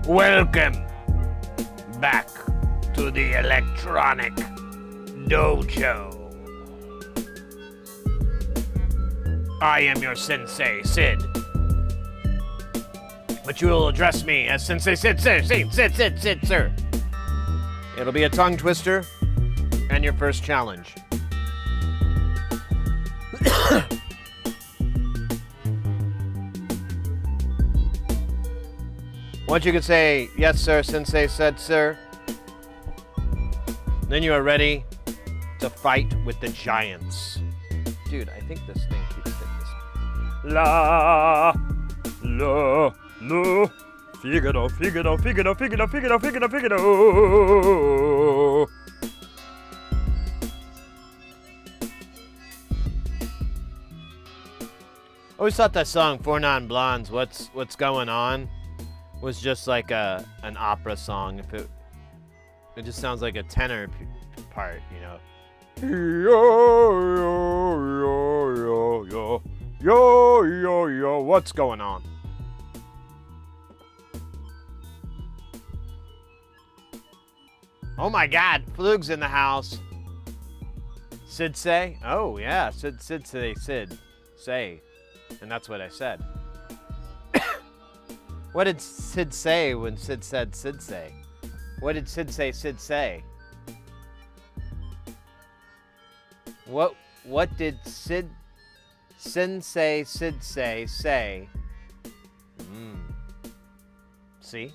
Welcome back to the Electronic Dojo. I am your Sensei, Sid. But you will address me as Sensei Sid, sir. It'll be a tongue twister and your first challenge. Once you can say, yes, sir, Sensei said, sir, then you are ready to fight with the giants. Dude, I think this thing keeps hitting this. La, la, la, Figaro, Figaro, Figaro, Figaro, Figaro, Figaro, Figaro. I always thought that song, Four Non-Blondes, What's Going On, was just like an opera song. If it just sounds like a tenor part, you know. Yo, yo, yo, yo, yo, yo, yo, what's going on? Oh my God, Flug's in the house. Sid say? Oh yeah, Sid say. And that's what I said. What did Sid say when Sid said Sid say? What did Sid say? What did Sensei Sid say? See?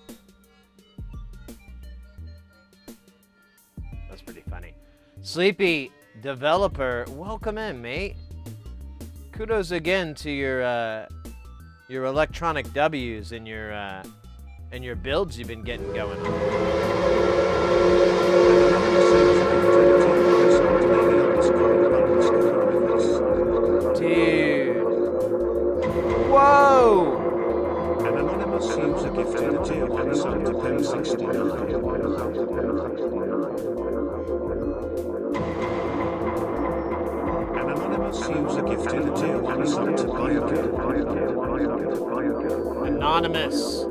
That's pretty funny. Sleepy developer, welcome in, mate. Kudos again to your electronic W's and your builds you've been getting going on. Dude. Whoa! An anonymous user gifted a tier 1 sub to pen 69. An anonymous user gifted a tier 1 sub to Biokill. Anonymous.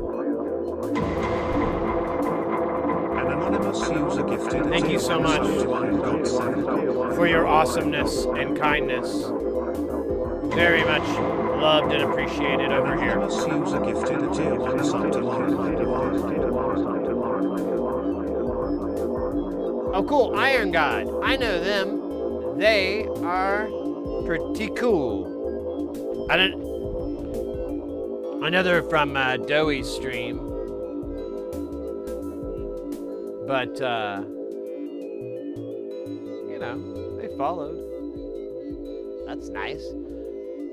An anonymous user gifted a Thank you tier so 1 much sub to Iron Godson. for your awesomeness and kindness. Very much loved and appreciated over An here. anonymous user gifted a tier 1 sub to Iron. Oh, cool. Iron God. I know them. They are pretty cool. Another from Doey's stream. But, you know, they followed. That's nice.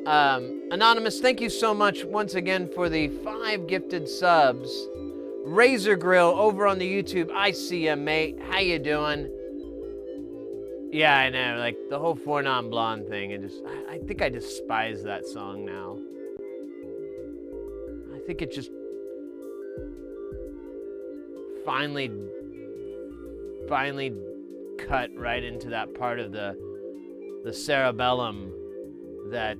Anonymous, thank you so much once again for the 5 gifted subs. Razor Grill over on the YouTube. I see ya, mate. How you doing? Yeah, I know. Like the whole Four Non-Blonde thing. I think I despise that song now. I think it just finally cut right into that part of the cerebellum that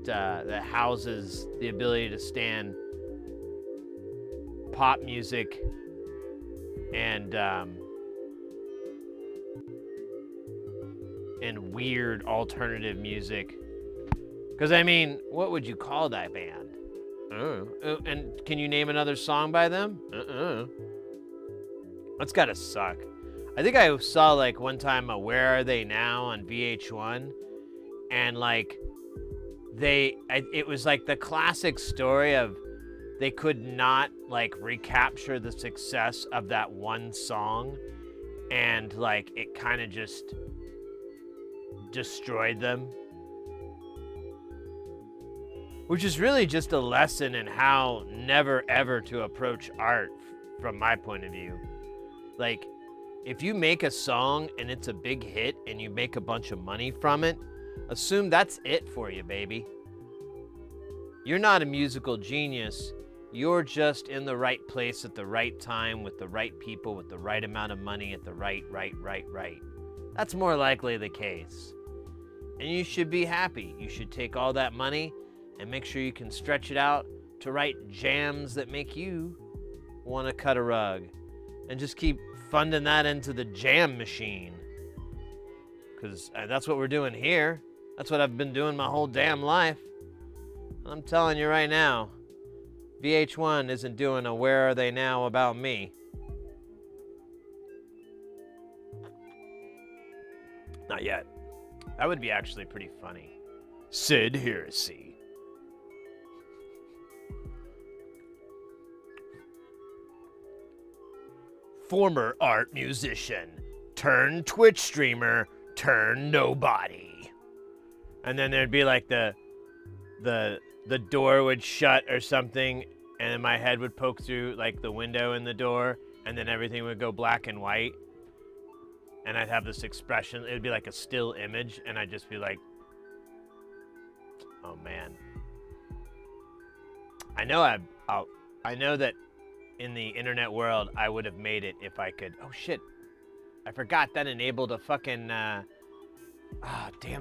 houses the ability to stand pop music and weird alternative music. Because I mean, what would you call that band? And can you name another song by them? That's gotta suck. I think I saw like one time a Where Are They Now on VH1, and like it was like the classic story of they could not like recapture the success of that one song, and like it kind of just destroyed them. Which is really just a lesson in how never ever to approach art from my point of view. Like, if you make a song and it's a big hit and you make a bunch of money from it, assume that's it for you, baby. You're not a musical genius. You're just in the right place at the right time with the right people with the right amount of money at the right. That's more likely the case. And you should be happy. You should take all that money and make sure you can stretch it out to write jams that make you want to cut a rug, and just keep funding that into the jam machine. Because that's what we're doing here. That's what I've been doing my whole damn life. And I'm telling you right now, VH1 isn't doing a Where Are They Now about me. Not yet. That would be actually pretty funny. Sid Heresy. Former art musician, turned Twitch streamer, turned nobody. And then there'd be like the door would shut or something, and then my head would poke through like the window in the door, and then everything would go black and white. And I'd have this expression. It'd be like a still image, and I'd just be like, oh man. I know that in the internet world, I would have made it if I could. Oh shit. I forgot that enabled a fucking, damn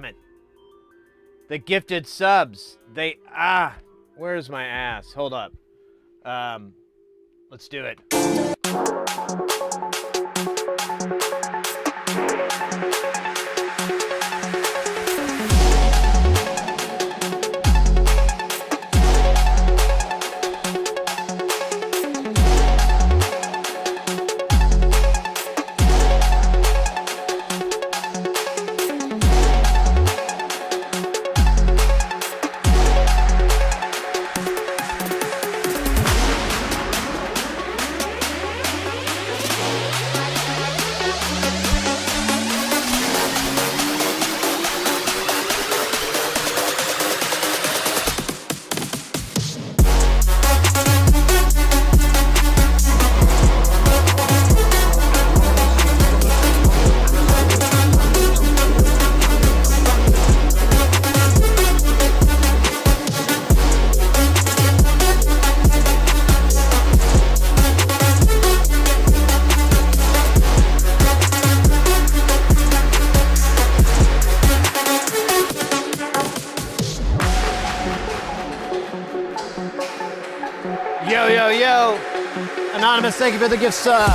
it. The gifted subs. Where's my ass? Hold up. Let's do it. Yo. Anonymous, thank you for the gift sub.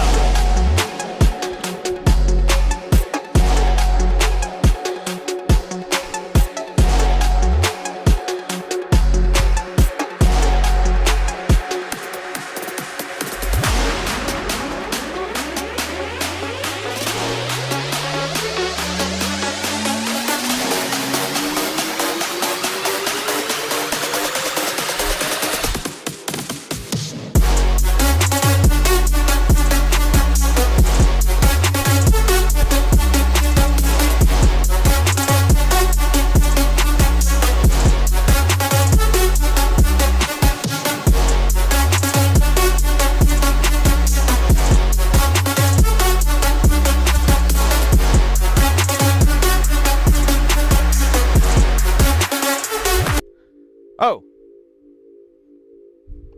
Oh.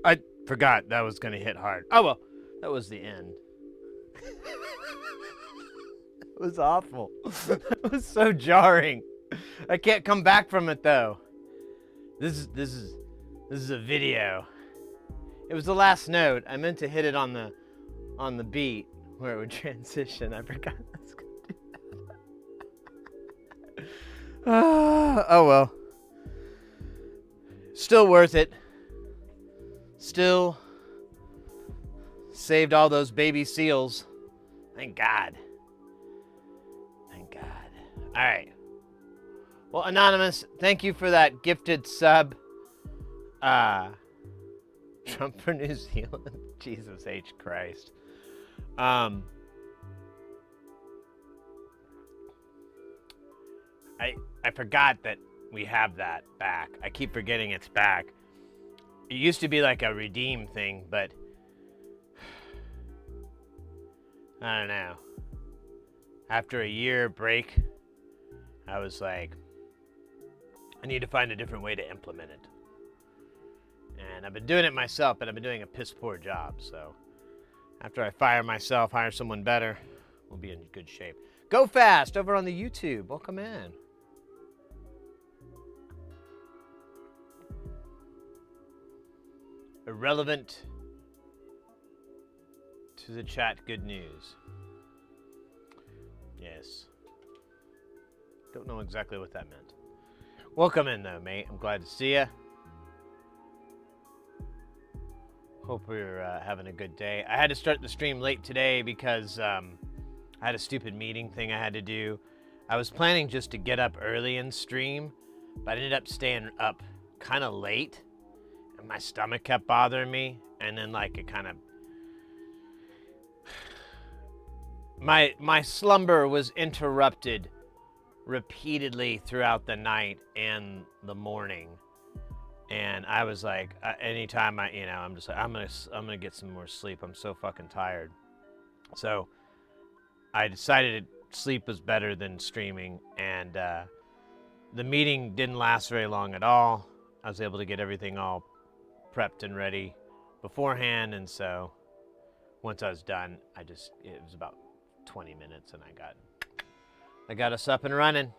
I forgot that was going to hit hard. Oh, well. That was the end. It was awful. It was so jarring. I can't come back from it, though. This is a video. It was the last note. I meant to hit it on the beat where it would transition. I forgot I was going to do that. Oh, well. Still worth it. Still saved all those baby seals. Thank God. Thank God. All right. Well, Anonymous, thank you for that gifted sub. Trump for New Zealand. Jesus H. Christ. I forgot that we have that back. I keep forgetting it's back. It used to be like a redeem thing, but I don't know. After a year break, I was like, I need to find a different way to implement it. And I've been doing it myself, but I've been doing a piss poor job. So after I fire myself, hire someone better, we'll be in good shape. Go Fast over on the YouTube. Welcome in. Irrelevant To the chat, good news. Yes. Don't know exactly what that meant. Welcome in, though, mate. I'm glad to see you. Hope we're having a good day. I had to start the stream late today because I had a stupid meeting thing I had to do. I was planning just to get up early and stream, but I ended up staying up kind of late, and my stomach kept bothering me, and then like it kind of... My slumber was interrupted repeatedly throughout the night and the morning, and I was like, anytime I'm just like, I'm gonna get some more sleep. I'm so fucking tired. So I decided sleep was better than streaming, and the meeting didn't last very long at all. I was able to get everything all prepped and ready beforehand, and so once I was done, it was about 20 minutes, and I got us up and running.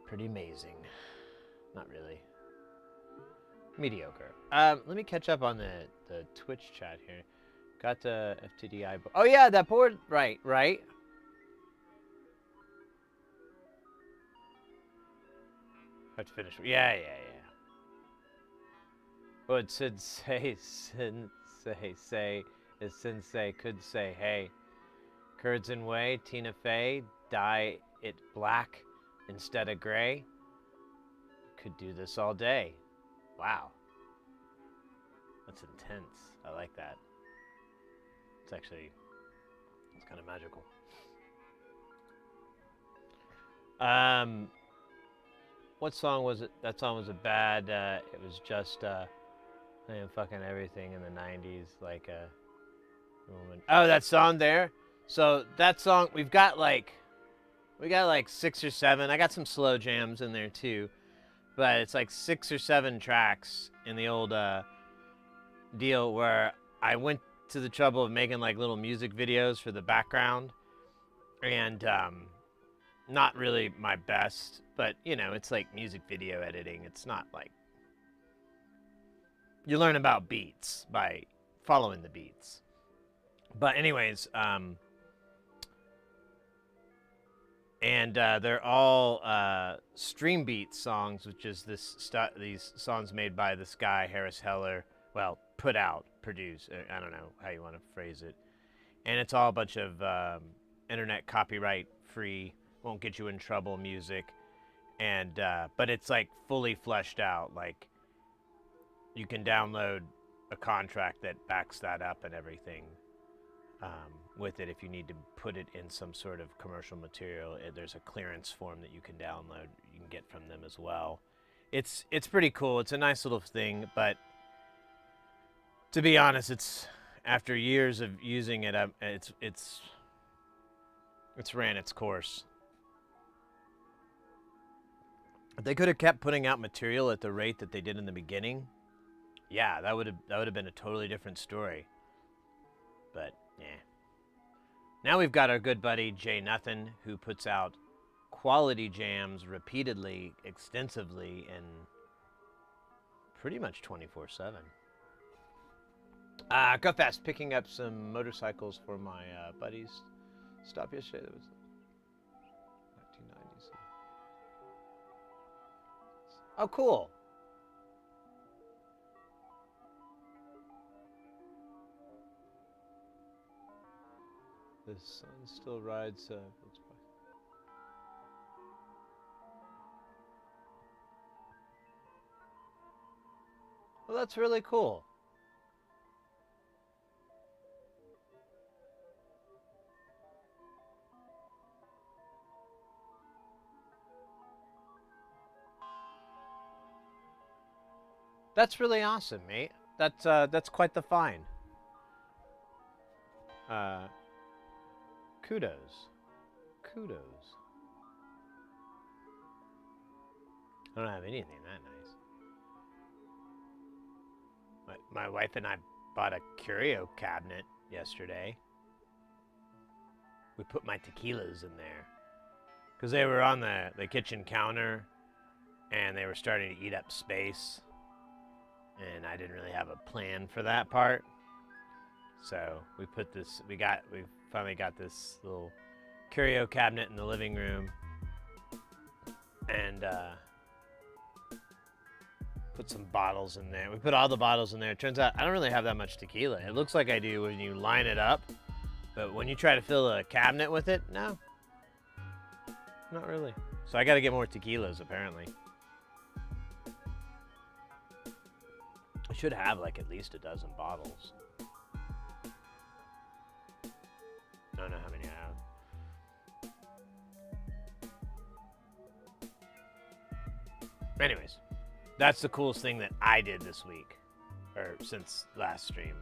Pretty amazing. Not really. Mediocre. Let me catch up on the Twitch chat here. Got the FTDI. Oh yeah, that board. Right. Have to finish. Yeah. What sensei say is sensei could say, hey, curds and whey, Tina Fey, dye it black instead of gray. Could do this all day. Wow. That's intense. I like that. It's kind of magical. What song was it? That song was a bad, it was just, playing fucking everything in the 90s, like a woman. Oh, that song there? So that song, we got like 6 or 7. I got some slow jams in there too, but it's like 6 or 7 tracks in the old deal where I went to the trouble of making like little music videos for the background, and not really my best, but it's like music video editing. It's not like you learn about beats by following the beats. But anyways, and they're all Stream Beat songs, which is these songs made by this guy Harris Heller. Well, produced. I don't know how you want to phrase it. And it's all a bunch of internet copyright free, won't get you in trouble music, and but it's like fully fleshed out. Like you can download a contract that backs that up and everything. With it, if you need to put it in some sort of commercial material, there's a clearance form that you can download. You can get from them as well. It's pretty cool. It's a nice little thing, but to be honest, it's after years of using it, it's ran its course. If they could have kept putting out material at the rate that they did in the beginning, yeah, that would have been a totally different story. But yeah. Now we've got our good buddy Jay Nothin, who puts out quality jams repeatedly, extensively, and pretty much 24/7. Go fast, picking up some motorcycles for my buddies. Stop yesterday. That was 1990s. Oh, cool. The sun still rides. Well, that's really cool. That's really awesome, mate. That's quite the find. Kudos. I don't have anything that nice. My wife and I bought a curio cabinet yesterday. We put my tequilas in there because they were on the kitchen counter and they were starting to eat up space, and I didn't really have a plan for that part. So we finally got this little curio cabinet in the living room, and put some bottles in there. We put all the bottles in there. It turns out I don't really have that much tequila. It looks like I do when you line it up, but when you try to fill a cabinet with it, no, not really. So I got to get more tequilas apparently. I should have like at least a dozen bottles. I don't know how many I have. Anyways, that's the coolest thing that I did this week, or since last stream,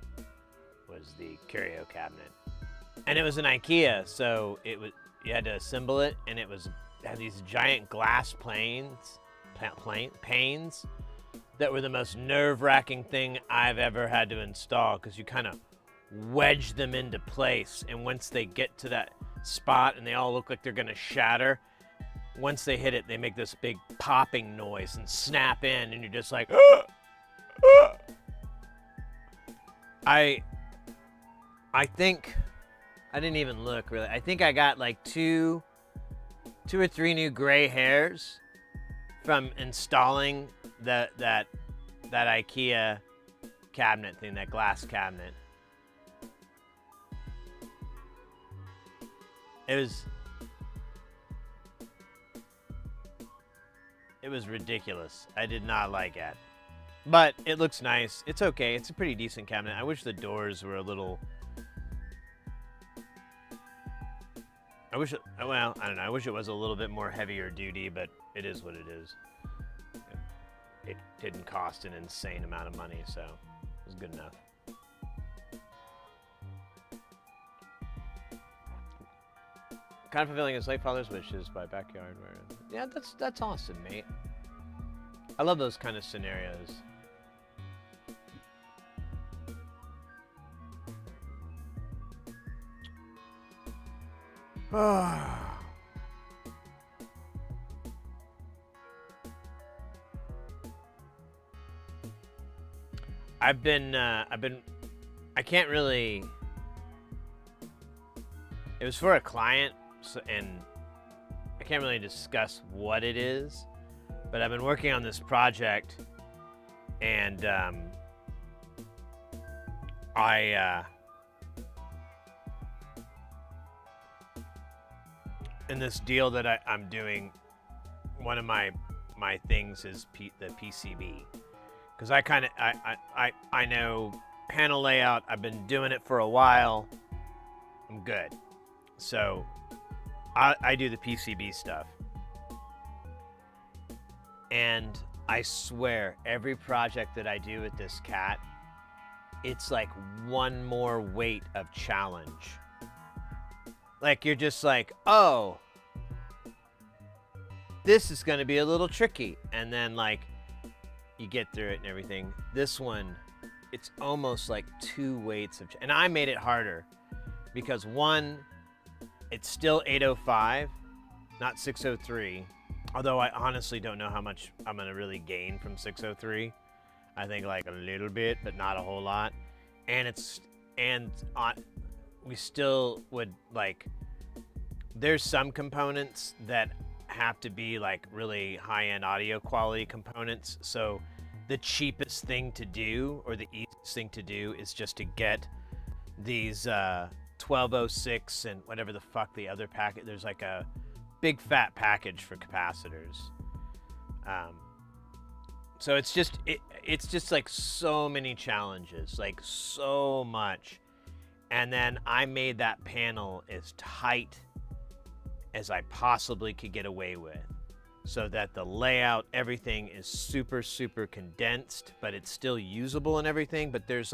was the curio cabinet. And it was an IKEA, so you had to assemble it, and it had these giant glass panes that were the most nerve-wracking thing I've ever had to install, because you kind of wedge them into place, and once they get to that spot and they all look like they're gonna shatter, once they hit it, they make this big popping noise and snap in, and you're just like, ah! Ah! I think, I didn't even look really. I think I got like two or three new gray hairs from installing that IKEA cabinet thing, that glass cabinet. It was ridiculous. I did not like it. But it looks nice. It's okay. It's a pretty decent cabinet. I wish the doors were a little... I don't know. I wish it was a little bit more heavier duty, but it is what it is. It didn't cost an insane amount of money, so it was good enough. Kind of fulfilling his late father's wishes by backyard. Yeah, that's awesome, mate. I love those kind of scenarios. I can't really, it was for a client, so, and I can't really discuss what it is, but I've been working on this project, and in this deal that I'm doing, one of my things is the PCB, because I know panel layout. I've been doing it for a while. I'm good, so I do the PCB stuff, and I swear every project that I do with this cat, it's like one more weight of challenge. Like, you're just like, oh, this is going to be a little tricky. And then, like, you get through it and everything. This one, it's almost like two weights of... And I made it harder because, one, it's still 805, not 603. Although I honestly don't know how much I'm going to really gain from 603. I think, like, a little bit, but not a whole lot. We still would, like, there's some components that have to be like really high-end audio quality components, so the cheapest thing to do, or the easiest thing to do, is just to get these 1206 and whatever the fuck the other packet, there's like a big fat package for capacitors. So it's just like so many challenges, like so much. And then I made that panel as tight as I possibly could get away with, so that the layout, everything is super, super condensed, but it's still usable and everything, but there's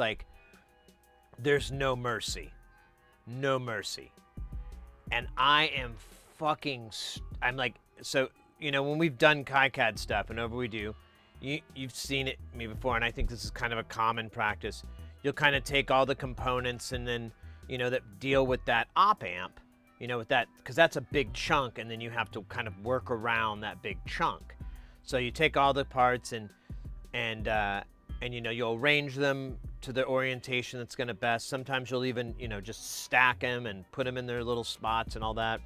no mercy. No mercy. And I am fucking, I'm like, so, you know, when we've done KiCad stuff, and whenever we do, you've seen it me before, and I think this is kind of a common practice. You'll kind of take all the components and then, you know, that deal with that op amp, you know, with that, because that's a big chunk, and then you have to kind of work around that big chunk. So you take all the parts and you know, you'll arrange them to the orientation that's going to best. Sometimes you'll even, you know, just stack them and put them in their little spots and all that.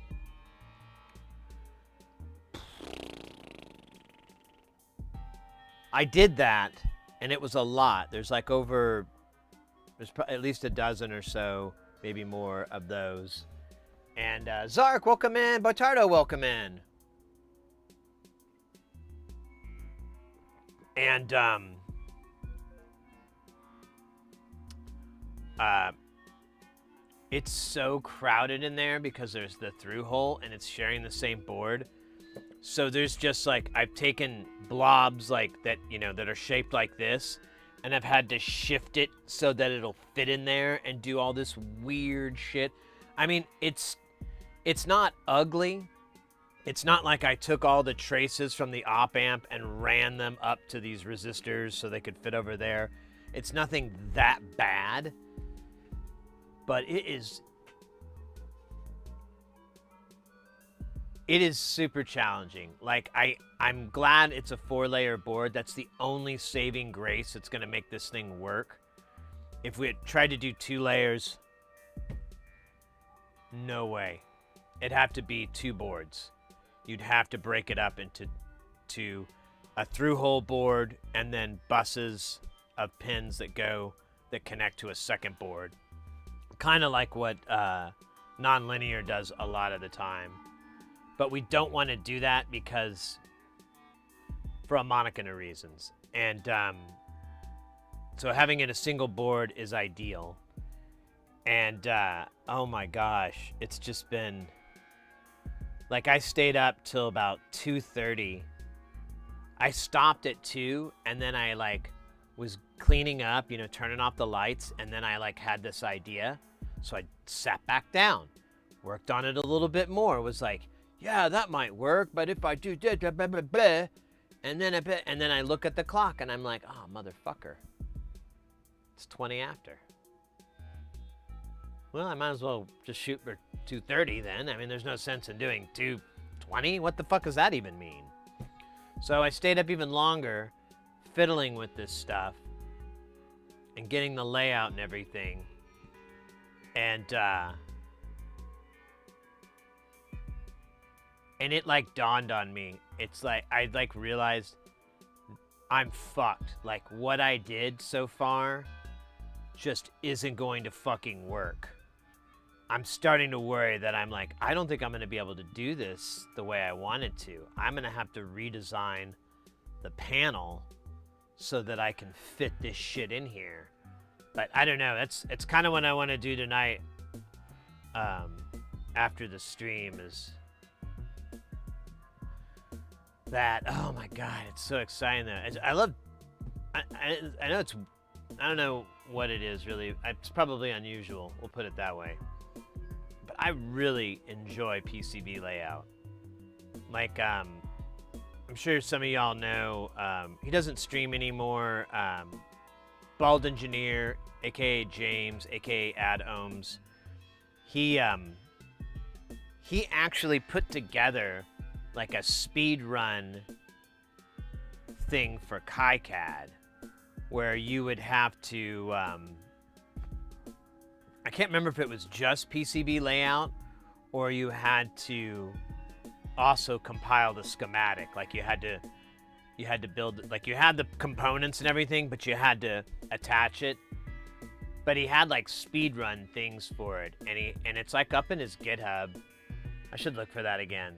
I did that, and it was a lot. There's like there's at least a dozen or so, maybe more of those. And Zark, welcome in. Botardo, welcome in. And it's so crowded in there because there's the through hole and it's sharing the same board. So there's just like, I've taken blobs like that, you know, that are shaped like this, and I've had to shift it so that it'll fit in there and do all this weird shit. I mean, it's not ugly. It's not like I took all the traces from the op amp and ran them up to these resistors so they could fit over there. It's nothing that bad, but it is super challenging. Like, I'm glad it's a 4-layer board. That's the only saving grace that's going to make this thing work. If we had tried to do 2 layers, no way. It'd have to be 2 boards. You'd have to break it up into a through-hole board and then buses of pins that connect to a second board. Kind of like what Nonlinear does a lot of the time. But we don't want to do that because for a monicum of reasons. And so having it a single board is ideal. And oh my gosh, it's just been like, I stayed up till about 2:30. I stopped at 2, and then I like was cleaning up, you know, turning off the lights, and then I like had this idea. So I sat back down, worked on it a little bit more, was like, yeah, that might work, but if I do blah, blah, blah, blah, and then I look at the clock and I'm like, oh, motherfucker, it's 20 after. Well, I might as well just shoot for 2:30 then. I mean, there's no sense in doing 2:20. What the fuck does that even mean? So I stayed up even longer, fiddling with this stuff and getting the layout and everything. And it like dawned on me. It's like I like realized I'm fucked. Like, what I did so far just isn't going to fucking work. I'm starting to worry that I'm like, I don't think I'm going to be able to do this the way I wanted to. I'm going to have to redesign the panel so that I can fit this shit in here. But I don't know. It's kind of what I want to do tonight after the stream is that. Oh my God, it's so exciting though. I know it's, I don't know what it is really. It's probably unusual. We'll put it that way. But I really enjoy PCB layout. Like, I'm sure some of y'all know, he doesn't stream anymore. Bald Engineer, aka James, aka Ad Ohms. He actually put together like a speed run thing for KiCad, where you would have to, I can't remember if it was just PCB layout or you had to also compile the schematic. Like you had to build, like you had the components and everything, but you had to attach it. But he had like speedrun things for it, and it's like up in his GitHub. I should look for that again.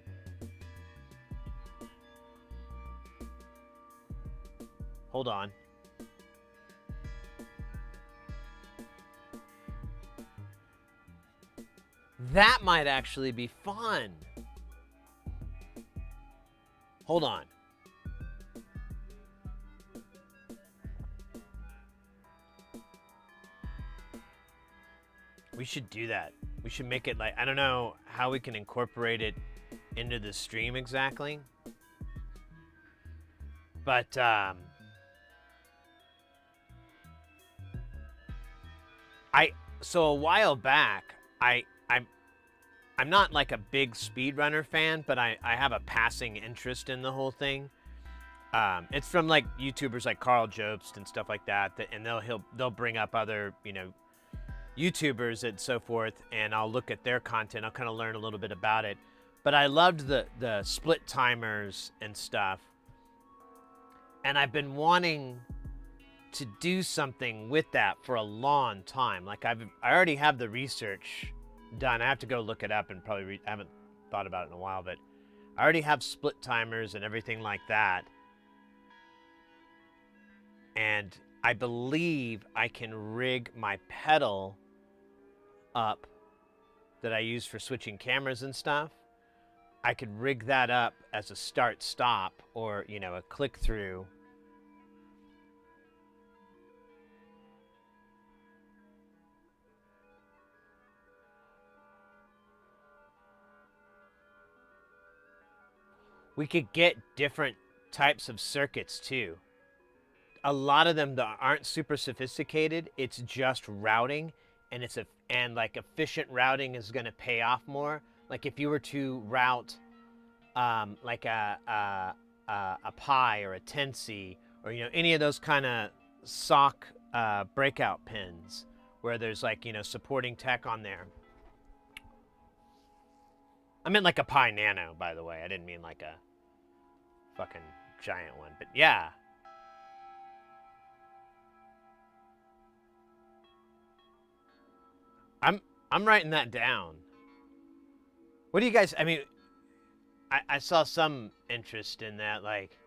Hold on. That might actually be fun. Hold on. We should do that. We should make it like, I don't know how we can incorporate it into the stream exactly. But so a while back, I'm not like a big speedrunner fan, but I have a passing interest in the whole thing. It's from like YouTubers like Carl Jobst and stuff like that, and they'll bring up other YouTubers and so forth, and I'll look at their content. I'll kind of learn a little bit about it. But I loved the split timers and stuff, and I've been wanting to do something with that for a long time. Like I already have the research done. I have to go look it up and probably I haven't thought about it in a while, but I already have split timers and everything like that. And I believe I can rig my pedal up that I use for switching cameras and stuff. I could rig that up as a start stop or, a click through. We could get different types of circuits too. A lot of them that aren't super sophisticated, it's just routing, and efficient routing is going to pay off more. Like if you were to route like a Pi or a Tensi or any of those kind of SOC breakout pins where there's supporting tech on there. I meant like a Pi Nano, by the way. I didn't mean like a fucking giant one, but yeah. I'm writing that down. What do you guys? I mean, I saw some interest in that, like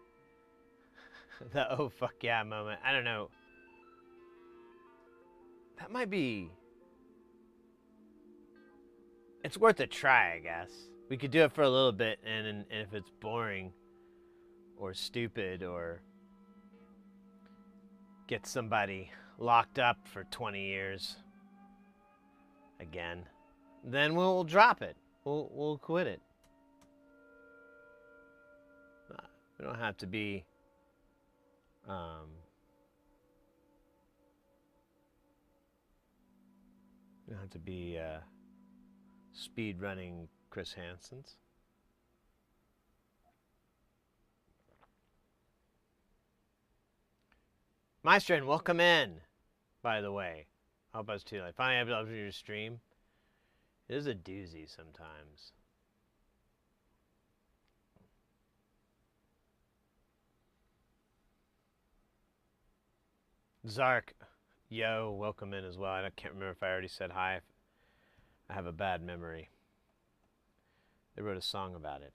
the oh fuck yeah moment. I don't know. That might be. It's worth a try, I guess. We could do it for a little bit, and if it's boring or stupid or get somebody locked up for 20 years again, then we'll drop it. We'll quit it. We don't have to be speed running Chris Hansen's. Maestro, welcome in, by the way. I hope I was too late. Finally able to do your stream. It is a doozy sometimes. Zark, yo, welcome in as well. I can't remember if I already said hi. I have a bad memory. They wrote a song about it.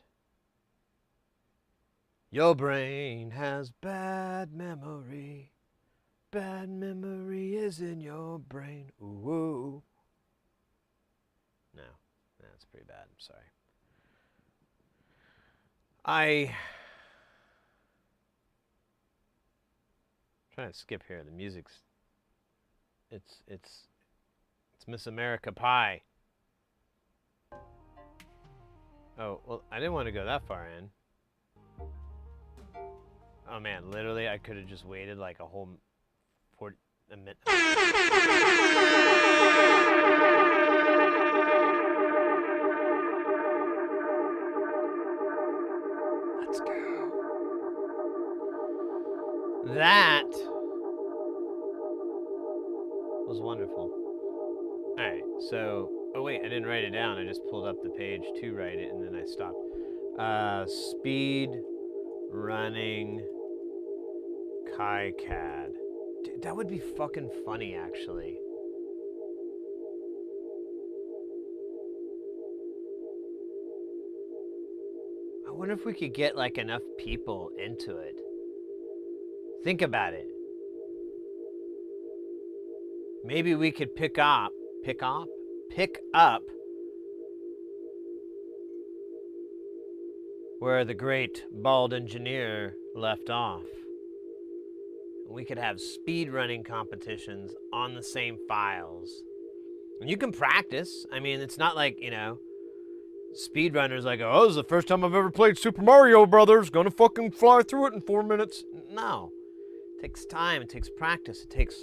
Your brain has bad memory. Bad memory is in your brain. Ooh. No, that's pretty bad. I'm sorry. I'm trying to skip here. The music's it's Miss America Pie. Oh, well, I didn't want to go that far in. Oh man, literally I could have just waited like a whole 40 minute. Let's go. That was wonderful. Alright, so, oh wait, I didn't write it down. I just pulled up the page to write it and then I stopped. Speed running KiCad. Dude, that would be fucking funny, actually. I wonder if we could get like enough people into it. Think about it. Maybe we could pick up where the great bald engineer left off. We could have speed running competitions on the same files. And you can practice. I mean, it's not like, speedrunners like, oh, this is the first time I've ever played Super Mario Brothers. Gonna fucking fly through it in 4 minutes. No. It takes time. It takes practice. It takes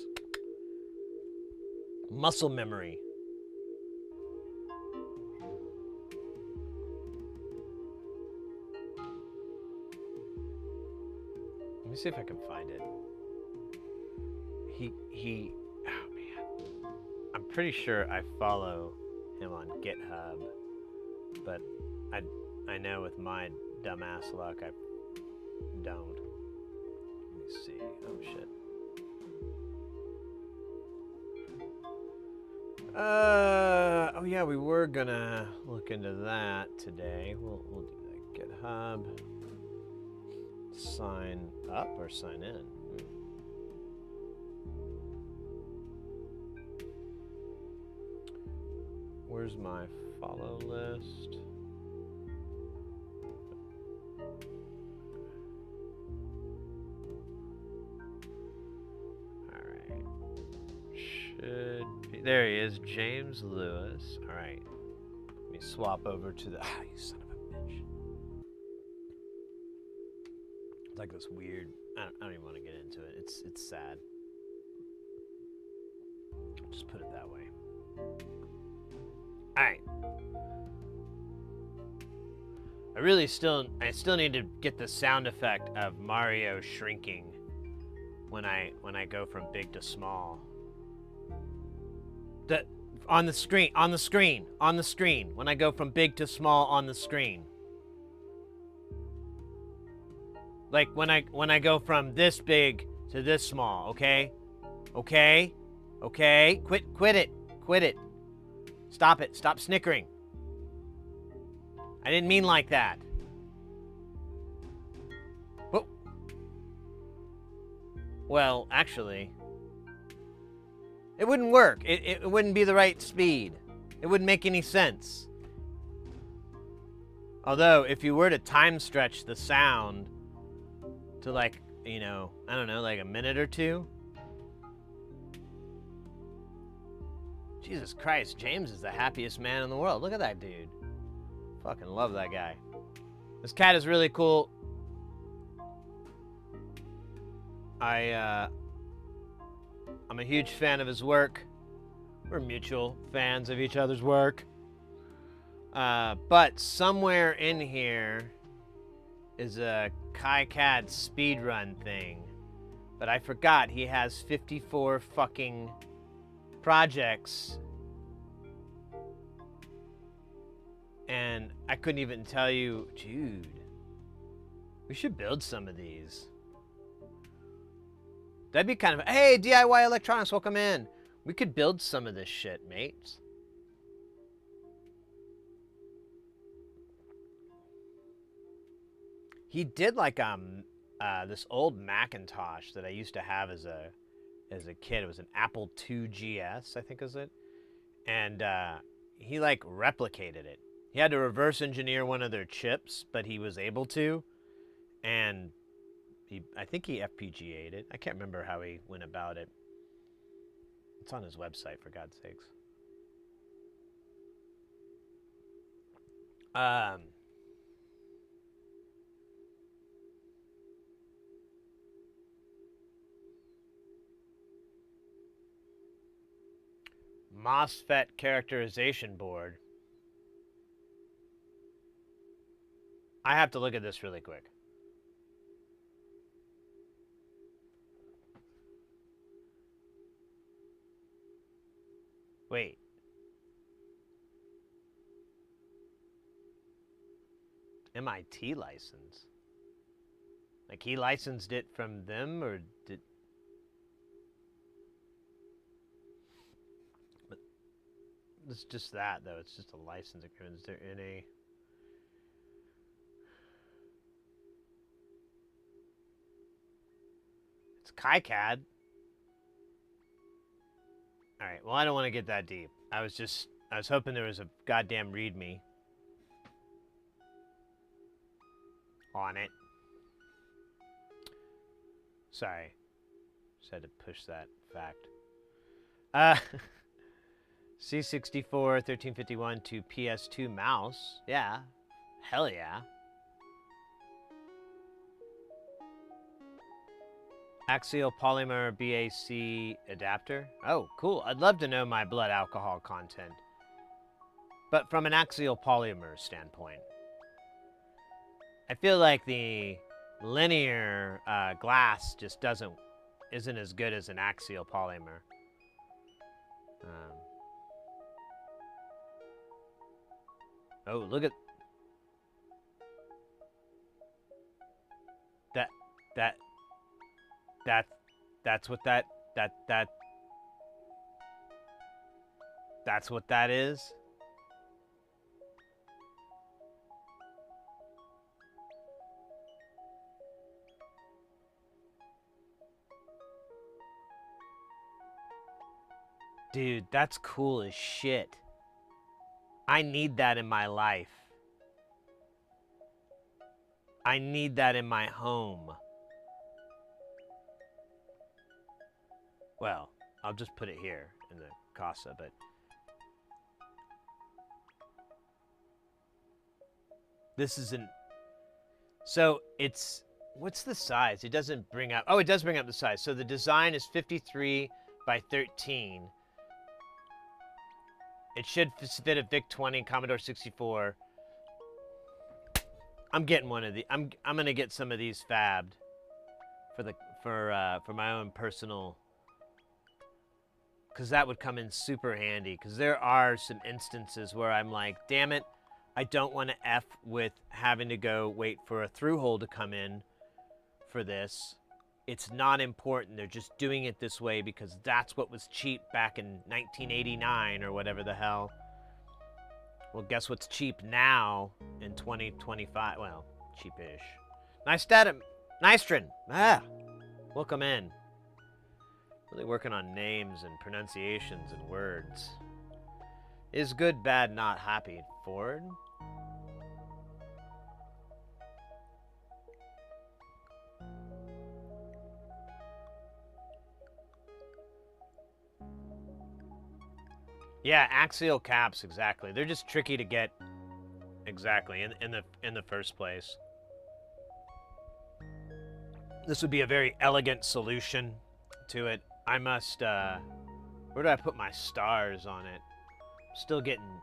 muscle memory. me see if I can find it. Oh man. I'm pretty sure I follow him on GitHub, but I know with my dumbass luck I don't. Let me see. Oh shit. Oh yeah, we were gonna look into that today. We'll do that. GitHub. Sign up or sign in? Where's my follow list? Alright. Should be. There he is, James Lewis. Alright. Let me swap over to the. Ah, you son of a bitch. It's like this weird. I don't even want to get into it. It's sad. I'll just put it that way. Alright. I still need to get the sound effect of Mario shrinking when I go from big to small. On the screen, when I go from big to small on the screen. Like when I go from this big to this small, okay? Okay? Okay? Quit it. Stop it. Stop snickering. I didn't mean like that. Well, actually, it wouldn't work. It wouldn't be the right speed. It wouldn't make any sense. Although, if you were to time stretch the sound to like, I don't know, like a minute or two. Jesus Christ, James is the happiest man in the world. Look at that dude. Fucking love that guy. This cat is really cool. I'm a huge fan of his work. We're mutual fans of each other's work. But somewhere in here is a KaiCad speedrun thing. But I forgot he has 54 fucking projects. And I couldn't even tell you, dude, we should build some of these. That'd be kind of, hey, DIY Electronics, welcome in. We could build some of this shit, mates. He did like this old Macintosh that I used to have as a kid. It was an Apple II GS, I think is it. And he like replicated it. He had to reverse engineer one of their chips, but he was able to. And I think he FPGA'd it. I can't remember how he went about it. It's on his website, for God's sakes. MOSFET characterization board. I have to look at this really quick. Wait. MIT license? Like he licensed it from them, or did... But it's just that, though. It's just a license agreement. Is there any... It's KaiCad. Alright, well, I don't want to get that deep. I was hoping there was a goddamn README on it. Sorry. Just had to push that fact. C64 1351 to PS2 mouse. Yeah. Hell yeah. Axial polymer BAC adapter. Oh, cool. I'd love to know my blood alcohol content. But from an axial polymer standpoint. I feel like the linear glass just isn't as good as an axial polymer. Oh, look at that. That's what that's what that is. Dude, that's cool as shit. I need that in my life. I need that in my home. Well, I'll just put it here in the casa, but this isn't. So it's, what's the size? It doesn't bring up, oh, it does bring up the size. So the design is 53 by 13. It should fit a VIC-20, Commodore 64. I'm getting one of the. I'm gonna get some of these fabbed for my own personal. Because that would come in super handy. Because there are some instances where I'm like, damn it, I don't want to F with having to go wait for a through hole to come in for this. It's not important. They're just doing it this way because that's what was cheap back in 1989 or whatever the hell. Well, guess what's cheap now in 2025? Well, cheapish. Nystrin. Welcome in. Really working on names and pronunciations and words. Is good, bad, not happy. Ford. Yeah, axial caps, exactly. They're just tricky to get exactly in the first place. This would be a very elegant solution to it. I must where do I put my stars on it? Still getting.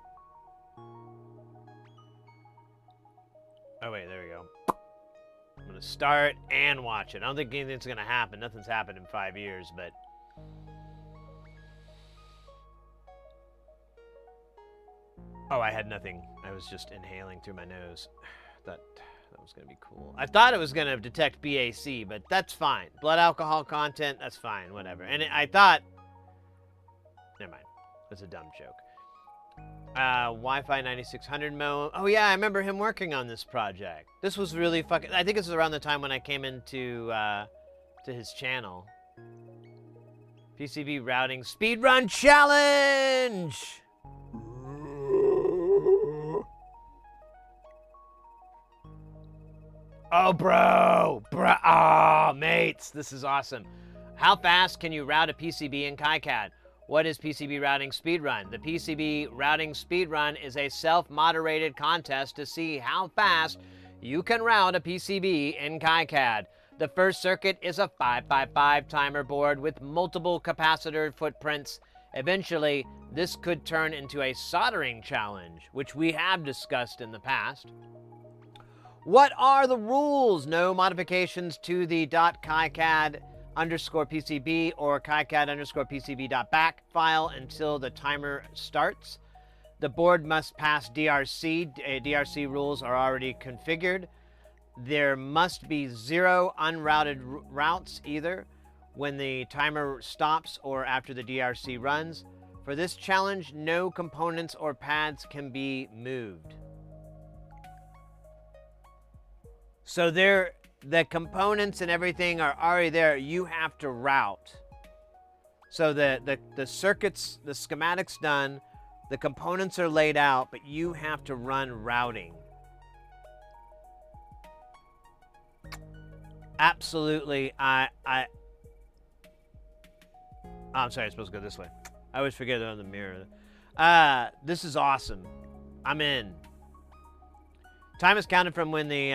Oh wait, there we go. I'm gonna start and watch it. I don't think anything's gonna happen. Nothing's happened in 5 years, but oh, I had nothing. I was just inhaling through my nose. That was going to be cool. I thought it was going to detect BAC, but that's fine. Blood alcohol content, that's fine. Whatever. And I thought... Never mind. That's a dumb joke. Wi-Fi 9600 Mo. Oh, yeah, I remember him working on this project. This was really fucking... I think this was around the time when I came into to his channel. PCB routing speedrun challenge! Oh, bro! Oh, mates, this is awesome. How fast can you route a PCB in KiCad? What is PCB routing speedrun? The PCB routing speedrun is a self-moderated contest to see how fast you can route a PCB in KiCad. The first circuit is a 555 timer board with multiple capacitor footprints. Eventually, this could turn into a soldering challenge, which we have discussed in the past. What are the rules? No modifications to the .kicad_PCB or kicad_PCB.back file until the timer starts. The board must pass DRC. DRC rules are already configured. There must be 0 unrouted routes either when the timer stops or after the DRC runs. For this challenge, no components or pads can be moved. So the components and everything are already there. You have to route. So the circuits, the schematic's done, the components are laid out, but you have to run routing. Absolutely, I'm sorry, I'm supposed to go this way. I always forget it on the mirror. This is awesome. I'm in. Time is counted from when the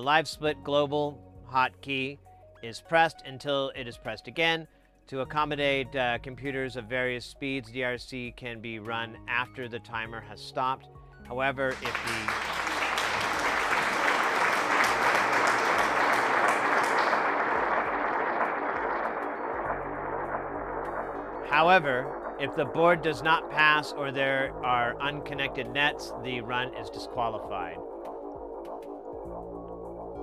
live split global hotkey is pressed until it is pressed again. To accommodate computers of various speeds, DRC can be run after the timer has stopped. However, if the However, if the board does not pass or there are unconnected nets, the run is disqualified.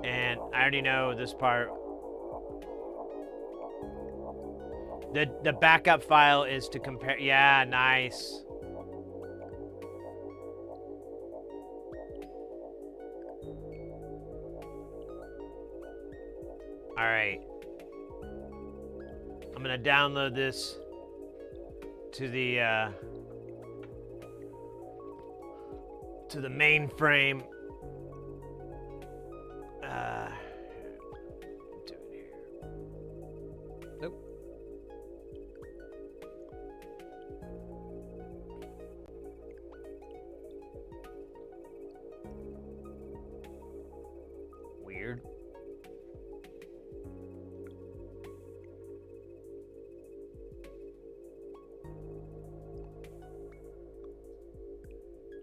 And I already know this part. The backup file is to compare. Yeah, nice. All right. I'm gonna download this to the mainframe. Do it here. Nope. Weird.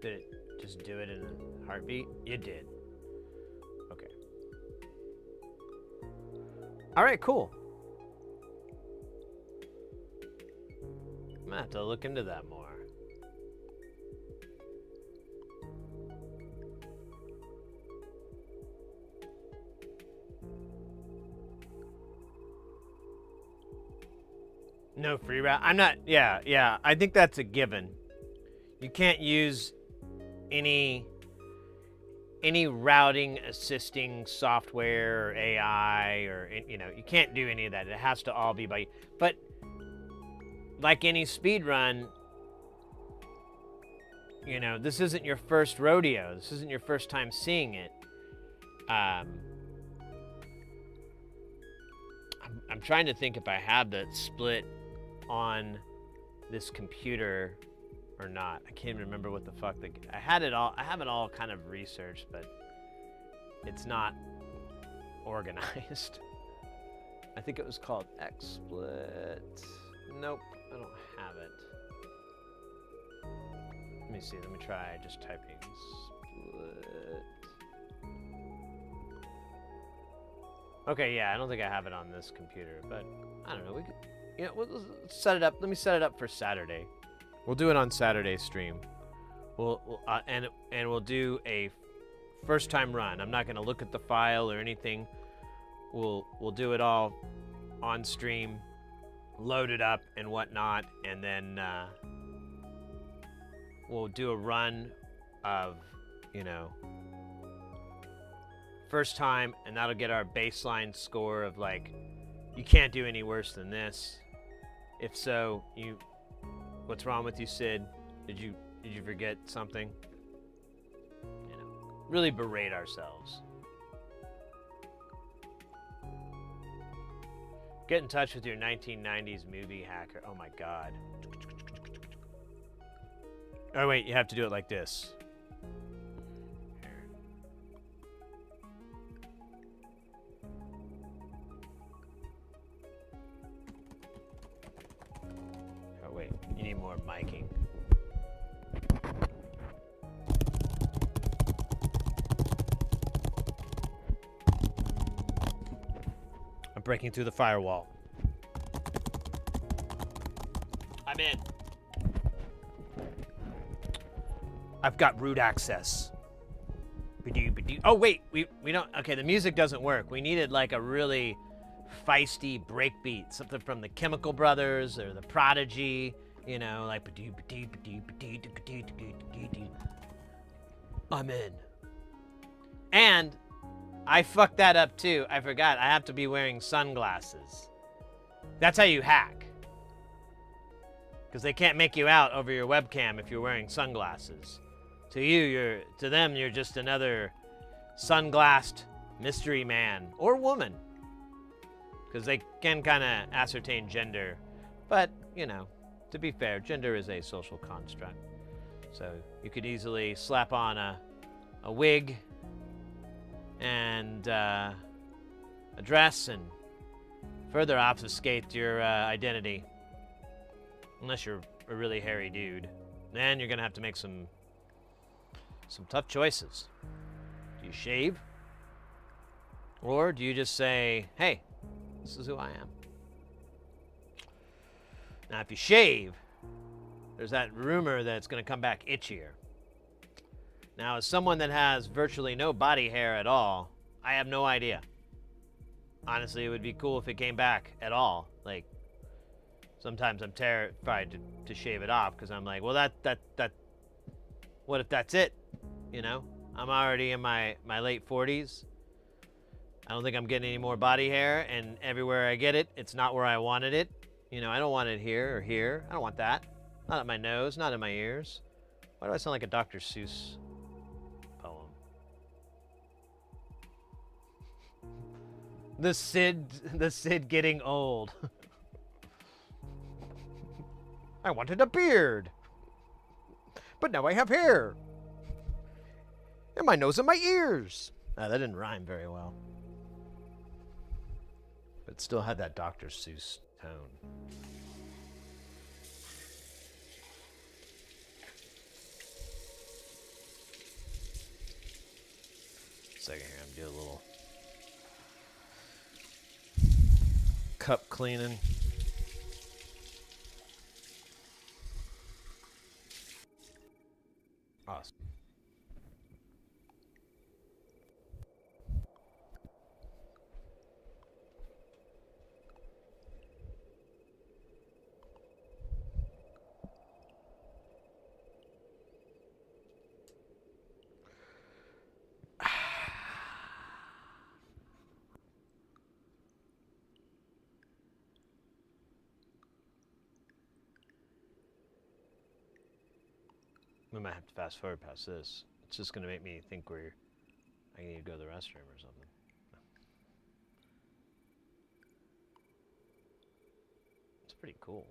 Did it just do it in a heartbeat? It did. Okay. All right, cool. I'm gonna have to look into that more. No free route. I'm not. Yeah. I think that's a given. You can't use any routing assisting software or AI or you can't do any of that. It has to all be by. But like any speed run, this isn't your first rodeo. This isn't your first time seeing it. I'm trying to think if I have that split on this computer or not. I can't remember what the fuck I had it all. I have it all kind of researched, but it's not organized. I think it was called XSplit. Nope, I don't have it. Let me see. Let me try just typing split. Okay, yeah, I don't think I have it on this computer, but I don't know. We could, we'll set it up. Let me set it up for Saturday. We'll do it on Saturday's stream. And we'll do a first time run. I'm not going to look at the file or anything. We'll do it all on stream, load it up and whatnot, and then we'll do a run of first time, and that'll get our baseline score of like, you can't do any worse than this. If so, what's wrong with you, Sid? Did you forget something? Really berate ourselves. Get in touch with your 1990s movie hacker. Oh my God. Oh wait, you have to do it like this. Oh wait, you need more miking. I'm breaking through the firewall. I'm in. I've got root access. Oh wait, we don't. Okay, the music doesn't work. We needed like a really feisty breakbeat, something from the Chemical Brothers or the Prodigy. Like. I'm in. And I fucked that up too. I forgot. I have to be wearing sunglasses. That's how you hack. Because they can't make you out over your webcam if you're wearing sunglasses. To them, you're just another sunglassed mystery man or woman. Because they can kind of ascertain gender. But, to be fair, gender is a social construct. So you could easily slap on a wig and a dress and further obfuscate your identity. Unless you're a really hairy dude. Then you're going to have to make some tough choices. Do you shave? Or do you just say, hey, this is who I am? Now, if you shave, there's that rumor that it's going to come back itchier. Now, as someone that has virtually no body hair at all, I have no idea. Honestly, it would be cool if it came back at all. Like, sometimes I'm terrified to shave it off because I'm like, well, what if that's it? You know, I'm already in my late 40s. I don't think I'm getting any more body hair, and everywhere I get it, it's not where I wanted it. You know, I don't want it here or here. I don't want that. Not at my nose, not in my ears. Why do I sound like a Dr. Seuss poem? The Cid getting old. I wanted a beard, but now I have hair. And my nose and my ears. That didn't rhyme very well. But still had that Dr. Seuss tone. Second here, I'm doing a little cup cleaning. Awesome. We might have to fast forward past this. It's just going to make me think I need to go to the restroom or something. It's pretty cool.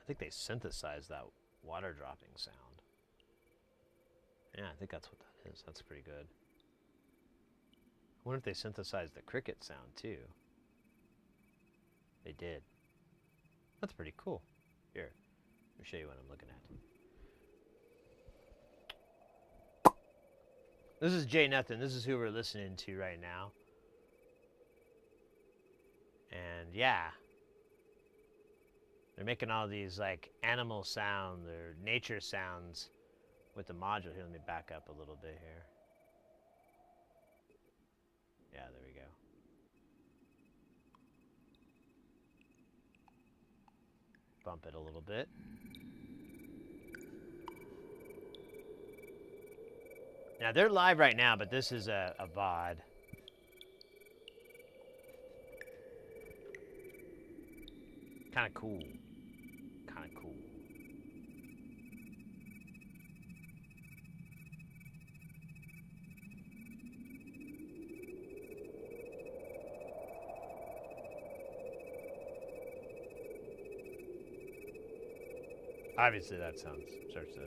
I think they synthesized that water dropping sound. Yeah, I think that's what that is. That's pretty good. I wonder if they synthesized the cricket sound too. They did. That's pretty cool. Here, let me show you what I'm looking at. This is Jay Nothing. This is who we're listening to right now. And yeah, they're making all these like animal sounds or nature sounds with the module. Here, let me back up a little bit here. Yeah, there we go. Bump it a little bit. Now, they're live right now, but this is a VOD. Kind of cool. Kind of cool. Obviously, that sounds starts to.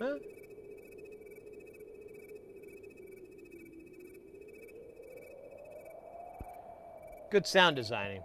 Huh? Good sound designing.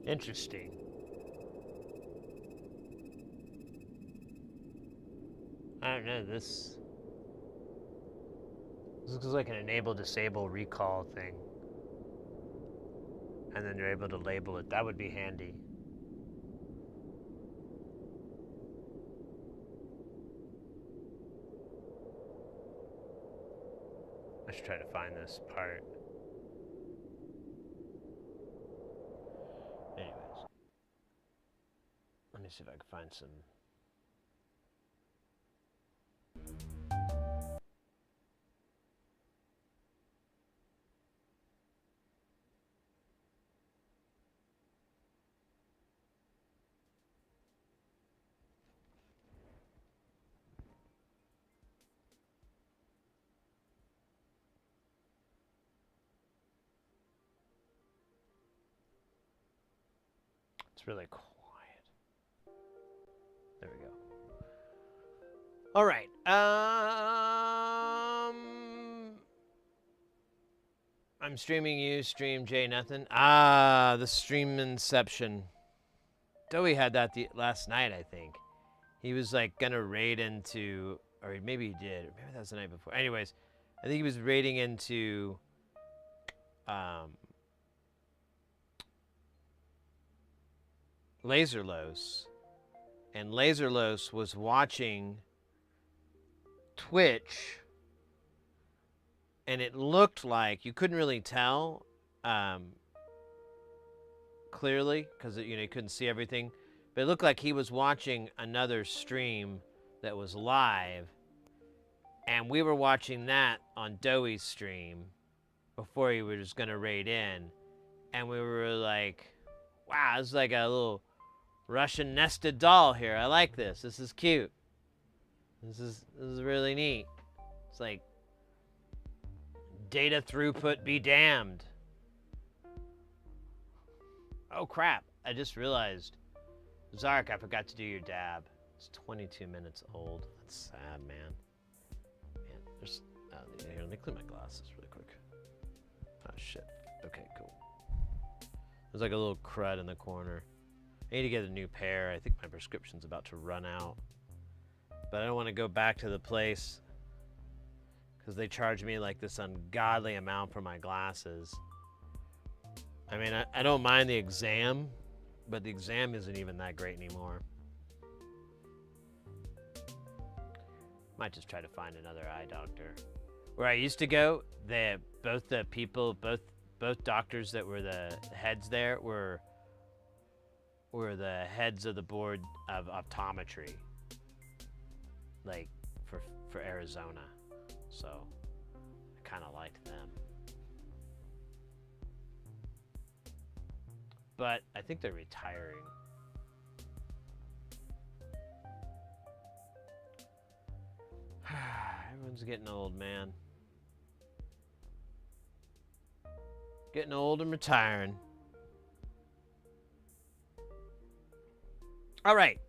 Interesting. I don't know, this looks like an enable disable recall thing. And then you're able to label it. That would be handy. I should try to find this part. Anyways. Let me see if I can find some. It's really quiet. There we go. All right. I'm streaming you, stream Jay nothing. Ah, the stream inception. Dowie had that last night, I think. He was like gonna raid into, or maybe he did. Maybe that was the night before. Anyways, I think he was raiding into Laserlos. And Laserlos was watching Twitch, and it looked like you couldn't really tell clearly because you couldn't see everything, but it looked like he was watching another stream that was live, and we were watching that on Dowie's stream before he was gonna raid in, and we were like, wow, it's like a little Russian nested doll here. I like this. This is cute. This is really neat. It's like data throughput be damned. Oh crap, I just realized. Zark, I forgot to do your dab. It's 22 minutes old. That's sad, man. Man, there's... here, let me clean my glasses really quick. Oh, shit. Okay, cool. There's like a little crud in the corner. I need to get a new pair. I think my prescription's about to run out. But I don't want to go back to the place because they charge me like this ungodly amount for my glasses. I mean, I don't mind the exam, but the exam isn't even that great anymore. Might just try to find another eye doctor. Where I used to go, both doctors that were the heads there were the heads of the board of optometry, like for Arizona. So I kind of liked them. But I think they're retiring. Everyone's getting old, man. Getting old and retiring. All right.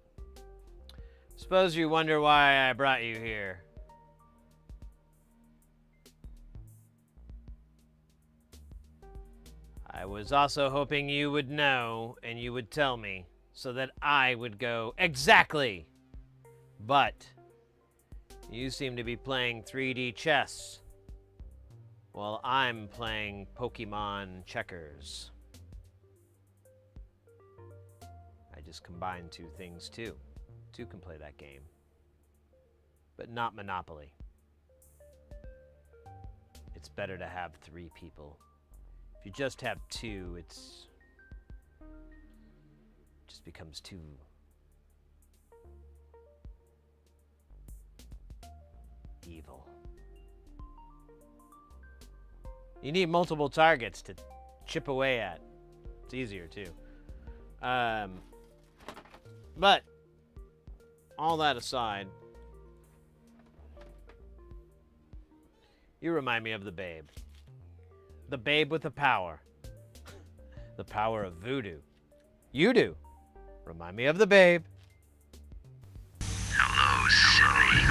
Suppose you wonder why I brought you here. I was also hoping you would know and you would tell me so that I would go, exactly. But you seem to be playing 3D chess while I'm playing Pokemon checkers. I just combined two things too. Two can play that game, but not Monopoly. It's better to have 3 people. If you just have 2, it just becomes too evil. You need multiple targets to chip away at. It's easier too. But all that aside, you remind me of the Babe. The Babe with the power. The power of voodoo. You do. Remind me of the Babe. Hello, silly.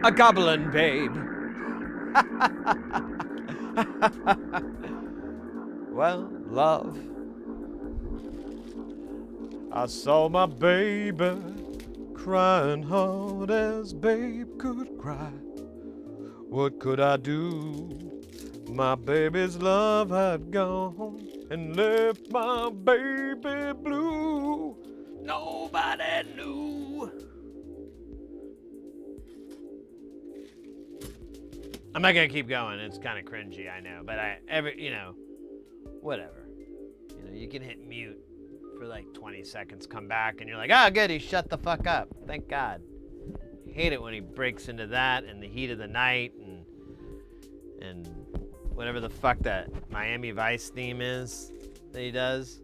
A goblin babe. Well, love, I saw my baby crying hard as babe could cry. What could I do? My baby's love had gone and left my baby blue. Nobody knew. I'm not gonna keep going. It's kind of cringy, I know, but whatever. You can hit mute for like 20 seconds, come back, and you're like, ah, good, he shut the fuck up. Thank God. Hate it when he breaks into that in the heat of the night and whatever the fuck that Miami Vice theme is that he does,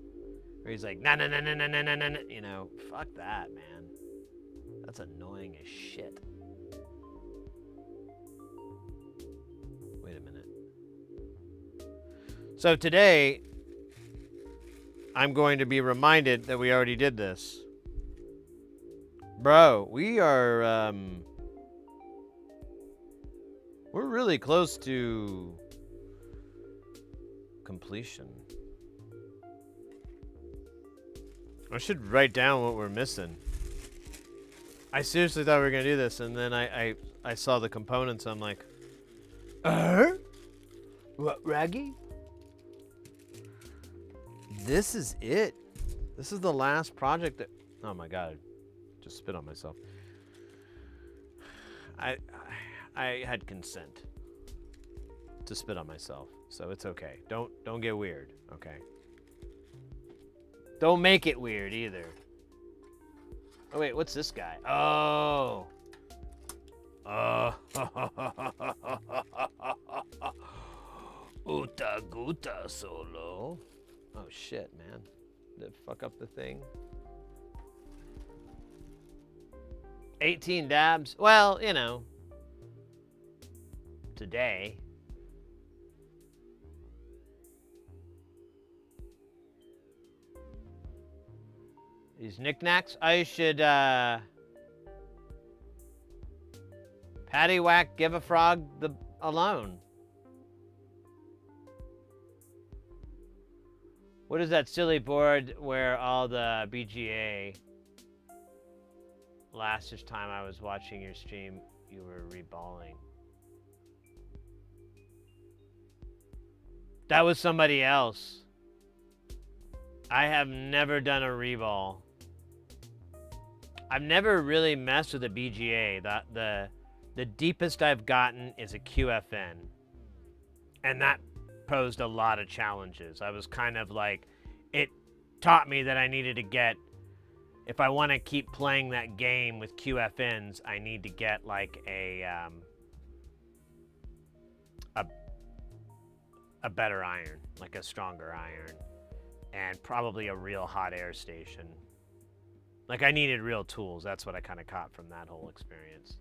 where he's like, nah, nah, nah, nah, nah, nah, nah, nah. Fuck that, man. That's annoying as shit. Wait a minute. So today, I'm going to be reminded that we already did this. Bro, we're really close to completion. I should write down what we're missing. I seriously thought we were gonna do this, and then I saw the components. I'm like, what, Raggy? This is it. This is the last project that. Oh my god, just spit on myself. I had consent to spit on myself, so it's okay. Don't get weird, okay? Don't make it weird either. Oh wait, what's this guy? Oh. Uta Guta solo. Oh shit, man. Did it fuck up the thing? 18 dabs. Well, you know. Today. These knickknacks. I should paddywhack give a frog the alone. What is that silly board where all the BGA last time I was watching your stream you were reballing? That was somebody else. I have never done a reball. I've never really messed with a BGA. The deepest I've gotten is a QFN. And that posed a lot of challenges. I was kind of like, it taught me that I needed to get, if I want to keep playing that game with QFNs, I need to get like a better iron, like a stronger iron, and probably a real hot air station. Like I needed real tools. That's what I kind of caught from that whole experience.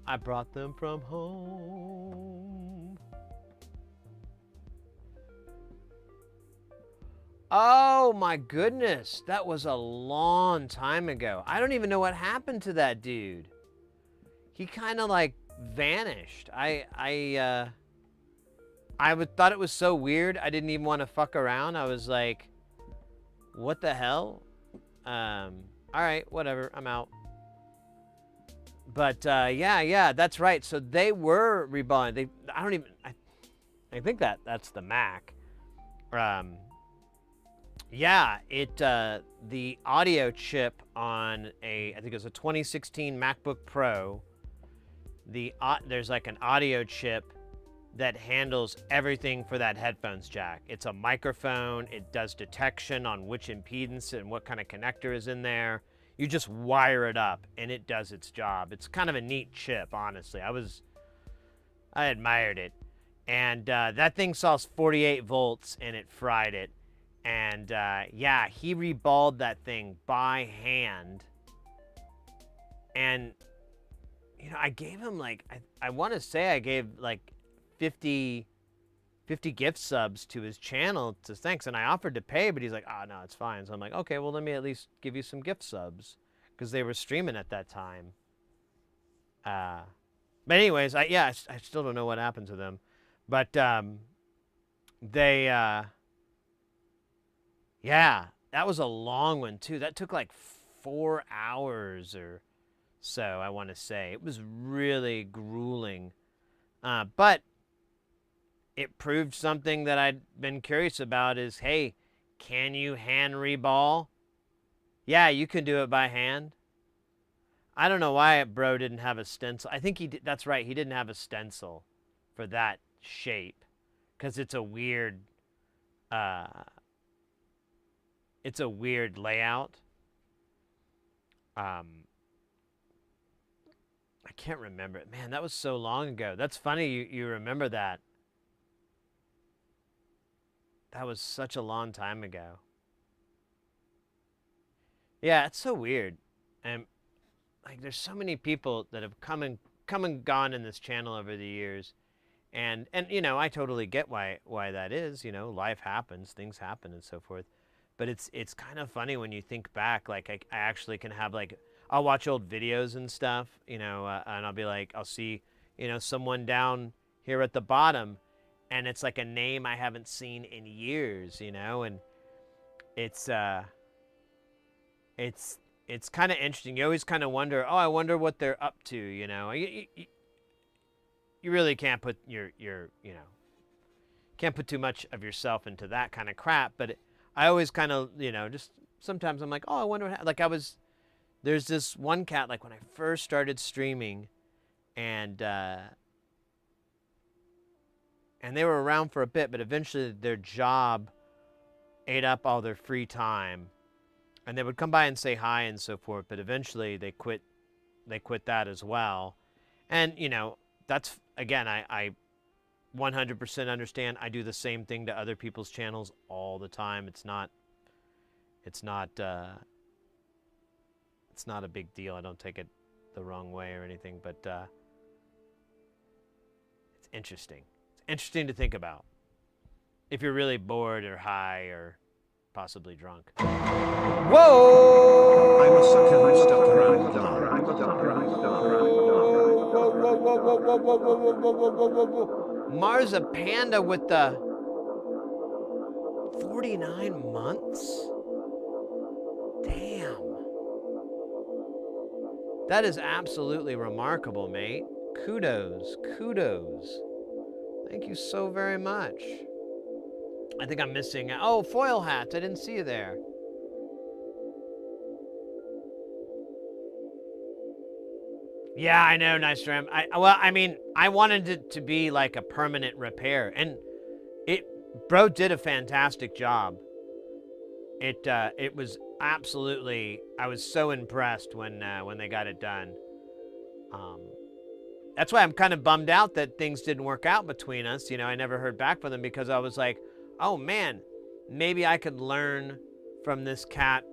I brought them from home. Oh my goodness, that was a long time ago. I don't even know what happened to that dude. He kind of like vanished. I thought it was so weird. I didn't even want to fuck around. I was like, what the hell? All right, whatever. I'm out. But yeah, that's right. So they were reballing. I think that's the Mac. Yeah, the audio chip on I think it was a 2016 MacBook Pro. There's like an audio chip that handles everything for that headphones jack. It's a microphone. It does detection on which impedance and what kind of connector is in there. You just wire it up and it does its job. It's kind of a neat chip, honestly. I admired it. And that thing saw 48 volts and it fried it. And yeah, he reballed that thing by hand. And, you know, I gave him like, I want to say I gave like 50 gift subs to his channel to thanks, and I offered to pay, but he's like, oh no, it's fine. So I'm like, okay, well let me at least give you some gift subs, because they were streaming at that time. But anyways, I still don't know what happened to them, but they yeah, that was a long one too. That took like 4 hours or so, I want to say. It was really grueling, but it proved something that I'd been curious about is, hey, can you hand reball? Yeah, you can do it by hand. I don't know why bro didn't have a stencil. I think he did. That's right. He didn't have a stencil for that shape because it's a weird layout. I can't remember it. Man, that was so long ago. That's funny you remember that. That was such a long time ago. Yeah, it's so weird. And like there's so many people that have come and gone in this channel over the years. And I totally get why that is. Life happens, things happen, and so forth. But it's kind of funny when you think back. Like I actually can have like I'll watch old videos and stuff, and I'll be like I'll see someone down here at the bottom, and it's like a name I haven't seen in years, and it's it's kind of interesting. You always kind of wonder, oh, I wonder what they're up to, You really can't put can't put too much of yourself into that kind of crap. But I always kind of, just sometimes I'm like, oh, I wonder what, there's this one cat, like when I first started streaming, and they were around for a bit, but eventually their job ate up all their free time, and they would come by and say hi and so forth, but eventually they quit that as well. And that's, again, I 100% understand. I do the same thing to other people's channels all the time. It's not a big deal. I don't take it the wrong way or anything, but it's interesting. It's interesting to think about if you're really bored or high or possibly drunk. Whoa! I'm a sucker who stuck around the Mars a panda with the 49 months? Damn. That is absolutely remarkable, mate. Kudos. Thank you so very much. I think I'm missing... Oh, foil hats. I didn't see you there. Yeah, I know, nice Ram. I wanted it to be like a permanent repair, and bro did a fantastic job. It was absolutely, I was so impressed when they got it done. That's why I'm kind of bummed out that things didn't work out between us. I never heard back from them, because I was like, oh man, maybe I could learn from this cat,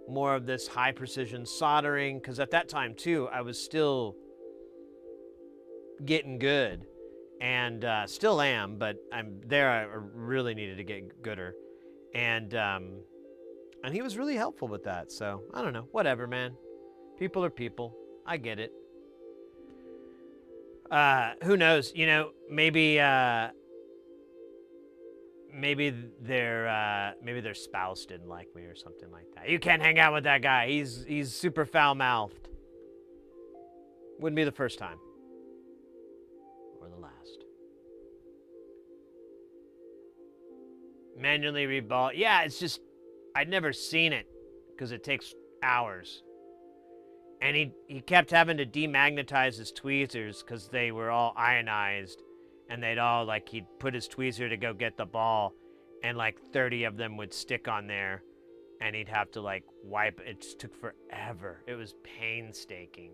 more of this high precision soldering, because at that time too I was still getting good, and still am, but I really needed to get gooder, and he was really helpful with that. So I don't know, whatever, man. People are people. I get it. Who knows? Maybe their spouse didn't like me or something like that. You can't hang out with that guy. He's super foul-mouthed. Wouldn't be the first time. Or the last. Manually reball. Yeah, it's just, I'd never seen it, because it takes hours. And he kept having to demagnetize his tweezers because they were all ionized. And they'd all, he'd put his tweezer to go get the ball, and 30 of them would stick on there, and he'd have to wipe. It just took forever. It was painstaking.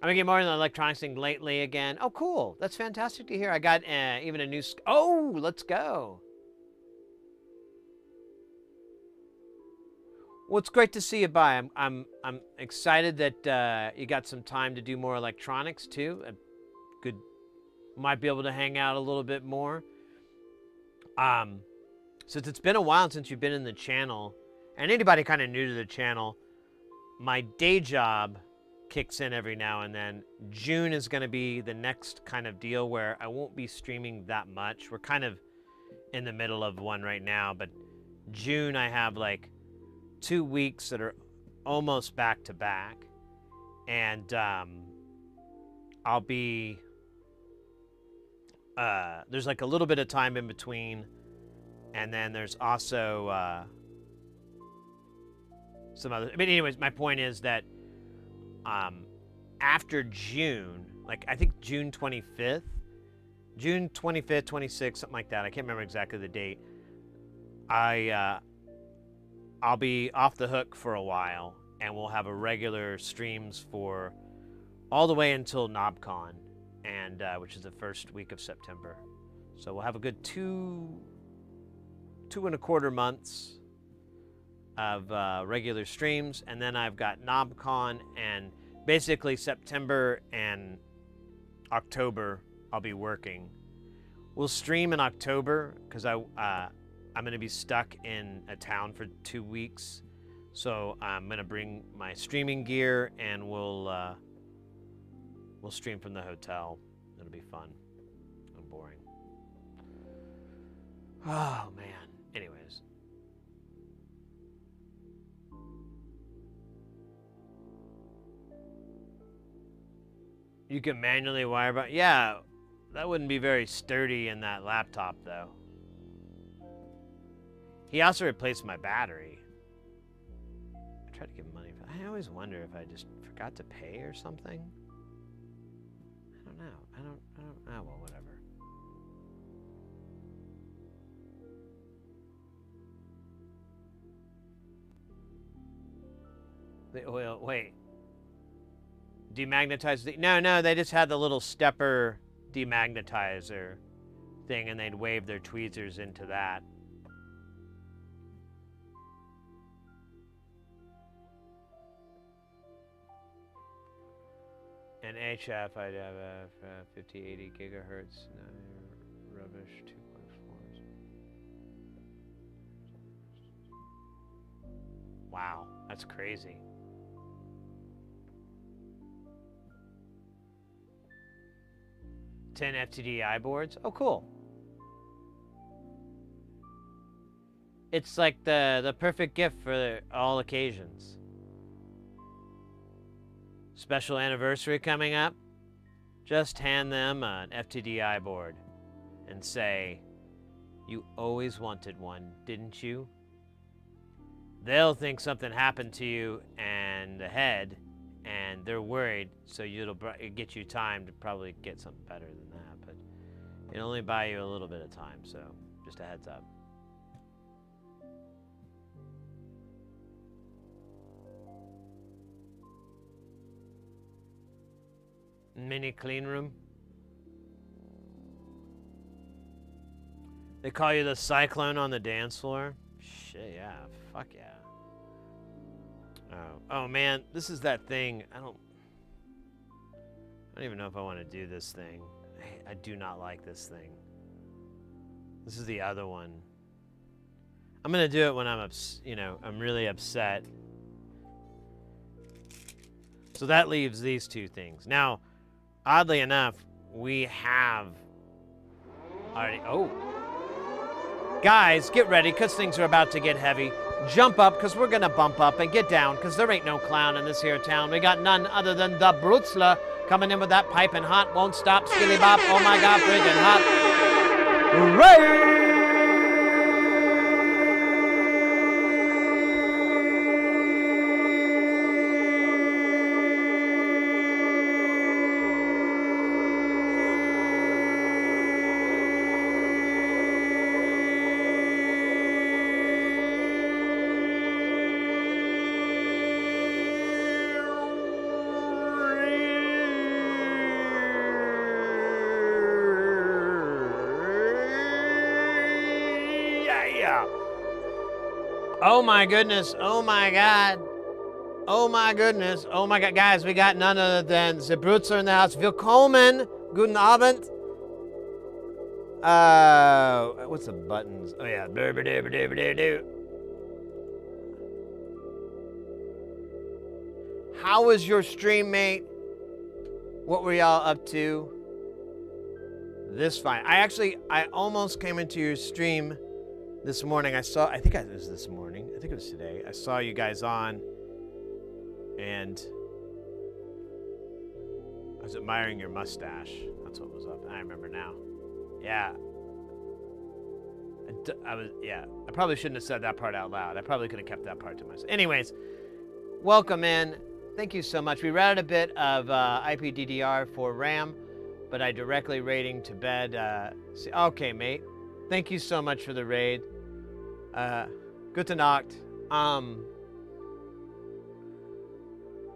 I've been getting more into the electronics thing lately again. Oh, cool. That's fantastic to hear. I got even a new... Oh, let's go. Well, it's great to see you by. I'm excited that you got some time to do more electronics too. Might be able to hang out a little bit more. Since it's been a while since you've been in the channel, and anybody kind of new to the channel, my day job kicks in every now and then. June is going to be the next kind of deal where I won't be streaming that much. We're kind of in the middle of one right now, but June I have 2 weeks that are almost back to back, and I'll be there's a little bit of time in between, and then there's also some other... anyways, my point is that after June, I think June 25th, 26th, something like that, I can't remember exactly the date, I'll be off the hook for a while, and we'll have a regular streams for all the way until KnobCon, and which is the first week of September. So we'll have a good two and a quarter months of regular streams, and then I've got KnobCon, and basically September and October, I'll be working. We'll stream in October because I'm going to be stuck in a town for 2 weeks. So I'm going to bring my streaming gear and we'll stream from the hotel. It'll be fun. And boring. Oh, man. Anyways. You can manually wire back. Yeah, that wouldn't be very sturdy in that laptop, though. He also replaced my battery. I tried to give him money for that. I always wonder if I just forgot to pay or something. I don't know. I don't. Oh, well, whatever. The oil. Wait. Demagnetize the. No, they just had the little stepper demagnetizer thing, and they'd wave their tweezers into that. And HF, I'd have a 50, 80 gigahertz. No, rubbish 2.4. Wow, that's crazy. $10 FTDI boards. Oh, cool. It's like the perfect gift for all occasions. Special anniversary coming up. Just hand them an FTDI board and say, "You always wanted one, didn't you?" They'll think something happened to you and the head, and they're worried, so it'll get you time to probably get something better than that, but it'll only buy you a little bit of time, so just a heads up. Mini clean room. They call you the cyclone on the dance floor? Shit, yeah, fuck yeah. Oh man, this is that thing. I don't even know if I want to do this thing. I do not like this thing. This is the other one. I'm gonna do it when I'm I'm really upset. So that leaves these two things. Now, oddly enough, we have already. Oh, guys, get ready because things are about to get heavy. Jump up, because we're going to bump up, and get down, because there ain't no clown in this here town. We got none other than the Brutzler coming in with that piping hot, won't stop, skilly bop, oh my god, friggin' hot. Hooray! Oh my goodness, oh my god. Oh my goodness, oh my god. Guys, we got none other than the Brutzler in the house. Willkommen, guten Abend. What's the buttons? Oh yeah, How was your stream, mate? What were y'all up to? This fine. I almost came into your stream this morning. I think it was this morning. I think it was today. I saw you guys on, and I was admiring your mustache. That's what was up. I remember now. Yeah. I probably shouldn't have said that part out loud. I probably could have kept that part to myself. Anyways, welcome in. Thank you so much. We routed a bit of IPDDR for RAM, but I directly raiding to bed. Okay, mate. Thank you so much for the raid. Gute Nacht.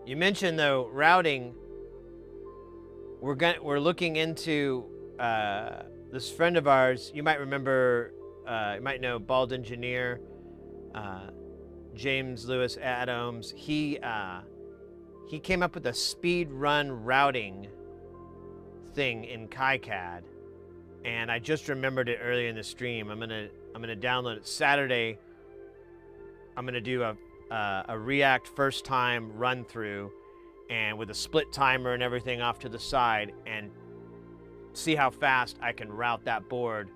You mentioned though routing. We're looking into this friend of ours. You might remember. You might know Bald Engineer, James Lewis Adams. He came up with a speed run routing thing in KiCad, and I just remembered it earlier in the stream. I'm gonna download it Saturday. I'm gonna do a React first time run through, and with a split timer and everything off to the side, and see how fast I can route that board,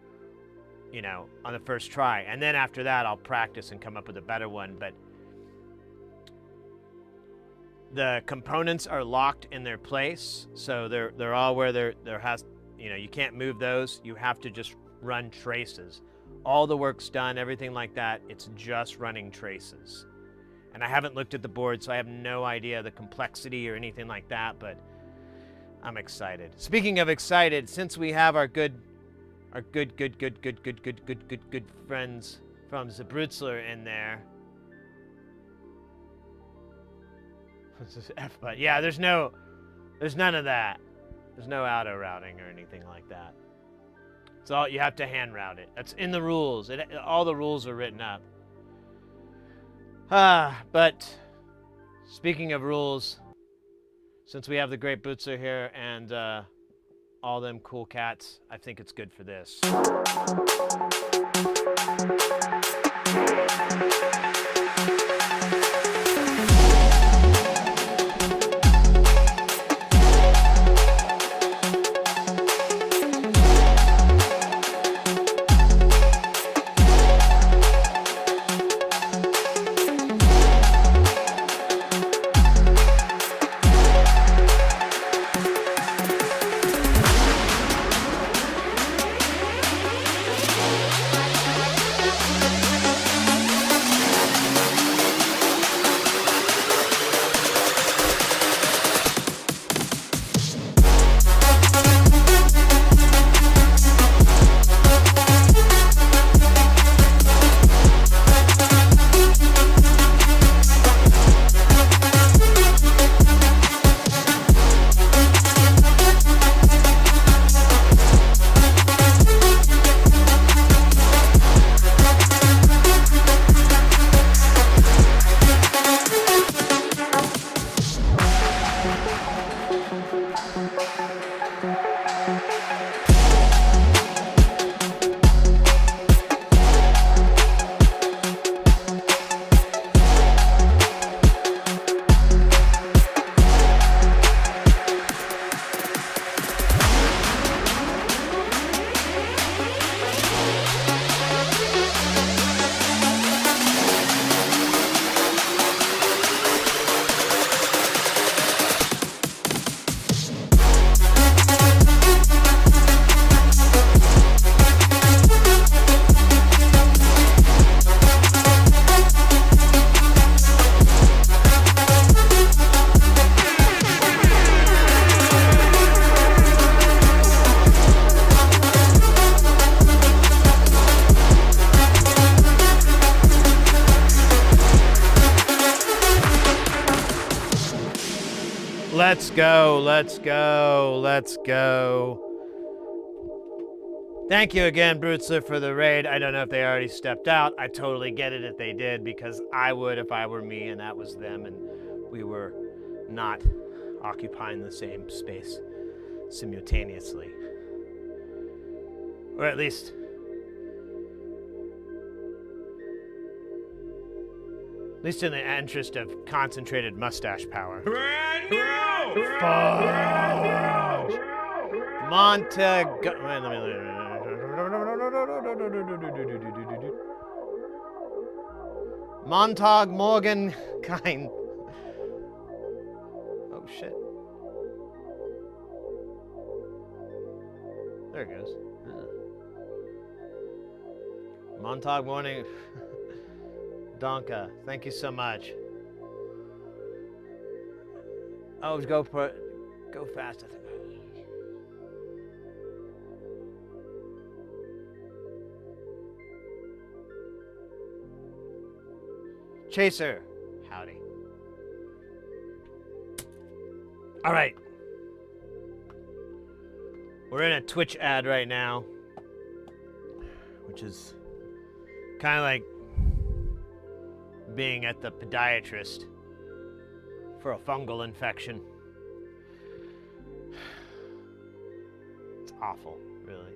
you know, on the first try. And then after that, I'll practice and come up with a better one. But the components are locked in their place, so they're all where there has, you know, you can't move those. You have to just run traces. All the work's done, everything like that. It's just running traces. And I haven't looked at the board, so I have no idea the complexity or anything like that, but I'm excited. Speaking of excited, since we have our good friends from Zabrutzler in there. What's this F button? Yeah, there's none of that. There's no auto routing or anything like that. It's all, you have to hand route it. That's in the rules. All the rules are written up. But speaking of rules, since we have the great Bootser here and all them cool cats, I think it's good for this. Let's go, let's go, let's go. Thank you again, Brutzler, for the raid. I don't know if they already stepped out. I totally get it if they did, because I would if I were me and that was them and we were not occupying the same space simultaneously. Or at least in the interest of concentrated mustache power. Montag Morgan Kind. Oh shit. There it goes. Montag Morning. Donka, thank you so much. Oh, go fast, I think. Chaser, howdy. All right. We're in a Twitch ad right now, which is kind of like being at the podiatrist for a fungal infection. awful, really.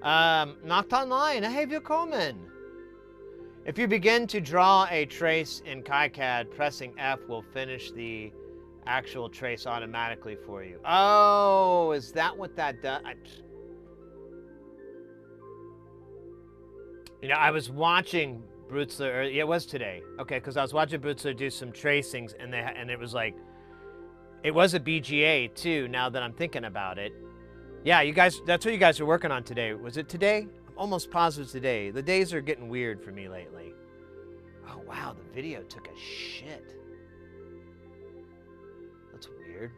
Not online. Hey, willkommen. If you begin to draw a trace in KiCad, pressing F will finish the actual trace automatically for you. Oh, is that what that does? You know, I was watching Brutzler. It was today. Okay, because I was watching Brutzler do some tracings, and it was like, it was a BGA too. Now that I'm thinking about it, yeah, you guys, that's what you guys are working on today. Was it today? I'm almost positive today. The days are getting weird for me lately. Oh wow, the video took a shit. That's weird.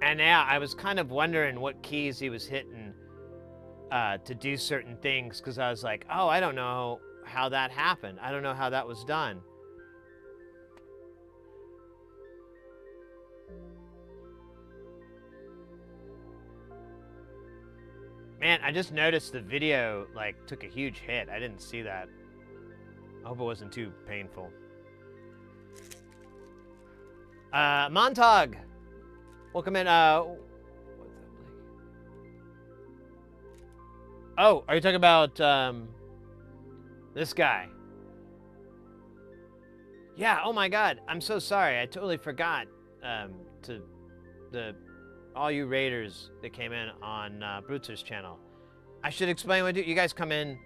And yeah, I was kind of wondering what keys he was hitting to do certain things, because I was like, oh, I don't know how that happened. I don't know how that was done. Man, I just noticed the video like took a huge hit. I didn't see that. I hope it wasn't too painful. Montag, welcome in. What's that, Blake? Oh, are you talking about this guy? Yeah. Oh my God, I'm so sorry. I totally forgot to all you raiders that came in on Brutzer's channel. I should explain what you guys come in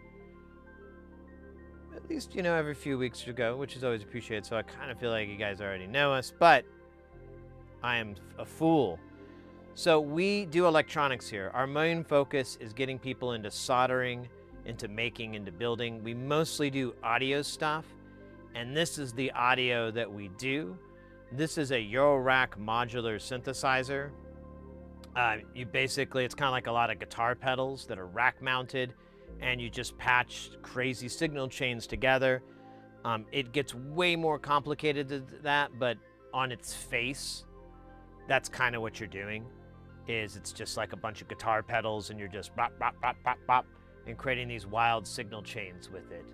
at least, you know, every few weeks ago, which is always appreciated. So I kind of feel like you guys already know us, but I am a fool. So we do electronics here. Our main focus is getting people into soldering, into making, into building. We mostly do audio stuff, and this is the audio that we do. This is a eurorack modular synthesizer. It's kind of like a lot of guitar pedals that are rack mounted, and you just patch crazy signal chains together. It gets way more complicated than that, but on its face, that's kind of what you're doing. It's just like a bunch of guitar pedals, and you're just bop, bop, bop, bop, bop, and creating these wild signal chains with it.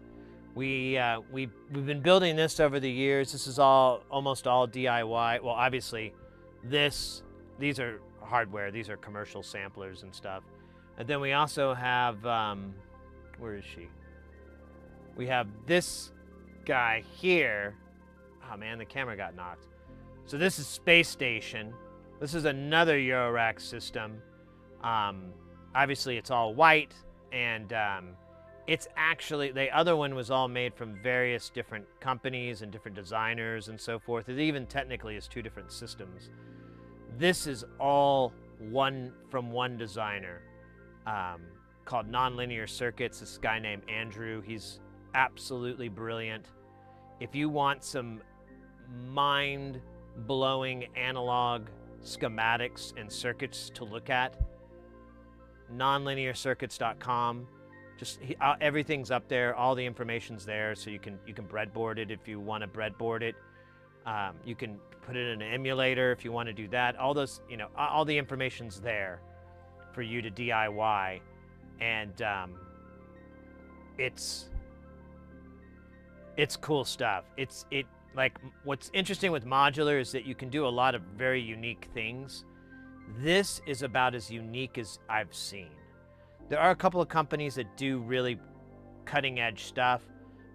We've been building this over the years. This is almost all DIY. Well, obviously, these are hardware. These are commercial samplers and stuff. And then we also have, where is she? We have this guy here. Oh man, the camera got knocked. So this is Space Station. This is another Eurorack system. Obviously it's all white, and it's actually, the other one was all made from various different companies and different designers and so forth. It even technically is two different systems. This is all from one designer called Nonlinear Circuits. This guy named Andrew. He's absolutely brilliant. If you want some mind-blowing analog schematics and circuits to look at, nonlinearcircuits.com. Everything's up there. All the information's there, so you can breadboard it if you want to breadboard it. You can put it in an emulator if you want to do that. All those, all the information's there for you to DIY, and it's cool stuff. Like, what's interesting with modular is that you can do a lot of very unique things. This is about as unique as I've seen. There are a couple of companies that do really cutting edge stuff,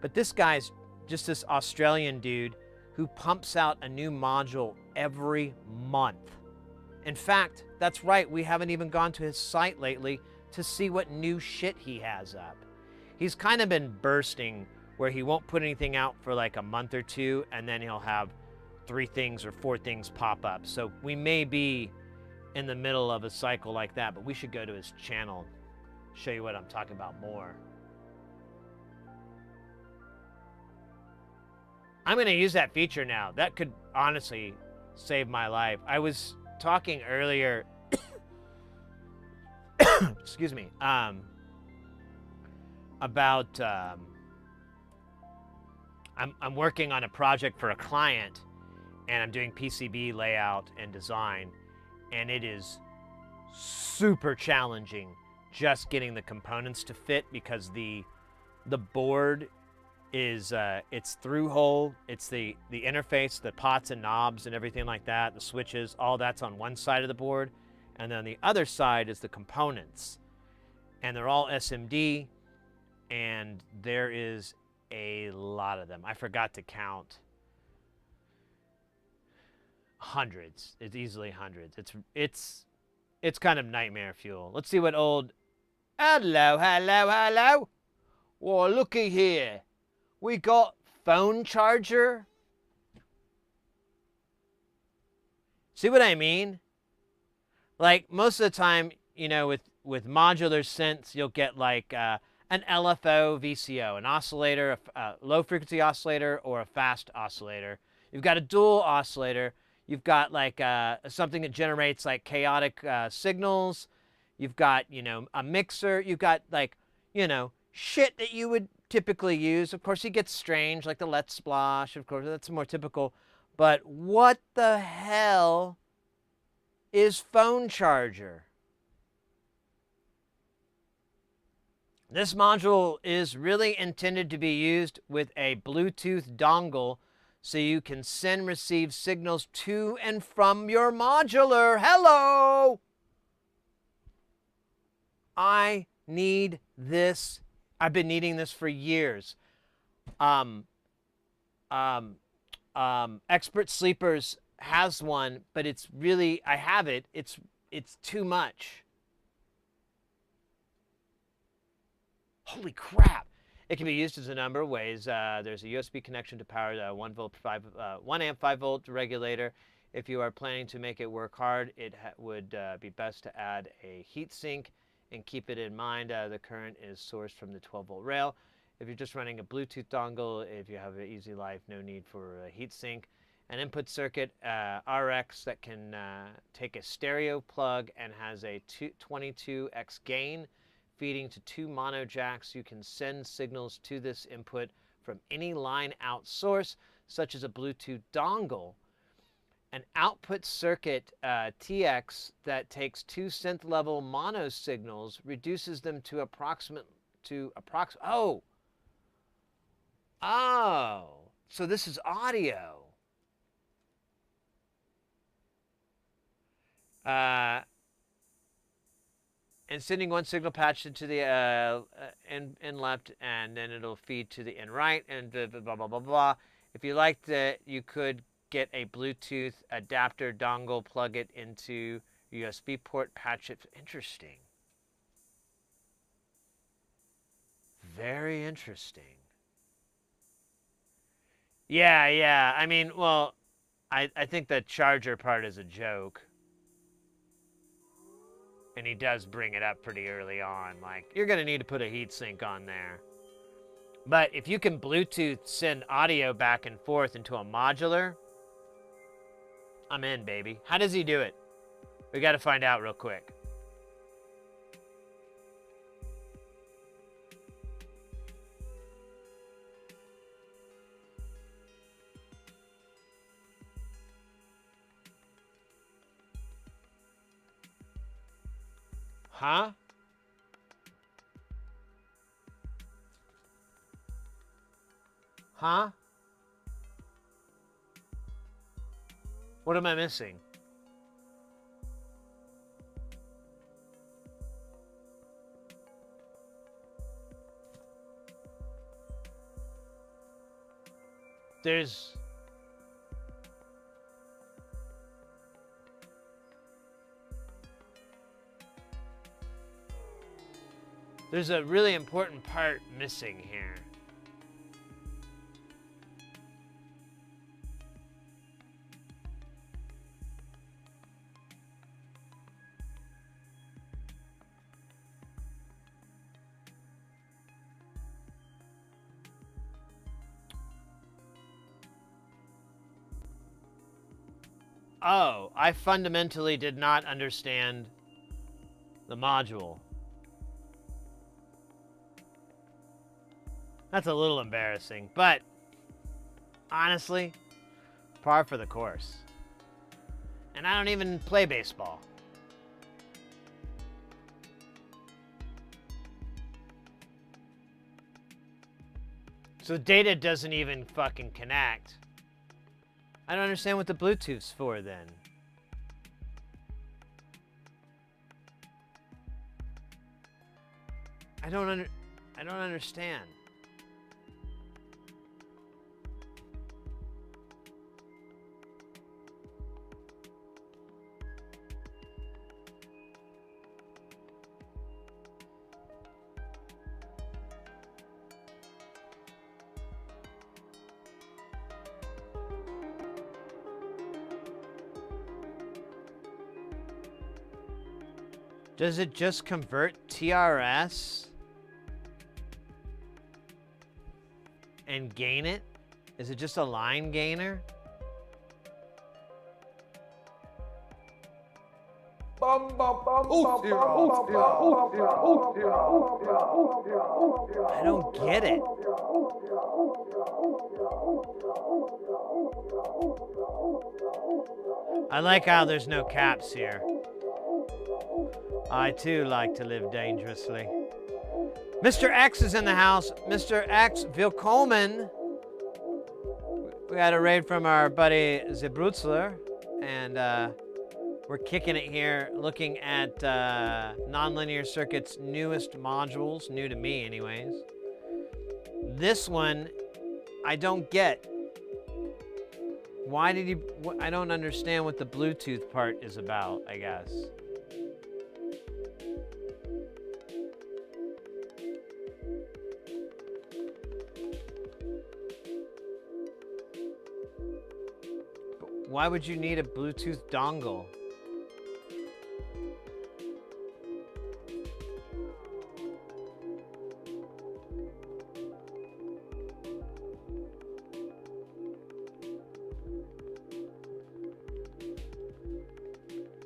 but this guy's just this Australian dude who pumps out a new module every month. In fact, that's right, we haven't even gone to his site lately to see what new shit he has up. He's kind of been bursting where he won't put anything out for like a month or two, and then he'll have 3 things or 4 things pop up. So we may be in the middle of a cycle like that, but we should go to his channel, show you what I'm talking about more. I'm going to use that feature now. That could honestly save my life. I was talking earlier, excuse me, about I'm working on a project for a client, and I'm doing PCB layout and design, and it is super challenging just getting the components to fit, because the board is its through hole. It's the interface, the pots and knobs and everything like that, the switches, all that's on one side of the board. And then the other side is the components. And they're all SMD, and there is a lot of them. I forgot to count. Hundreds. It's easily hundreds. It's kind of nightmare fuel. Let's see what old... Hello. Well, looky here. We got phone charger. See what I mean? Like, most of the time, you know, with modular synths, you'll get like an LFO VCO, an oscillator, a low-frequency oscillator, or a fast oscillator. You've got a dual oscillator. You've got like something that generates like chaotic signals. You've got, you know, a mixer. You've got like, you know, shit that you would typically use. Of course, it gets strange, like the Let's Splash. Of course, that's more typical. But what the hell is phone charger? This module is really intended to be used with a Bluetooth dongle so you can send and receive signals to and from your modular. Hello! I need this. I've been needing this for years. Expert Sleepers has one, but it's really, I have it. It's too much. Holy crap. It can be used as a number of ways. There's a USB connection to power the 1 amp 5 volt regulator. If you are planning to make it work hard, it would be best to add a heat sink and keep it in mind. The current is sourced from the 12 volt rail. If you're just running a Bluetooth dongle, if you have an easy life, no need for a heat sink. An input circuit RX that can take a stereo plug and has a 22x gain, feeding to 2 mono jacks. You can send signals to this input from any line out source, such as a Bluetooth dongle. An output circuit TX that takes 2 synth level mono signals, reduces them to so this is audio. And sending one signal patch into the in left, and then it'll feed to the in right, and blah, blah, blah, blah. If you liked it, you could get a Bluetooth adapter dongle, plug it into USB port, patch it. Interesting. Very interesting. Yeah. I mean, well, I think the charger part is a joke. And he does bring it up pretty early on. Like, you're going to need to put a heatsink on there. But if you can Bluetooth send audio back and forth into a modular, I'm in, baby. How does he do it? We got to find out real quick. Huh? Huh? What am I missing? There's a really important part missing here. Oh, I fundamentally did not understand the module. That's a little embarrassing, but honestly, par for the course. And I don't even play baseball. So data doesn't even fucking connect. I don't understand what the Bluetooth's for then. I don't understand. Does it just convert TRS and gain it? Is it just a line gainer? I don't get it. I like how there's no caps here. I too like to live dangerously. Mr. X is in the house. Mr. X, willkommen. We had a raid from our buddy Zebrutzler, and we're kicking it here, looking at Nonlinear Circuit's newest modules, new to me anyways. This one, I don't get. Why did he, I don't understand what the Bluetooth part is about, I guess. Why would you need a Bluetooth dongle?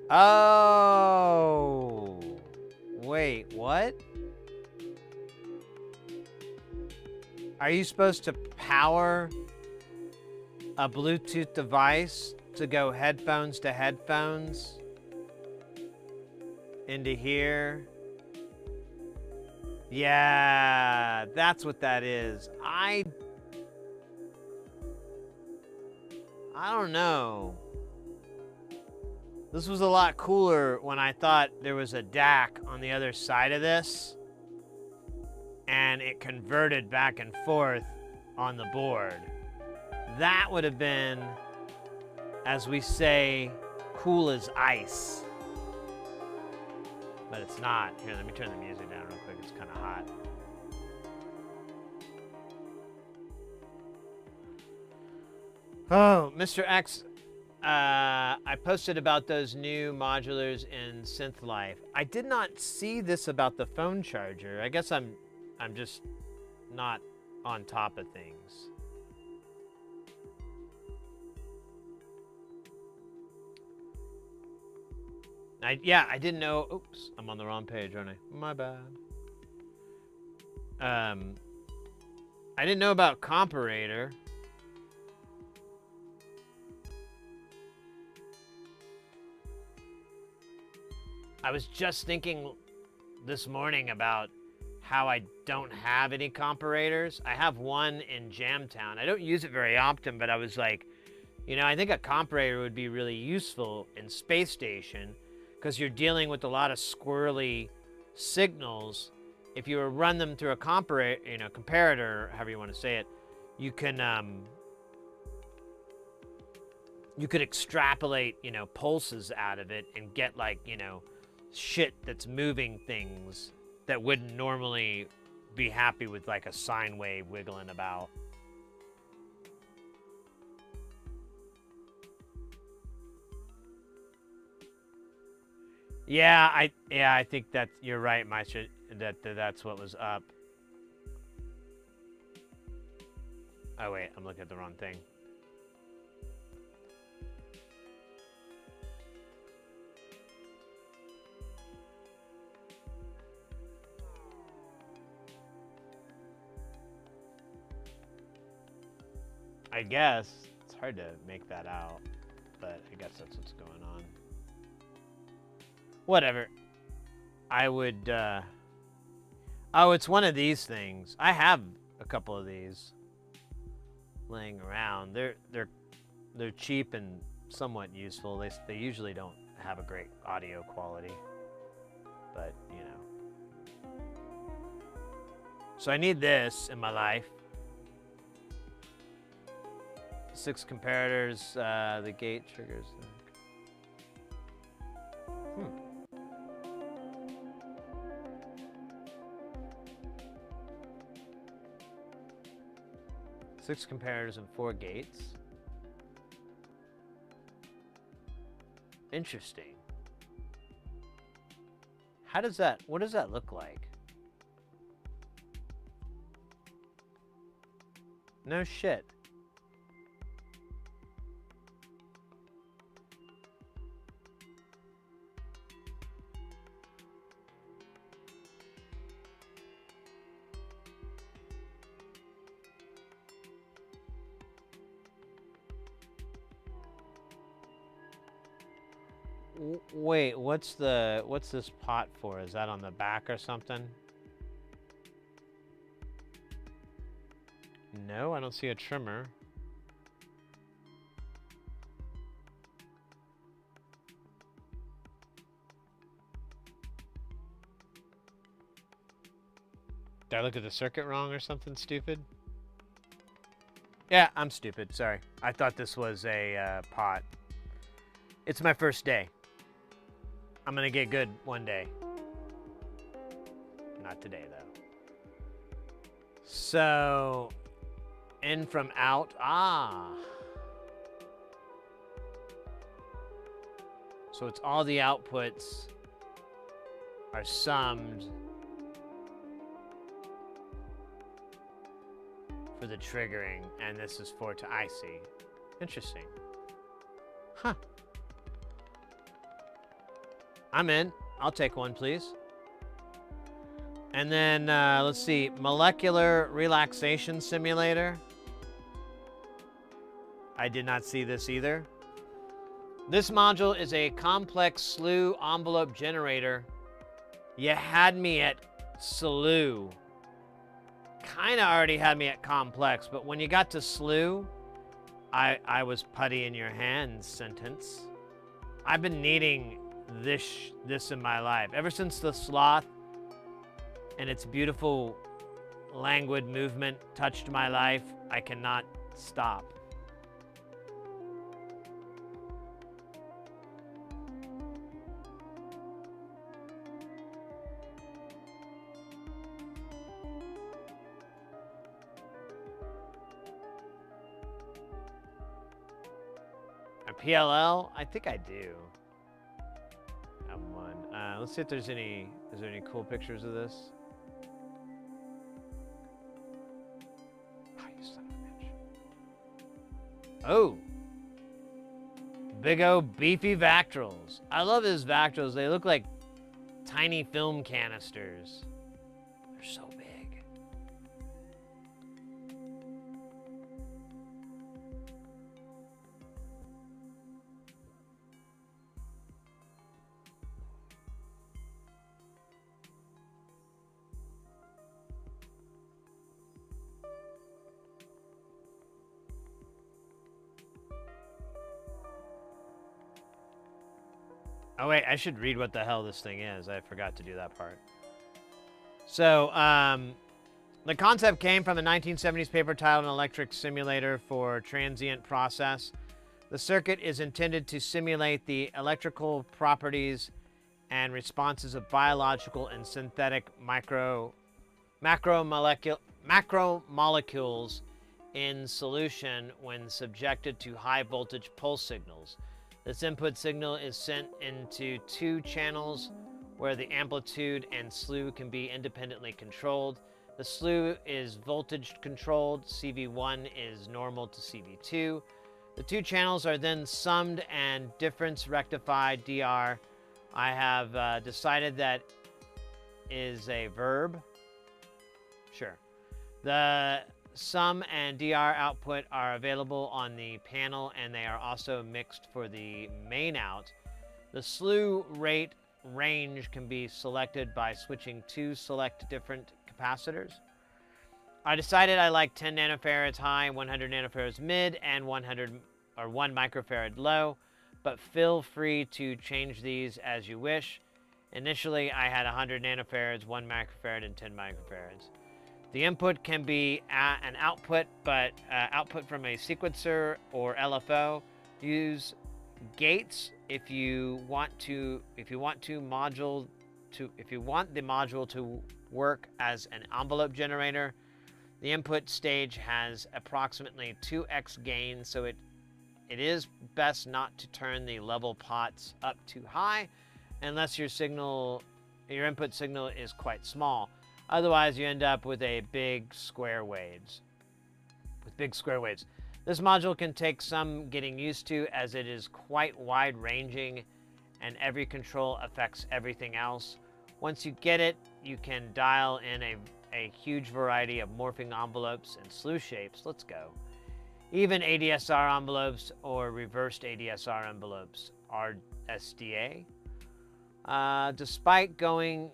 Oh, wait, what? Are you supposed to power a Bluetooth device to go headphones to headphones into here? Yeah, that's what that is. I don't know. This was a lot cooler when I thought there was a DAC on the other side of this and it converted back and forth on the board. That would have been, as we say, cool as ice. But it's not. Here, let me turn the music down real quick. It's kind of hot. Oh, Mr. X, I posted about those new modulars in Synth Life. I did not see this about the phone charger. I guess I'm just not on top of things. I didn't know. Oops, I'm on the wrong page, aren't I? My bad. I didn't know about Comparator. I was just thinking this morning about how I don't have any comparators. I have one in Jamtown. I don't use it very often, but I was like, you know, I think a comparator would be really useful in Space Station because you're dealing with a lot of squirrely signals. If you run them through a comparator, however you want to say it, you can you could extrapolate, you know, pulses out of it and get like, you know, shit that's moving things that wouldn't normally be happy with like a sine wave wiggling about. Yeah, I think that you're right, Meister, that's what was up. Oh wait, I'm looking at the wrong thing. I guess it's hard to make that out, but I guess that's what's going on. Whatever. I would, oh, it's one of these things. I have a couple of these. laying around. They're cheap and somewhat useful. They usually don't have a great audio quality, but you know. So I need this in my life. 6 comparators, the gate triggers. Hmm. 6 comparators and 4 gates. Interesting. What does that look like? No shit. Wait, what's this pot for? Is that on the back or something? No, I don't see a trimmer. Did I look at the circuit wrong or something stupid? Yeah, I'm stupid. Sorry. I thought this was a pot. It's my first day. I'm gonna get good one day. Not today, though. So, in from out. Ah. So it's all the outputs are summed for the triggering, and this is for to I see. Interesting. Huh. I'm in. I'll take one, please. And then, let's see, molecular relaxation simulator. I did not see this either. This module is a complex slew envelope generator. You had me at slew. Kind of already had me at complex, but when you got to slew, I was putty in your hands sentence. I've been needing this in my life ever since the sloth and its beautiful languid movement touched my life. I cannot stop. A PLL? I think I do. Have one. Let's see if is there any cool pictures of this? Oh, you son of a bitch. Oh! Big O beefy Vactrals. I love his Vactrals. They look like tiny film canisters. They're so big. Oh wait, I should read what the hell this thing is. I forgot to do that part. So, the concept came from the 1970s paper titled An Electric Simulator for Transient Process. The circuit is intended to simulate the electrical properties and responses of biological and synthetic macromolecules in solution when subjected to high voltage pulse signals. This input signal is sent into 2 channels where the amplitude and slew can be independently controlled. The slew is voltage controlled, CV1 is normal to CV2. The 2 channels are then summed and difference rectified, DR. I have decided that is a verb. Sure. The sum and DR output are available on the panel, and they are also mixed for the main out. The slew rate range can be selected by switching 2 select different capacitors. I decided I like 10 nanofarads high, 100 nanofarads mid, and 100 or 1 microfarad low, but feel free to change these as you wish. Initially, I had 100 nanofarads, 1 microfarad, and 10 microfarads. The input can be an output, but output from a sequencer or LFO. Use gates if you want the module to work as an envelope generator. The input stage has approximately 2x gain, so it is best not to turn the level pots up too high unless your input signal is quite small. Otherwise, you end up with big square waves. This module can take some getting used to, as it is quite wide-ranging and every control affects everything else. Once you get it, you can dial in a huge variety of morphing envelopes and slew shapes. Let's go. Even ADSR envelopes or reversed ADSR envelopes are SDA. Despite doing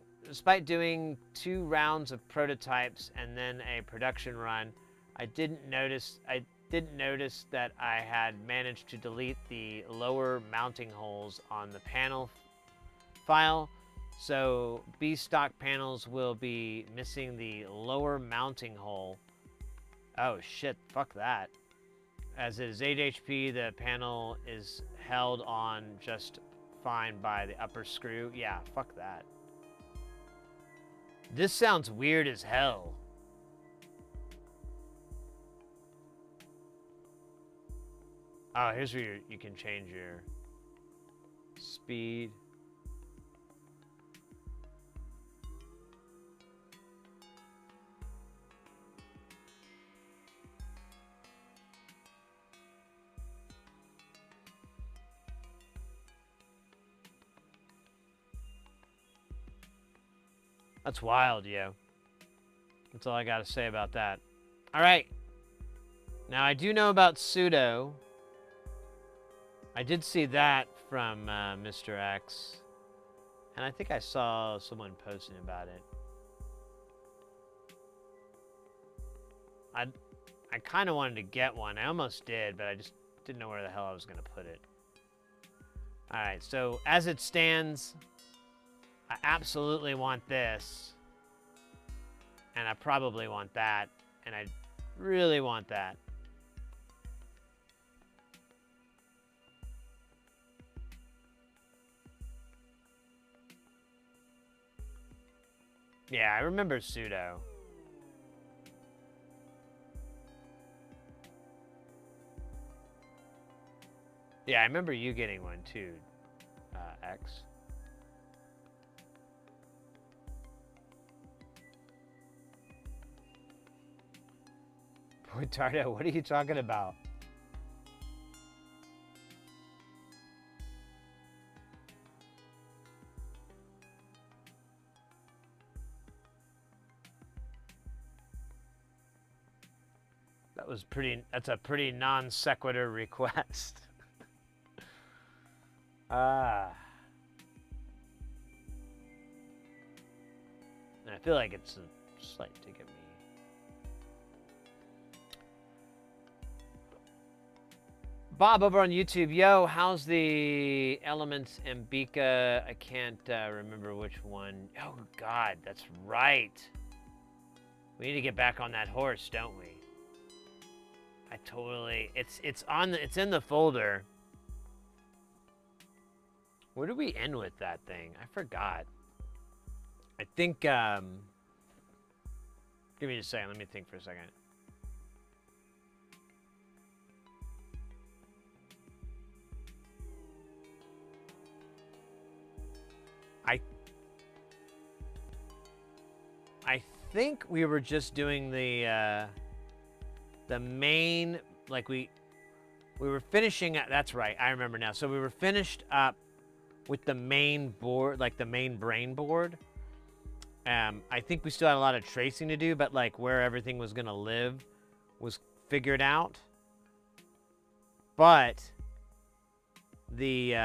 2 rounds of prototypes and then a production run, I didn't notice that I had managed to delete the lower mounting holes on the panel file. So B stock panels will be missing the lower mounting hole. Oh shit, fuck that. As it is 8 HP, the panel is held on just fine by the upper screw. Yeah, fuck that. This sounds weird as hell. Oh, here's where you can change your speed. That's wild, yo. That's all I gotta say about that. All right. Now, I do know about pseudo. I did see that from Mr. X. And I think I saw someone posting about it. I kind of wanted to get one. I almost did, but I just didn't know where the hell I was going to put it. All right, so as it stands, I absolutely want this. And I probably want that. And I really want that. Yeah, I remember pseudo. Yeah, I remember you getting one too, X. Boy, Tardo, what are you talking about? That's a pretty non sequitur request. And I feel like it's a slight dig at me. Bob over on YouTube, yo, how's the Elements Mbika? I can't remember which one. Oh God, that's right. We need to get back on that horse, don't we? It's in the folder. Where do we end with that thing? I forgot. I think, give me a second. Let me think for a second. I think we were just doing the main, like we were finishing, that's right, I remember now. So we were finished up with the main board, like the main brain board. I think we still had a lot of tracing to do, but like where everything was gonna live was figured out. But the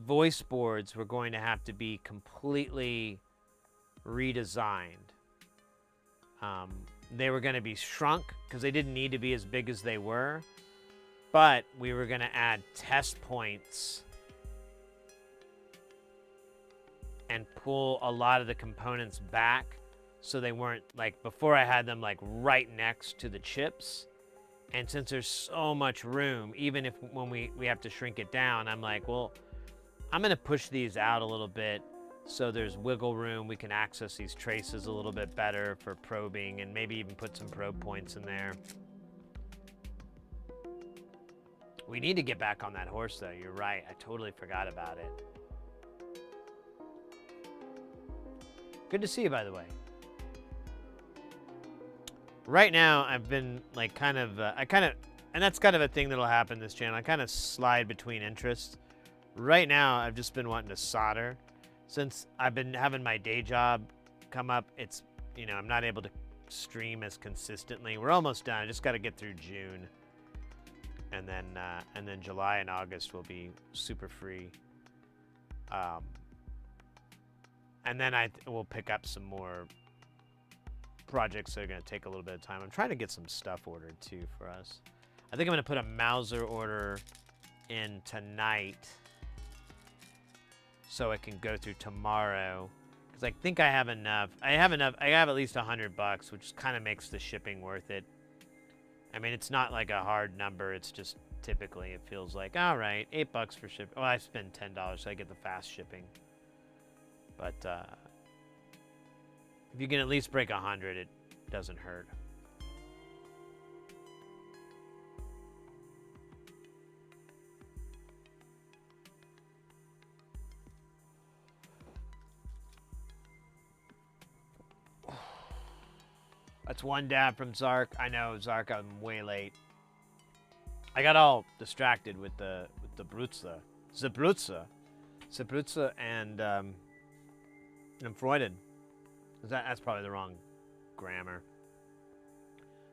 voice boards were going to have to be completely redesigned. They were going to be shrunk because they didn't need to be as big as they were. But we were going to add test points and pull a lot of the components back so they weren't, like, before I had them, like, right next to the chips. And since there's so much room, even if when we have to shrink it down, I'm like, well, I'm going to push these out a little bit so there's wiggle room. We can access these traces a little bit better for probing and maybe even put some probe points in there. We need to get back on that horse, though. You're right. I totally forgot about it. Good to see you, by the way. Right now, I've been, like, and that's kind of a thing that'll happen this channel. I kind of slide between interests. Right now, I've just been wanting to solder. Since I've been having my day job come up, it's, you know, I'm not able to stream as consistently. We're almost done. I just got to get through June. And then July and August will be super free. And then we'll pick up some more projects that are going to take a little bit of time. I'm trying to get some stuff ordered too for us. I think I'm going to put a Mauser order in tonight so it can go through tomorrow. Because I think I have enough. I have at least $100, which kind of makes the shipping worth it. I mean, it's not like a hard number. It's just typically it feels like, all right, $8 for shipping. Well, I spend $10, so I get the fast shipping. But if you can at least break 100, it doesn't hurt. That's one dab from Zark. I know, Zark, I'm way late. I got all distracted with the Brutze. Zebrutze and Freuden. That's probably the wrong grammar.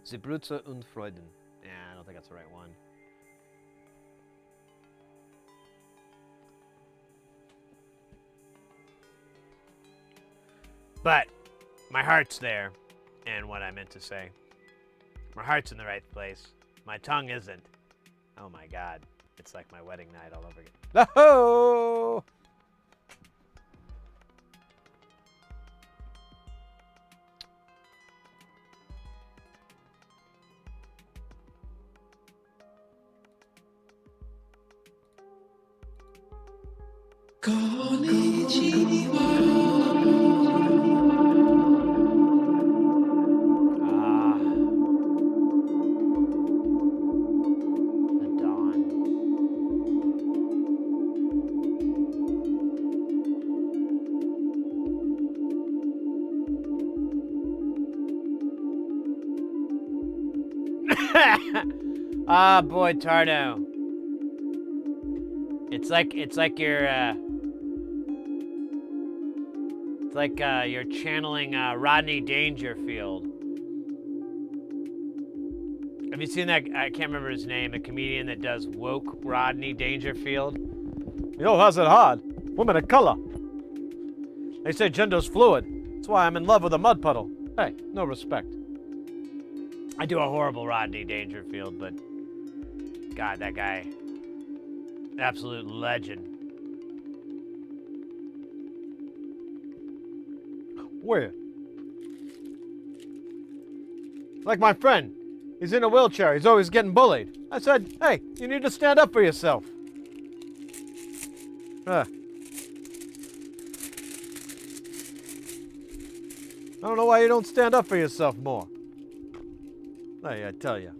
Zebrutze und Freuden. Yeah, I don't think that's the right one. But my heart's there. And what I meant to say. My heart's in the right place. My tongue isn't. Oh my God. It's like my wedding night all over again. Oh! Ah, boy, Tardo. It's like you're channeling Rodney Dangerfield. Have you seen that? I can't remember his name. A comedian that does woke Rodney Dangerfield. Yo, how's it hard? Women of color. They say gender's fluid. That's why I'm in love with a mud puddle. Hey, no respect. I do a horrible Rodney Dangerfield, but God, that guy, absolute legend. Where? Like my friend. He's in a wheelchair. He's always getting bullied. I said, hey, you need to stand up for yourself. I don't know why you don't stand up for yourself more. Hey, I tell you.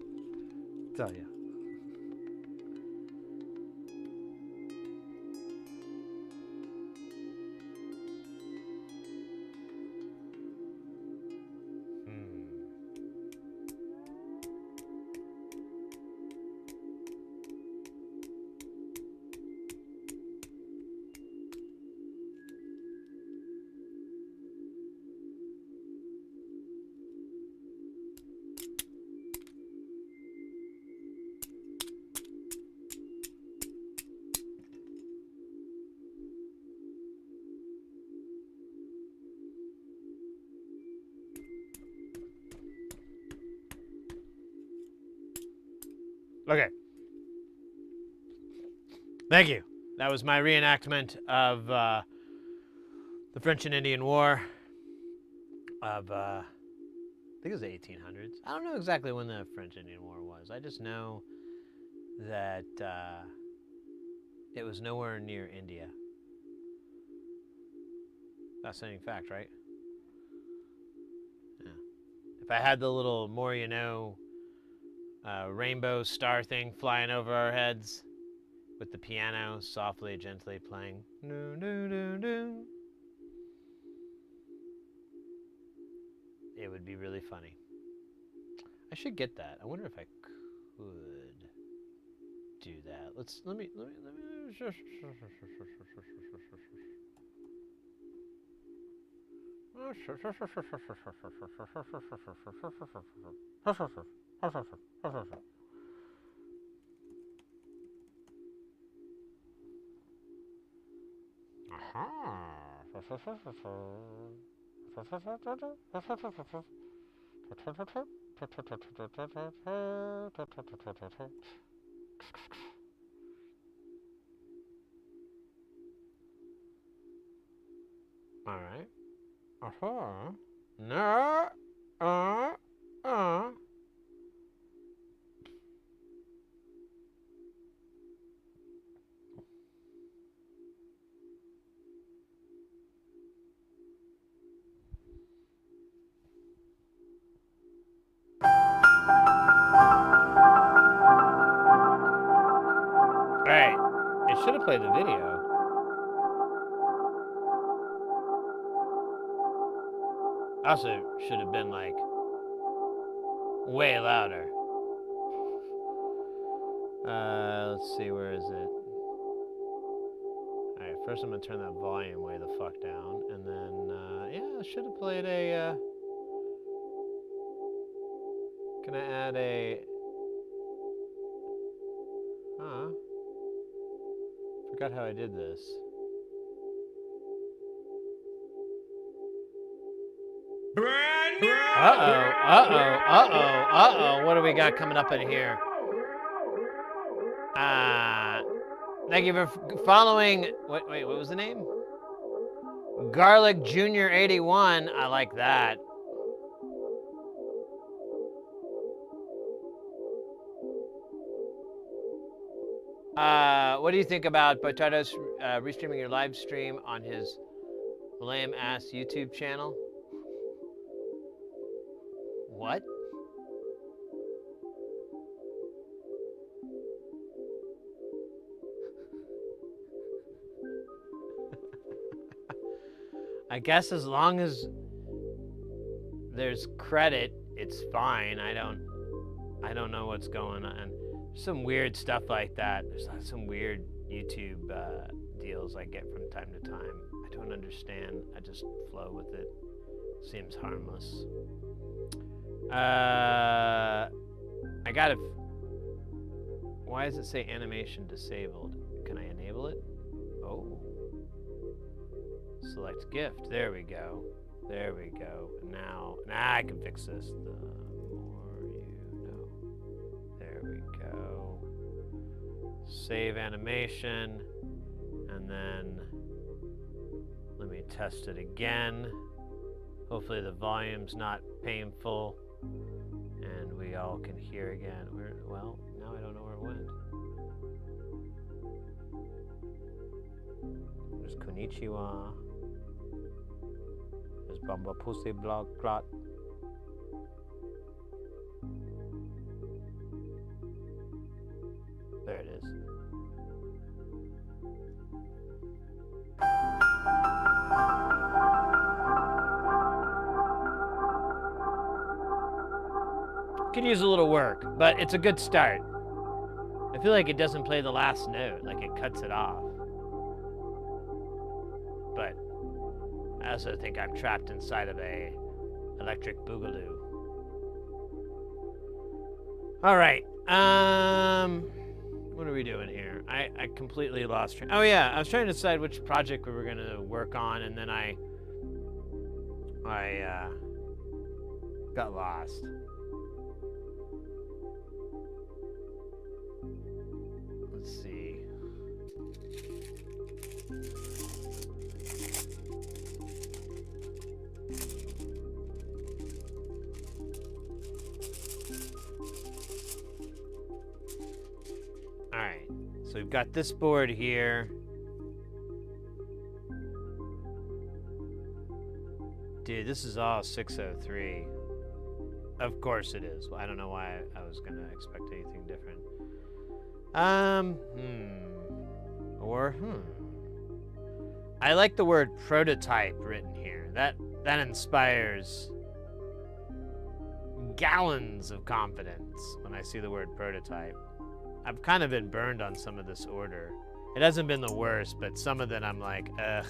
Okay. Thank you. That was my reenactment of the French and Indian War of, I think it was the 1800s. I don't know exactly when the French Indian War was. I just know that it was nowhere near India. Fascinating fact, right? Yeah. If I had the little more you know rainbow star thing flying over our heads with the piano softly, gently playing. No, no, no, no. It would be really funny. I should get that. I wonder if I could do that. Let me. All right. No. Uh. Uh. All right. It should have played the video. Also, should have been like way louder. Let's see, where is it? All right, first I'm gonna turn that volume way the fuck down, and then yeah, I should have played a. Can I add a? Forgot how I did this. Brand new. What do we got coming up in here? Thank you for following. Wait, what was the name? Garlic Junior 81. I like that. What do you think about Potatos restreaming your live stream on his lame ass YouTube channel? What? I guess as long as there's credit, it's fine. I don't know what's going on. Some weird stuff like that. There's some weird YouTube deals I get from time to time. I don't understand. I just flow with it. Seems harmless. I gotta. Why does it say animation disabled? Can I enable it? Oh. Select gift. There we go. There we go. Now I can fix this. The more you know. There we go. Save animation. And then let me test it again. Hopefully the volume's not painful and we all can hear again. Well, now I don't know where it went. There's Konnichiwa. There's Bamba Pussy Blog Clot. There it is. Could use a little work, but it's a good start. I feel like it doesn't play the last note, like it cuts it off. But I also think I'm trapped inside of a electric boogaloo. All right. What are we doing here? I completely lost track. Oh yeah, I was trying to decide which project we were gonna work on, and then I got lost. So we've got this board here. Dude, this is all 603. Of course it is. Well, I don't know why I was gonna expect anything different. I like the word prototype written here. That inspires gallons of confidence when I see the word prototype. I've kind of been burned on some of this order. It hasn't been the worst, but some of them I'm like, ugh.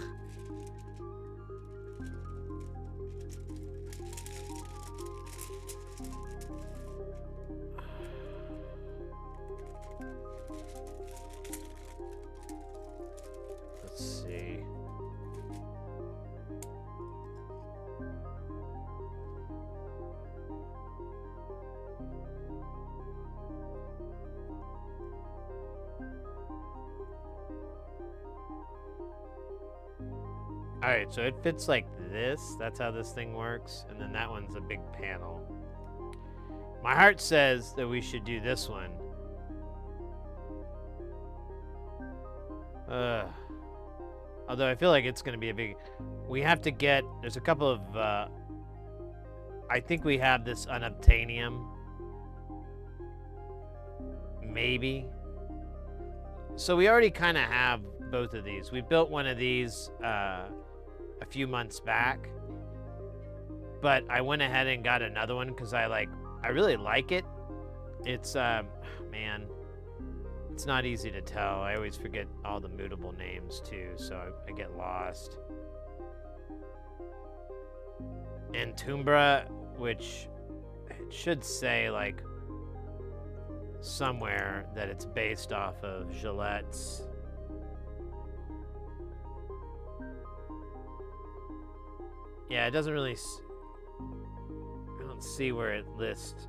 Let's see. Alright, so it fits like this. That's how this thing works. And then that one's a big panel. My heart says that we should do this one. Although I feel like it's going to be a big... We have to get... There's a couple of... I think we have this unobtainium. Maybe. So we already kind of have both of these. We built one of these a few months back. But I went ahead and got another one because I really like it. It's, man... It's not easy to tell. I always forget all the mutable names too, so I get lost. Antumbra, which it should say like somewhere that it's based off of Gillette's. Yeah, it doesn't really... I don't see where it lists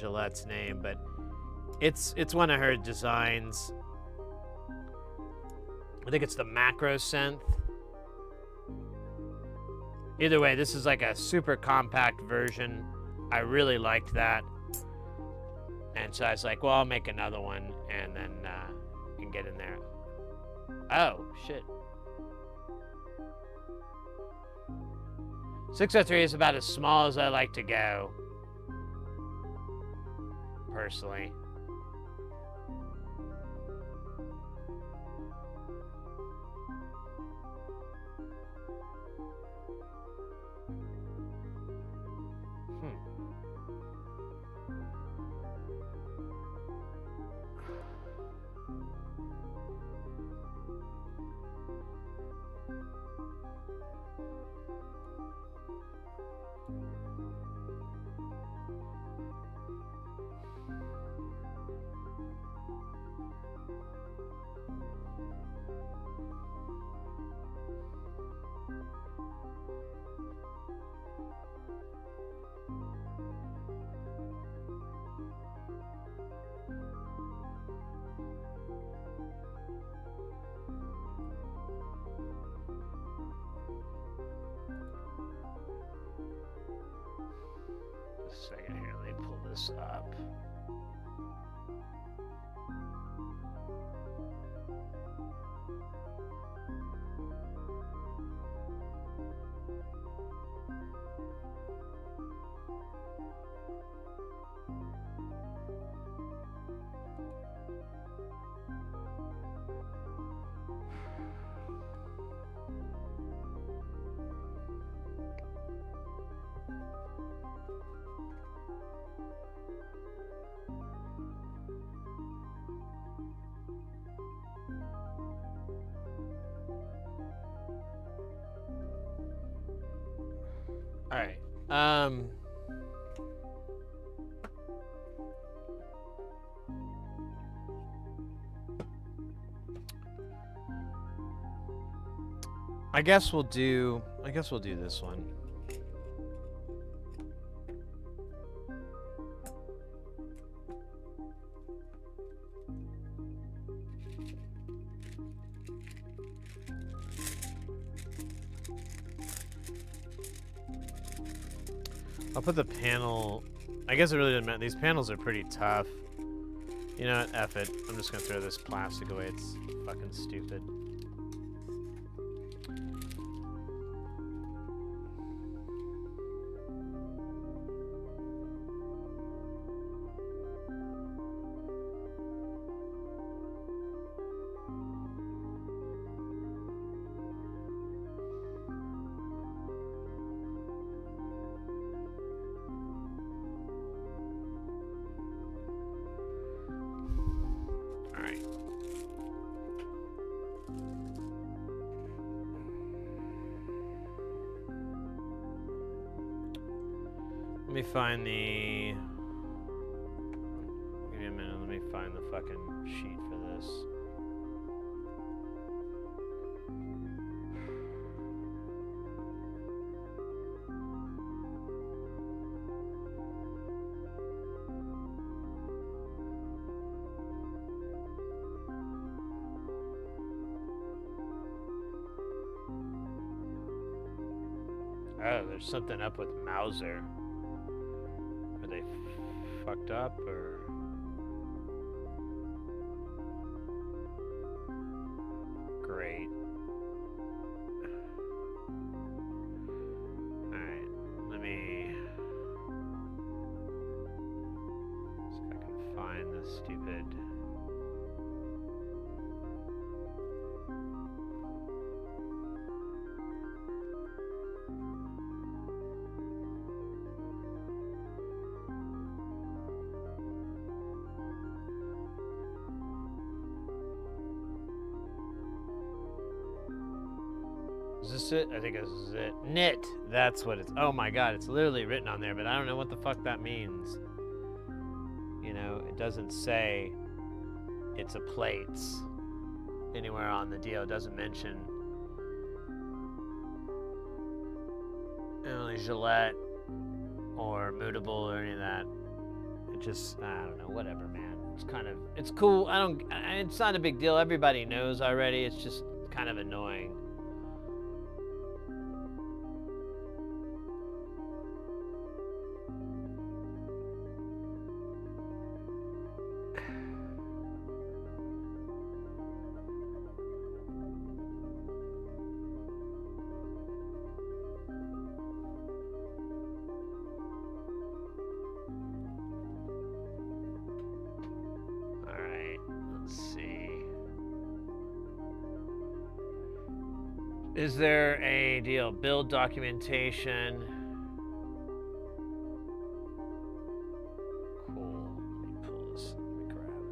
Gillette's name, but it's one of her designs. I think it's the macro synth. Either way, this is like a super compact version. I really liked that, and so I was like, well, I'll make another one and then and get in there. Oh shit. 603 is about as small as I like to go. Personally. Second here, let me pull this up. All right. I guess we'll do this one. I'll put the panel I guess it really didn't matter. These panels are pretty tough. You know what? F it. I'm just gonna throw this plastic away. It's fucking stupid. Let me find the... Give me a minute, let me find the fucking sheet for this. Oh, there's something up with Mauser. Are they fucked up, or? Great. Alright, let me... see if I can find this stupid... Is this it? I think this is it. Knit. That's what it's... Oh my god, it's literally written on there, but I don't know what the fuck that means. You know, it doesn't say it's a plates anywhere on the deal. It doesn't mention only Gillette or Mutable or any of that. It just... I don't know. Whatever, man. It's kind of... It's cool. It's not a big deal. Everybody knows already. It's just kind of annoying. Is there a deal? Build documentation. Cool. Let me pull this. Let me grab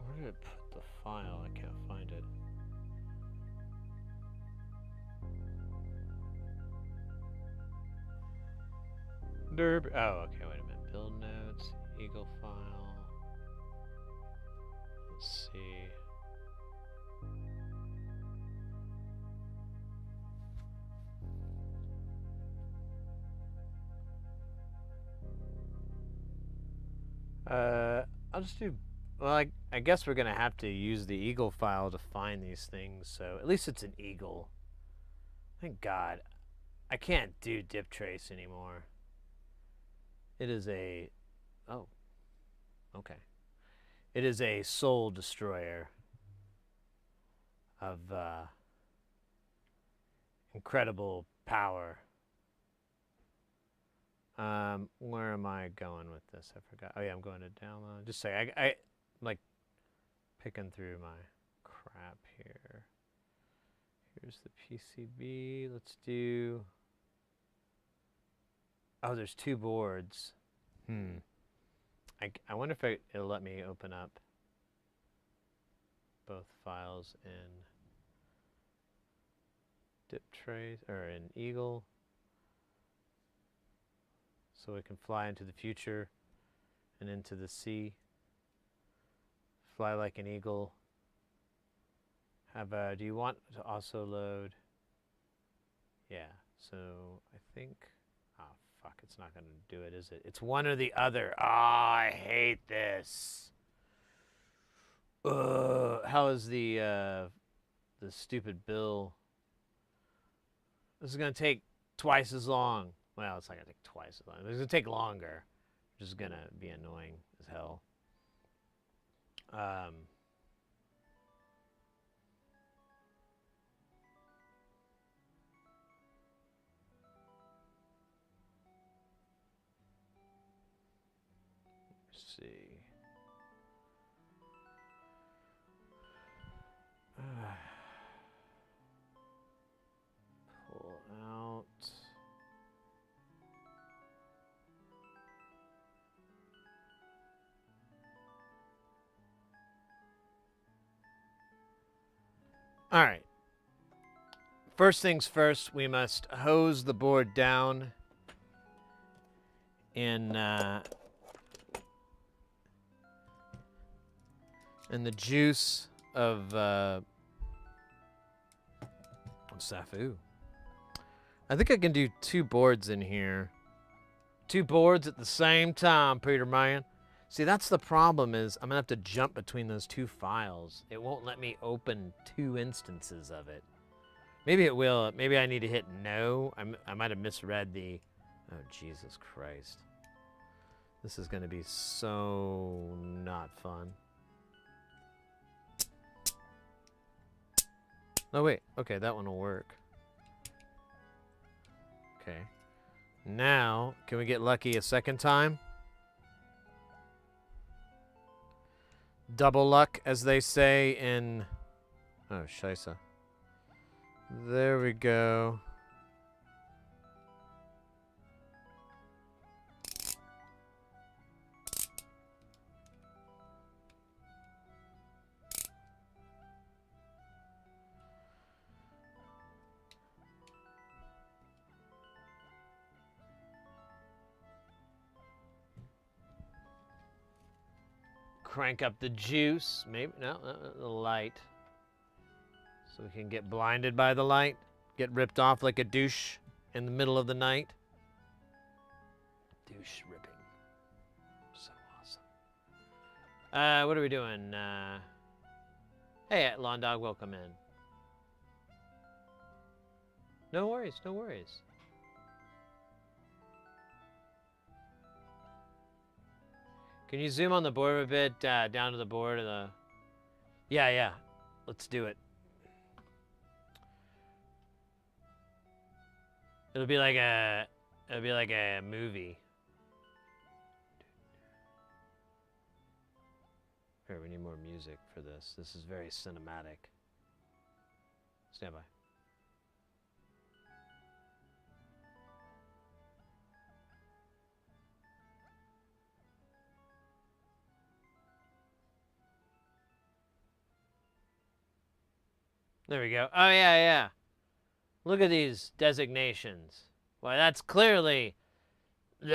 Where did it put the file? I can't find it. Derb. Oh, okay. Wait a minute. Build notes. Eagle file. Let's see. I'll just do... Well, I guess we're going to have to use the Eagle file to find these things, so at least it's an Eagle. Thank God. I can't do dip trace anymore. It is a... Oh. Okay. It is a soul destroyer of incredible power. Where am I going with this? I forgot. Oh yeah, I'm going to download. Just say I'm like picking through my crap here. Here's the PCB. Let's do. Oh, there's 2 boards. I wonder if it'll let me open up both files in dip trace or in Eagle, so we can fly into the future and into the sea. Fly like an eagle. Do you want to also load? Yeah. So I think. Oh fuck! It's not gonna do it, is it? It's one or the other. Ah, I hate this. How is the stupid bill? This is gonna take twice as long. Well, it's not gonna take twice as long. It's gonna take longer, which is gonna be annoying as hell. Let's see. Pull out. All right. First things first, we must hose the board down in the juice of Safu. I think I can do 2 boards in here. 2 boards at the same time, Peter Man. See, that's the problem is I'm going to have to jump between those 2 files. It won't let me open 2 instances of it. Maybe it will. Maybe I need to hit no. I might have misread the... Oh, Jesus Christ. This is going to be so not fun. Oh, wait. Okay, that one will work. Okay. Now, can we get lucky a second time? Double luck, as they say in... Oh, scheisse. There we go. Crank up the juice. Maybe, no, the light. So we can get blinded by the light. Get ripped off like a douche in the middle of the night. Douche ripping. So awesome. What are we doing? Hey, Lawn Dog, welcome in. No worries, no worries. Can you zoom on the board a bit, down to the board of the... Yeah. Let's do it. It'll be like a movie. Here, we need more music for this. This is very cinematic. Stand by. There we go. Oh, yeah. Look at these designations. Why, that's clearly... And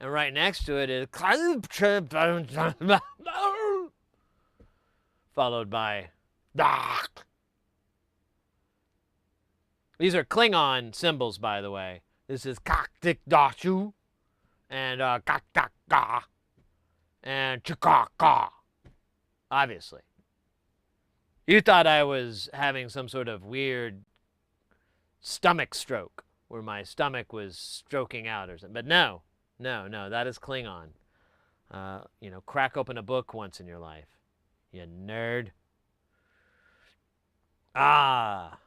right next to it is... Followed by... These are Klingon symbols, by the way. This is Kaktik Dashu and Kaktak and Chikaka. Obviously. You thought I was having some sort of weird stomach stroke where my stomach was stroking out or something. But no, that is Klingon. Crack open a book once in your life. You nerd. Ah.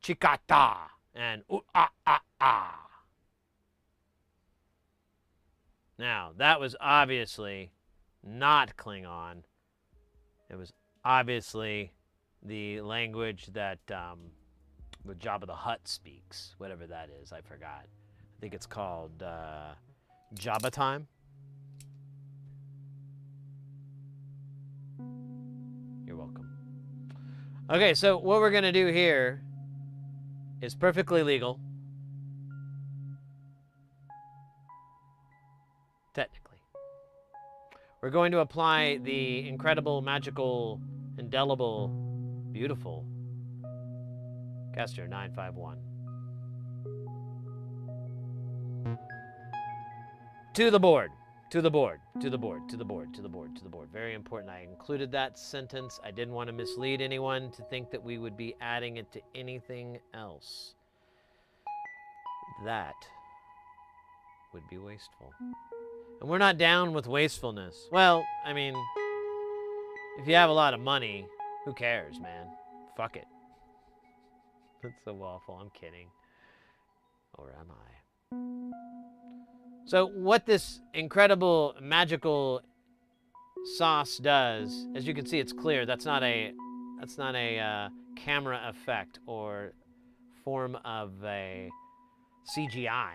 chikata, and ah. Now, that was obviously not Klingon. It was obviously the language that Jabba the Hutt speaks, whatever that is, I forgot. I think it's called Jabba time. You're welcome. Okay, so what we're gonna do here is perfectly legal. Technically. We're going to apply the incredible, magical, indelible, beautiful Caster 951 to the board. To the board, to the board, to the board, to the board, to the board. Very important. I included that sentence. I didn't want to mislead anyone to think that we would be adding it to anything else. That would be wasteful. And we're not down with wastefulness. Well, I mean, if you have a lot of money, who cares, man? Fuck it. That's so awful. I'm kidding. Or am I? So what this incredible, magical sauce does, as you can see, it's clear. That's not a camera effect or form of a CGI.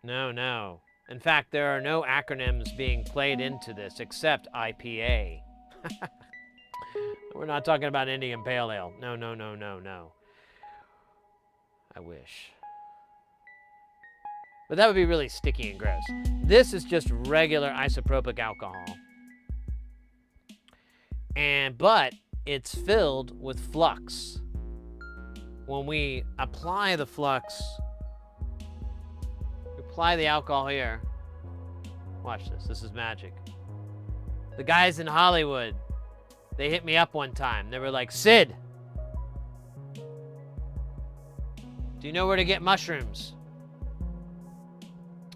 No. In fact, there are no acronyms being played into this except IPA. We're not talking about Indian Pale Ale. No. I wish. But that would be really sticky and gross. This is just regular isopropyl alcohol. But it's filled with flux. When we apply the flux, we apply the alcohol here. Watch this. This is magic. The guys in Hollywood, they hit me up one time. They were like, Sid, do you know where to get mushrooms?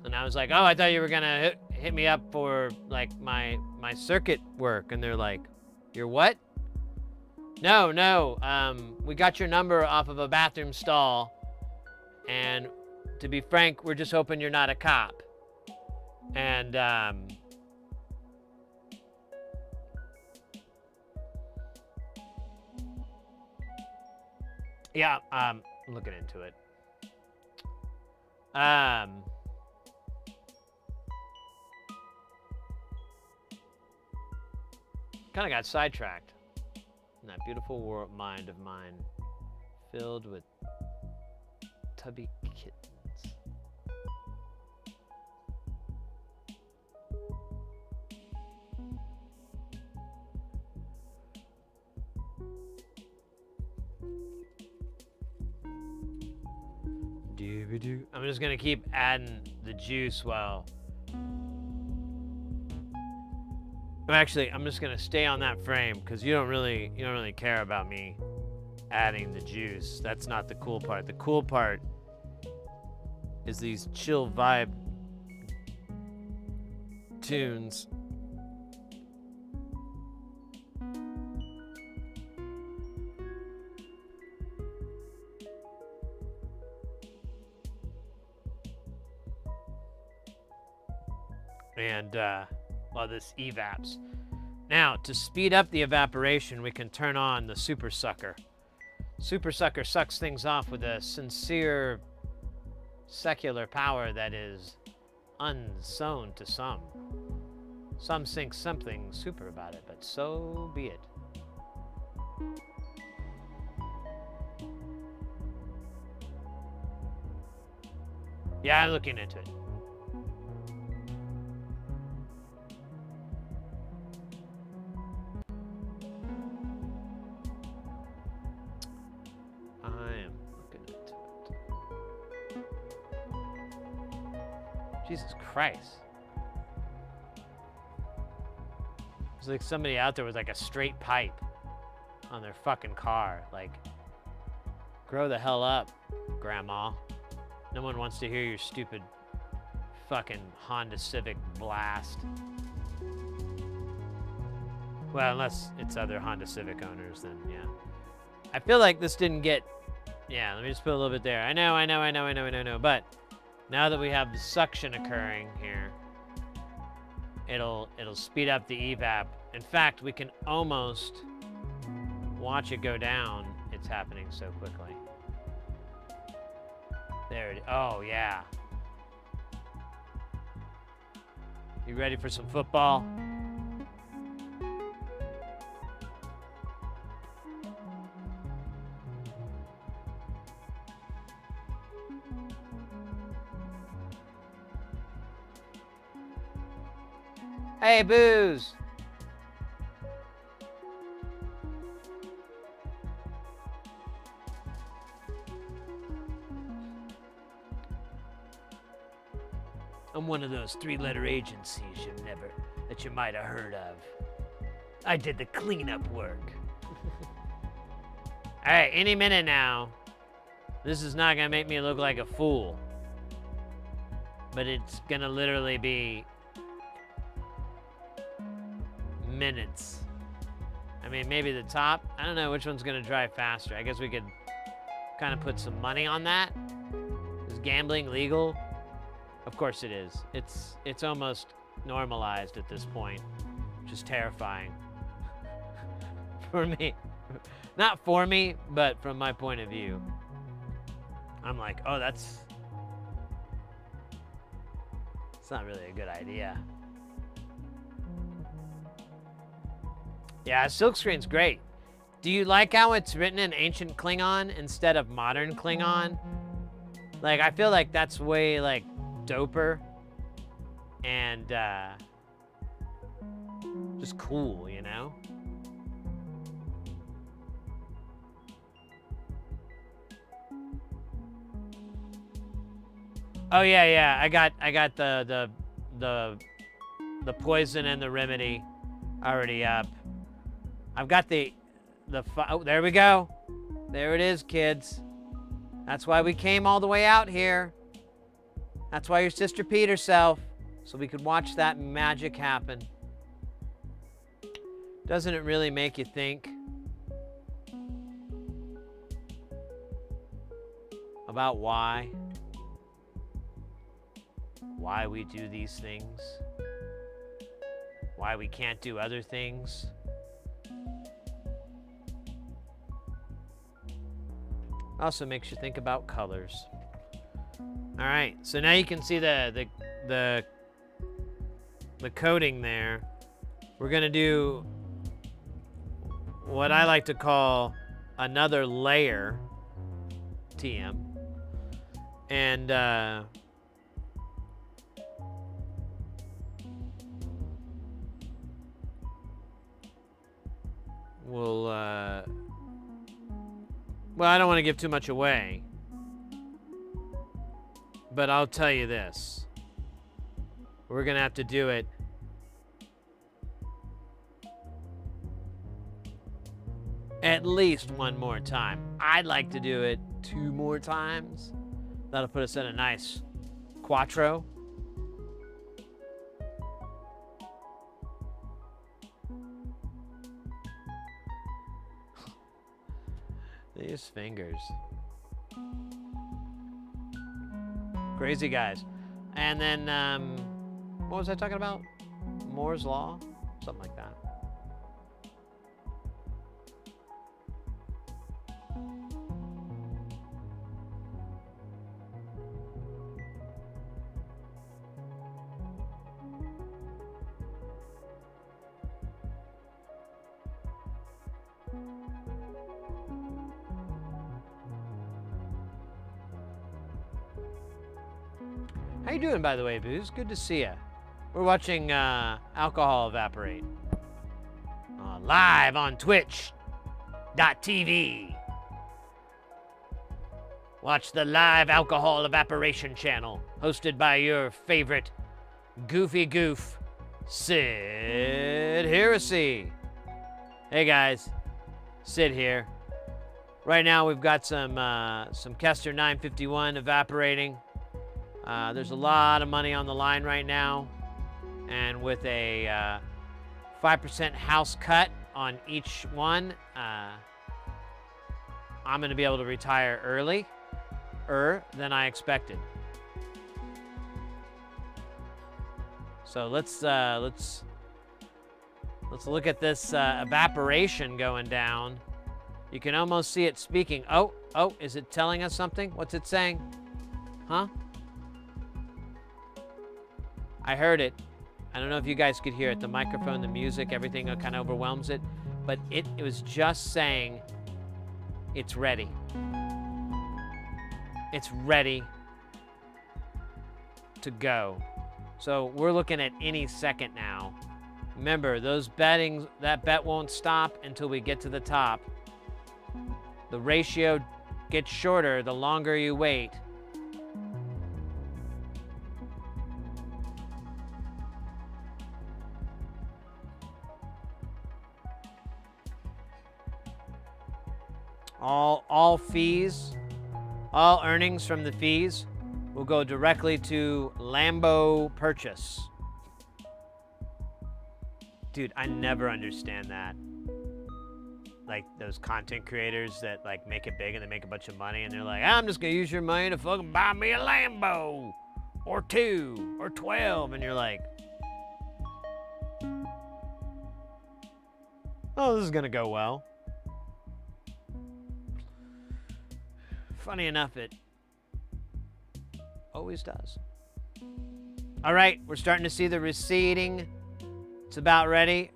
And I was like, oh, I thought you were gonna hit me up for like my circuit work. And they're like, your what? No, we got your number off of a bathroom stall. And to be frank, we're just hoping you're not a cop. And yeah, I'm looking into it. Kind of got sidetracked in that beautiful world mind of mine, filled with tubby kittens. I'm just gonna keep adding the juice while. Actually, I'm just gonna stay on that frame because you don't really care about me adding the juice. That's not the cool part. The cool part is these chill vibe tunes. And well, this evaps. Now, to speed up the evaporation, we can turn on the super sucker. Super sucker sucks things off with a sincere secular power that is unsown to some. Some think something super about it, but so be it. Yeah, I'm looking into it. Jesus Christ. It's like somebody out there with like a straight pipe on their fucking car. Like, grow the hell up, Grandma. No one wants to hear your stupid fucking Honda Civic blast. Well, unless it's other Honda Civic owners, then yeah. I feel like this didn't get Yeah, let me just put a little bit there. I know. But now that we have the suction occurring here, it'll speed up the evap. In fact, we can almost watch it go down. It's happening so quickly. There it is. Oh, yeah. You ready for some football? Hey, Booze! I'm one of those three-letter agencies that you might have heard of. I did the cleanup work. All right, any minute now. This is not gonna make me look like a fool. But it's gonna literally be minutes. I mean, maybe the top. I don't know which one's gonna dry faster. I guess we could kind of put some money on that. Is gambling legal? Of course it is. It's almost normalized at this point, which is terrifying for me. Not for me, but from my point of view. I'm like, oh, it's not really a good idea. Yeah, Silkscreen's great. Do you like how it's written in ancient Klingon instead of modern Klingon? Like, I feel like that's way, like, doper and just cool, you know? Oh yeah, I got the poison and the remedy already up. I've got oh, there we go. There it is, kids. That's why we came all the way out here. That's why your sister peed herself, so we could watch that magic happen. Doesn't it really make you think about why we do these things? Why we can't do other things? Also makes you think about colors. All right, so now you can see the coating there. We're gonna do what I like to call another layer, TM, and we'll well, I don't want to give too much away. But I'll tell you this. We're going to have to do it at least one more time. I'd like to do it 2 more times. That'll put us in a nice quattro. These fingers. Crazy guys. And then, what was I talking about? Moore's Law? Something like that. How you doing, by the way, Booze? Good to see you. We're watching alcohol evaporate. Live on Twitch.tv. Watch the live alcohol evaporation channel, hosted by your favorite goofy goof, Sid Heresy. Hey guys, Sid here. Right now we've got some Kester 951 evaporating. There's a lot of money on the line right now, and with a 5% house cut on each one, I'm going to be able to retire early than I expected. So let's look at this evaporation going down. You can almost see it speaking. Oh, is it telling us something? What's it saying? Huh? I heard it. I don't know if you guys could hear it. The microphone, the music, everything kind of overwhelms it. But it was just saying it's ready. It's ready to go. So we're looking at any second now. Remember, that bet won't stop until we get to the top. The ratio gets shorter the longer you wait. All fees, all earnings from the fees will go directly to Lambo purchase. Dude, I never understand that. Like those content creators that like make it big and they make a bunch of money and they're like, I'm just gonna use your money to fucking buy me a Lambo or 2 or 12, and you're like, oh, this is gonna go well. Funny enough, it always does. All right, we're starting to see the receding. It's about ready.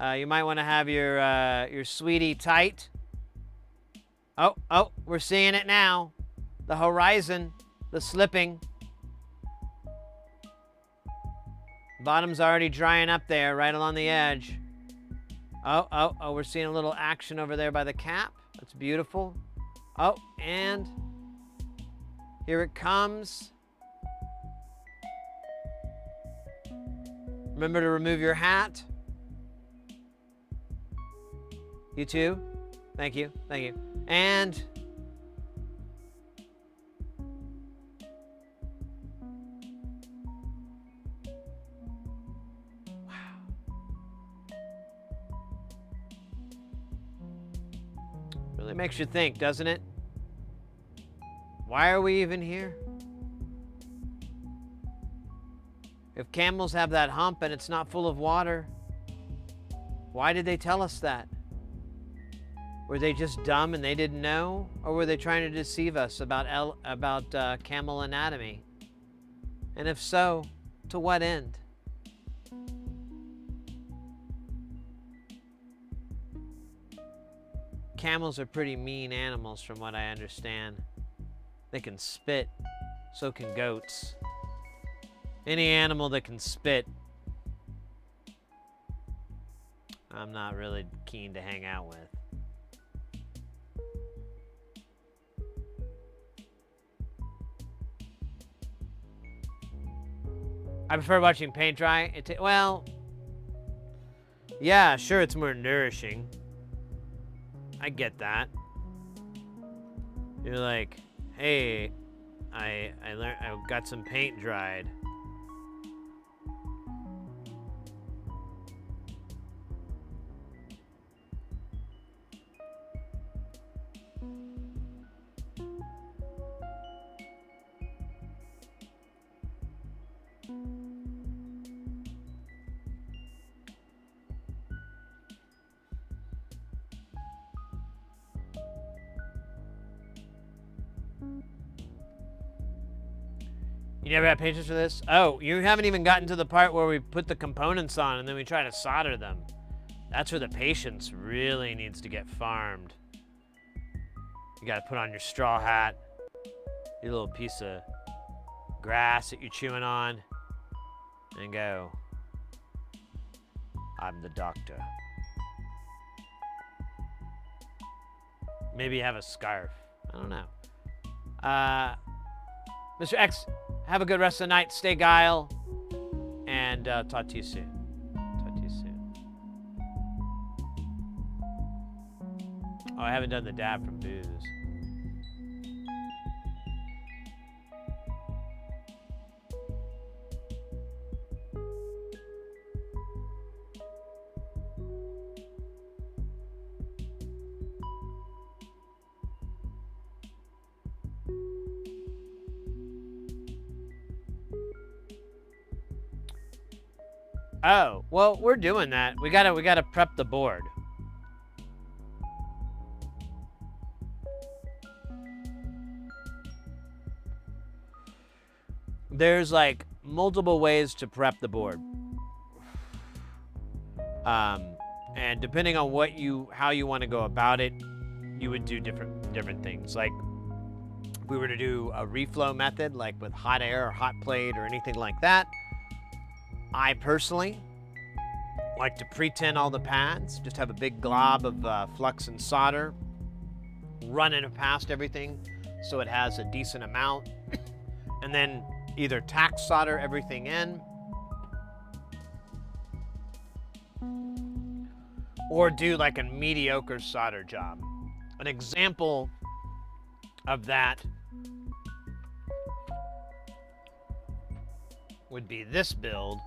You might want to have your sweetie tight. Oh, we're seeing it now. The horizon, the slipping. Bottom's already drying up there, right along the edge. Oh, we're seeing a little action over there by the cap. That's beautiful. Oh, and here it comes. Remember to remove your hat. You too. Thank you. And wow. Really makes you think, doesn't it? Why are we even here? If camels have that hump and it's not full of water, why did they tell us that? Were they just dumb and they didn't know? Or were they trying to deceive us about camel anatomy? And if so, to what end? Camels are pretty mean animals from what I understand. They can spit, so can goats. Any animal that can spit, I'm not really keen to hang out with. I prefer watching paint dry. Well, yeah, sure, it's more nourishing. I get that. You're like, hey, I got some paint dried. You never had patience for this? Oh, you haven't even gotten to the part where we put the components on and then we try to solder them. That's where the patience really needs to get farmed. You gotta put on your straw hat, your little piece of grass that you're chewing on, and go, I'm the doctor. Maybe have a scarf. I don't know. Mr. X, have a good rest of the night. Stay guile. And talk to you soon. Oh, I haven't done the dab from booze. Oh, well, we're doing that. We gotta prep the board. There's like multiple ways to prep the board. And depending on how you want to go about it, you would do different things. Like if we were to do a reflow method, like with hot air or hot plate or anything like that, I personally like to pre-tin all the pads, just have a big glob of flux and solder, run it past everything so it has a decent amount, and then either tack solder everything in or do like a mediocre solder job. An example of that would be this build,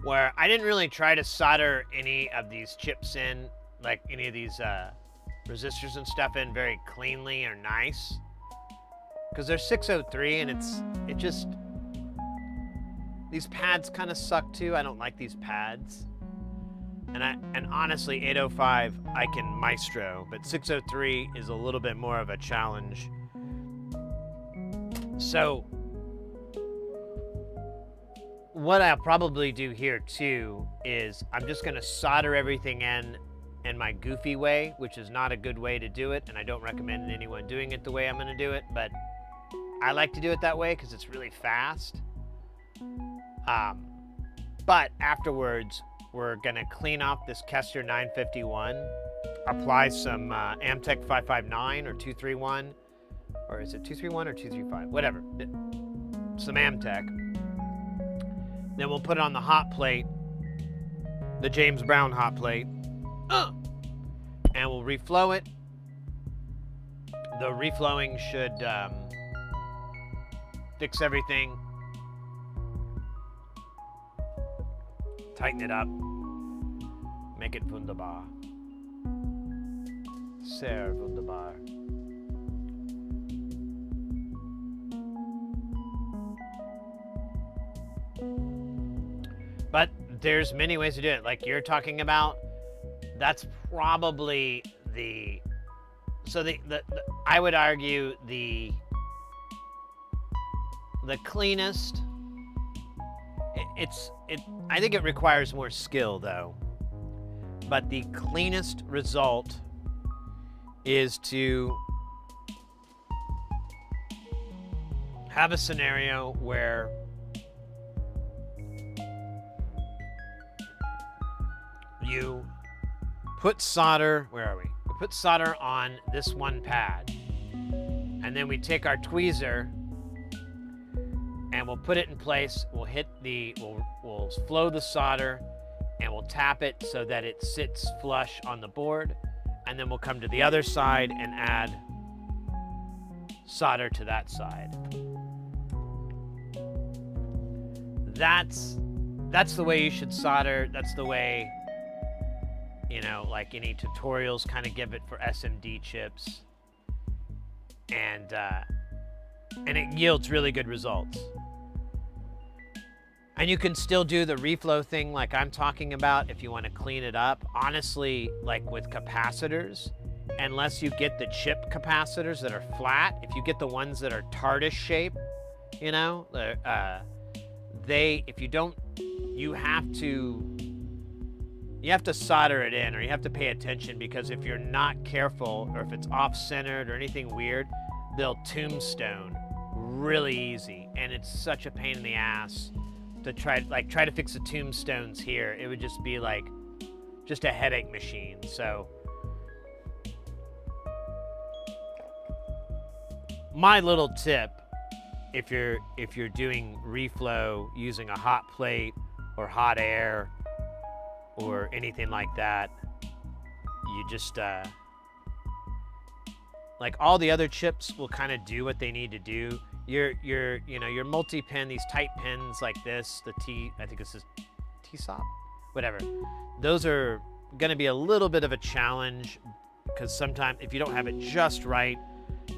where I didn't really try to solder any of these chips in, like any of these resistors and stuff in very cleanly or nice, because they're 603 and it just, these pads kind of suck too. I don't like these pads. And honestly, 805 I can maestro, but 603 is a little bit more of a challenge. So what I'll probably do here too is I'm just gonna solder everything in my goofy way, which is not a good way to do it, and I don't recommend anyone doing it the way I'm gonna do it, but I like to do it that way because it's really fast. But afterwards, we're gonna clean off this Kester 951, apply some Amtech 559 or 231, or is it 231 or 235? Whatever, some Amtech. Then we'll put it on the hot plate, the James Brown hot plate, and we'll reflow it. The reflowing should fix everything, tighten it up, make it wunderbar. Sehr wunderbar. But there's many ways to do it. Like you're talking about, that's probably I would argue the cleanest. I think it requires more skill though. But the cleanest result is to have a scenario where you put solder, where are we? We put solder on this one pad. And then we take our tweezer and we'll put it in place. We'll flow the solder and we'll tap it so that it sits flush on the board. And then we'll come to the other side and add solder to that side. That's the way you should solder. That's the way, like any tutorials kind of give it for SMD chips. And it yields really good results. And you can still do the reflow thing like I'm talking about if you want to clean it up. Honestly, like with capacitors, unless you get the chip capacitors that are flat, if you get the ones that are TARDIS shape, if you don't, you have to solder it in, or you have to pay attention, because if you're not careful, or if it's off-centered or anything weird, they'll tombstone really easy, and it's such a pain in the ass to try to fix the tombstones here. It would just be like just a headache machine. So my little tip, if you're doing reflow using a hot plate or hot air or anything like that, you just like all the other chips will kind of do what they need to do. Your multi-pin, these tight pins like this, I think this is T-SOP, whatever. Those are going to be a little bit of a challenge because sometimes if you don't have it just right,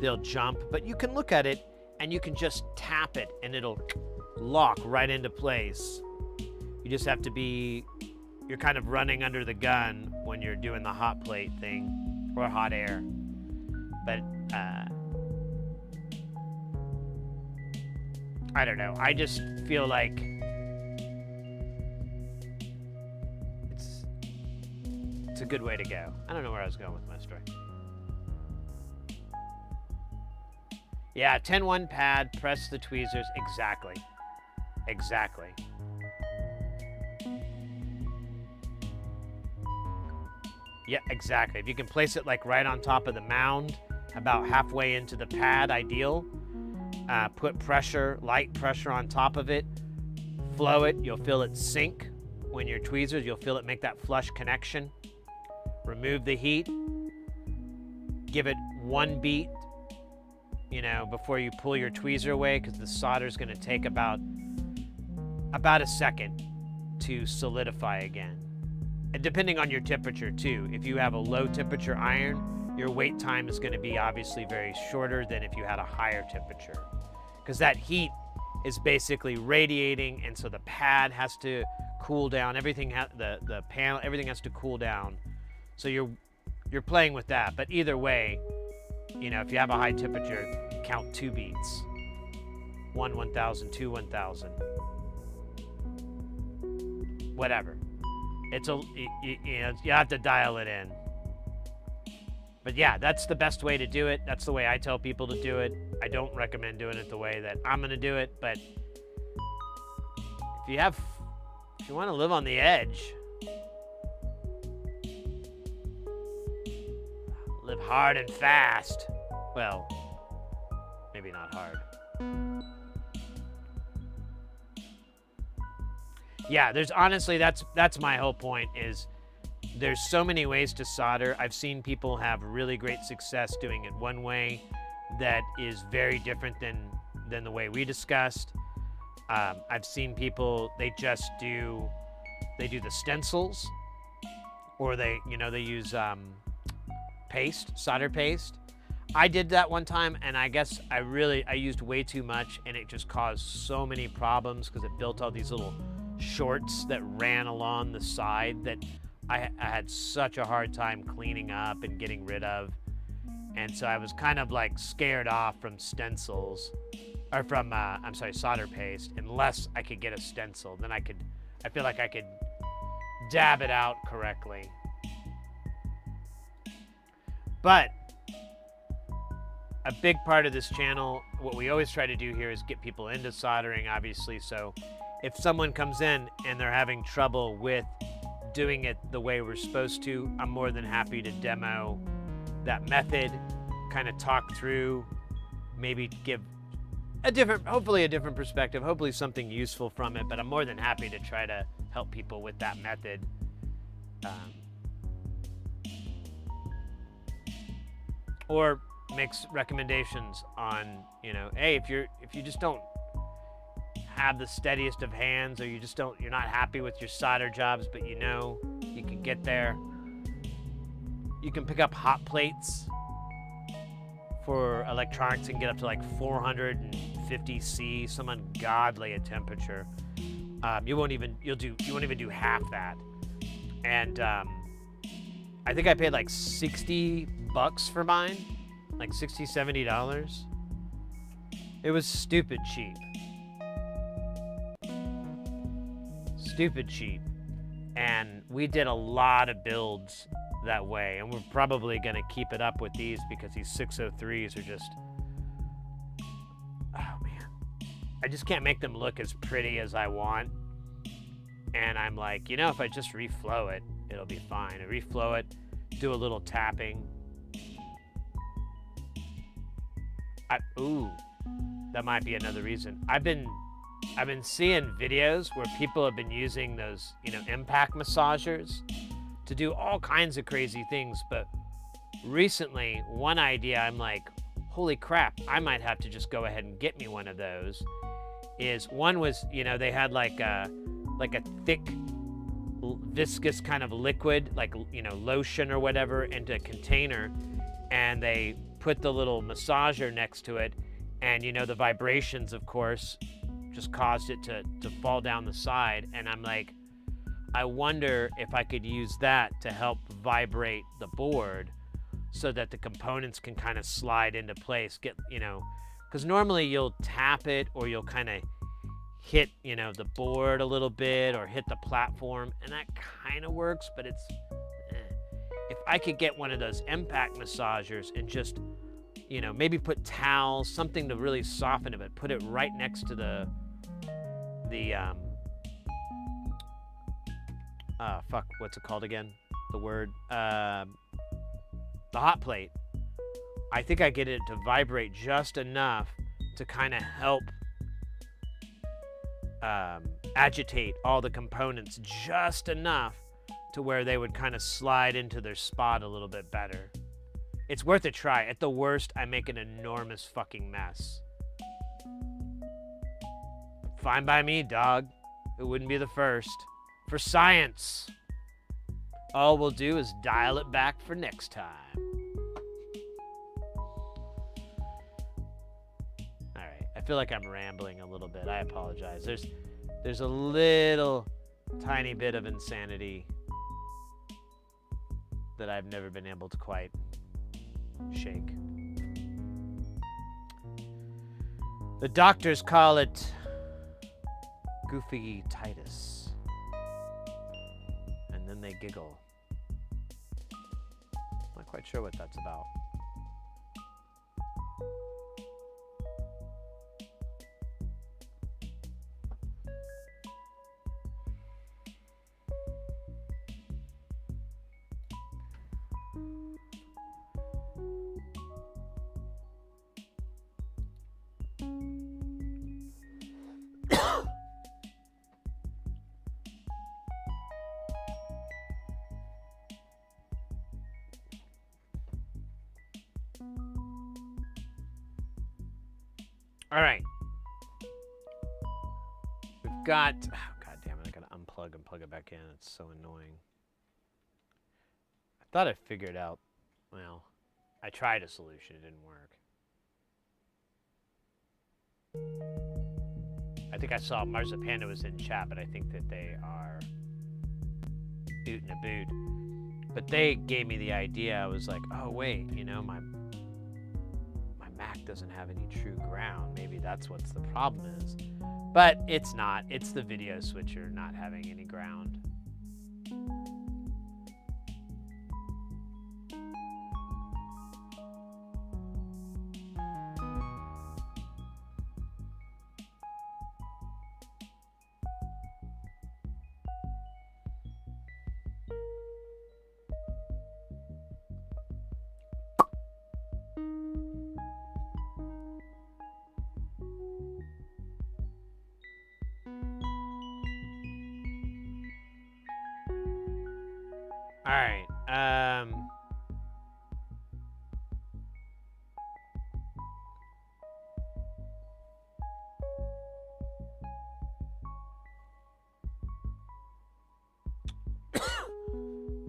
they'll jump. But you can look at it and you can just tap it and it'll lock right into place. You just have to be, you're kind of running under the gun when you're doing the hot plate thing or hot air. But I don't know. I just feel like it's a good way to go. I don't know where I was going with my story. Yeah, 10-1 pad, press the tweezers. Exactly. Exactly. Yeah, exactly. If you can place it like right on top of the mound, about halfway into the pad, ideal. Put pressure, light pressure on top of it. Flow it. You'll feel it sink when your tweezers. You'll feel it make that flush connection. Remove the heat. Give it one beat, before you pull your tweezer away, because the solder is going to take about a second to solidify again. And depending on your temperature too, if you have a low temperature iron, your wait time is going to be obviously very shorter than if you had a higher temperature, because that heat is basically radiating, and so the pad has to cool down. Everything the panel, everything has to cool down. So you're playing with that. But either way, if you have a high temperature, count 2 beats. 1 1000, 2 1000. Whatever. You have to dial it in. But yeah, that's the best way to do it. That's the way I tell people to do it. I don't recommend doing it the way that I'm going to do it, but if you want to live on the edge, live hard and fast. Well, maybe not hard. Yeah, that's my whole point, is there's so many ways to solder. I've seen people have really great success doing it one way that is very different than the way we discussed. I've seen people, they do the stencils, or they use solder paste. I did that one time, and I guess I used way too much, and it just caused so many problems because it built all these little shorts that ran along the side that I had such a hard time cleaning up and getting rid of. And so I was kind of like scared off from stencils, or from solder paste, unless I could get a stencil. Then I feel like I could dab it out correctly. But a big part of this channel, what we always try to do here is get people into soldering, obviously. So if someone comes in and they're having trouble with doing it the way we're supposed to, I'm more than happy to demo that method, kind of talk through, maybe give hopefully a different perspective, hopefully something useful from it. But I'm more than happy to try to help people with that method. Or makes recommendations on, hey, if you just don't have the steadiest of hands, or you're not happy with your solder jobs, but you can get there. You can pick up hot plates for electronics and get up to like 450 C, some ungodly a temperature. You won't even do half that. And I think I paid like $60 for mine, like $60-$70. It was stupid cheap. And we did a lot of builds that way, and we're probably going to keep it up with these, because these 603s are just, oh man, I just can't make them look as pretty as I want. And I'm like, if I just reflow it, it'll be fine. I reflow it, do a little tapping. That might be another reason. I've been seeing videos where people have been using those, impact massagers to do all kinds of crazy things. But recently, one idea, I'm like, holy crap, I might have to just go ahead and get me one of those. One was, they had like a thick, viscous kind of liquid, like, lotion or whatever, into a container, and they put the little massager next to it, and the vibrations, of course, just caused it to fall down the side. And I'm like, I wonder if I could use that to help vibrate the board so that the components can kind of slide into place. Because normally you'll tap it or you'll kind of hit, the board a little bit or hit the platform, and that kind of works, but it's if I could get one of those impact massagers and just, maybe put towels, something to really soften it, but put it right next to the what's it called again? The word, the hot plate. I think I get it to vibrate just enough to kind of help agitate all the components just enough to where they would kind of slide into their spot a little bit better. It's worth a try. At the worst, I make an enormous fucking mess. Fine by me, dog. It wouldn't be the first. For science. All we'll do is dial it back for next time. Alright, I feel like I'm rambling a little bit. I apologize. There's a little tiny bit of insanity that I've never been able to quite shake. The doctors call it goofy-titis. And then they giggle. Not quite sure what that's about. All right. We've got, oh, God damn it, I gotta unplug and plug it back in. It's so annoying. I thought I figured out, well, I tried a solution, it didn't work. I think I saw Marzipanda was in chat, but I think that they are booting a boot. But they gave me the idea. I was like, oh wait, my Mac doesn't have any true ground. Maybe that's what's the problem is. But it's not. It's the video switcher not having any ground. All right.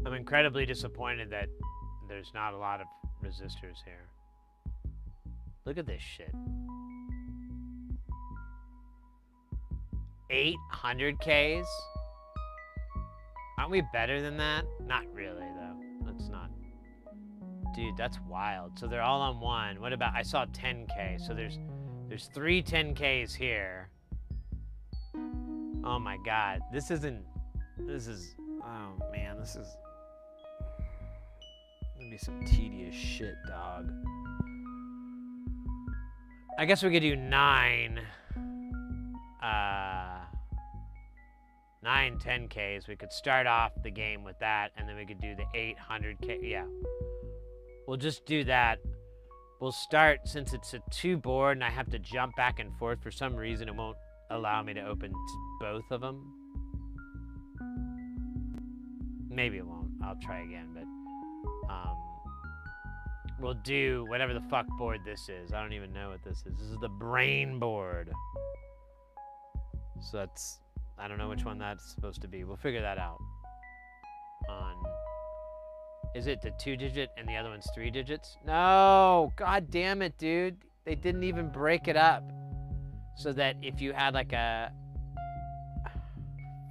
I'm incredibly disappointed that there's not a lot of resistors here. Look at this shit. 800Ks? Aren't we better than that? Not really, though. That's not... Dude, that's wild. So they're all on one. What about... I saw 10K. So there's 3 10Ks here. Oh, my God. This is... Oh, man. This is... Gonna be some tedious shit, dog. I guess we could do 9 10Ks. We could start off the game with that, and then we could do the 800K. Yeah. We'll just do that. We'll start, since it's a 2 board and I have to jump back and forth for some reason, it won't allow me to open both of them. Maybe it won't. I'll try again, but we'll do whatever the fuck board this is. I don't even know what this is. This is the brain board. So that's, I don't know which one that's supposed to be. We'll figure that out. Is it the 2-digit and the other one's 3 digits? No, god damn it, dude. They didn't even break it up. so that if you had like a,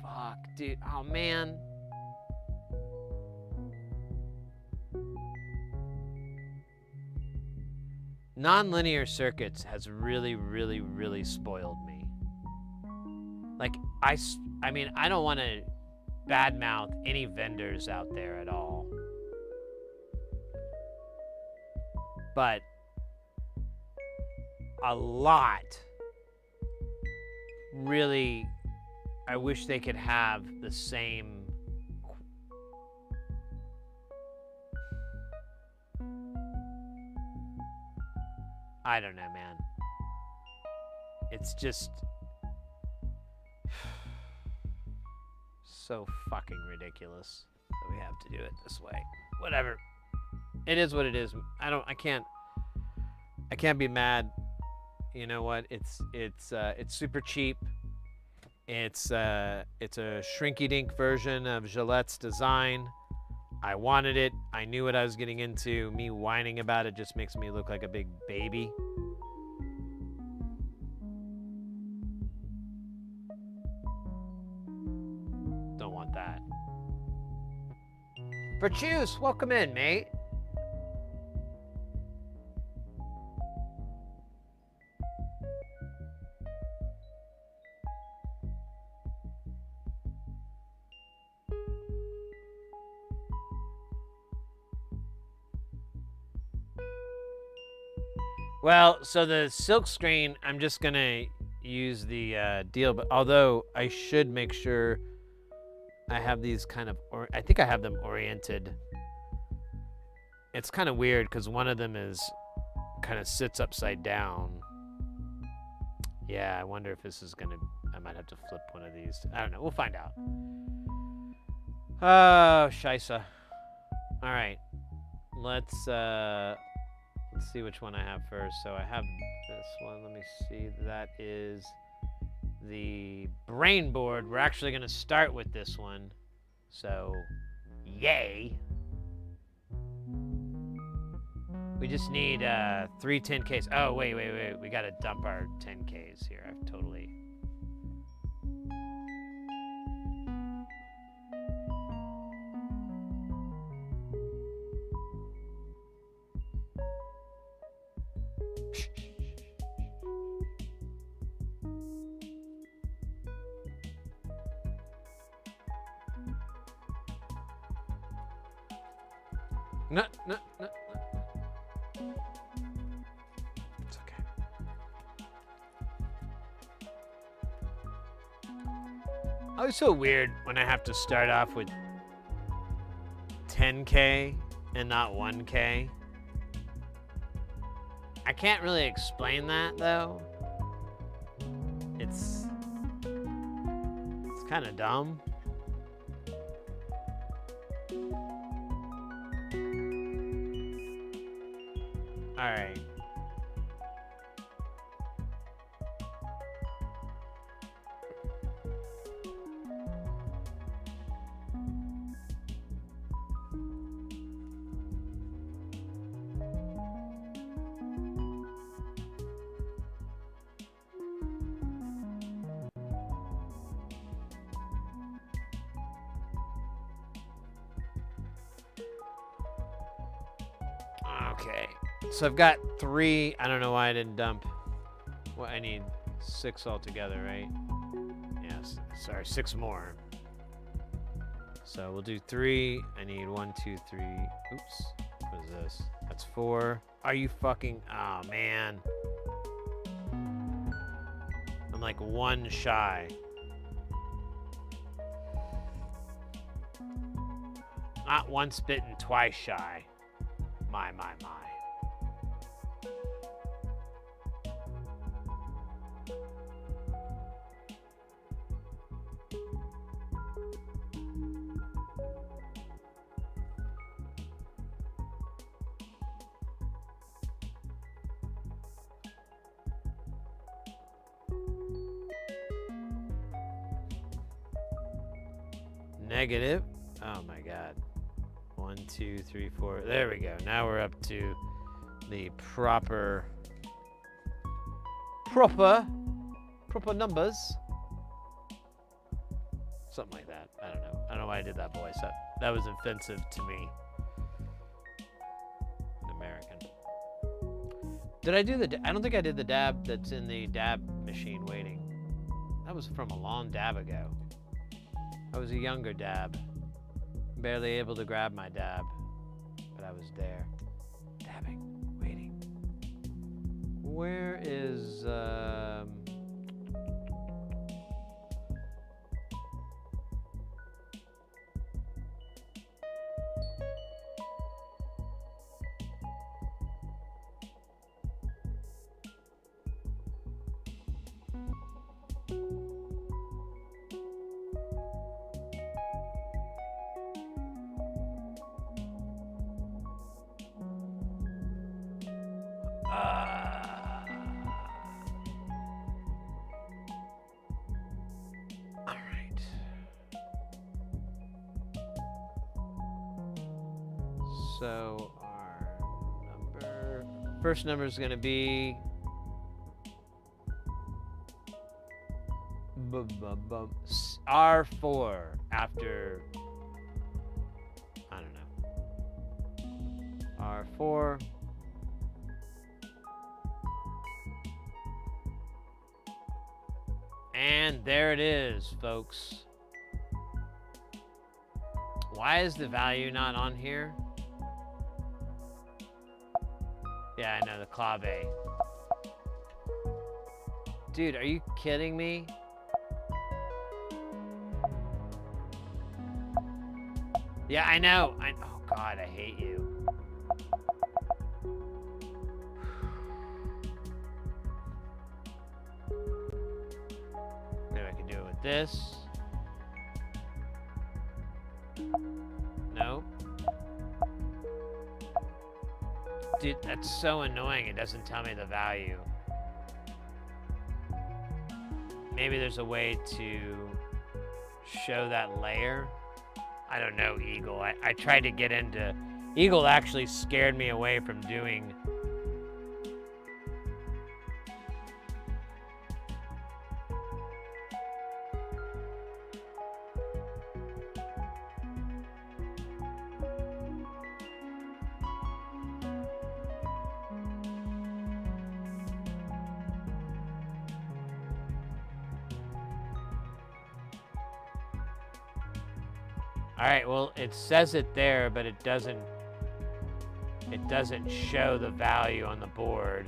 fuck, dude, oh man. Non-linear circuits has really, really, really spoiled me. Like, I mean, I don't want to badmouth any vendors out there at all. But a lot, really, I wish they could have the same. I don't know, man. It's just so fucking ridiculous that we have to do it this way. Whatever. It is what it is. I can't be mad. You know what? It's super cheap. It's a shrinky-dink version of Gillette's design. I wanted it. I knew what I was getting into. Me whining about it just makes me look like a big baby. Don't want that. Vertuce, welcome in, mate. Well, so the silk screen, I'm just gonna use the deal, but although I should make sure I have these kind of, I think I have them oriented. It's kind of weird because one of them is kind of sits upside down. Yeah, I wonder if this is gonna, I might have to flip one of these. I don't know, we'll find out. Oh, scheisse. All right, let's see which one I have first. So I have this one. Let me see. That is the brain board. We're actually going to start with this one. So, yay. We just need 3 10Ks. Oh, wait. We got to dump our 10Ks here. I've totally... No. It's okay. Oh, it's so weird when I have to start off with 10K and not 1K. I can't really explain that though. It's kind of dumb. All right. Okay. So I've got 3. I don't know why I didn't dump. Well, I need 6 altogether, right? Yes. Sorry, 6 more. So we'll do 3. I need 1, 2, 3. Oops. What is this? That's 4. Are you fucking... Oh, man. I'm like 1 shy. Not once bitten, twice shy. My. Negative. Oh my God. 1, 2, 3, 4. There we go. Now we're up to the proper Proper numbers. Something like that. I don't know. I don't know why I did that voice. That was offensive to me. An American. Did I do I don't think I did the dab that's in the dab machine waiting. That was from a long dab ago. I was a younger dab. Barely able to grab my dab. But I was there. Dabbing. Waiting. Where is... all right. So our first number is going to be R4 after, I don't know, R4. And there it is, folks. Why is the value not on here? Yeah, I know, the clave. Dude, are you kidding me? Yeah, I know. Oh, God, I hate you. Maybe I can do it with this. No. Dude, that's so annoying. It doesn't tell me the value. Maybe there's a way to show that layer. I don't know, Eagle. I tried to get into... Eagle actually scared me away from doing... All right, well, it says it there, but it doesn't show the value on the board.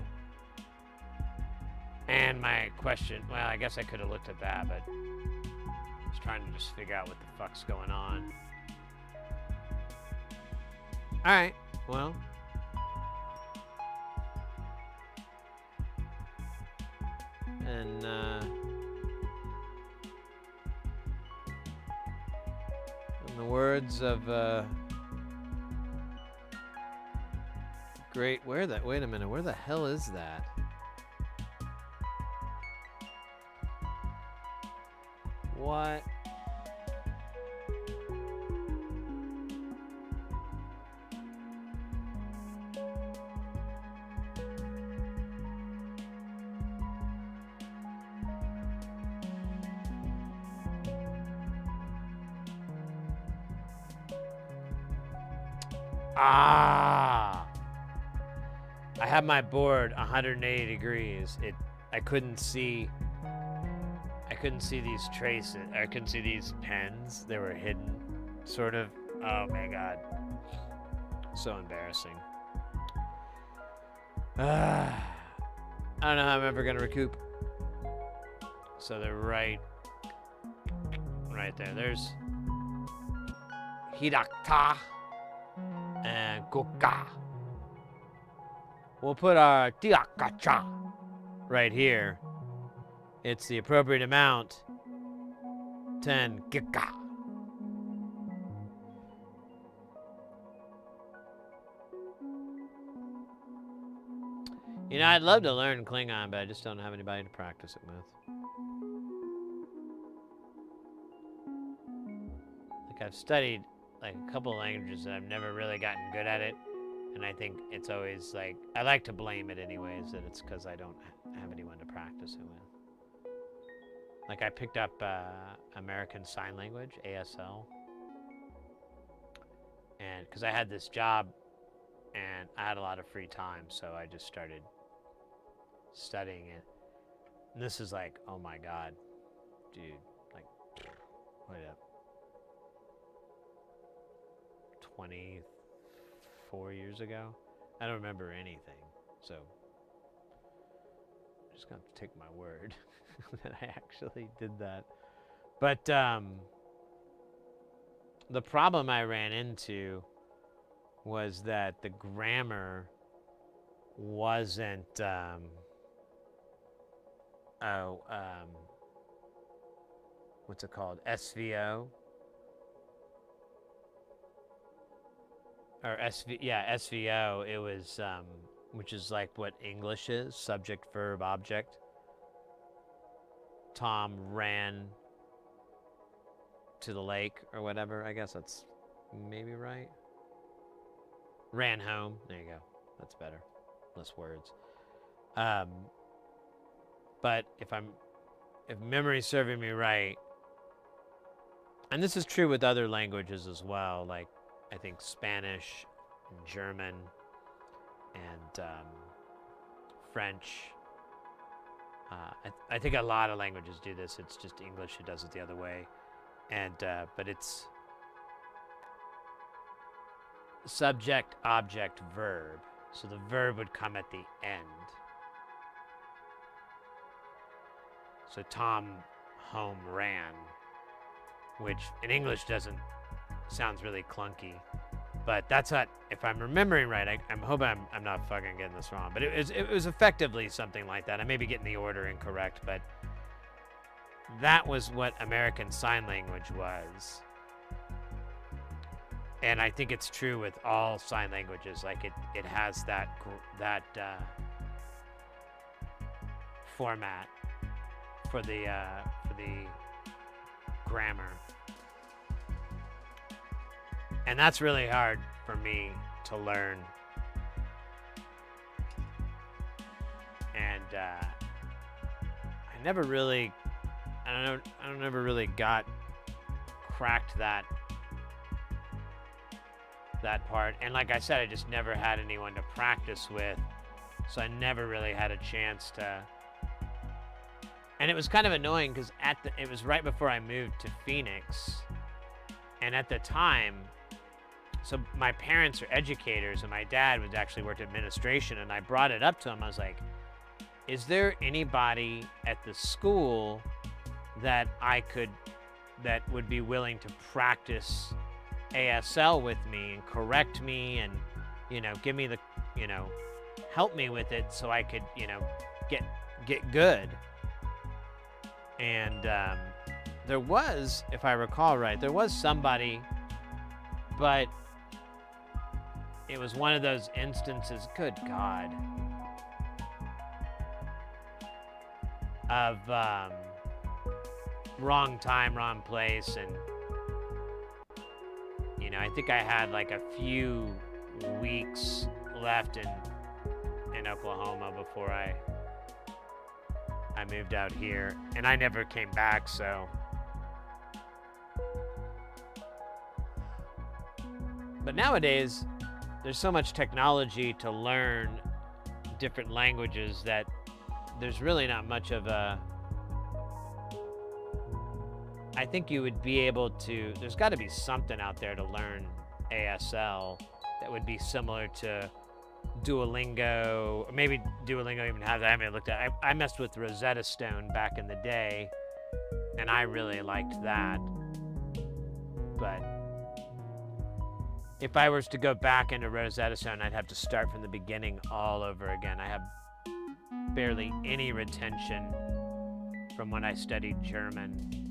And my question, well, I guess I could have looked at that, but I was trying to just figure out what the fuck's going on. All right, well. And, in the words of great, wait a minute, where the hell is that? What? Ah! I have my board 180 degrees. I couldn't see these traces. I couldn't see these pens. They were hidden, sort of. Oh my God. So embarrassing. I don't know how I'm ever gonna recoup. So they're right there. There's Hirakta and Goka. We'll put our Tiakacha right here. It's the appropriate amount. 10 Gika. You know, I'd love to learn Klingon, but I just don't have anybody to practice it with. Like, I've studied like a couple of languages and I've never really gotten good at it. And I think it's always like, I like to blame it anyways, that it's because I don't have anyone to practice it with. Like, I picked up American Sign Language, ASL, and because I had this job and I had a lot of free time, so I just started studying it. And this is like, oh my God, dude, like, wait up, 24 years ago? I don't remember anything, so I'm just gonna have to take my word that I actually did that. But the problem I ran into was that the grammar wasn't what's it called, SVO or SVO. It was which is like what English is, subject, verb, object. Tom ran to the lake or whatever. I guess that's maybe right. Ran home. There you go. That's better. Less words. But if memory's serving me right, and this is true with other languages as well, like I think Spanish and German and French. I think a lot of languages do this. It's just English who does it the other way. And but it's subject, object, verb. So the verb would come at the end. So Tom home ran, which in English sounds really clunky. But that's what, if I'm remembering right, I'm hoping I'm not fucking getting this wrong. But it was effectively something like that. I may be getting the order incorrect, but that was what American Sign Language was. And I think it's true with all sign languages. Like it has that format for the grammar. And that's really hard for me to learn. And I never really cracked that part. And like I said, I just never had anyone to practice with, so I never really had a chance to. And it was kind of annoying because it was right before I moved to Phoenix, and at the time, so my parents are educators and my dad was actually worked administration, and I brought it up to him. I was like, is there anybody at the school that would be willing to practice ASL with me and correct me and, give me help me with it so I could, get good. And there was, if I recall right, there was somebody, but it was one of those instances, good God, of wrong time, wrong place. And, I think I had like a few weeks left in Oklahoma before I moved out here, and I never came back, so. But nowadays, there's so much technology to learn different languages that there's really not much of a. I think you would be able to. There's got to be something out there to learn ASL that would be similar to Duolingo, or maybe Duolingo even has. I haven't looked at. I messed with Rosetta Stone back in the day, and I really liked that. But if I was to go back into Rosetta Stone, I'd have to start from the beginning all over again. I have barely any retention from when I studied German.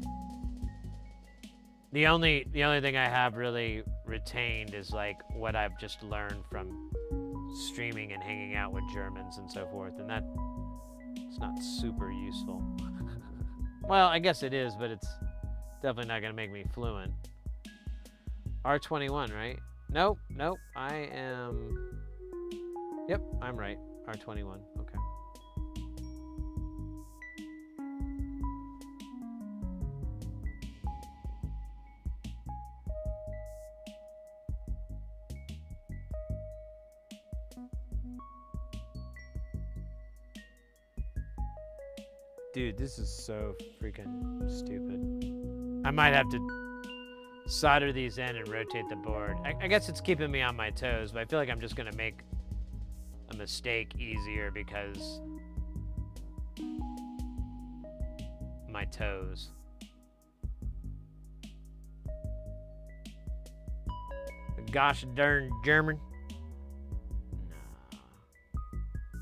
The only thing I have really retained is like what I've just learned from streaming and hanging out with Germans and so forth, and it's not super useful. Well, I guess it is, but it's definitely not going to make me fluent. R21, right? Nope, I am. Yep, I'm right. R21, okay. Dude, this is so freaking stupid. I might have to solder these in and rotate the board. I guess it's keeping me on my toes, but I feel like I'm just gonna make a mistake easier because my toes. Gosh darn German. No.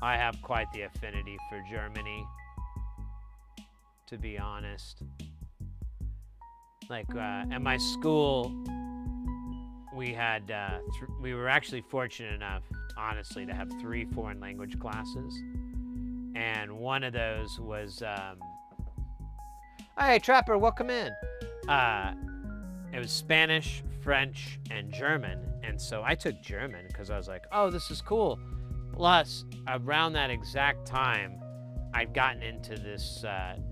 I have quite the affinity for Germany, to be honest. Like at my school, we had we were actually fortunate enough, honestly, to have 3 foreign language classes, and one of those was, "Hey, Trapper, welcome in." It was Spanish, French, and German, and so I took German because I was like, "Oh, this is cool." Plus, around that exact time, I'd gotten into this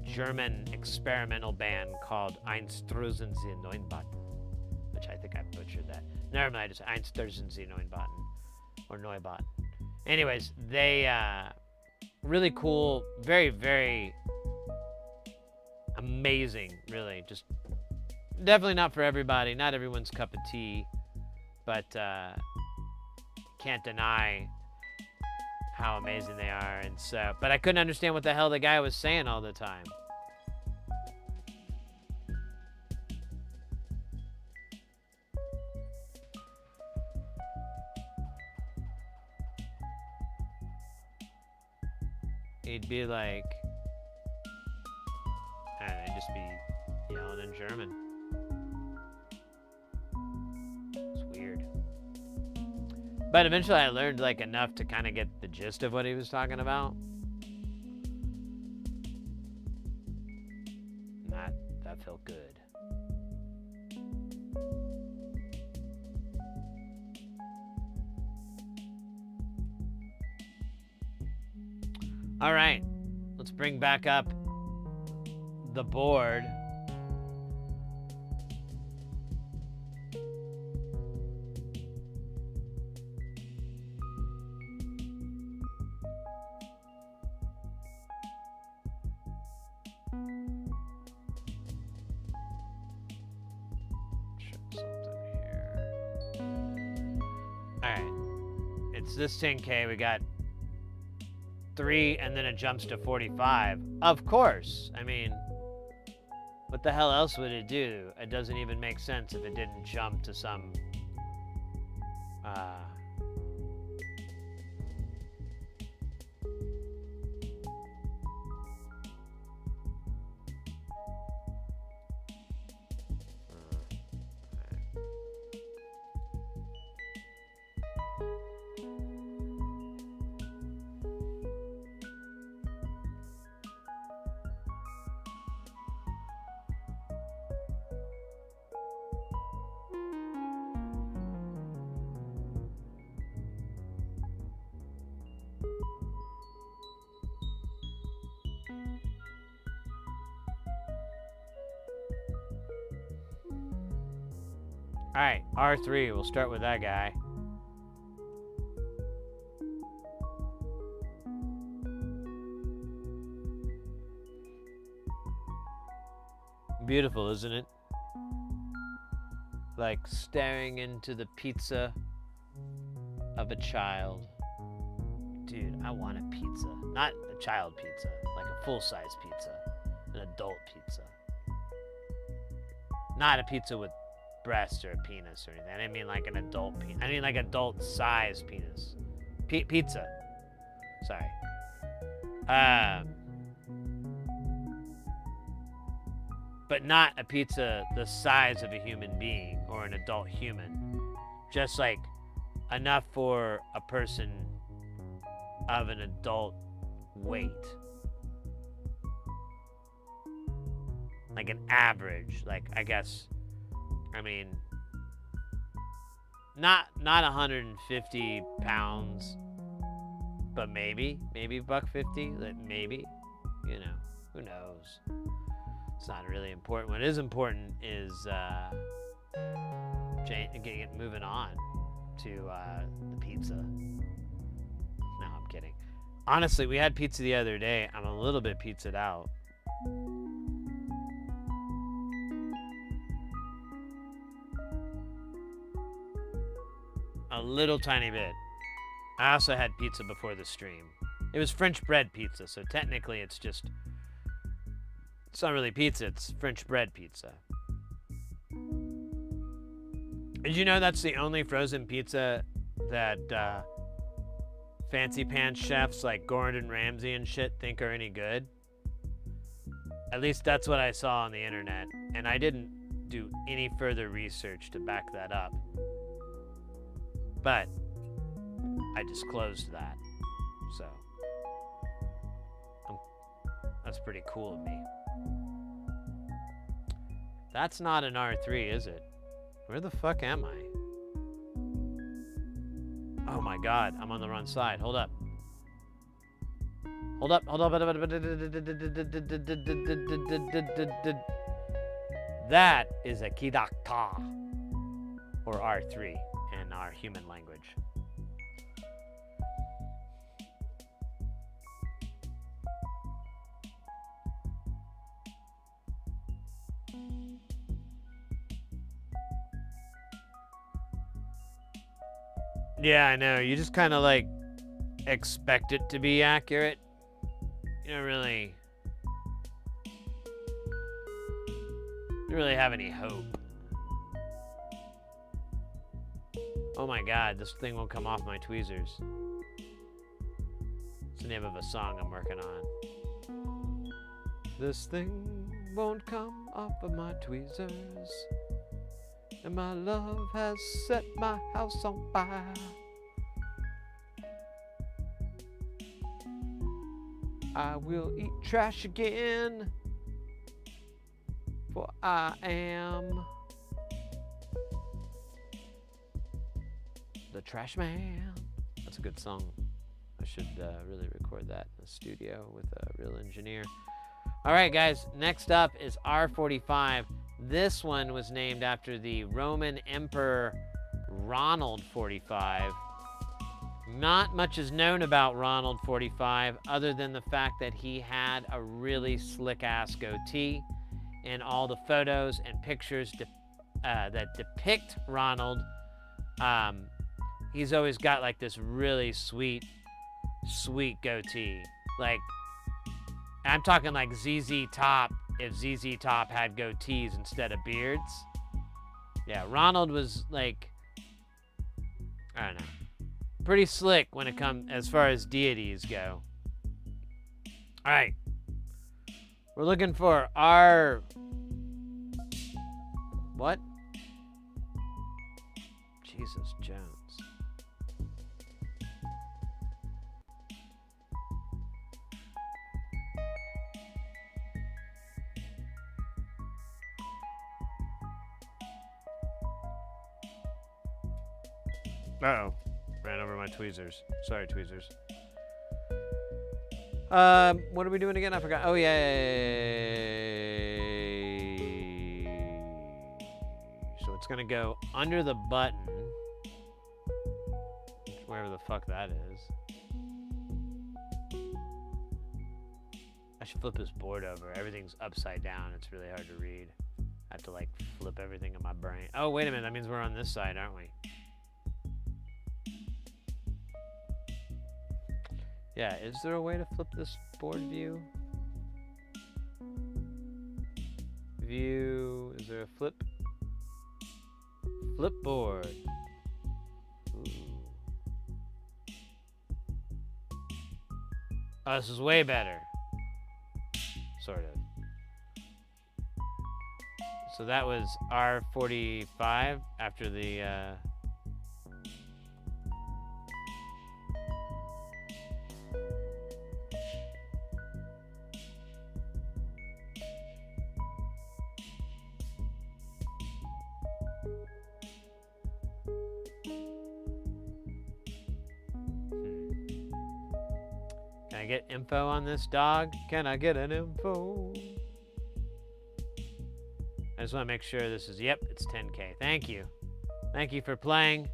German experimental band called Einstürzensie-Neubauten, which I think I butchered that. Never mind, it's Einstürzensie-Neubauten, or Neubauten. Anyways, they, really cool, very, very amazing, really. Just definitely not for everybody, not everyone's cup of tea, but can't deny how amazing they are. And so, but I couldn't understand what the hell the guy was saying all the time. He'd be like, I don't know, just be yelling in German. It's weird. But eventually I learned like enough to kind of get the gist of what he was talking about. And that felt good. All right, let's bring back up the board. This 10K, we got 3, and then it jumps to 45. Of course. I mean, what the hell else would it do? It doesn't even make sense if it didn't jump to some All right, R3, we'll start with that guy. Beautiful, isn't it? Like staring into the pizza of a child. Dude, I want a pizza. Not a child pizza, like a full-size pizza, an adult pizza. Not a pizza with breast or a penis or anything. I didn't mean like an adult penis. I mean like adult size penis. Pizza. Sorry. But not a pizza the size of a human being or an adult human. Just like enough for a person of an adult weight. Like an average, like I guess, I mean, not 150 pounds, but maybe $150, like maybe, you know, who knows? It's not really important. What is important is moving on to the pizza. No, I'm kidding. Honestly, we had pizza the other day. I'm a little bit pizzaed out. A little tiny bit. I also had pizza before the stream. It was French bread pizza, so technically it's not really pizza, it's French bread pizza. Did you know that's the only frozen pizza that fancy pants chefs like Gordon Ramsay and shit think are any good? At least that's what I saw on the internet, and I didn't do any further research to back that up. But I disclosed that, so that's pretty cool of me. That's not an R3, is it? Where the fuck am I? Oh my god, I'm on the wrong side. Hold up. Hold up. That is a Kidakta, or R3 in our human language. Yeah, I know. You just kind of like expect it to be accurate. You don't really have any hope. Oh my god, this thing won't come off my tweezers. It's the name of a song I'm working on. This thing won't come off of my tweezers, and my love has set my house on fire. I will eat trash again, for I am the trash man. That's a good song. I should really record that in the studio with a real engineer. All right, guys, next up is R45. This one was named after the Roman Emperor Ronald 45. Not much is known about Ronald 45 other than the fact that he had a really slick-ass goatee, and all the photos and pictures that depict Ronald, he's always got like this really sweet goatee. Like, I'm talking like ZZ Top, if ZZ Top had goatees instead of beards. Yeah, Ronald was like, I don't know, pretty slick when it comes as far as deities go. All right, we're looking for our what? Jesus Jones. Uh-oh. Ran over my tweezers. Sorry, tweezers. What are we doing again? I forgot. Oh, yeah. So it's going to go under the button. Wherever the fuck that is. I should flip this board over. Everything's upside down. It's really hard to read. I have to, like, flip everything in my brain. Oh, wait a minute. That means we're on this side, aren't we? Yeah, is there a way to flip this board view? View, is there a flip? Flip board. Ooh. Oh, this is way better. Sort of. So that was R45 after the, Can I get info on this dog? Can I get an info? I just want to make sure this is, yep, it's 10K. Thank you. Thank you for playing.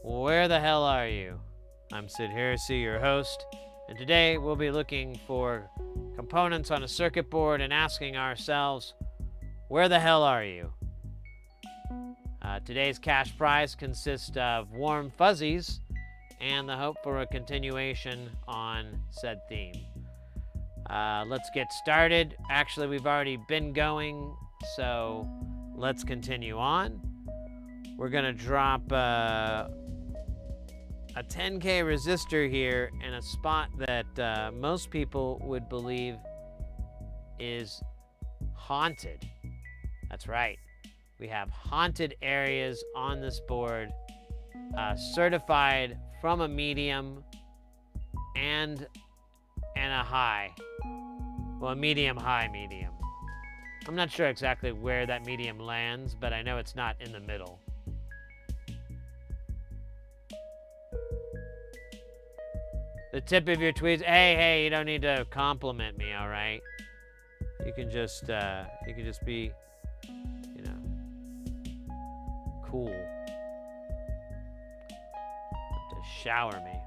Where the hell are you? I'm Sid Heresy, your host, and today we'll be looking for components on a circuit board and asking ourselves, where the hell are you? Today's cash prize consists of warm fuzzies and the hope for a continuation on said theme. Let's get started. Actually, we've already been going, so let's continue on. We're gonna drop a 10K resistor here in a spot that most people would believe is haunted. That's right. We have haunted areas on this board, certified from a medium and a high. Well, a medium, high, medium. I'm not sure exactly where that medium lands, but I know it's not in the middle. The tip of your tweets, hey, you don't need to compliment me, all right? You can just be, you know, cool. Have to shower me.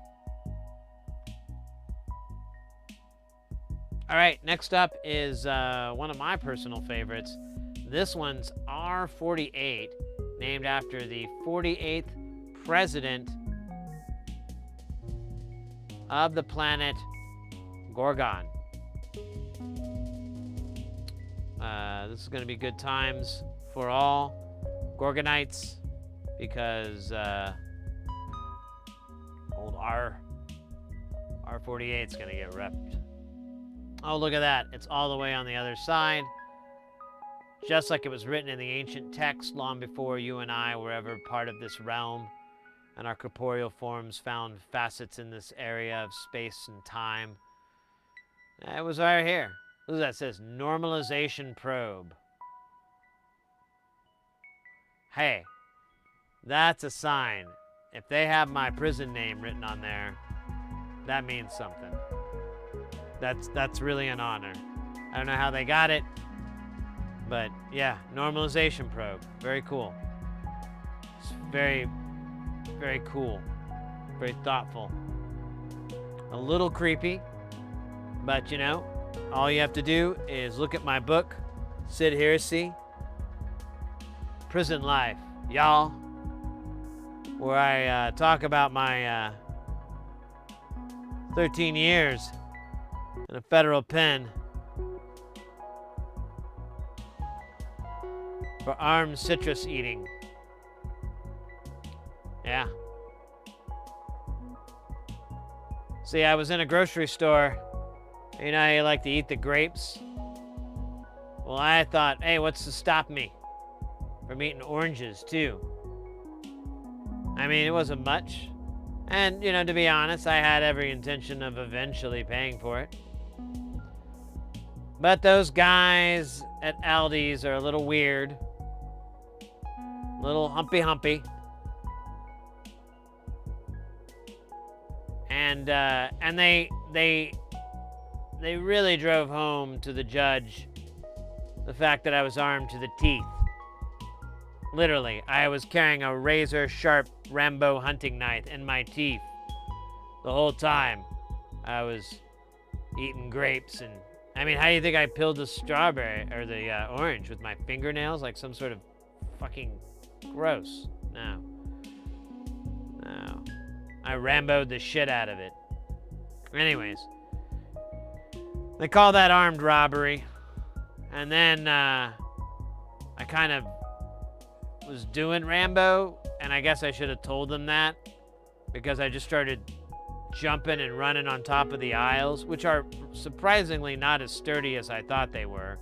All right, next up is one of my personal favorites. This one's R48, named after the 48th president of the planet Gorgon. This is going to be good times for all Gorgonites because old R48 is going to get repped. Oh, look at that. It's all the way on the other side. Just like it was written in the ancient text long before you and I were ever part of this realm, and our corporeal forms found facets in this area of space and time. It was right here. Look at that. It says normalization probe. Hey, that's a sign. If they have my prison name written on there, that means something. That's really an honor. I don't know how they got it, but yeah, normalization probe. Very cool. It's very, very cool. Very thoughtful. A little creepy, but you know, all you have to do is look at my book, Sid Heresy, Prison Life, y'all, where I talk about my 13 years in a federal pen for armed citrus eating. Yeah. See, I was in a grocery store. You know how you like to eat the grapes? Well, I thought, hey, what's to stop me from eating oranges, too? I mean, it wasn't much. And, you know, to be honest, I had every intention of eventually paying for it. But those guys at Aldi's are a little weird. A little humpy. And they really drove home to the judge the fact that I was armed to the teeth. Literally, I was carrying a razor-sharp Rambo hunting knife in my teeth the whole time I was eating grapes. And I mean, how do you think I peeled the strawberry or the orange with my fingernails like some sort of fucking gross? No. I Rambo'd the shit out of it. Anyways, they call that armed robbery. And then I kind of was doing Rambo, and I guess I should have told them that because I just started jumping and running on top of the aisles, which are surprisingly not as sturdy as I thought they were,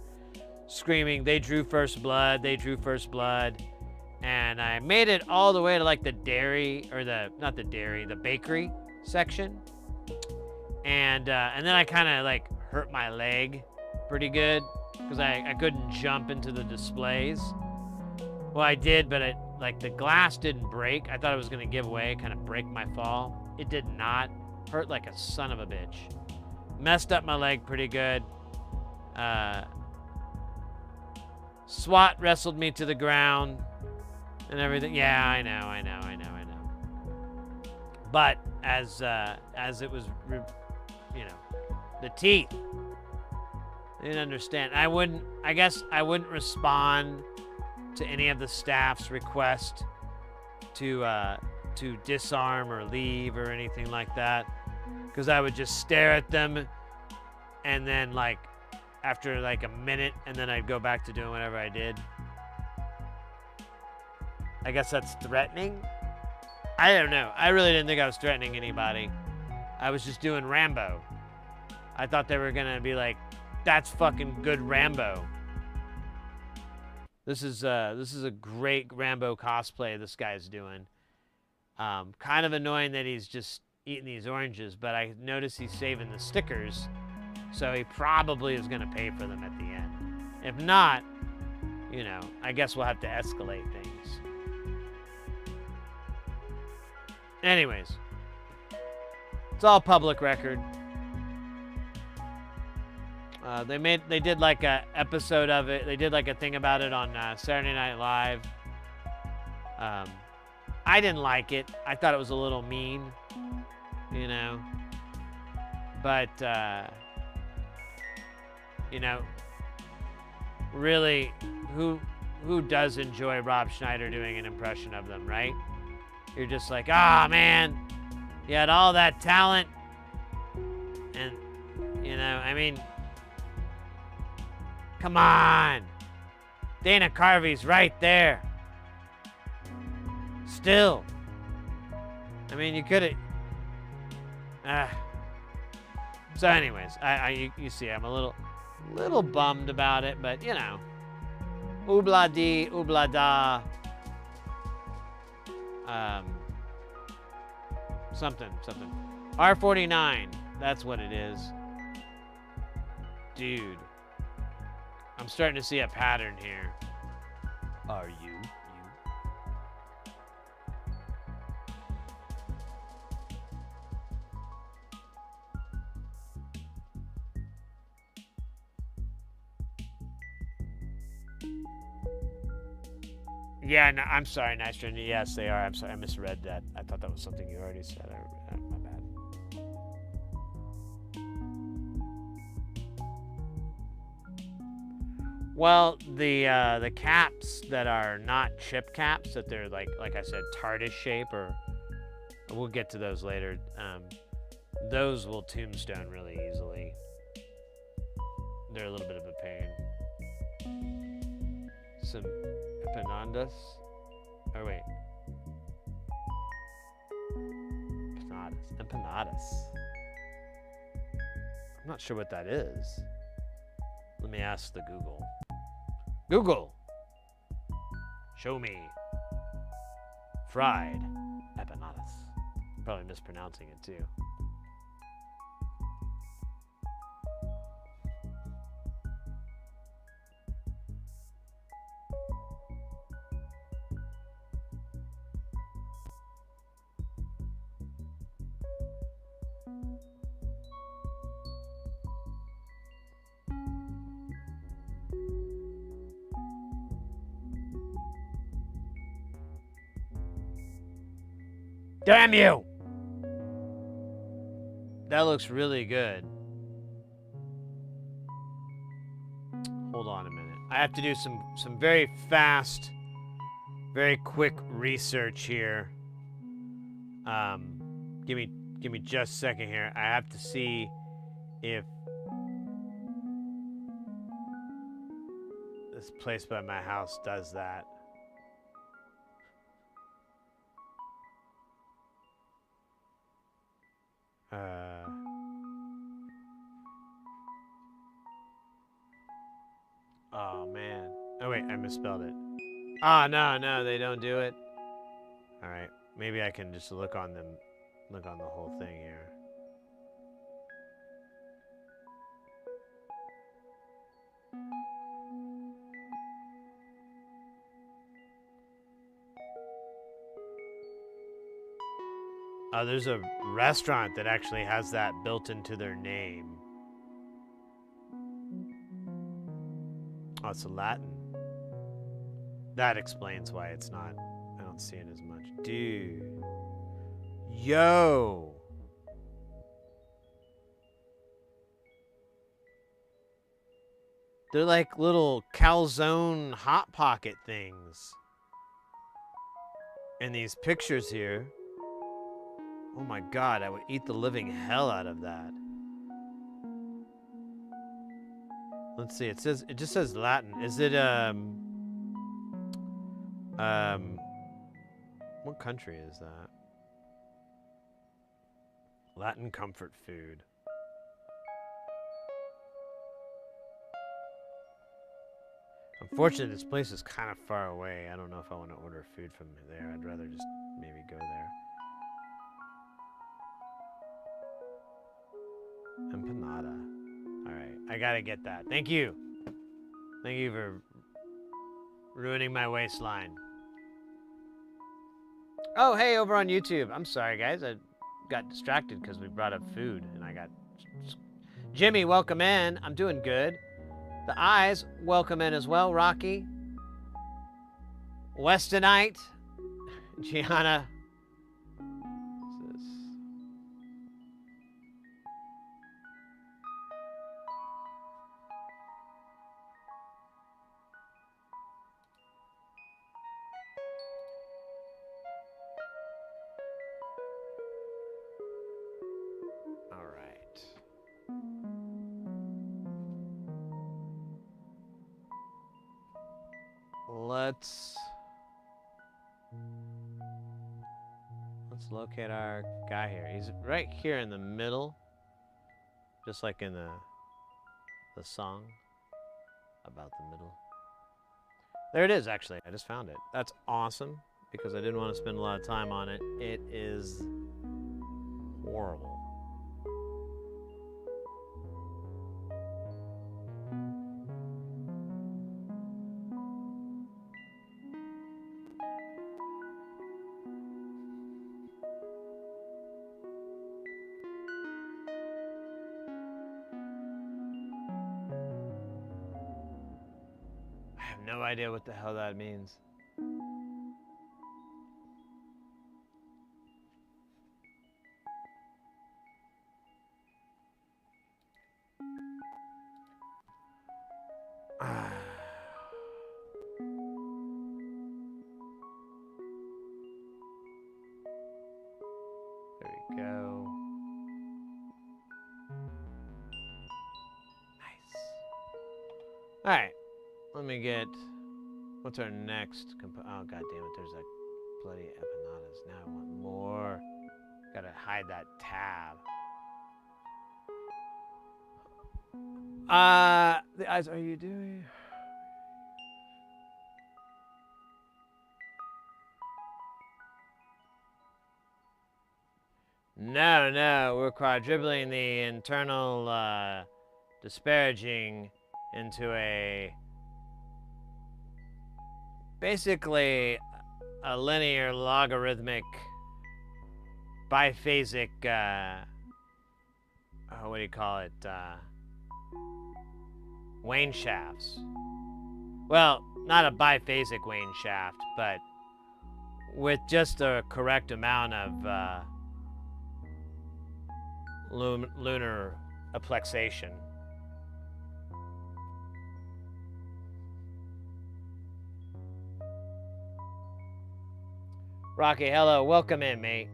screaming, "They drew first blood, they drew first blood." And I made it all the way to like the dairy, or the bakery section. And then I kind of like hurt my leg pretty good because I couldn't jump into the displays. Well, I did, but the glass didn't break. I thought it was going to give way, kind of break my fall. It did not. Hurt like a son of a bitch. Messed up my leg pretty good. SWAT wrestled me to the ground and everything. Yeah, I know. But as it was, the teeth. I didn't understand. I guess I wouldn't respond to any of the staff's request to disarm or leave or anything like that, because I would just stare at them, and then like after like a minute, and then I'd go back to doing whatever I did. I guess that's threatening. I don't know. I really didn't think I was threatening anybody. I was just doing Rambo. I thought they were gonna be like, "That's fucking good Rambo." This is a great Rambo cosplay this guy's doing. Kind of annoying that he's just eating these oranges, but I notice he's saving the stickers, so he probably is gonna pay for them at the end. If not, you know, I guess we'll have to escalate things. Anyways, it's all public record. They did like a episode of it. They did like a thing about it on Saturday Night Live. I didn't like it. I thought it was a little mean, you know. But you know, really, who does enjoy Rob Schneider doing an impression of them, right? You're just like, ah, man, you had all that talent, and you know, I mean, come on, Dana Carvey's right there. Still, I mean, you could have. So, anyways, you see, I'm a little bummed about it, but you know, oobla dee, oobla da. Something. R49, that's what it is. Dude, I'm starting to see a pattern here. Are you? Yeah, no, I'm sorry, Nystrom. Yes, they are. I'm sorry, I misread that. I thought that was something you already said. My bad. Well, the caps that are not chip caps, that they're like I said, TARDIS shape, or we'll get to those later. Those will tombstone really easily. They're a little bit of a pain. Some empanadas. Oh wait. Empanadas. I'm not sure what that is. Let me ask the Google. Google, show me fried empanadas. I'm probably mispronouncing it too. Damn you! That looks really good. Hold on a minute. I have to do some very fast, very quick research here. Give me just a second here. I have to see if this place by my house does that. Oh man. Oh wait, I misspelled it. Ah, no, they don't do it. All right, maybe I can just look on the whole thing here. Oh, there's a restaurant that actually has that built into their name. Oh, it's Latin. That explains why it's not. I don't see it as much. Dude. Yo. They're like little calzone hot pocket things. And these pictures here. Oh my god, I would eat the living hell out of that. Let's see. It just says Latin. Is it what country is that? Latin comfort food. Unfortunately, this place is kind of far away. I don't know if I want to order food from there. I'd rather just maybe go there. Empanada. All right, I gotta get that. Thank you. Thank you for ruining my waistline. Oh, hey, over on YouTube. I'm sorry, guys. I got distracted because we brought up food, and I got... Jimmy, welcome in. I'm doing good. The Eyes, welcome in as well. Rocky. Westonite. Gianna. What's this? All right. Let's locate our guy here. He's right here in the middle, just like in the song about the middle. There it is, actually. I just found it. That's awesome because I didn't want to spend a lot of time on it. It is horrible. I have no idea what the hell that means. There we go. Nice. All right. Let me get... What's our next oh, god damn it. There's that bloody empanadas. Now I want more. Gotta hide that tab. The Eyes, are you doing... No, we're quadrupling the internal disparaging into a basically a linear logarithmic biphasic what do you call it, Wayne shafts. Well, not a biphasic Wayne shaft, but with just a correct amount of lunar applexation. Rocky, hello, welcome in, mate.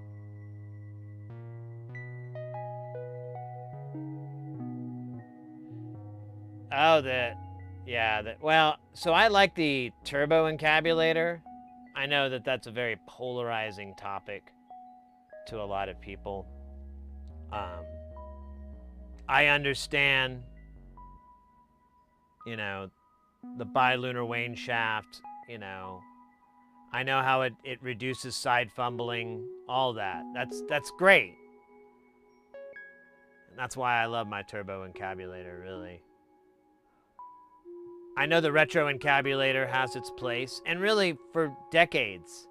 Oh, well, so I like the turbo encabulator. I know that that's a very polarizing topic to a lot of people. I understand, you know, the bilunar Wayne shaft, you know. I know how it reduces side fumbling, all that. That's great. And that's why I love my turbo encabulator, really. I know the retro encabulator has its place, and really for decades,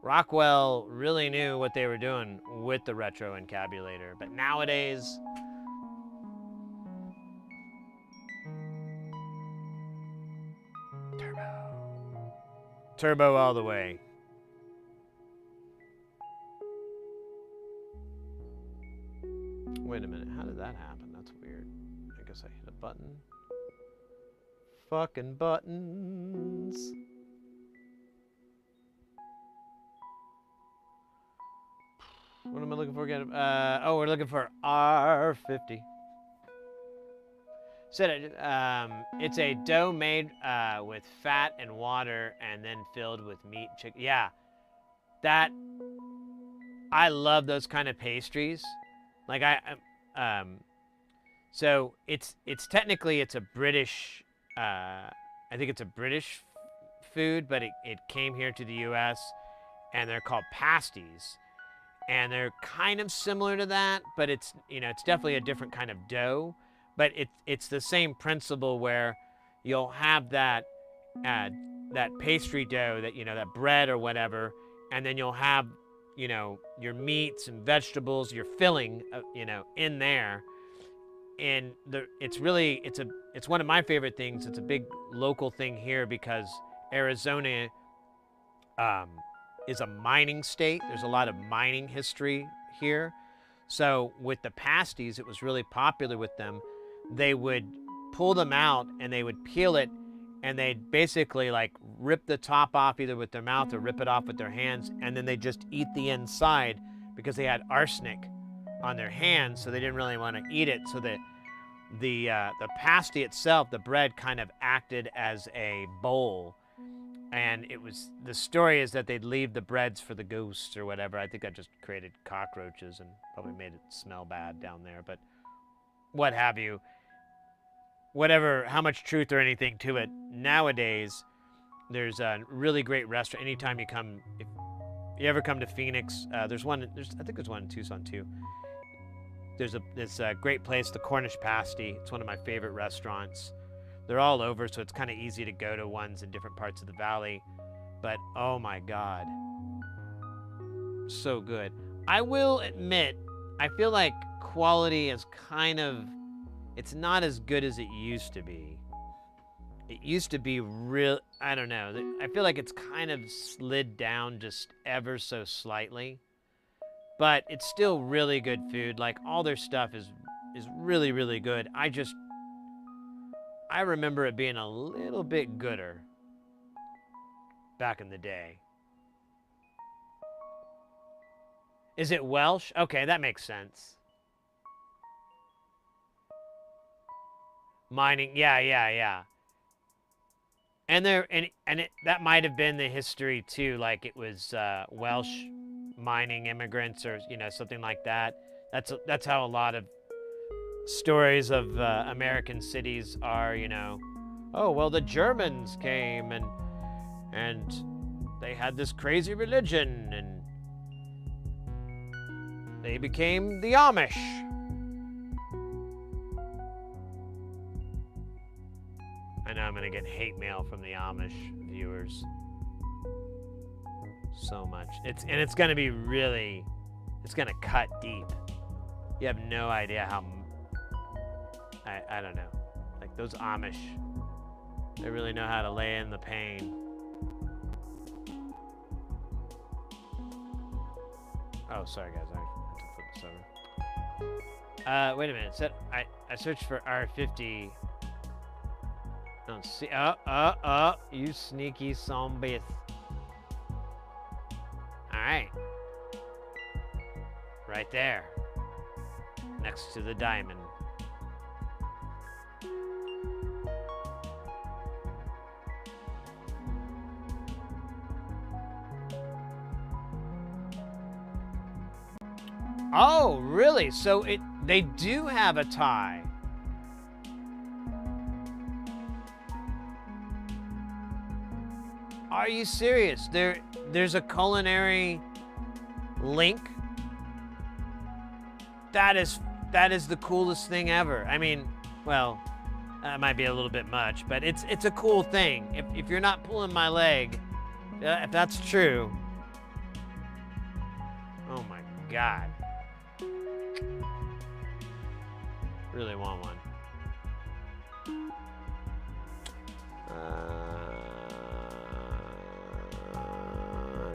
Rockwell really knew what they were doing with the retro encabulator. But nowadays, turbo all the way. Wait a minute, how did that happen? That's weird. I guess I hit a button. fucking buttons. What am I looking for again? Oh, we're looking for R50. Said it's a dough made with fat and water and then filled with meat, chicken. Yeah, that I love those kind of pastries. Like so it's technically it's a British. I think it's a British food, but it came here to the U.S. and they're called pasties, and they're kind of similar to that, but it's it's definitely a different kind of dough. But it's the same principle where you'll have that pastry dough, that that bread or whatever, and then you'll have your meats and vegetables, your filling in there. And it's one of my favorite things. It's a big local thing here because Arizona is a mining state. There's a lot of mining history here. So with the pasties, it was really popular with them. They would pull them out and they would peel it, and they'd basically like rip the top off either with their mouth or rip it off with their hands, and then they just eat the inside because they had arsenic on their hands, so they didn't really want to eat it. So the pasty itself, the bread, kind of acted as a bowl, and the story is that they'd leave the breads for the ghosts or whatever. I think that just created cockroaches and probably made it smell bad down there, but what have you. Whatever, how much truth or anything to it. Nowadays, there's a really great restaurant. Anytime you come, if you ever come to Phoenix, I think there's one in Tucson too. There's a great place, the Cornish Pasty. It's one of my favorite restaurants. They're all over, so it's kind of easy to go to ones in different parts of the valley. But oh my God, so good. I will admit, I feel like quality is kind of, it's not as good as it used to be. It used to be real, I don't know. I feel like it's kind of slid down just ever so slightly. But it's still really good food. Like, all their stuff is really, really good. I remember it being a little bit gooder back in the day. Is it Welsh? Okay, that makes sense. Mining, yeah. And that might have been the history too. Like, it was Welsh mining immigrants or something like that. That's how a lot of stories of American cities are. Oh well, the Germans came and they had this crazy religion and they became the Amish. I know I'm gonna get hate mail from the Amish viewers. So much. It's gonna be really, it's gonna cut deep. You have no idea how, I don't know. Like, those Amish, they really know how to lay in the pain. Oh, sorry guys, I have to flip this over. Wait a minute. I searched for R50. Don't see. You sneaky zombies. Alright. Right there. Next to the diamond. Oh, really? So they do have a tie. Are you serious? There's a culinary link? That is the coolest thing ever. I mean, well, that might be a little bit much, but it's a cool thing. If you're not pulling my leg, if that's true. Oh my God. Really want one.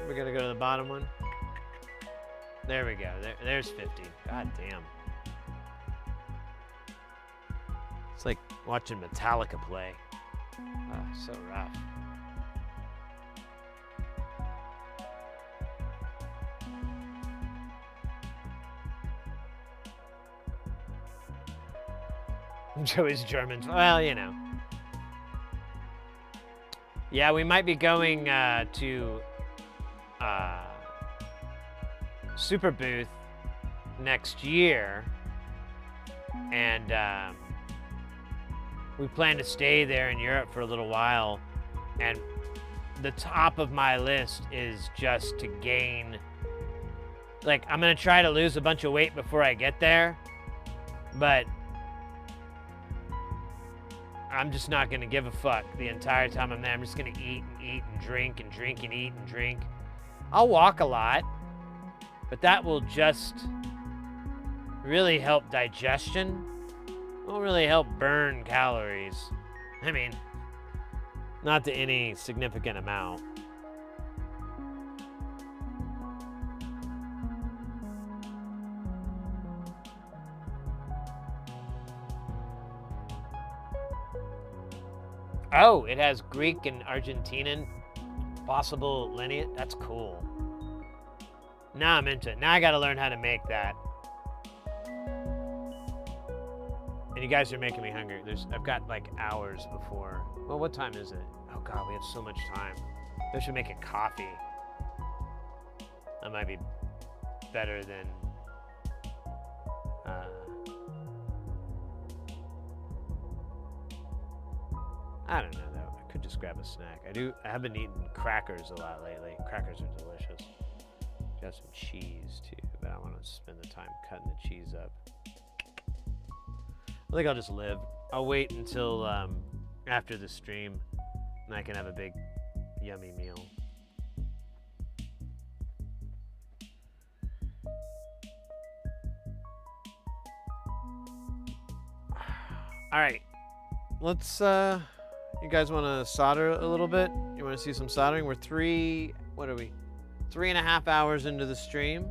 We're gonna go to the bottom one. There we go. There's 50. God damn. It's like watching Metallica play. Oh, so rough. Joey's Germans. Well, you know. Yeah, we might be going to Super Booth next year, and we plan to stay there in Europe for a little while. And the top of my list is just to gain, like, I'm gonna try to lose a bunch of weight before I get there, but I'm just not gonna give a fuck the entire time I'm there. I'm just gonna eat and eat and drink and drink and eat and drink. I'll walk a lot, but that will just really help digestion. It won't really help burn calories. I mean, not to any significant amount. Oh, it has Greek and Argentinian possible lineage. That's cool. Now I'm into it. Now I gotta learn how to make that. And you guys are making me hungry. I've got like hours before. Well, what time is it? Oh God, we have so much time. I should make a coffee. That might be better than I don't know though. I could just grab a snack. I have been eating crackers a lot lately. Crackers are delicious. Got some cheese too, but I don't want to spend the time cutting the cheese up. I think I'll just live. I'll wait until after the stream, and I can have a big, yummy meal. All right, let's. You guys want to solder a little bit? You want to see some soldering? We're 3.5 hours into the stream.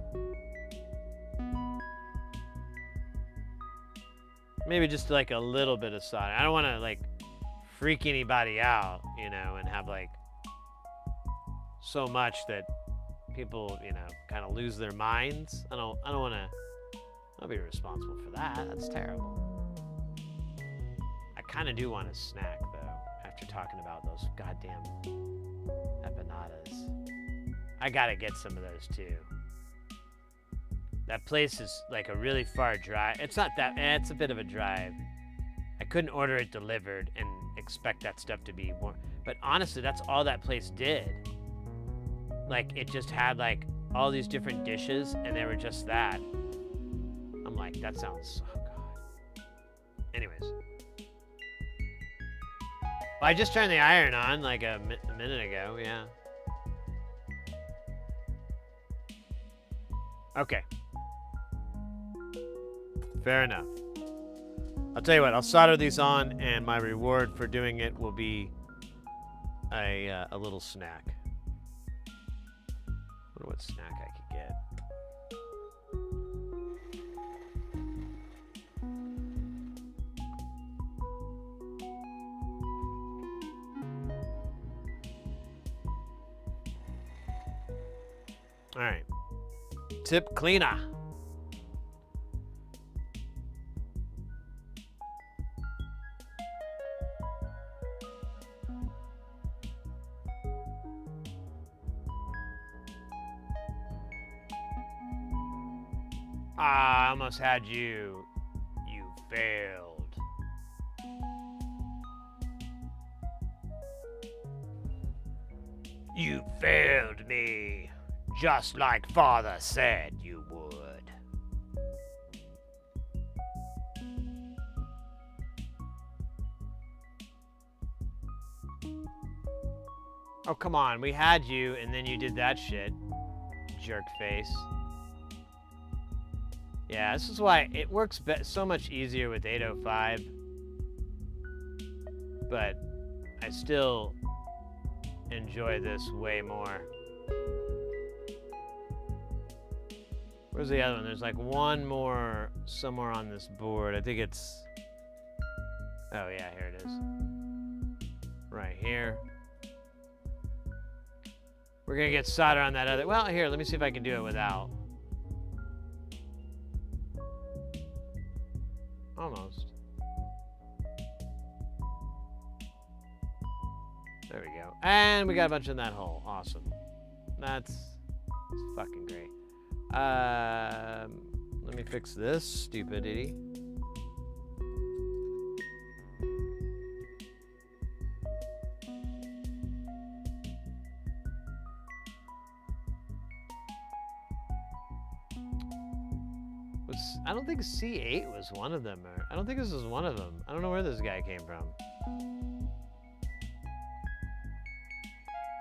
Maybe just like a little bit of soldering. I don't want to like freak anybody out, you know, and have like so much that people, you know, kind of lose their minds. I don't want to. I'll be responsible for that. That's terrible. I kind of do want a snack though. After talking about those goddamn empanadas, I gotta get some of those too. That place is like a really far drive. It's not that, it's a bit of a drive. I couldn't order it delivered and expect that stuff to be more, but honestly, that's all that place did. Like, it just had like all these different dishes and they were just that. I'm like, that sounds, oh God. Anyways. Well, I just turned the iron on like a minute ago, yeah. Okay. Fair enough. I'll tell you what, I'll solder these on, and my reward for doing it will be a little snack. I wonder what snack I could get. All right. Tip cleaner. I almost had you. You failed. You failed me. Just like Father said you would. Oh, come on. We had you, and then you did that shit. Jerk face. Yeah, this is why it works so much easier with 805. But I still enjoy this way more. Where's the other one? There's like one more somewhere on this board. I think it's... Oh yeah, here it is. right here. We're gonna get solder on that other. Well, here, let me see if I can do it without. Almost. There we go. And we got a bunch in that hole. Awesome. That's fucking great. Let me fix this stupidity. I don't think C8 was one of them. Or I don't think this was one of them. I don't know where this guy came from.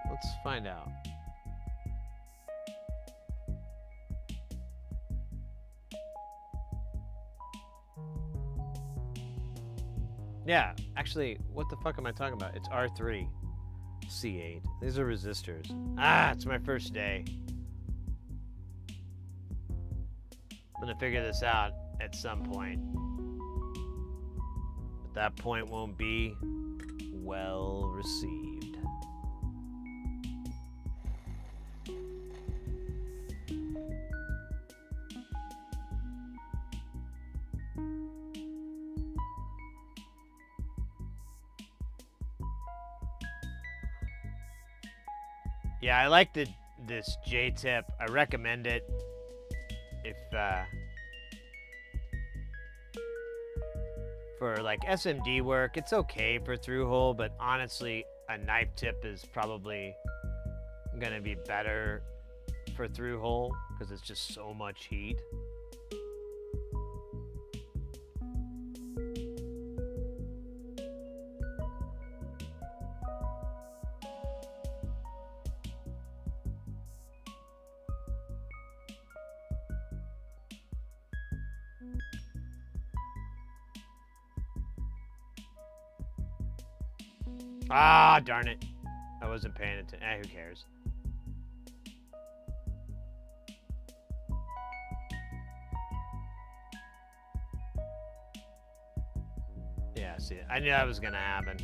Let's find out. Yeah, actually, what the fuck am I talking about? It's R3, C8. These are resistors. Ah, it's my first day. I'm gonna figure this out at some point. But that point won't be well received. Yeah, I like this J-tip. I recommend it. If for like SMD work, it's okay for through hole, but honestly, a knife tip is probably gonna be better for through hole because it's just so much heat. Ah, darn it. I wasn't paying attention. Who cares? Yeah, see, I knew that was going to happen.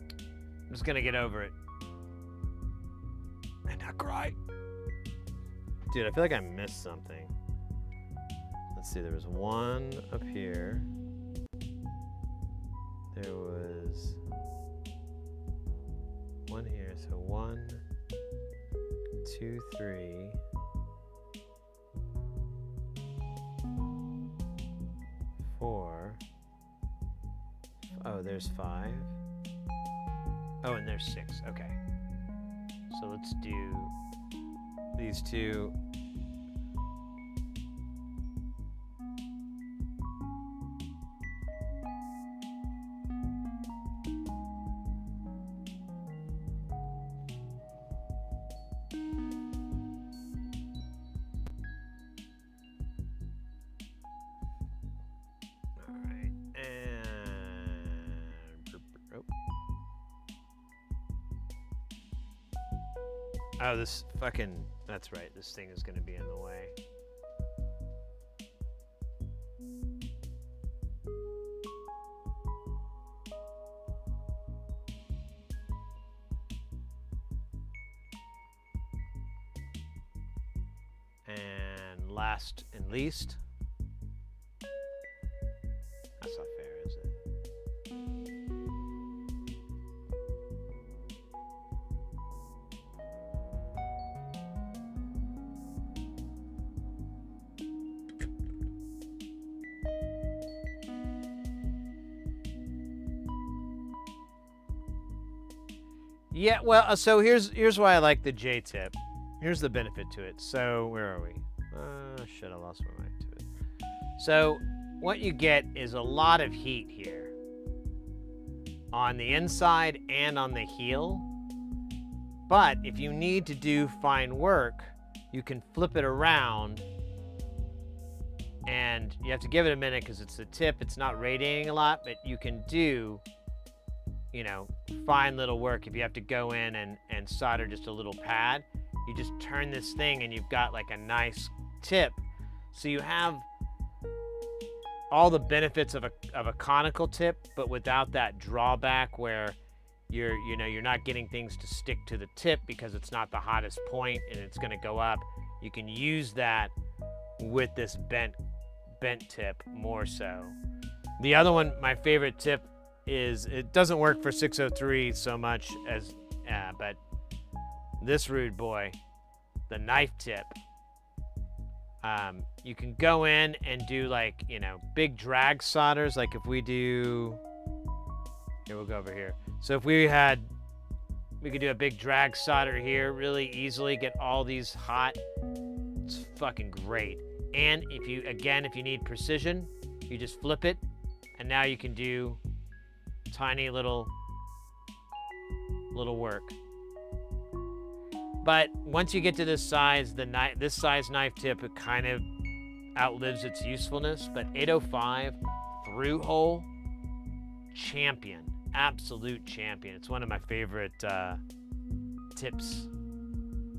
I'm just going to get over it. And not cry. Dude, I feel like I missed something. Let's see, there was one up here. There was one here, so 1, 2, 3, 4. Oh, there's 5. Oh, and there's 6. Okay. So let's do these two. Oh, this fucking... That's right, this thing is gonna be in the way. And last and least... That's not fair, is it? Yeah, well, so here's why I like the J-tip. Here's the benefit to it. So, where are we? Shit, I lost my mind to it. So, what you get is a lot of heat here. On the inside and on the heel. But, if you need to do fine work, you can flip it around. And you have to give it a minute because it's the tip. It's not radiating a lot, but you can do... you know, fine little work. If you have to go in and solder just a little pad, you just turn this thing and you've got like a nice tip. So you have all the benefits of a conical tip, but without that drawback where you're not getting things to stick to the tip because it's not the hottest point and it's going to go up. You can use that with this bent tip more so. The other one, my favorite tip is, it doesn't work for 603 so much as, but this rude boy, the knife tip. You can go in and do like, big drag solders. Like if we do, here, we'll go over here. So if we could do a big drag solder here really easily, get all these hot. It's fucking great. And if you need precision, you just flip it, and now you can do tiny little work. But once you get to this size, this size knife tip, it kind of outlives its usefulness. But 805 through hole, champion, absolute champion. It's one of my favorite tips,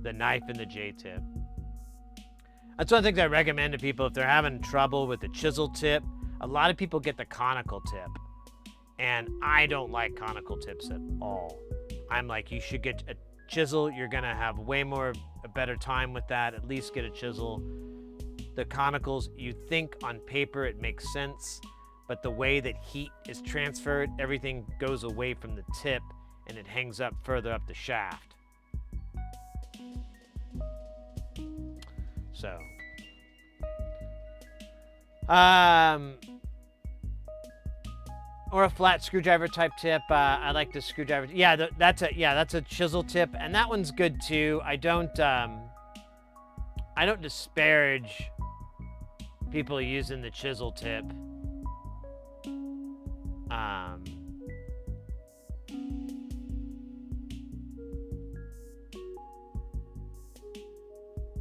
the knife and the J tip. That's one of the things I recommend to people if they're having trouble with the chisel tip. A lot of people get the conical tip, and I don't like conical tips at all. I'm like, you should get a chisel. You're gonna have a better time with that. At least get a chisel. The conicals, you think on paper it makes sense, but the way that heat is transferred, everything goes away from the tip and it hangs up further up the shaft. So, or a flat screwdriver type tip. I like the screwdriver. Yeah, that's a chisel tip, and that one's good too. I don't disparage people using the chisel tip.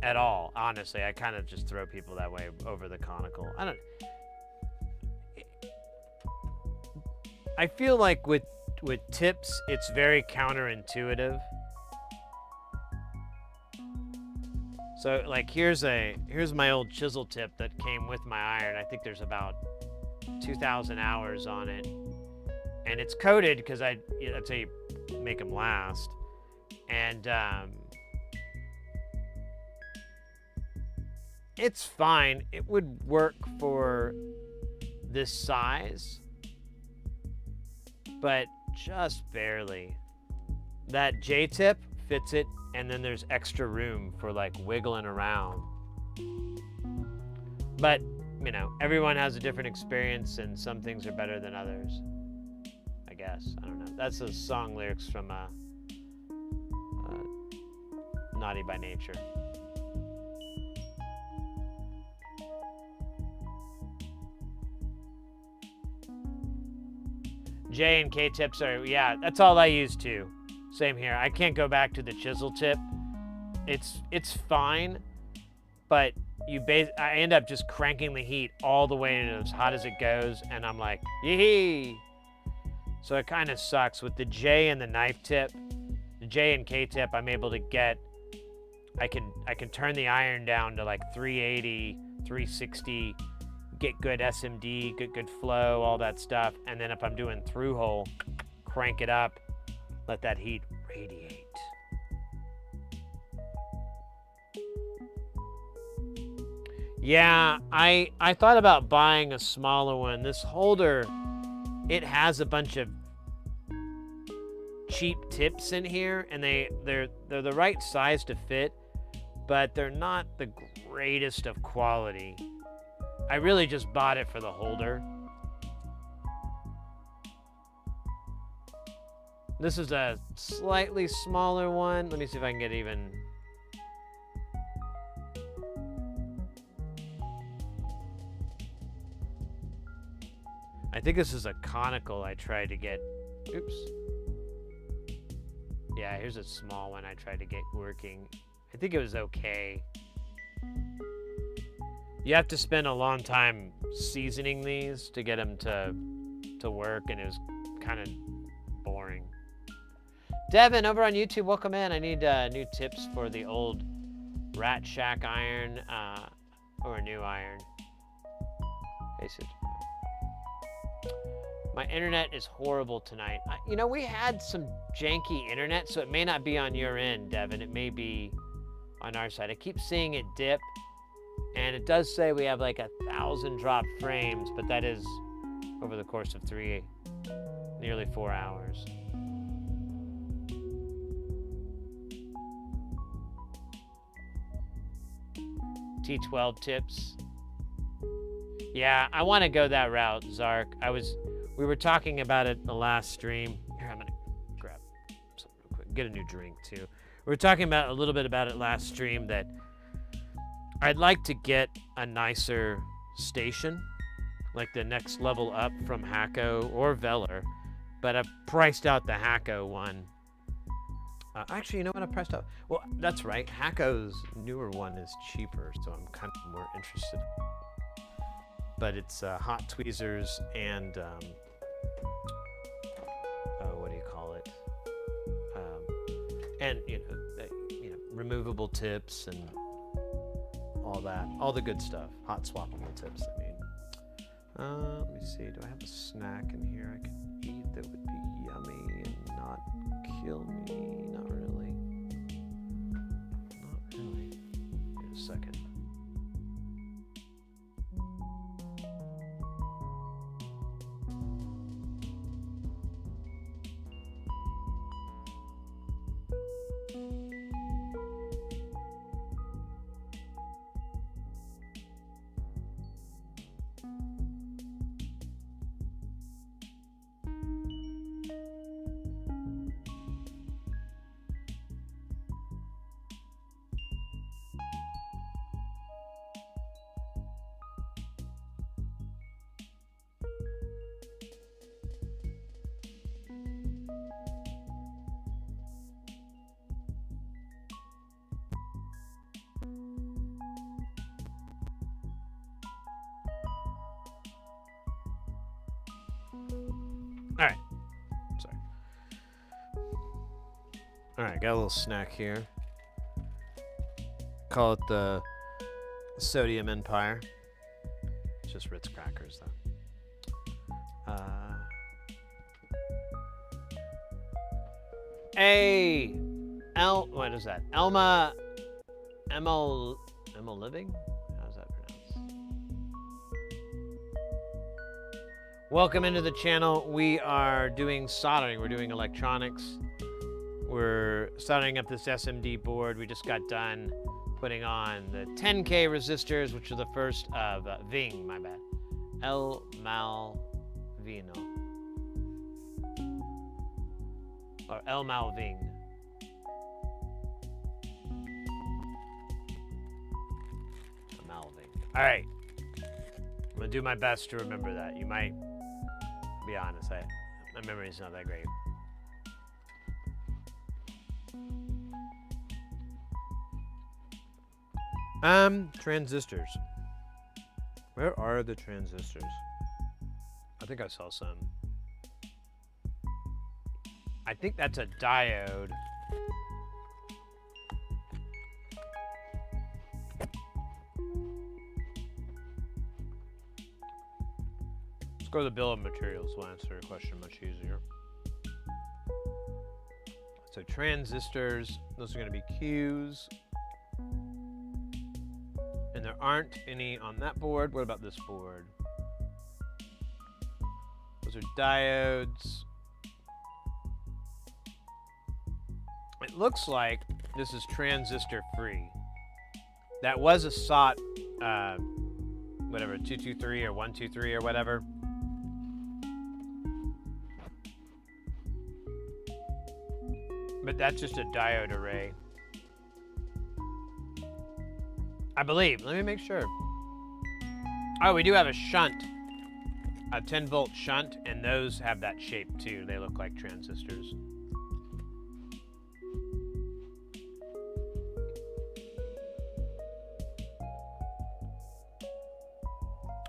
At all, honestly. I kind of just throw people that way over the conical. I feel like with tips, it's very counterintuitive. So like here's my old chisel tip that came with my iron. I think there's about 2,000 hours on it, and it's coated because that's how you make them last. And it's fine. It would work for this size, but just barely. That J-tip fits it, and then there's extra room for like wiggling around. But, everyone has a different experience, and some things are better than others, I guess. I don't know. That's the song lyrics from Naughty by Nature. J and K tips are, that's all I use too. Same here. I can't go back to the chisel tip. It's fine, but I end up just cranking the heat all the way to as hot as it goes, and I'm like, yee. So it kind of sucks. With the J and the knife tip, the J and K tip, I'm able to I can turn the iron down to like 380, 360, get good SMD, good flow, all that stuff. And then if I'm doing through hole, crank it up, let that heat radiate. Yeah, I thought about buying a smaller one. This holder, it has a bunch of cheap tips in here, and they're the right size to fit, but they're not the greatest of quality. I really just bought it for the holder. This is a slightly smaller one. Let me see if I can get even. I think this is a conical I tried to get. Oops. Yeah, here's a small one I tried to get working. I think it was okay. You have to spend a long time seasoning these to get them to work, and it was kind of boring. Devin, over on YouTube, welcome in. I need new tips for the old Rat Shack iron or a new iron. Hey, My internet is horrible tonight. You know, we had some janky internet, so it may not be on your end, Devin. It may be on our side. I keep seeing it dip, and it does say we have like 1,000 dropped frames, but that is over the course of nearly 4 hours. T12 tips. Yeah, I want to go that route, Zark. We were talking about it the last stream. Here, I'm gonna grab something real quick. Get a new drink too. We were talking about a little bit about it last stream that I'd like to get a nicer station, like the next level up from Hacko or Veller, but I've priced out the Hacko one. Actually, you know what I priced out? Well, that's right. Hacko's newer one is cheaper, so I'm kind of more interested. But it's hot tweezers and what do you call it? And removable tips and all that, all the good stuff. Hot swappable tips. I mean, let me see. Do I have a snack in here I can eat that would be yummy and not kill me? Not really. Not really. Wait a second. All right. Sorry. All right, got a little snack here. Call it the Sodium Empire. It's just Ritz crackers, though. What is that? Emma Living? How's that pronounced? Welcome into the channel. We are doing soldering. We're doing electronics. We're soldering up this SMD board. We just got done putting on the 10K resistors, which are the first of Ving, my bad. El Malvino. Or El Malving. Malving. All right. I'm going to do my best to remember that. You might be honest. My memory's not that great. Transistors. Where are the transistors? I think I saw some. I think that's a diode. Let's go to the bill of materials. We'll answer your question much easier. So transistors, those are going to be Qs. And there aren't any on that board. What about this board? Those are diodes. It looks like this is transistor free. That was a SOT, whatever, 223 or 123 or whatever. But that's just a diode array. I believe. Let me make sure. Oh, we do have a shunt. A 10 volt shunt, and those have that shape too. They look like transistors.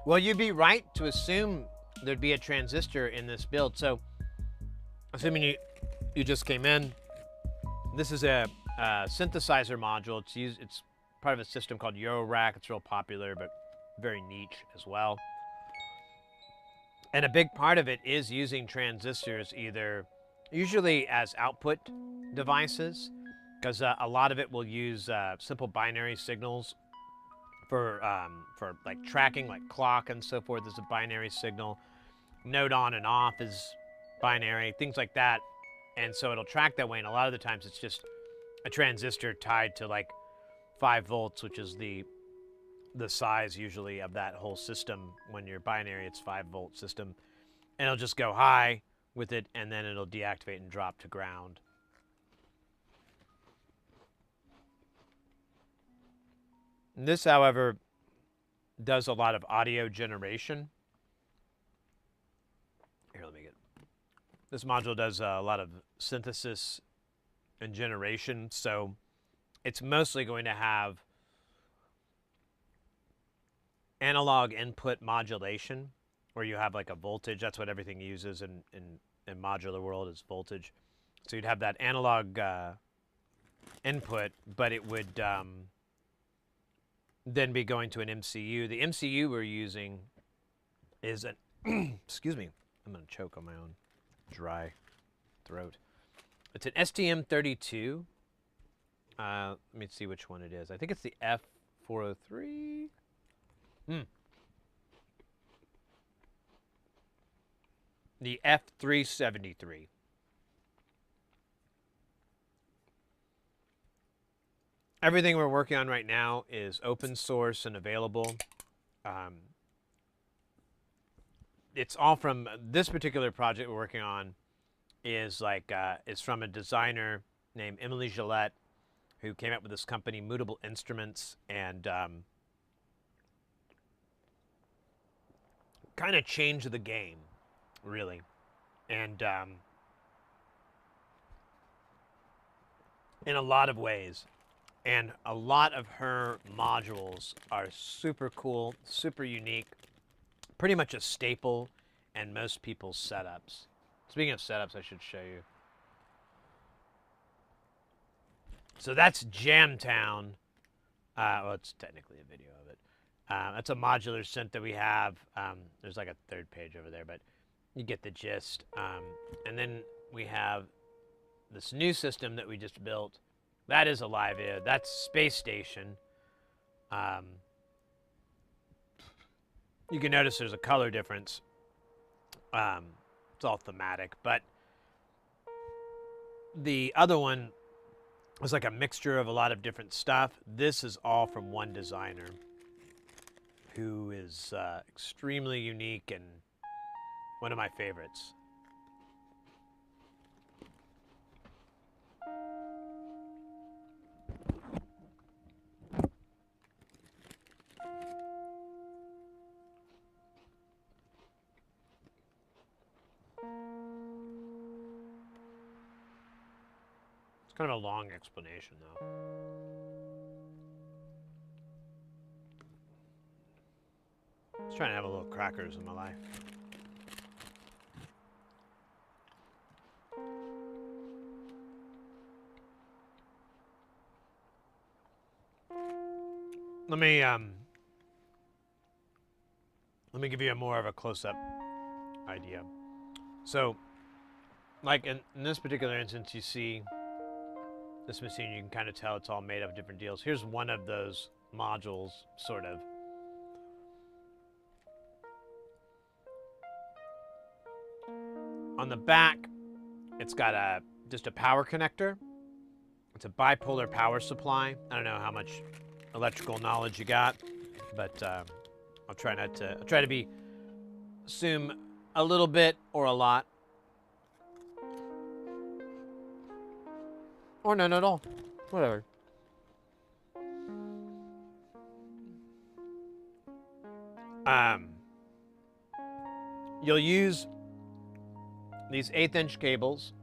Well, you'd be right to assume there'd be a transistor in this build. So, assuming you just came in, this is a synthesizer module. It's part of a system called Eurorack. It's real popular, but very niche as well. And a big part of it is using transistors usually as output devices, because a lot of it will use simple binary signals for like tracking, like clock and so forth is a binary signal. Node on and off is binary, things like that. And so it'll track that way. And a lot of the times it's just a transistor tied to like 5 volts, which is the size usually of that whole system. When you're binary, it's 5-volt system. And it'll just go high with it, and then it'll deactivate and drop to ground. And this, however, does a lot of audio generation. Here, let me get... This module does a lot of synthesis and generation, so it's mostly going to have analog input modulation, where you have like a voltage. That's what everything uses in modular world, is voltage. So you'd have that analog input, but it would then be going to an MCU. The MCU we're using is an excuse me, I'm gonna choke on my own dry throat. It's an STM32. Let me see which one it is. I think it's the F403. The F373. Everything we're working on right now is open source and available. It's all from this particular project we're working on is from a designer named Emily Gillette, who came up with this company, Mutable Instruments, and kind of changed the game, really. And in a lot of ways. And a lot of her modules are super cool, super unique, pretty much a staple in most people's setups. Speaking of setups, I should show you. So that's Jamtown. Well, it's technically a video of it. That's a modular synth that we have. There's like a third page over there, but you get the gist. And then we have this new system that we just built. That is a live id. That's Space Station. You can notice there's a color difference. It's all thematic, but the other one was like a mixture of a lot of different stuff. This is all from one designer who is extremely unique and one of my favorites. Kind of a long explanation, though. I was trying to have a little crackers in my life. Let me give you more of a close-up idea. So, like in this particular instance, you see this machine, you can kind of tell it's all made of different deals. Here's one of those modules, sort of. On the back, it's got just a power connector. It's a bipolar power supply. I don't know how much electrical knowledge you got, but I'll try to assume a little bit or a lot. Or none at all. Whatever. You'll use these 1/8" cables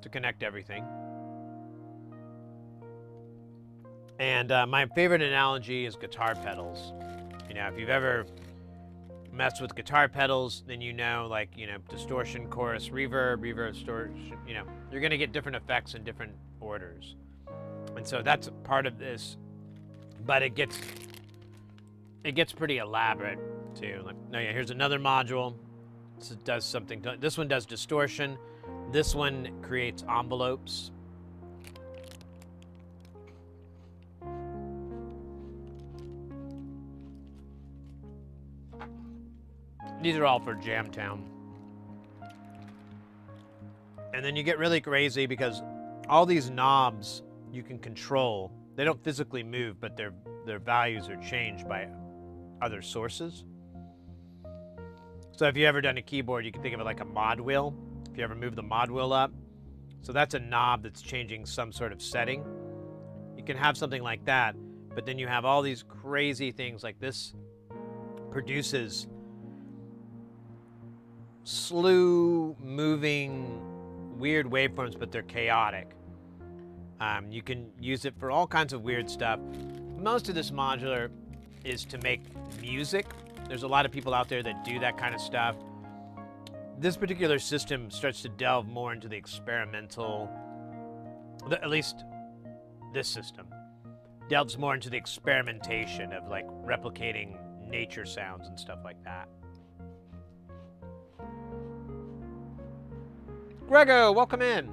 to connect everything. And my favorite analogy is guitar pedals. You know, if you've ever messed with guitar pedals, then you know, like, you know, distortion, chorus, reverb, distortion, you know, you're going to get different effects in different orders. And so that's part of this, but it gets pretty elaborate too. Like, no, yeah, here's another module This does something. This one does distortion. This one creates envelopes. These are all for Jamtown. And then you get really crazy because all these knobs you can control. They don't physically move, but their values are changed by other sources. So if you ever done a keyboard, you can think of it like a mod wheel. If you ever move the mod wheel up. So that's a knob that's changing some sort of setting. You can have something like that, but then you have all these crazy things like this produces slew moving weird waveforms, but they're chaotic. You can use it for all kinds of weird stuff. Most of this modular is to make music. There's a lot of people out there that do that kind of stuff. This particular system starts to delve more into the experimental, at least this system, delves more into the experimentation of like replicating nature sounds and stuff like that. Grego, welcome in.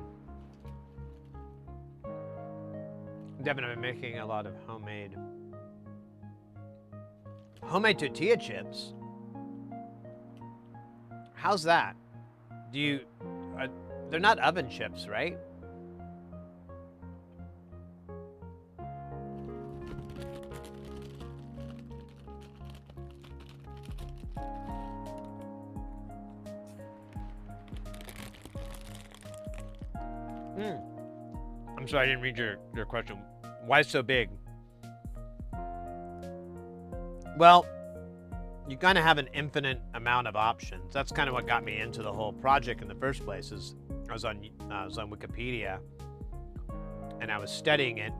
Devin, I've been making a lot of homemade tortilla chips. How's that? They're not oven chips, right? I'm sorry, I didn't read your question. Why so big? Well, you kind of have an infinite amount of options. That's kind of what got me into the whole project in the first place. Is I was on Wikipedia, and I was studying it,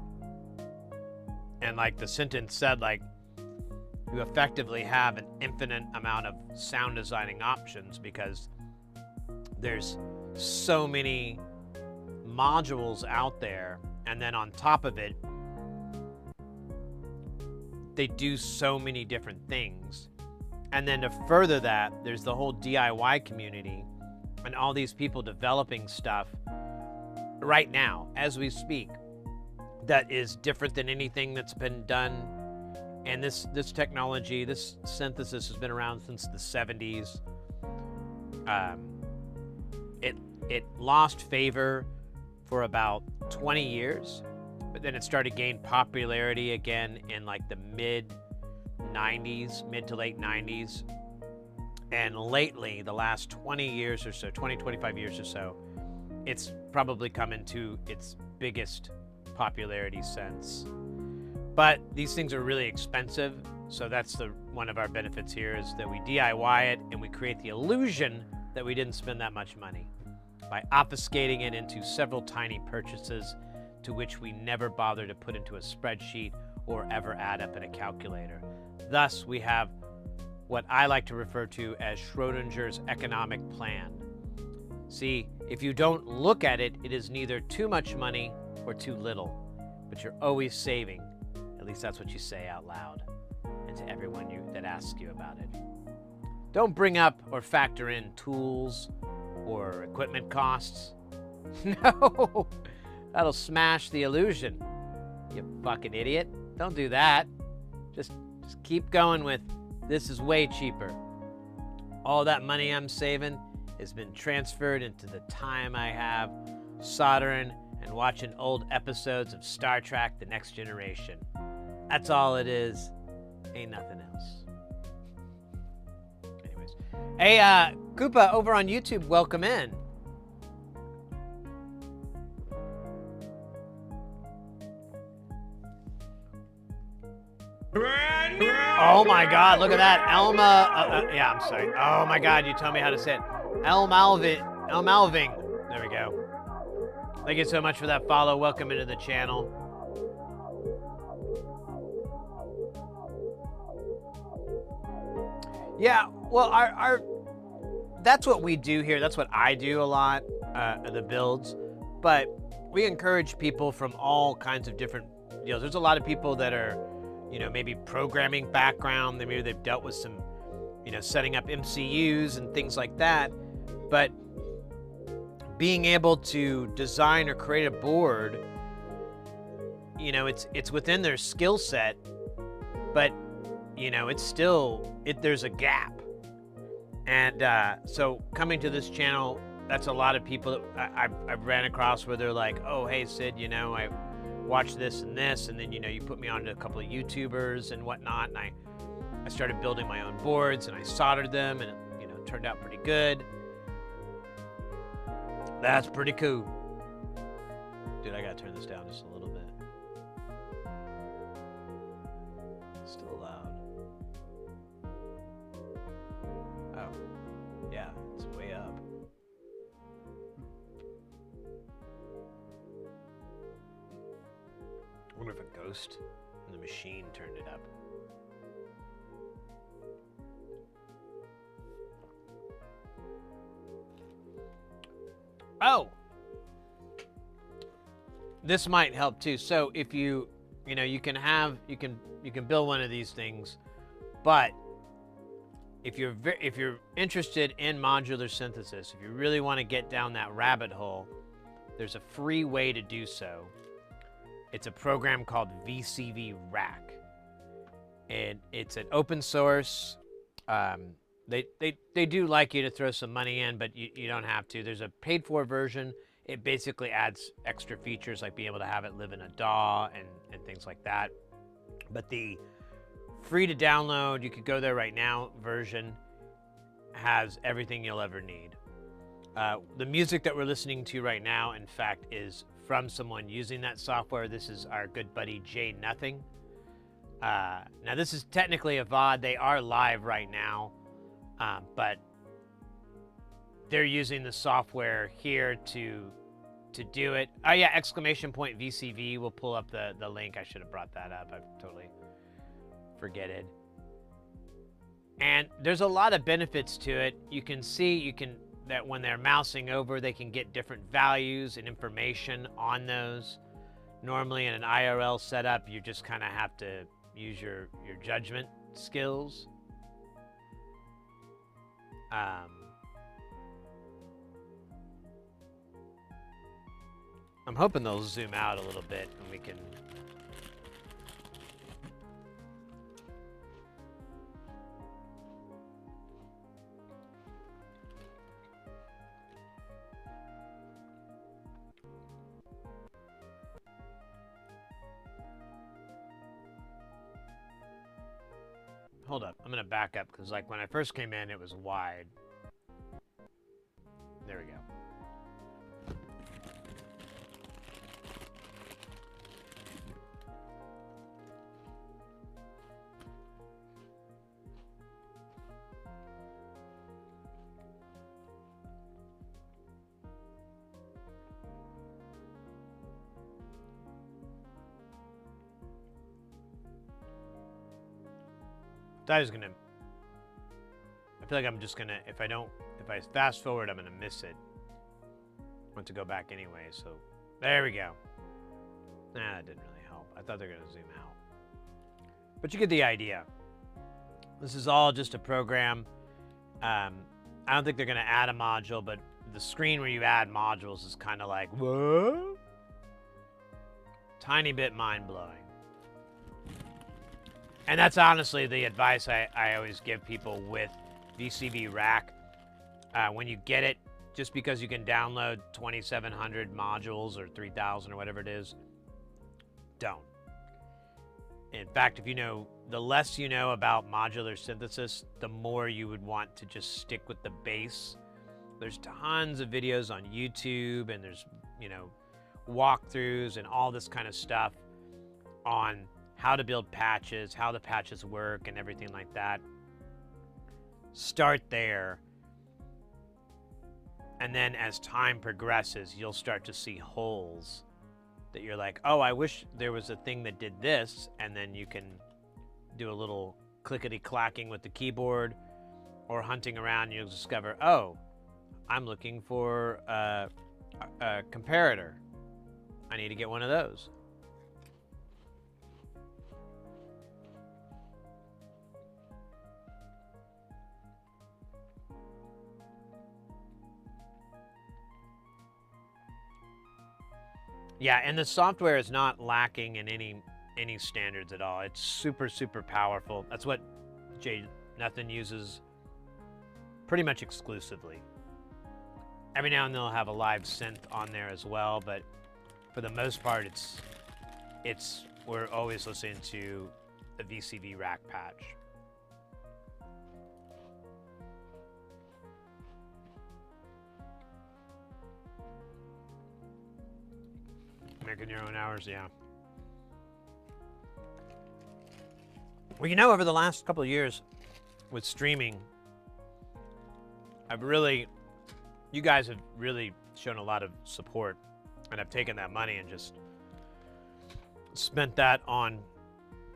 and like the sentence said, like you effectively have an infinite amount of sound designing options because there's so many modules out there, and then on top of it, they do so many different things. And then to further that, there's the whole DIY community and all these people developing stuff right now as we speak that is different than anything that's been done. And this technology, this synthesis has been around since the 70s. It lost favor for about 20 years, but then it started to gain popularity again in like the mid to late 90s. And lately, the last 20 years or so, 25 years or so, it's probably come into its biggest popularity since. But these things are really expensive, so that's one of our benefits here is that we DIY it and we create the illusion that we didn't spend that much money by obfuscating it into several tiny purchases to which we never bother to put into a spreadsheet or ever add up in a calculator. Thus, we have what I like to refer to as Schrodinger's economic plan. See, if you don't look at it, it is neither too much money or too little, but you're always saving. At least that's what you say out loud and to everyone that asks you about it. Don't bring up or factor in tools or equipment costs. No, that'll smash the illusion. You fucking idiot. Don't do that. Just keep going with, this is way cheaper. All that money I'm saving has been transferred into the time I have soldering and watching old episodes of Star Trek: The Next Generation. That's all it is. Ain't nothing else. Anyways. Hey, Koopa over on YouTube, welcome in. Oh my God, look at that. Elma, yeah, I'm sorry. Oh my God, you told me how to say it. Elmalving. There we go. Thank you so much for that follow. Welcome into the channel. Yeah, well, that's what we do here. That's what I do a lot, the builds. But we encourage people from all kinds of different deals. There's a lot of people that are, maybe programming background. Maybe they've dealt with some, setting up MCUs and things like that. But being able to design or create a board, it's within their skill set, but it's still there's a gap. And so coming to this channel, that's a lot of people that I've ran across where they're like, oh, hey, Sid, I watched this, and then, you put me onto a couple of YouTubers and whatnot, and I started building my own boards, and I soldered them, and it turned out pretty good. That's pretty cool. Dude, I gotta turn this down just a little bit. It's still loud. Oh, yeah, it's way up. I wonder if a ghost in the machine turned it up. Oh, this might help too. So if you can build one of these things, but if you're interested in modular synthesis, if you really want to get down that rabbit hole, there's a free way to do so. It's a program called VCV Rack, and it's an open source. They do like you to throw some money in, but you don't have to. There's a paid for version. It basically adds extra features like being able to have it live in a DAW and things like that. But the free to download, you could go there right now, version has everything you'll ever need. The music that we're listening to right now, in fact, is from someone using that software. This is our good buddy Jay Nothing. Now this is technically a VOD. They are live right now. But they're using the software here to do it. Oh yeah, exclamation point VCV. We'll pull up the link. I should have brought that up. I've totally forgetted. And there's a lot of benefits to it. You can see that when they're mousing over, they can get different values and information on those. Normally in an IRL setup, you just kind of have to use your judgment skills. I'm hoping they'll zoom out a little bit and we can... Hold up, I'm gonna back up because like when I first came in, it was wide. There we go. I feel like I'm just gonna, if I fast forward, I'm gonna miss it. I want to go back anyway, so there we go. Nah, that didn't really help. I thought they were gonna zoom out. But you get the idea. This is all just a program. I don't think they're gonna add a module, but the screen where you add modules is kind of like, what? Tiny bit mind-blowing. And that's honestly the advice I always give people with VCV Rack. When you get it, just because you can download 2,700 modules or 3,000 or whatever it is, don't. In fact, the less you know about modular synthesis, the more you would want to just stick with the base. There's tons of videos on YouTube, and there's, walkthroughs and all this kind of stuff on how to build patches, how the patches work, and everything like that. Start there. And then as time progresses, you'll start to see holes that you're like, oh, I wish there was a thing that did this. And then you can do a little clickety-clacking with the keyboard or hunting around, and you'll discover, oh, I'm looking for a comparator. I need to get one of those. Yeah, and the software is not lacking in any standards at all. It's super, super powerful. That's what Jay Nothing uses pretty much exclusively. Every now and then they'll have a live synth on there as well, but for the most part, it's we're always listening to the VCV rack patch. Making your own hours, yeah. Well, you know, over the last couple of years with streaming, you guys have really shown a lot of support, and I've taken that money and just spent that on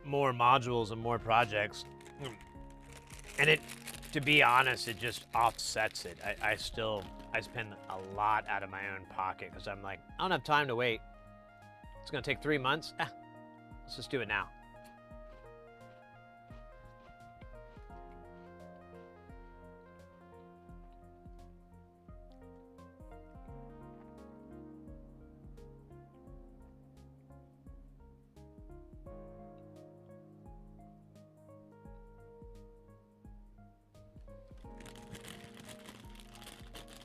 more modules and more projects. And to be honest, it just offsets it. I spend a lot out of my own pocket because I'm like, I don't have time to wait. It's gonna take 3 months. Let's just do it now.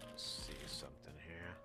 Let's see something here.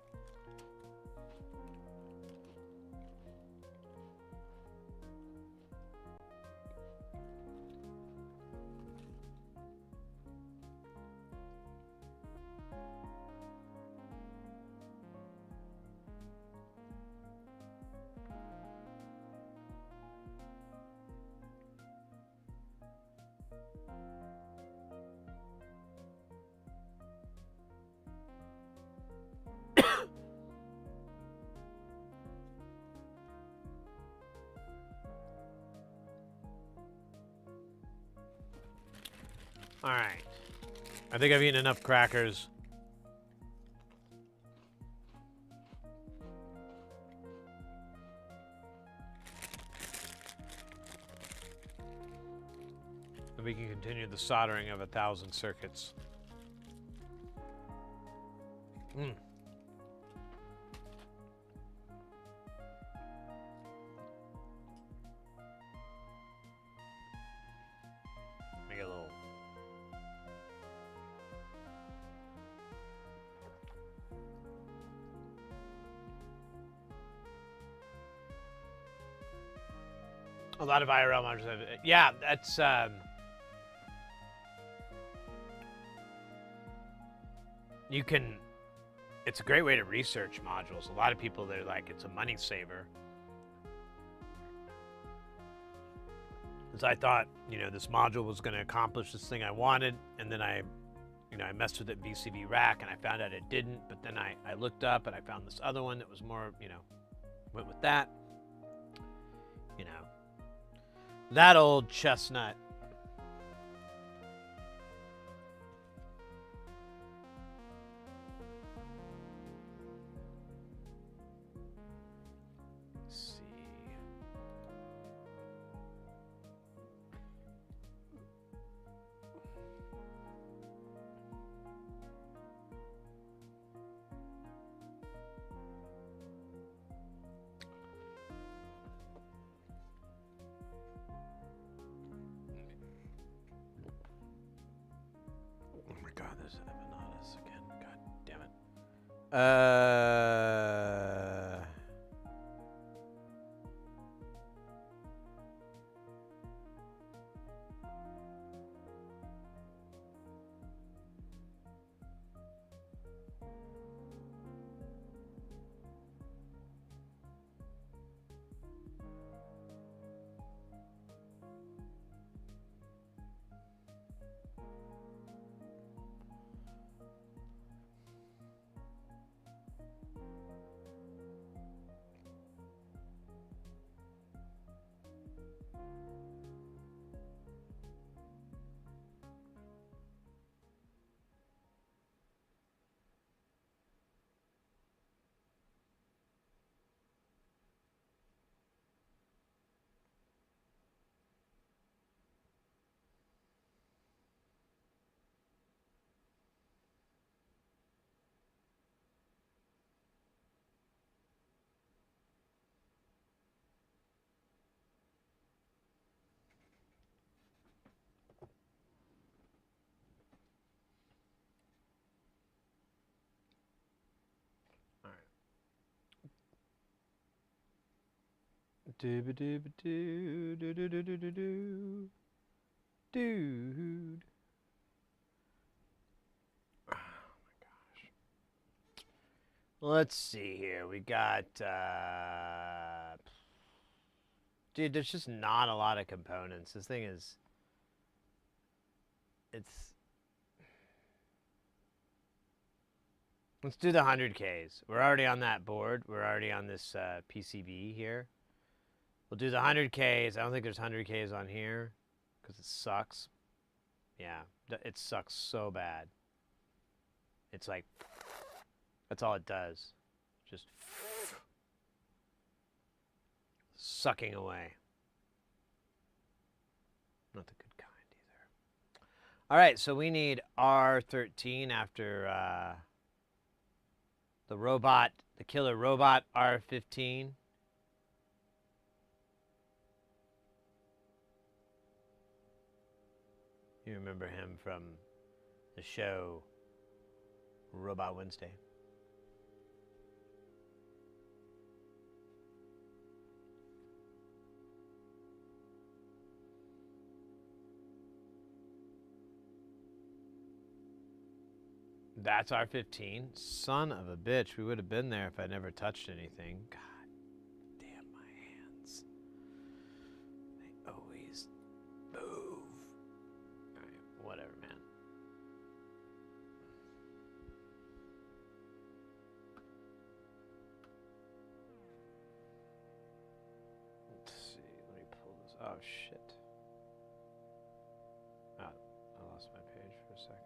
All right. I think I've eaten enough crackers. And we can continue the soldering of 1,000 circuits. Mm. Make it a little. A lot of IRL modules have it. Yeah, that's you can. It's a great way to research modules. A lot of people, they're like, it's a money saver. Because I thought, this module was going to accomplish this thing I wanted, and then I messed with it VCV rack, and I found out it didn't. But then I looked up, and I found this other one that was more, went with that. That old chestnut. Let's see. Oh my God, there's empanadas again. God damn it. Doo-ba-doo-ba-doo, doo-doo-doo-doo-doo. Dude. Oh my gosh. Let's see here. We got, dude, there's just not a lot of components. This thing is, let's do the 100Ks. We're already on that board. We're already on this PCB here. We'll do the 100Ks. I don't think there's 100Ks on here because it sucks. Yeah, it sucks so bad. It's like, that's all it does. Just sucking away. Not the good kind either. All right, so we need R13 after the killer robot R15. You remember him from the show Robot Wednesday. That's R15. Son of a bitch. We would have been there if I never touched anything. God damn my hands. They always move. Alright, whatever, man. Let's see. Let me pull this. Oh, shit. Oh, I lost my page for a second.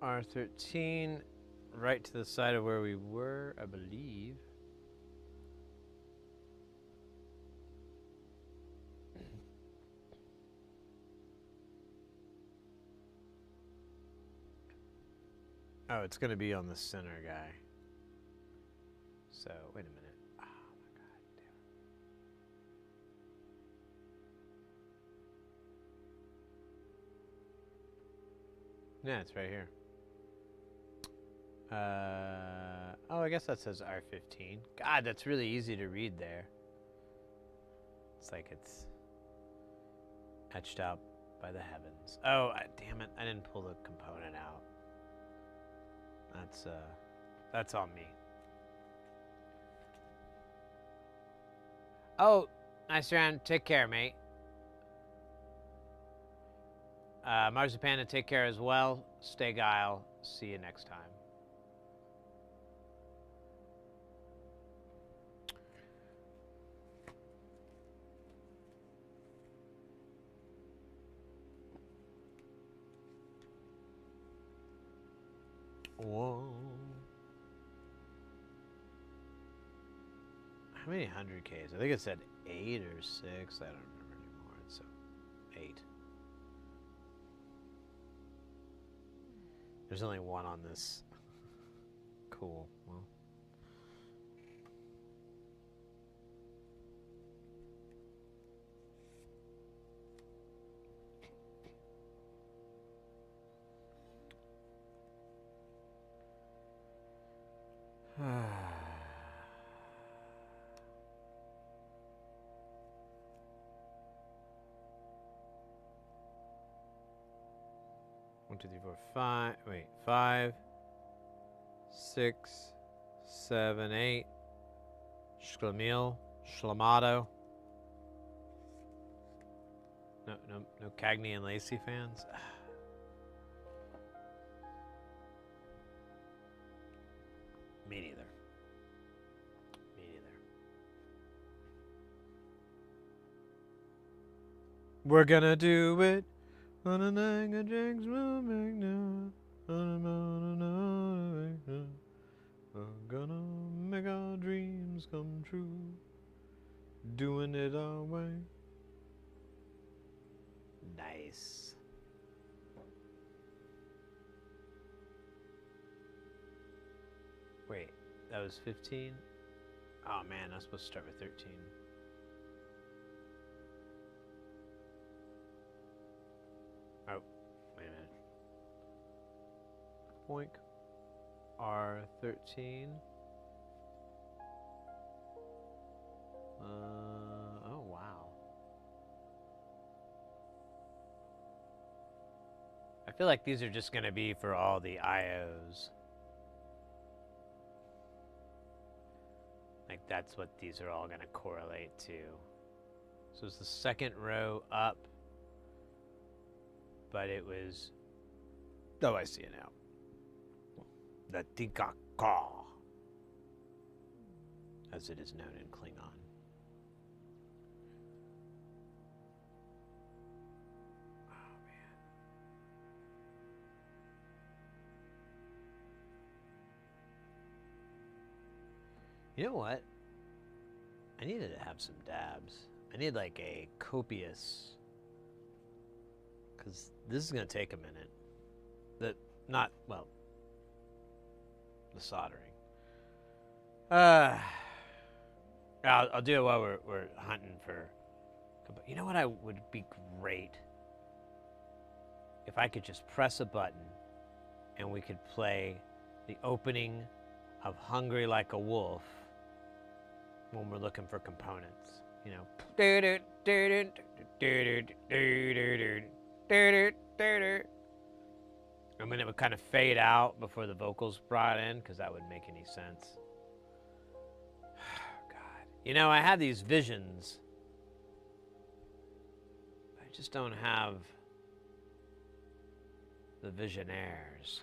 R13, right to the side of where we were, I believe. Oh, it's going to be on the center guy. So, wait a minute. Oh my god, damn it. Yeah, it's right here. Oh, I guess that says R15. God, that's really easy to read there. It's like it's etched out by the heavens. Oh, damn it. I didn't pull the component out. That's on me. Oh, nice round. Take care, mate. Marzipanda, take care as well. Stay guile. See you next time. Whoa. How many 100Ks? I think it said 8 or 6. I don't remember anymore. It's 8. There's only one on this. Cool. Well. One, two, three, four, five. Wait, 5, 6, 7, 8. Schlemiel, Schlamato. No Cagney and Lacey fans. Me neither. Me neither. We're gonna do it on a night of drinks. We're gonna make our dreams come true. Doing it our way. Nice. Wait, that was 15? Oh man, I was supposed to start with 13. Oh, wait a minute. Boink. R13. Oh wow. I feel like these are just gonna be for all the IOs. Like that's what these are all gonna correlate to. So it's the second row up, but it was. Oh, I see it now. The Tikaka, as it is known in Klingon. Oh man. You know what? I needed to have some dabs. I need like a copious, because this is gonna take a minute. Not well. The soldering. I'll do it while we're hunting for. You know what? I would be great if I could just press a button, and we could play the opening of "Hungry Like a Wolf" when we're looking for components. You know. I mean, it would kind of fade out before the vocals brought in, because that wouldn't make any sense. God. You know, I have these visions. I just don't have the visionaires.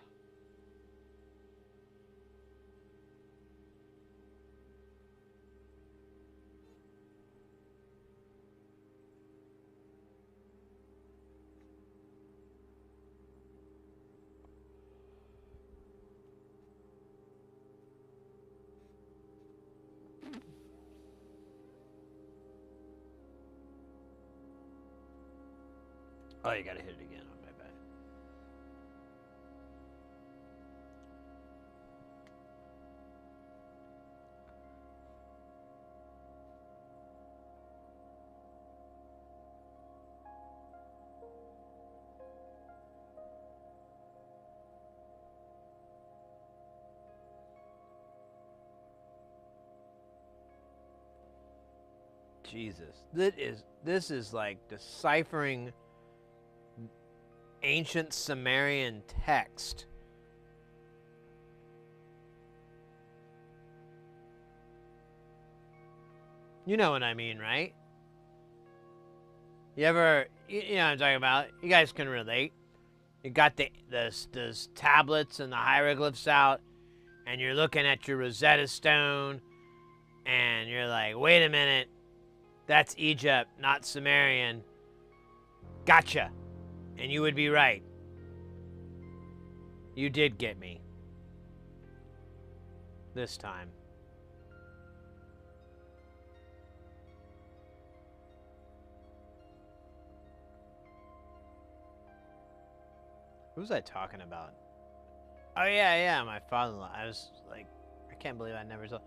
Oh, you gotta hit it again. Oh, my bad. Jesus. This is like deciphering ancient Sumerian text. You know what I mean, right? You know what I'm talking about? You guys can relate. You got the tablets and the hieroglyphs out, and you're looking at your Rosetta Stone, and you're like, wait a minute, that's Egypt, not Sumerian. Gotcha. And you would be right. You did get me. This time. Who was I talking about? Oh, yeah, my father-in-law. I was like, I can't believe I never told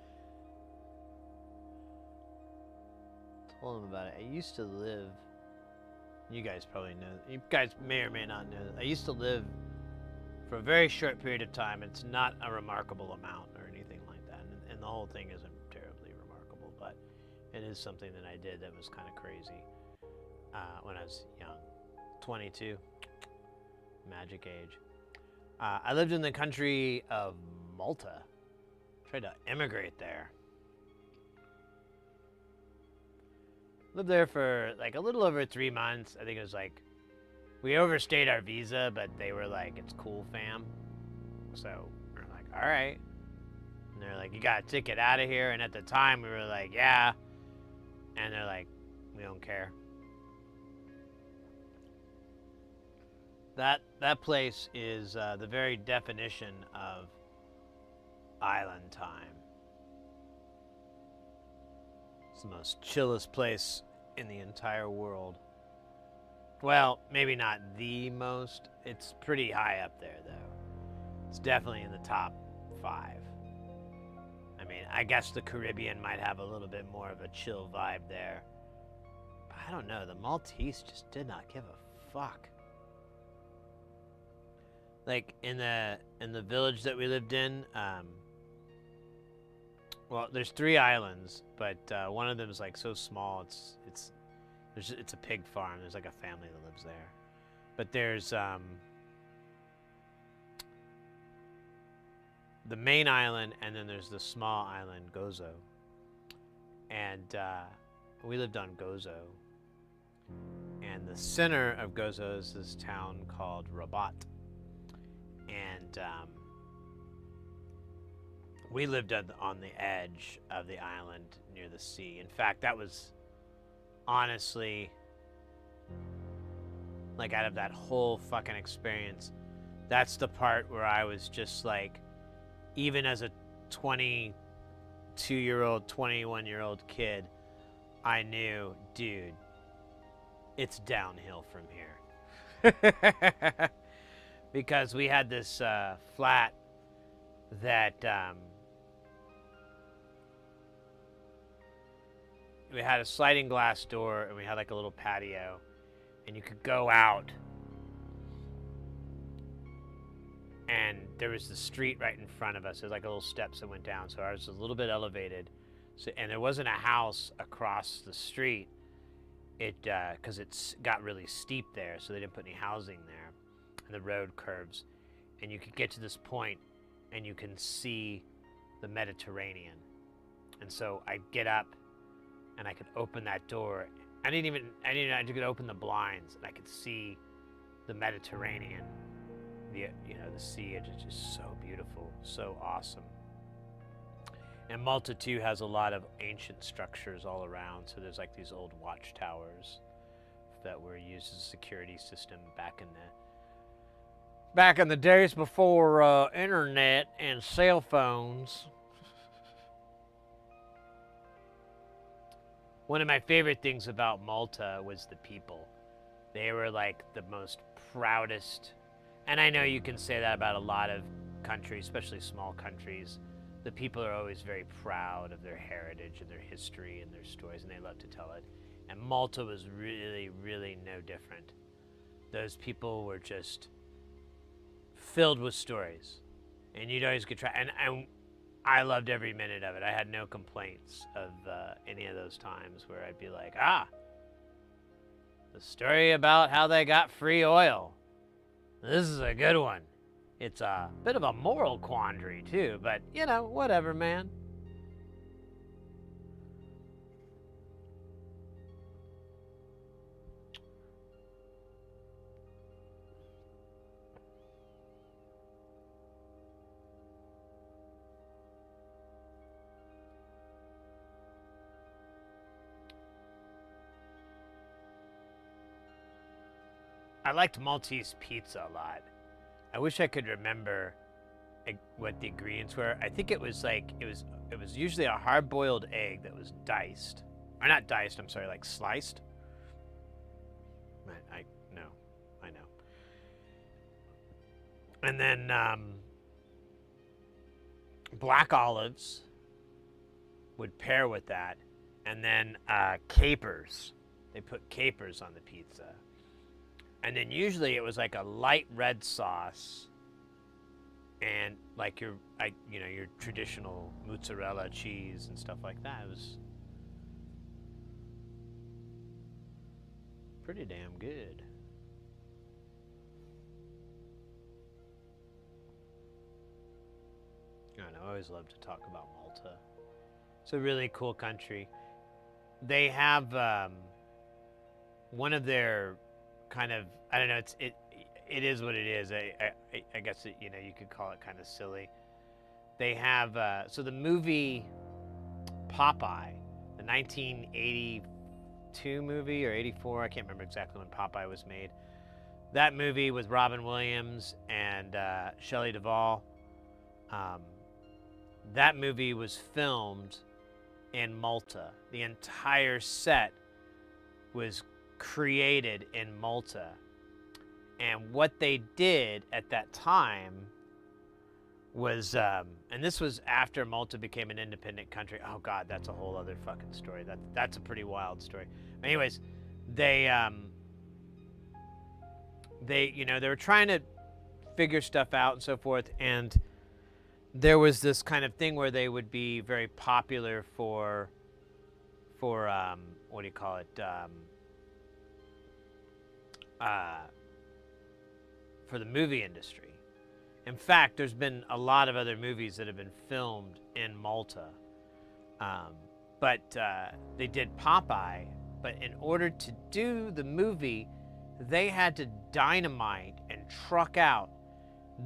him about it. I used to live, you guys probably know, you guys may or may not know, I used to live for a very short period of time. It's not a remarkable amount or anything like that, and the whole thing isn't terribly remarkable, but it is something that I did that was kind of crazy when I was young. 22, magic age. I lived in the country of Malta. Tried to immigrate there. Lived there for like a little over 3 months. I think it was like, we overstayed our visa, but they were like, it's cool, fam. So we're like, all right. And they're like, you got a ticket out of here. And at the time we were like, yeah. And they're like, we don't care. That place is the very definition of island time. It's the most chillest place in the entire world. Well, maybe not the most. It's pretty high up there, though. It's definitely in the top 5. I mean, I guess the Caribbean might have a little bit more of a chill vibe there. But I don't know. The Maltese just did not give a fuck. Like in the village that we lived in, well, there's 3 islands, but one of them is like so small. It's a pig farm. There's like a family that lives there, but there's the main island, and then there's the small island Gozo, and we lived on Gozo, and the center of Gozo is this town called Rabat, and we lived on the edge of the island near the sea. In fact, that was honestly, like, out of that whole fucking experience, that's the part where I was just like, even as a 22-year-old, 21-year-old kid, I knew, dude, it's downhill from here. Because we had this flat that we had a sliding glass door, and we had like a little patio, and you could go out, and there was the street right in front of us. There's like little steps that went down, so ours was a little bit elevated. So, and there wasn't a house across the street. Because it's got really steep there, so they didn't put any housing there, and the road curves, and you could get to this point, and you can see the Mediterranean. And so I'd get up, and I could open that door. I could open the blinds, and I could see the Mediterranean. The sea is just so beautiful, so awesome. And Malta too has a lot of ancient structures all around. So there's like these old watchtowers that were used as a security system back in the days before internet and cell phones. One of my favorite things about Malta was the people. They were like the most proudest, and I know you can say that about a lot of countries, especially small countries. The people are always very proud of their heritage and their history and their stories, and they love to tell it. And Malta was really, really no different. Those people were just filled with stories, and you'd always get and I loved every minute of it. I had no complaints of any of those times where I'd be like, the story about how they got free oil. This is a good one. It's a bit of a moral quandary, too, but, whatever, man. I liked Maltese pizza a lot. I wish I could remember what the ingredients were. I think it was usually a hard-boiled egg that was diced. Or not diced, I'm sorry, like sliced. I know. And then black olives would pair with that. And then capers. They put capers on the pizza. And then usually it was like a light red sauce and like your traditional mozzarella cheese and stuff like that. It was pretty damn good. I always love to talk about Malta. It's a really cool country. They have one of their kind of, I don't know, it is what it is. I guess you could call it kind of silly. They have so the movie Popeye, the 1982 movie or 84, I can't remember exactly when Popeye was made. That movie with Robin Williams and Shelley Duvall. That movie was filmed in Malta. The entire set was created in Malta. And what they did at that time was, and this was after Malta became an independent country. Oh God, that's a whole other fucking story. That's a pretty wild story. Anyways, they were trying to figure stuff out and so forth, and there was this kind of thing where they would be very popular for what do you call it? For the movie industry. In fact, there's been a lot of other movies that have been filmed in Malta. But they did Popeye, but in order to do the movie, they had to dynamite and truck out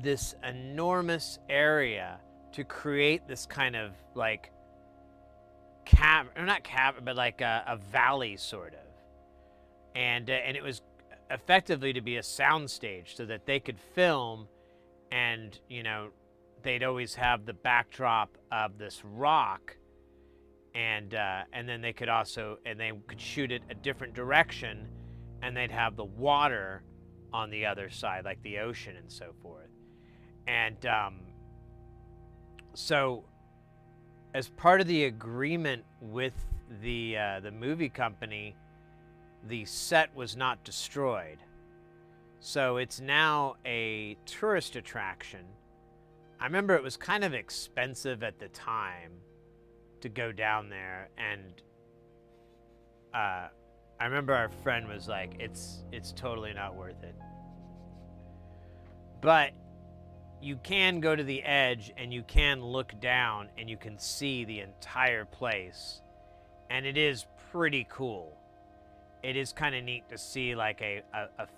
this enormous area to create this kind of like but like a valley sort of. And it was effectively to be a soundstage so that they could film, and they'd always have the backdrop of this rock, and then they could shoot it a different direction, and they'd have the water on the other side, like the ocean and so forth. And so as part of the agreement with the movie company, the set was not destroyed. So it's now a tourist attraction. I remember it was kind of expensive at the time to go down there, and I remember our friend was like, it's totally not worth it. But you can go to the edge and you can look down and you can see the entire place, and it is pretty cool. It is kind of neat to see like a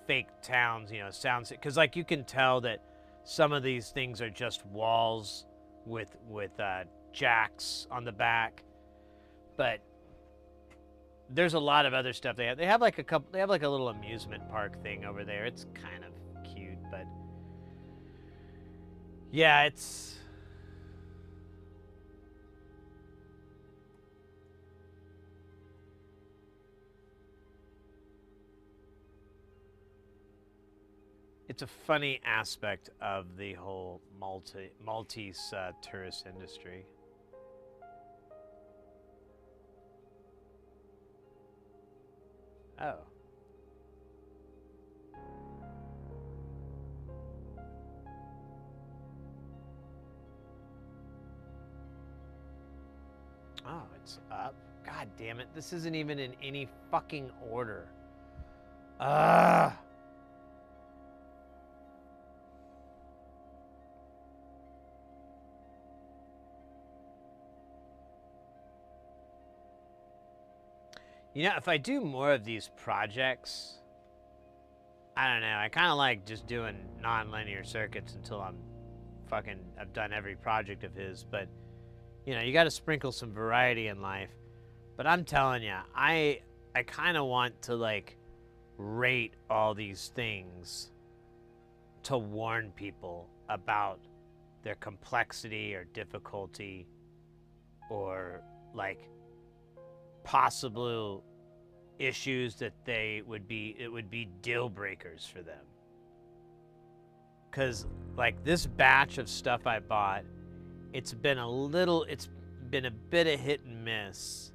fake town's, sounds, because like you can tell that some of these things are just walls with jacks on the back, but there's a lot of other stuff they have. They have like a little amusement park thing over there. It's kind of cute, but yeah, it's a funny aspect of the whole Maltese tourist industry. Oh. Oh, it's up. God damn it. This isn't even in any fucking order. Ugh. If I do more of these projects, I don't know. I kind of like just doing non-linear circuits until I've done every project of his. But, you got to sprinkle some variety in life. But I'm telling you, I kind of want to like rate all these things to warn people about their complexity or difficulty, or like possible issues that it would be deal breakers for them. Because like this batch of stuff I bought, it's been a bit of hit and miss.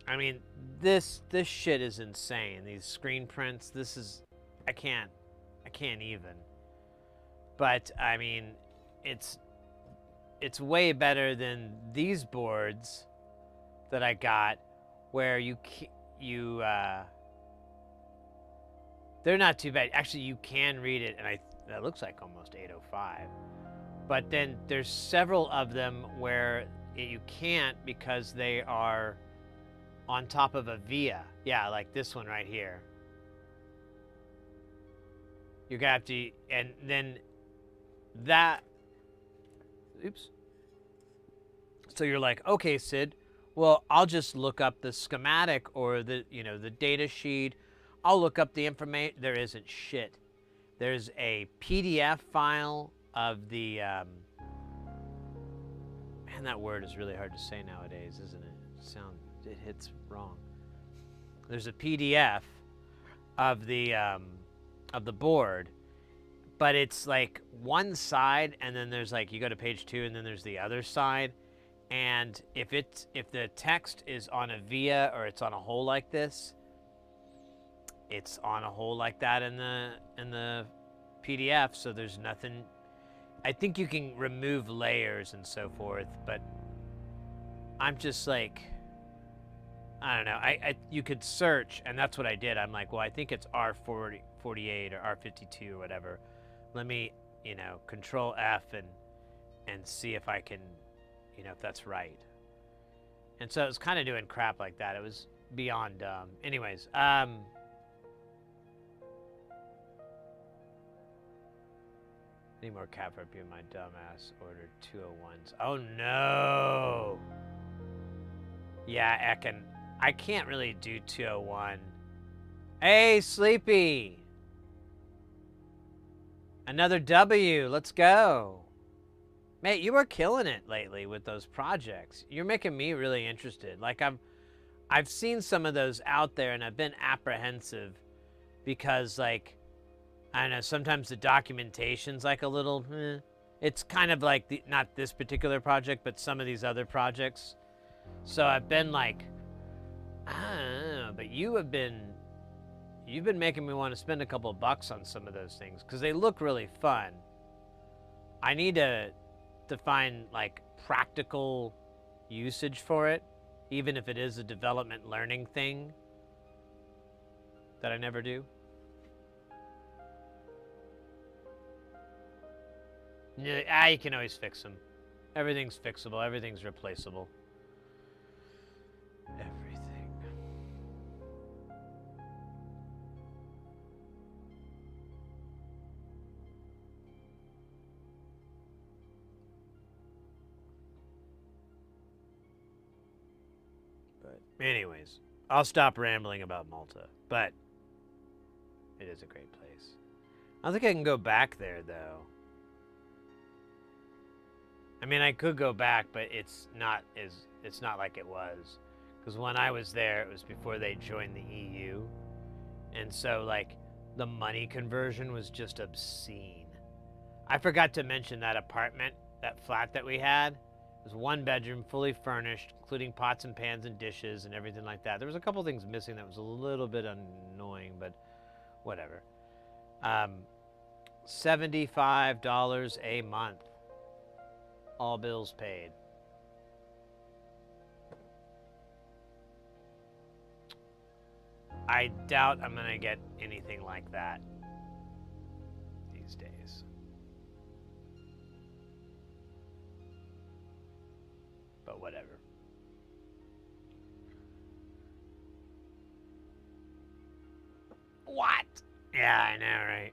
I mean, this shit is insane. These screen prints, I can't even. But I mean, it's way better than these boards that I got, where they're not too bad. Actually, you can read it, and that looks like almost 805. But then there's several of them where you can't, because they are on top of a via. Yeah, like this one right here. You're gonna have to, and then that, oops. So you're like, okay, Sid, well, I'll just look up the schematic or the data sheet. I'll look up the information. There isn't shit. There's a PDF file of the, man, that word is really hard to say nowadays, isn't it? It hits wrong. There's a PDF of the board, but it's like one side, and then there's like you go to page 2, and then there's the other side. And if the text is on a via or it's on a hole like this, it's on a hole like that in the PDF. So there's nothing. I think you can remove layers and so forth, but I'm just like, I don't know. You could search, and that's what I did. I'm like, well, I think it's R48 or R52 or whatever. Let me, Control F and see if I can, if that's right. And so it was kind of doing crap like that. It was beyond dumb. Anyways, need more cat for you, my dumbass ordered 201s. Oh no! Yeah, Ekin. I can't really do 201. Hey, Sleepy! Another W. Let's go. Mate, you were killing it lately with those projects. You're making me really interested. Like, I've seen some of those out there, and I've been apprehensive because, like, I don't know, sometimes the documentation's like a little, It's kind of like, not this particular project, but some of these other projects. So I've been like, I don't know, but you've been making me want to spend a couple of bucks on some of those things because they look really fun. I need to find like practical usage for it, even if it is a development learning thing that I never do. Yeah, you can always fix them. Everything's fixable. Everything's replaceable. Everything. But anyways, I'll stop rambling about Malta. But it is a great place. I don't think I can go back there though. I mean, I could go back, but it's not like it was. Because when I was there, it was before they joined the EU. And so, like, the money conversion was just obscene. I forgot to mention that apartment, that flat that we had. It was 1 bedroom, fully furnished, including pots and pans and dishes and everything like that. There was a couple things missing that was a little bit annoying, but whatever. $75 a month. All bills paid. I doubt I'm gonna get anything like that these days. But whatever. What? Yeah, I know, right?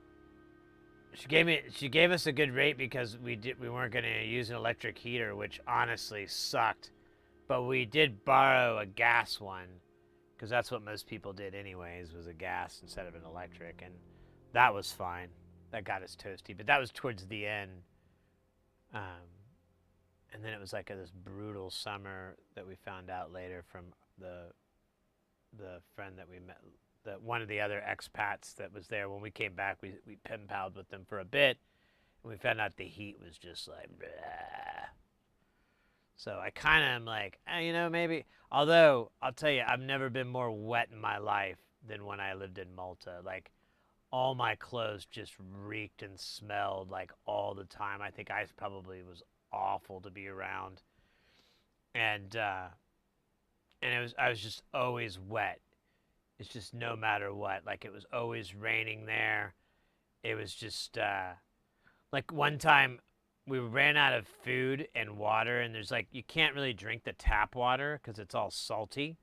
She gave us a good rate because we weren't gonna use an electric heater, which honestly sucked. But we did borrow a gas one, because that's what most people did anyways, was a gas instead of an electric, and that was fine. That got us toasty, but that was towards the end. And then it was like this brutal summer that we found out later from the friend that we met, one of the other expats that was there. When we came back, we pen paled with them for a bit, and we found out the heat was just like, bleh. So I kind of am like, maybe. Although, I'll tell you, I've never been more wet in my life than when I lived in Malta. Like, all my clothes just reeked and smelled, like, all the time. I think I probably was awful to be around. And I was just always wet. It's just no matter what. Like, it was always raining there. It was just, like, one time we ran out of food and water, and there's like, you can't really drink the tap water because it's all salty.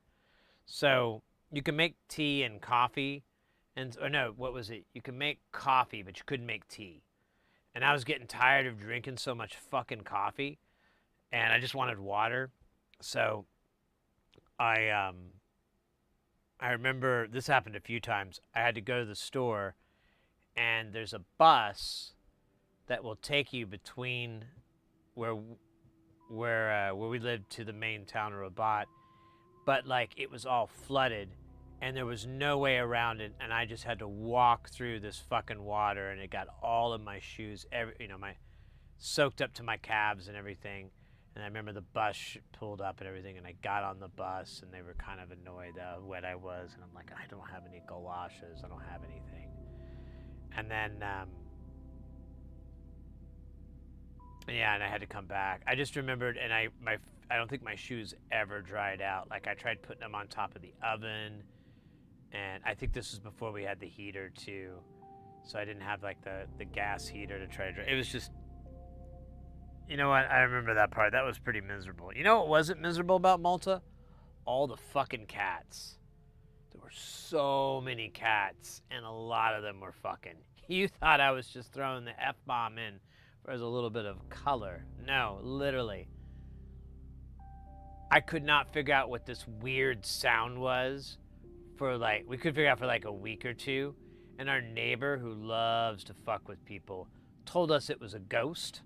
So you can make tea and coffee, or no, what was it? You can make coffee, but you couldn't make tea. And I was getting tired of drinking so much fucking coffee, and I just wanted water. So I remember this happened a few times. I had to go to the store, and there's a bus that will take you between where we lived to the main town of Rabat, but like it was all flooded, and there was no way around it, and I just had to walk through this fucking water, and it got all of my shoes, my soaked up to my calves and everything. And I remember the bus pulled up and everything, and I got on the bus, and they were kind of annoyed how wet I was, and I'm like, I don't have any galoshes, I don't have anything. And then, and I had to come back. I just remembered, and I don't think my shoes ever dried out. Like, I tried putting them on top of the oven, and I think this was before we had the heater too, so I didn't have like the gas heater to try to dry. It was just, you know what? I remember that part. That was pretty miserable. You know what wasn't miserable about Malta? All the fucking cats. There were so many cats, and a lot of them were fucking. You thought I was just throwing the F-bomb in for a little bit of color. No, literally. I could not figure out what this weird sound was we could figure out for like a week or two, and our neighbor, who loves to fuck with people, told us it was a ghost.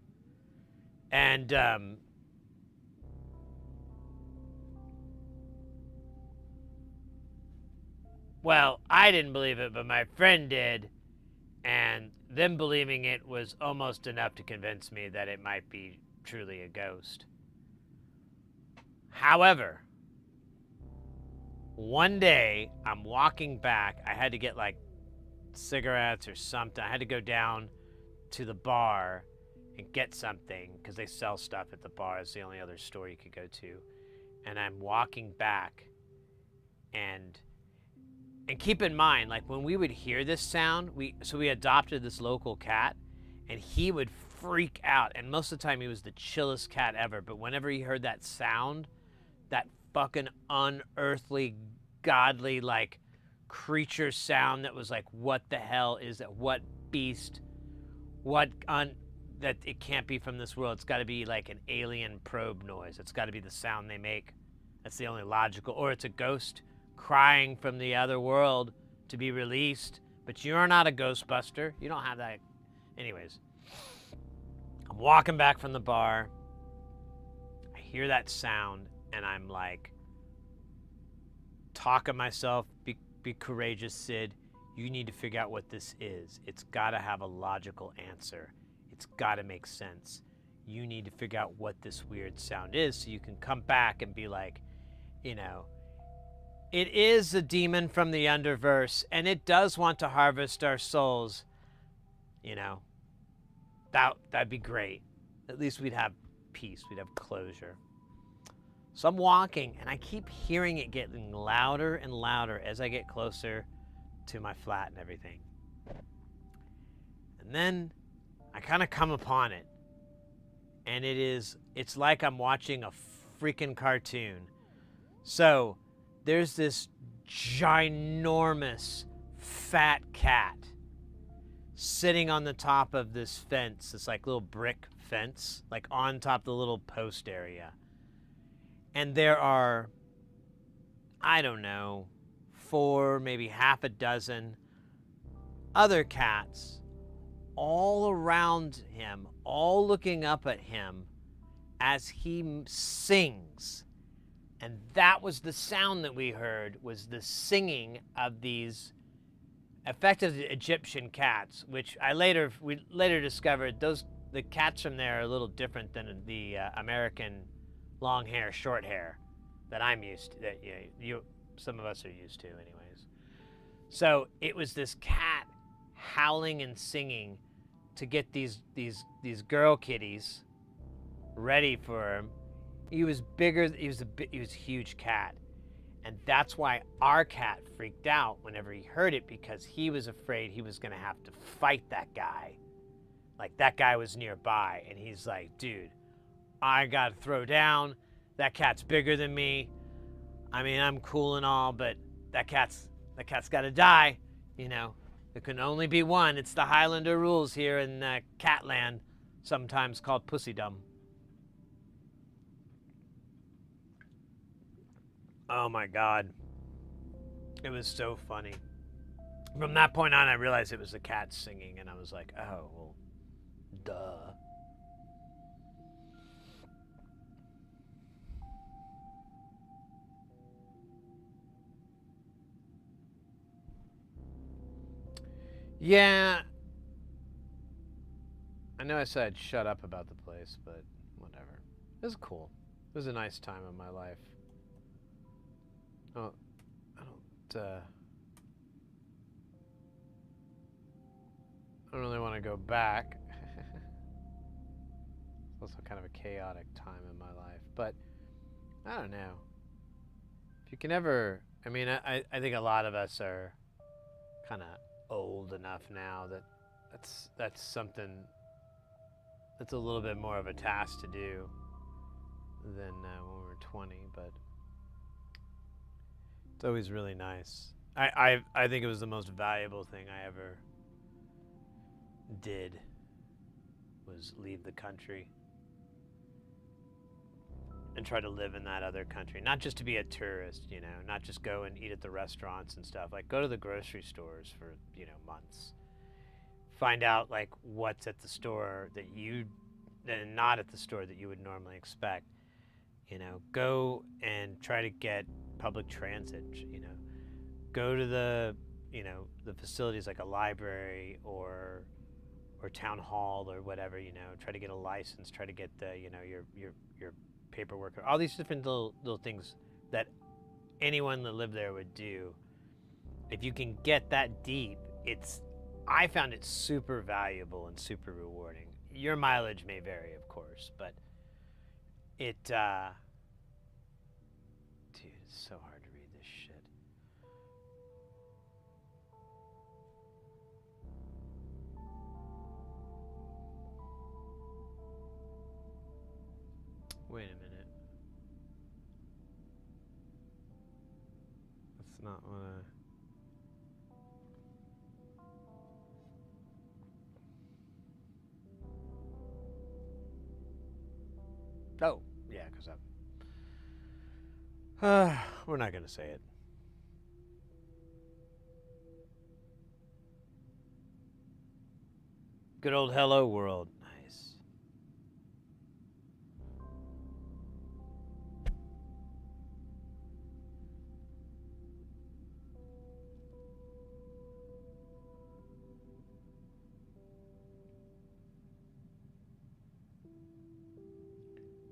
And well, I didn't believe it, but my friend did, and them believing it was almost enough to convince me that it might be truly a ghost. However, one day I'm walking back. I had to get like cigarettes or something. I had to go down to the bar and get something because they sell stuff at the bar. It's the only other store you could go to. And I'm walking back, and keep in mind, like, when we would hear this sound, we adopted this local cat, and he would freak out. And most of the time he was the chillest cat ever, but whenever he heard that sound, that fucking unearthly, godly, like, creature sound that was like, what the hell is that? What beast? That it can't be from this world. It's got to be like an alien probe noise. It's got to be the sound they make. That's the only logical. Or it's a ghost crying from the other world to be released. But you're not a Ghostbuster. You don't have that. Anyways, I'm walking back from the bar. I hear that sound, and I'm like, talking myself, be courageous, Sid. You need to figure out what this is. It's got to have a logical answer. It's got to make sense. You need to figure out what this weird sound is so you can come back and be like, it is a demon from the underverse, and it does want to harvest our souls. That'd be great. At least we'd have peace. We'd have closure. So I'm walking, and I keep hearing it getting louder and louder as I get closer to my flat and everything. And then I kind of come upon it, and it's like I'm watching a freaking cartoon. So there's this ginormous fat cat sitting on the top of this fence, this like little brick fence, like on top of the little post area. And there are, I don't know, 4, maybe half a dozen other cats all around him, all looking up at him as he sings. And that was the sound that we heard, was the singing of these effective Egyptian cats, which we later discovered the cats from there are a little different than the American long hair, short hair that I'm used to, that some of us are used to anyways. So it was this cat howling and singing to get these girl kitties ready for him. He was bigger, he was a huge cat. And that's why our cat freaked out whenever he heard it, because he was afraid he was gonna have to fight that guy. Like, that guy was nearby, and he's like, dude, I gotta throw down. That cat's bigger than me. I mean, I'm cool and all, but that cat's gotta die. There can only be one. It's the Highlander rules here in Catland, sometimes called Pussydom. Oh my God. It was so funny. From that point on, I realized it was the cat singing, and I was like, oh, well, duh. Yeah. I know I said I'd shut up about the place, but whatever. It was cool. It was a nice time in my life. Oh, I don't really want to go back. It's also kind of a chaotic time in my life, but I don't know. If you can ever, I mean, I think a lot of us are kind of old enough now that that's something that's a little bit more of a task to do than when we were 20, but it's always really nice. I think it was the most valuable thing I ever did was leave the country and try to live in that other country. Not just to be a tourist, you know, not just go and eat at the restaurants and stuff. Like go to the grocery stores for, you know, months. Find out like what's at the store that you and not at the store that you would normally expect. You know, go and try to get public transit, you know. Go to the, you know, the facilities like a library or town hall or whatever, you know, try to get a license, try to get the, you know, your paperwork, or all these different little things that anyone that lived there would do. If you can get that deep, I found it super valuable and super rewarding. Your mileage may vary, of course, but it, dude, it's so hard to read this shit. Wait a minute. That's not what Oh, yeah, because we're not going to say it. Good old hello world. Nice.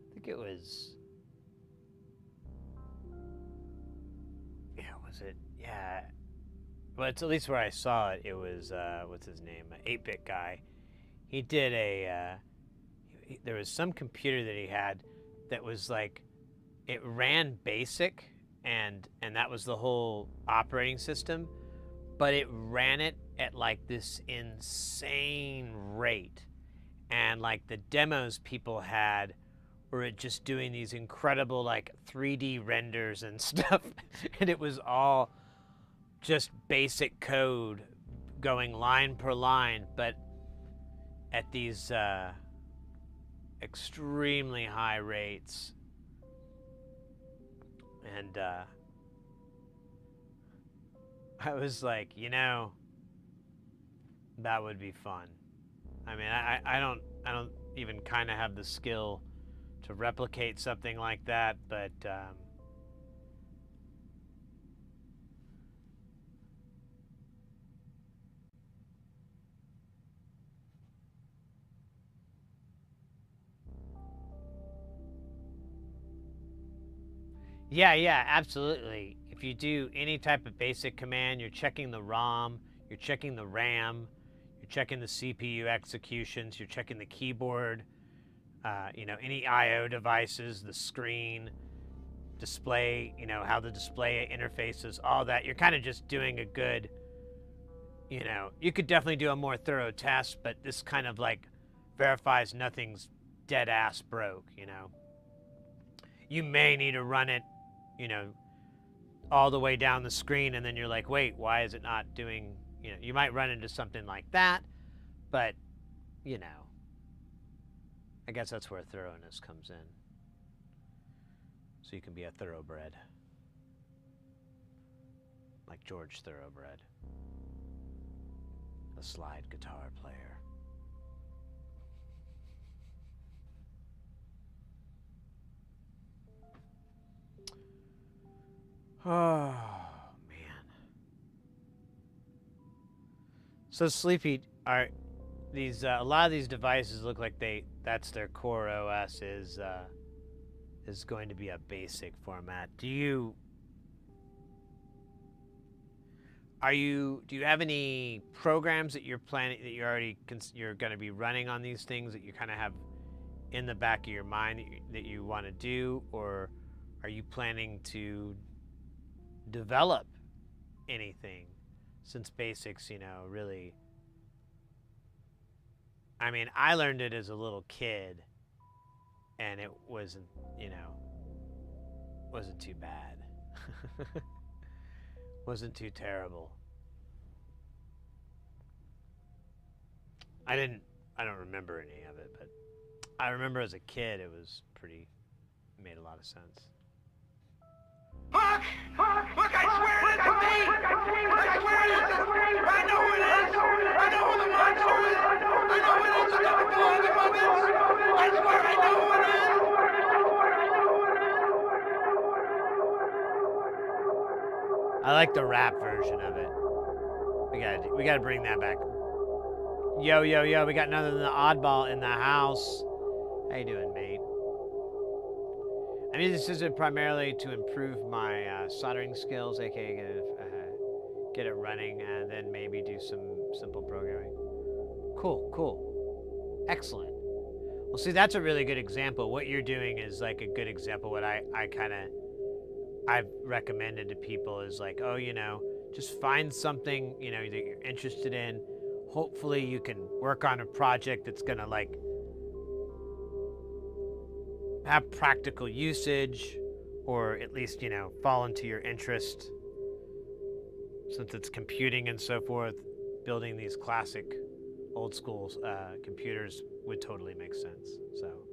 I think it was. Yeah, was it? Yeah. Well, it's at least where I saw it. It was what's his name? 8-bit guy. He did there was some computer that he had that was like it ran BASIC, and that was the whole operating system, but it ran it at like this insane rate, and like the demos people had were just doing these incredible like 3D renders and stuff, and it was all just basic code going line per line, but at these extremely high rates. And I was like, you know, that would be fun. I mean, I don't even kind of have the skill to replicate something like that, but yeah, absolutely. If you do any type of basic command, you're checking the ROM, you're checking the RAM, you're checking the CPU executions, you're checking the keyboard, you know, any I/O devices, the screen, display, you know, how the display interfaces, all that. You're kind of just doing a good, you know, you could definitely do a more thorough test, but this kind of like verifies nothing's dead ass broke, you know. You may need to run it, you know, all the way down the screen, and then you're like, wait, why is it not doing, you know, you might run into something like that, but, you know, I guess that's where thoroughness comes in. So you can be a thoroughbred. Like George Thoroughbred. A slide guitar player. Oh, man. So Sleepy, are these a lot of these devices look like that's their core OS is going to be a basic format. Do you have any programs that you're planning that you're going to be running on these things that you kind of have in the back of your mind that you want to do, or are you planning to develop anything since basics, really, I mean, I learned it as a little kid and it wasn't too bad. Wasn't too terrible. I don't remember any of it, but I remember as a kid it made a lot of sense. Look, I swear it isn't me! I swear it isn't! I know who it is! I know who the monster is! I know who it is! It's not belong among us! I swear I know who it is! I like the rap version of it. We gotta bring that back. Yo, we got none other than the oddball in the house. How you doing, mate? I mean, this is primarily to improve my soldering skills, aka get it running, and then maybe do some simple programming. Cool. Excellent. Well, see, that's a really good example. What you're doing is like a good example. What I've recommended to people is like, just find something, that you're interested in. Hopefully you can work on a project that's gonna like have practical usage, or at least, fall into your interest. Since it's computing and so forth, building these classic old school computers would totally make sense. So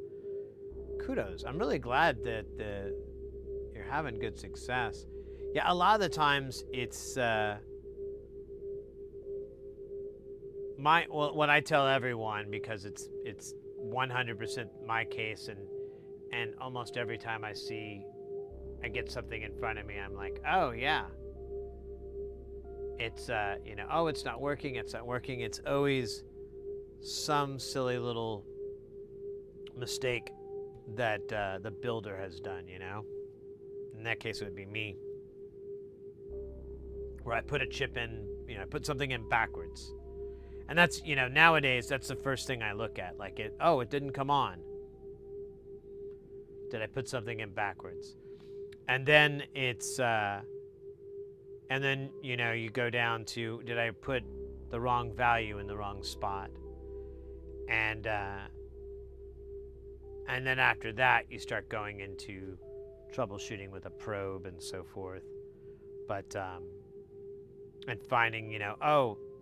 kudos. I'm really glad that you're having good success. Yeah, a lot of the times it's what I tell everyone, because it's 100% my case, and almost every time I get something in front of me, I'm like, oh yeah, it's it's not working. It's always some silly little mistake that the builder has done. In that case, it would be me, where I put a chip in, I put something in backwards. And that's, nowadays, that's the first thing I look at. Like, it didn't come on. Did I put something in backwards? And then you go down to, did I put the wrong value in the wrong spot? And then after that, you start going into troubleshooting with a probe and so forth. But, and finding,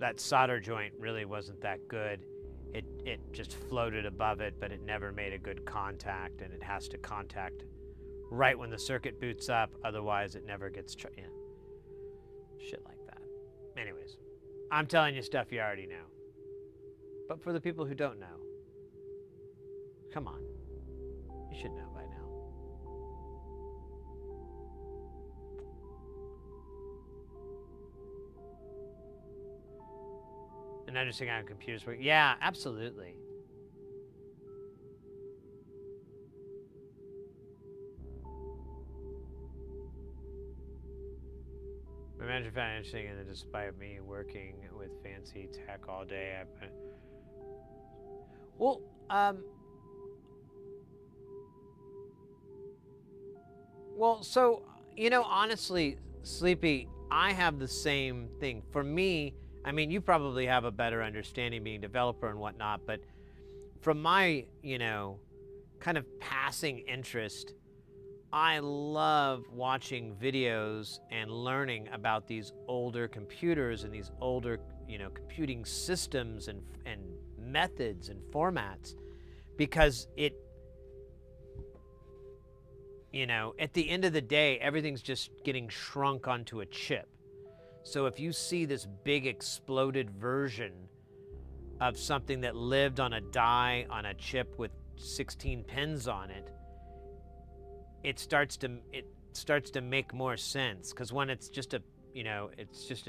that solder joint really wasn't that good. It just floated above it, but it never made a good contact, and it has to contact right when the circuit boots up, otherwise it never gets shit like that. Anyways, I'm telling you stuff you already know. But for the people who don't know, come on, you should know by now. And understanding how computers work. Yeah, absolutely. My manager found it interesting that despite me working with fancy tech all day, so, honestly, Sleepy, I have the same thing. For me, I mean, you probably have a better understanding being a developer and whatnot, but from my, kind of passing interest, I love watching videos and learning about these older computers and these older, computing systems and methods and formats, because it, at the end of the day, everything's just getting shrunk onto a chip. So if you see this big exploded version of something that lived on a die on a chip with 16 pins on it, it starts to make more sense, because when it's just a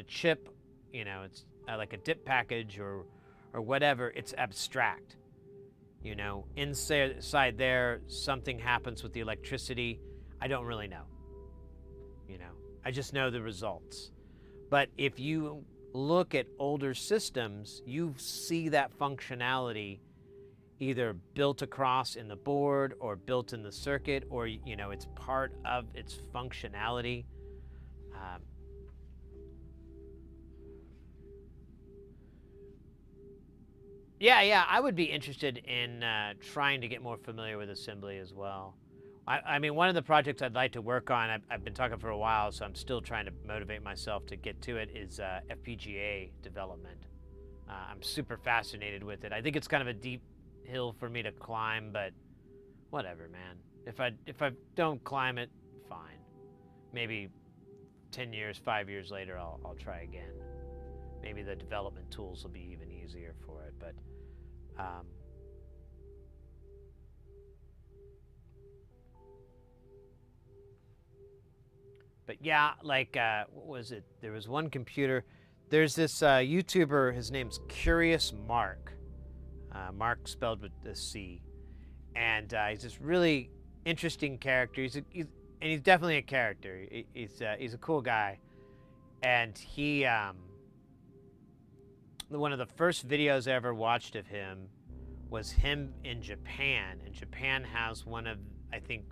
chip, it's like a dip package or whatever, it's abstract. You know, inside there, something happens with the electricity. I don't really know. You know, I just know the results. But if you look at older systems, you see that functionality either built across in the board or built in the circuit, or, you know, it's part of its functionality. Yeah, I would be interested in trying to get more familiar with assembly as well. I mean, one of the projects I'd like to work on, I've been talking for a while, so I'm still trying to motivate myself to get to it, is FPGA development. I'm super fascinated with it. I think it's kind of a deep hill for me to climb, but whatever, man. If I don't climb it, fine. Maybe 10 years, 5 years later, I'll try again. Maybe the development tools will be even easier for it, but yeah, like what was it? There was one computer. There's this YouTuber. His name's Curious Mark. Mark spelled with a C, and he's this really interesting character. He's definitely a character. He's a cool guy, and he one of the first videos I ever watched of him was him in Japan, and Japan has one of, I think,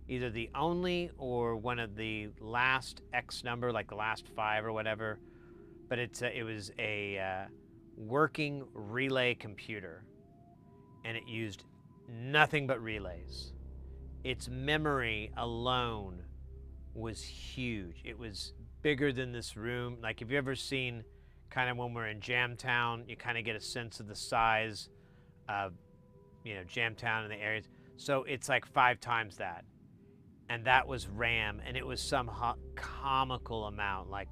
either the only or one of the last X number, like the last 5 or whatever, but it was a working relay computer, and it used nothing but relays. Its memory alone was huge. It was bigger than this room. Like, have you ever seen, kind of when we're in Jamtown, you kind of get a sense of the size of, you know, Jamtown and the areas. So it's like 5 times that. And that was RAM, and it was some comical amount, like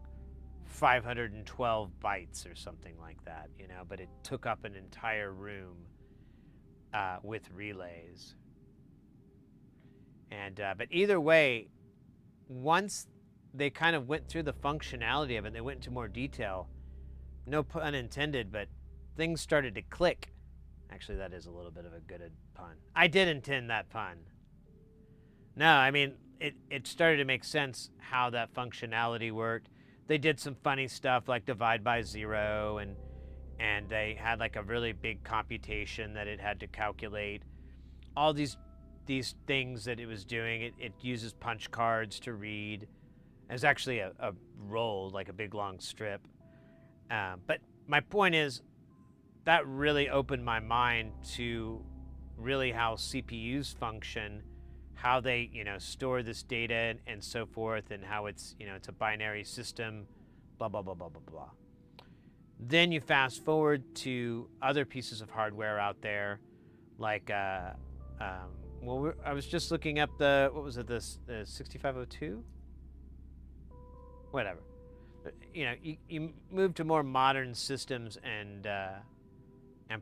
512 bytes or something like that, you know, but it took up an entire room with relays. And but either way, once they kind of went through the functionality of it, they went into more detail, no pun intended, but things started to click. Actually, that is a little bit of a good pun. I did intend that pun. No, I mean, it started to make sense how that functionality worked. They did some funny stuff like divide by 0, and they had like a really big computation that it had to calculate. All these things that it was doing, it uses punch cards to read. It's actually a roll, like a big long strip. But my point is, that really opened my mind to really how CPUs function, how they, you know, store this data and so forth, and how it's, you know, it's a binary system, blah, blah, blah, blah, blah, blah. Then you fast forward to other pieces of hardware out there, like, well, I was just looking up the, what was it, the 6502? Whatever. You know, you move to more modern systems and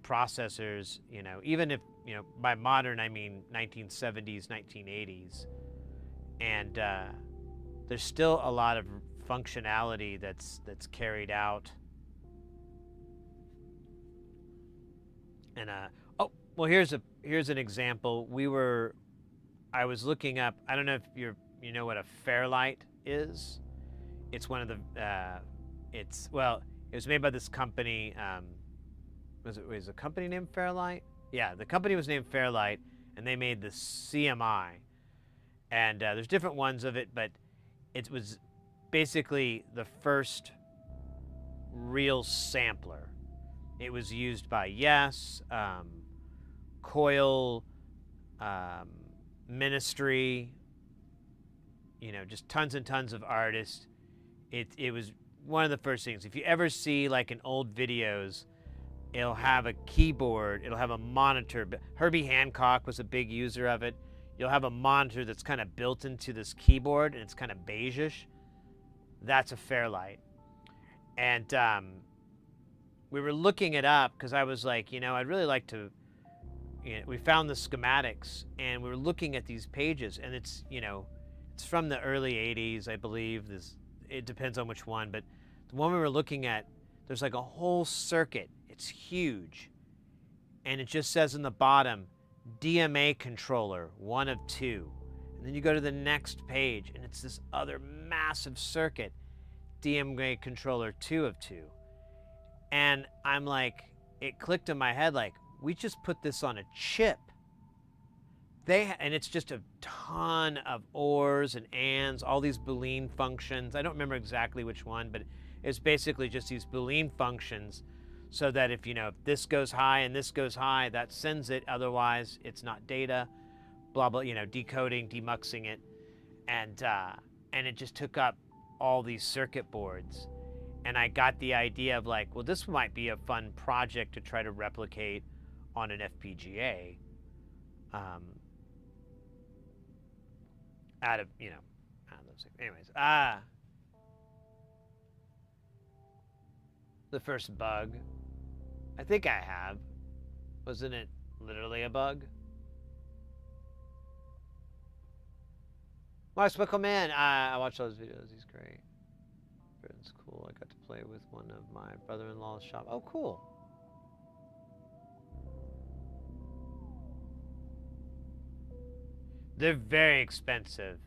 processors, you know, even if, you know, by modern I mean 1970s, 1980s, and there's still a lot of functionality that's carried out. And oh, well, here's an example. I was looking up, I don't know if you know what a Fairlight is. It's one of the it was made by this company. Was a company named Fairlight? Yeah, the company was named Fairlight, and they made the CMI. And there's different ones of it, but it was basically the first real sampler. It was used by Yes, Coil, Ministry, you know, just tons and tons of artists. It was one of the first things. If you ever see like in old videos, it'll have a keyboard, it'll have a monitor. Herbie Hancock was a big user of it. You'll have a monitor that's kind of built into this keyboard, and it's kind of beigeish. That's a Fairlight. And we were looking it up because I was like, you know, I'd really like to, you know, we found the schematics, and we were looking at these pages, and it's, you know, it's from the early 80s, I believe. It depends on which one, but the one we were looking at, There's like a whole circuit. It's huge. And it just says in the bottom, DMA controller, 1 of 2. And then you go to the next page, and it's this other massive circuit, DMA controller, 2 of 2. And I'm like, it clicked in my head, like, we just put this on a chip. And it's just a ton of ors and ands, all these Boolean functions. I don't remember exactly which one, but it's basically just these Boolean functions so that if, if this goes high and this goes high, that sends it. Otherwise, it's not data, blah, blah, decoding, demuxing it. And it just took up all these circuit boards. And I got the idea of like, well, this might be a fun project to try to replicate on an FPGA. Out of those things. Anyways, the first bug, I think I have. Wasn't it literally a bug? Mark Spickelman, I watched those videos. He's great. It's cool. I got to play with one of my brother-in-law's shop. Oh, cool. They're very expensive.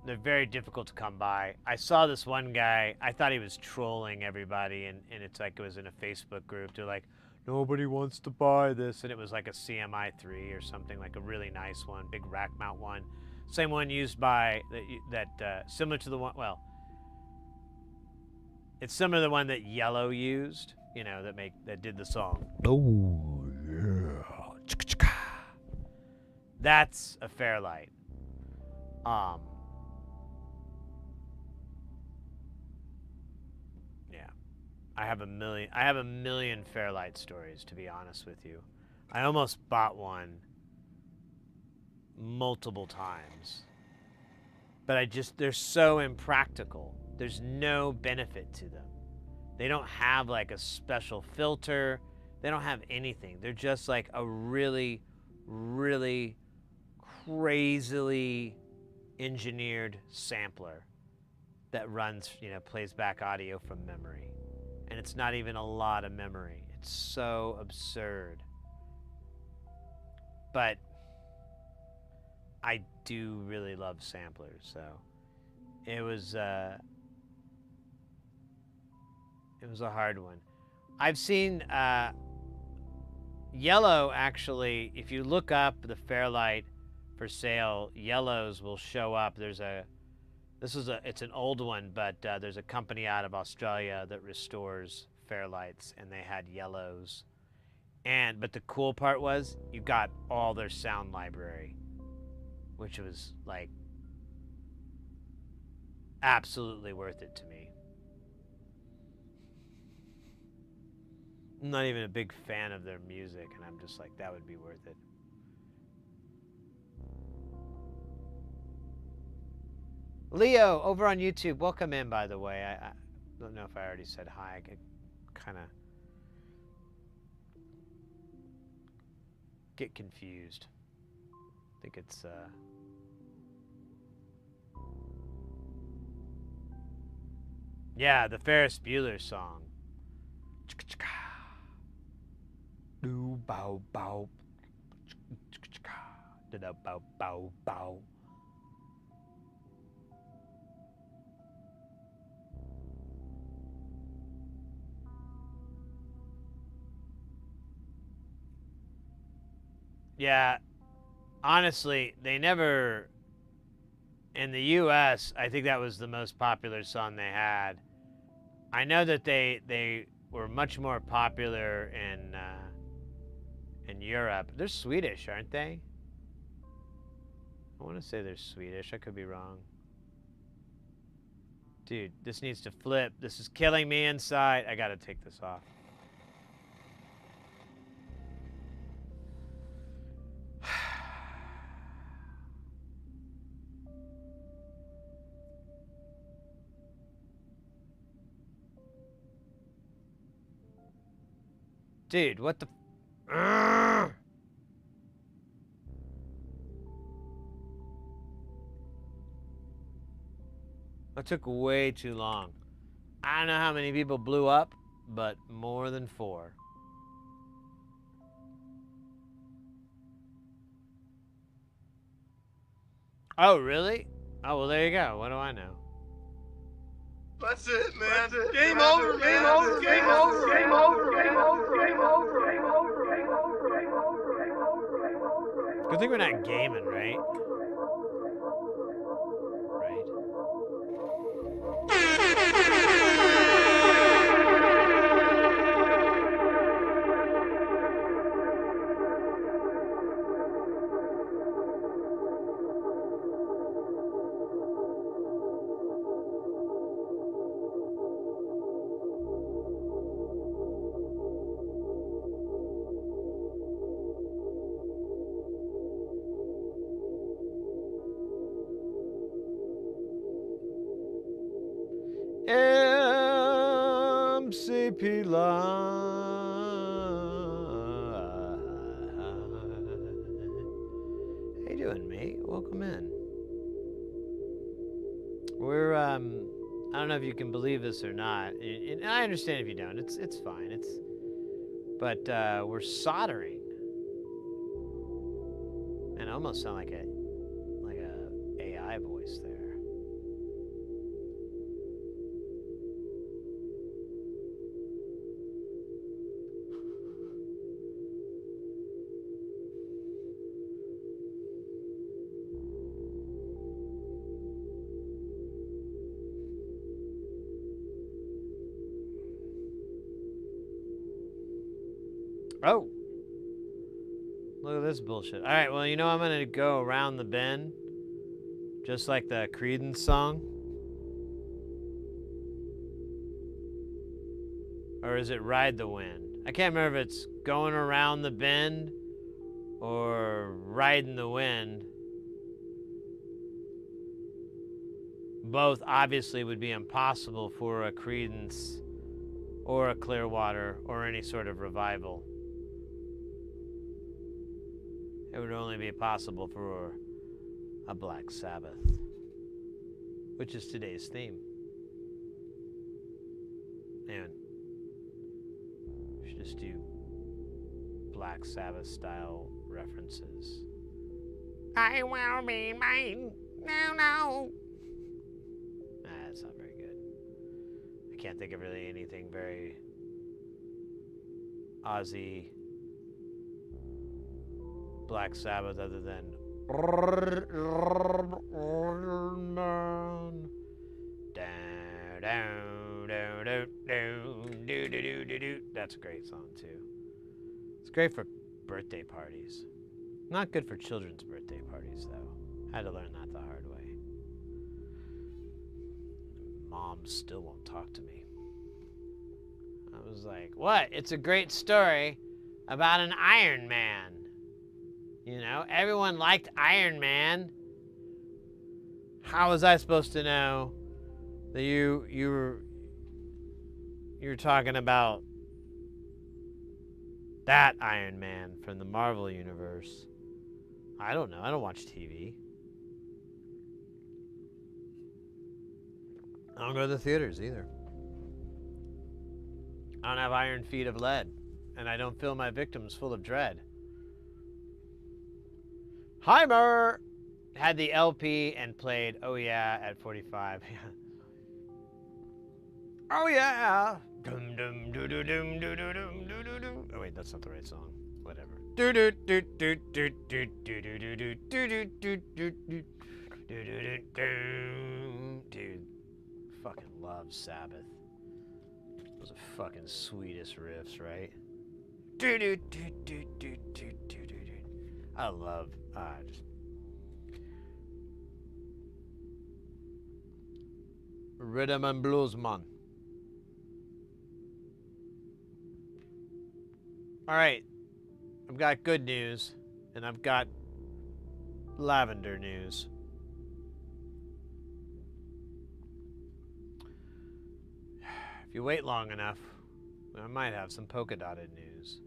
They're very difficult to come by. I saw this one guy. I thought he was trolling everybody, and it's like it was in a Facebook group. They're like, nobody wants to buy this, and it was like a CMI3 or something, like a really nice one, big rack mount one. Same one used by that similar to the one. Well, it's similar to the one that Yellow used. That did the song. Oh yeah. That's a Fairlight. Yeah. I have a million Fairlight stories, to be honest with you. I almost bought one multiple times. But they're so impractical. There's no benefit to them. They don't have like a special filter. They don't have anything. They're just like a really, really crazily engineered sampler that runs, plays back audio from memory. And it's not even a lot of memory. It's so absurd. But I do really love samplers, so it was a hard one. I've seen Yellow, actually, if you look up the Fairlight for sale, Yellows will show up. It's an old one, but there's a company out of Australia that restores Fairlights, and they had Yellows. But the cool part was you got all their sound library, which was like absolutely worth it to me. I'm not even a big fan of their music, and I'm just like, that would be worth it. Leo, over on YouTube, welcome in, by the way. I don't know if I already said hi. I could kind of get confused. I think it's... Yeah, the Ferris Bueller song. Do bow bow. Da bow bow bow. Yeah, honestly, they never, in the US, I think that was the most popular song they had. I know that they were much more popular in Europe. They're Swedish, aren't they? I want to say they're Swedish. I could be wrong. Dude, this needs to flip. This is killing me inside. I gotta take this off. Dude, what the... That took way too long. I don't know how many people blew up, but more than 4. Oh, really? Oh, well, there you go. What do I know? That's it, man. Game over, game over, game over, game over, game over, game over, game over, game over, game over, game over, game over. Good thing we're not gaming, right? Right. MCP Live. How you doing, mate? Welcome in. We're I don't know if you can believe this or not, and I understand if you don't. It's fine. But we're soldering, and I almost sound like a AI voice there. Oh, look at this bullshit. All right, well, you know I'm gonna go around the bend, just like the Creedence song. Or is it Ride the Wind? I can't remember if it's going around the bend or riding the wind. Both obviously would be impossible for a Creedence or a Clearwater or any sort of revival. It would only be possible for a Black Sabbath, which is today's theme. And we should just do Black Sabbath style references. I will be mine. No. Nah, that's not very good. I can't think of really anything very Ozzy Black Sabbath other than that's a great song too. It's great for birthday parties. Not good for children's birthday parties though. Had to learn that the hard way. Mom still won't talk to me. I was like, what? It's a great story about an Iron Man. You know, everyone liked Iron Man. How was I supposed to know that you were talking about that Iron Man from the Marvel universe? I don't know. I don't watch TV. I don't go to the theaters either. I don't have iron feet of lead, and I don't fill my victims full of dread. Heimer had the LP and played Oh Yeah at 45. Oh yeah. Dum dum doo doo dum doo doo dum doo doo dum. Oh wait, that's not the right song. Whatever. Do do do do do do do do do do do do do do do do. Dude, fucking love Sabbath. Those are fucking sweetest riffs, right? Do do do do do do do do. I love just rhythm and blues, man. All right, I've got good news, and I've got lavender news. If you wait long enough, I might have some polka dotted news.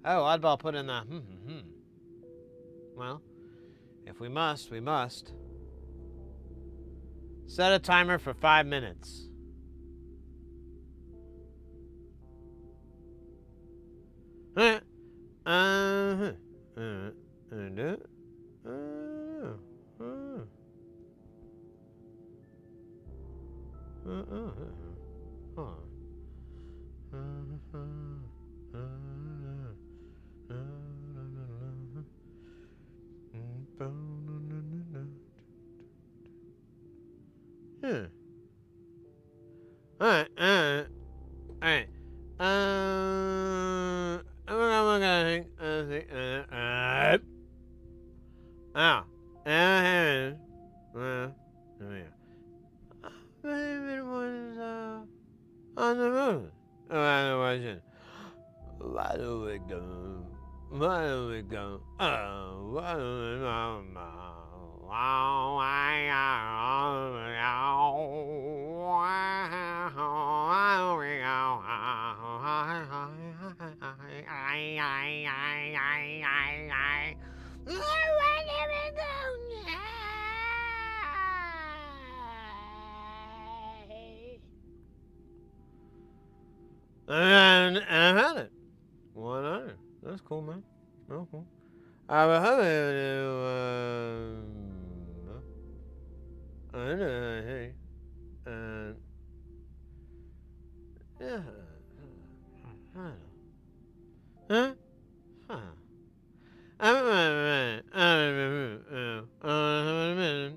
Oh, Oddball put in the Well, if we must, we must. Set a timer for 5 minutes. Uh, uh, Yeah. Alright, alright, alright. I'm gonna think, oh, well, maybe it was, on the moon. Oh, I wasn't. Why do we go? Why do we go? Oh, why do we go? And I've had it. 100. That's cool, man. That's cool. I was hoping to, I don't know, hey, and, yeah, huh? Huh?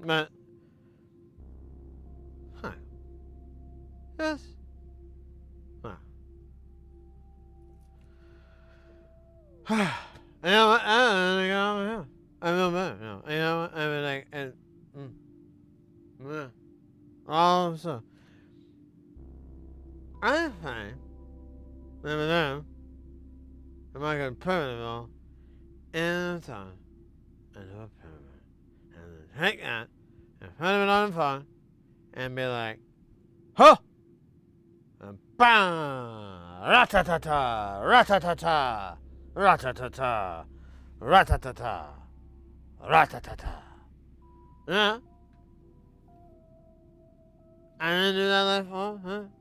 But, huh? Yes. Huh. You know what? I feel better. You know what? I mean, like, and, yeah. All of a sudden, I'm fine. Never know. Am I gonna put it all in the time into a pyramid? And then take that and put it on the phone and be like, huh! And bam! Ratatata! Ratatata! Ratatata! Ratatata! Ratatata! Yeah? And then do that like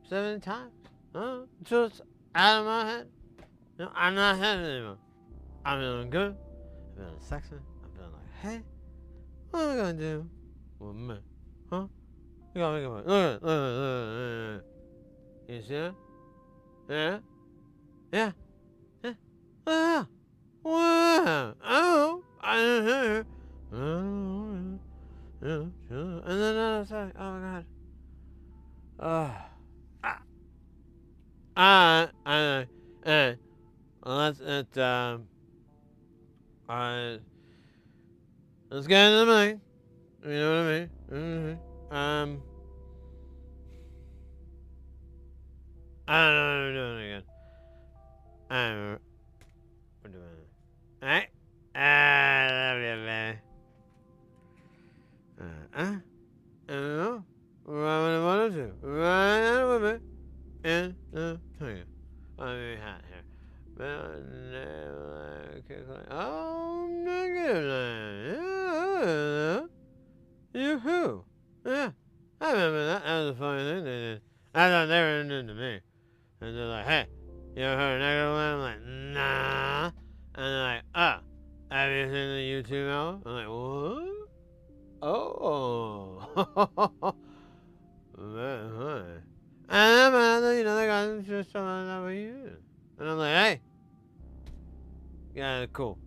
7 times. Until it's out of my head. No, I'm not headed anymore. I'm feeling good. I'm feeling sexy. I'm feeling like, hey, what am I gonna do with me? Huh? You gotta make it. Look. You see that? Yeah? Yeah? Yeah? Wow! Wow! Oh! I didn't hear. And then I was like, oh my god. Let's let's get into the thing. You know what I mean? I don't know what we're doing again. We're doing it. Alright? I love you, baby. I don't know. What I wanted to. Right out with me. In the thing. Let me hat here. Oh my goodness. Yoo-hoo. Yeah. I remember that. That was a funny thing they did. I thought they were into me. And they're like, hey, you ever heard of Negro Land? I'm like, nah. And they're like, oh, have you seen the YouTube album? I'm like, what? Oh. Man. And then, they got just something that we use. And I'm like, hey. Yeah, cool.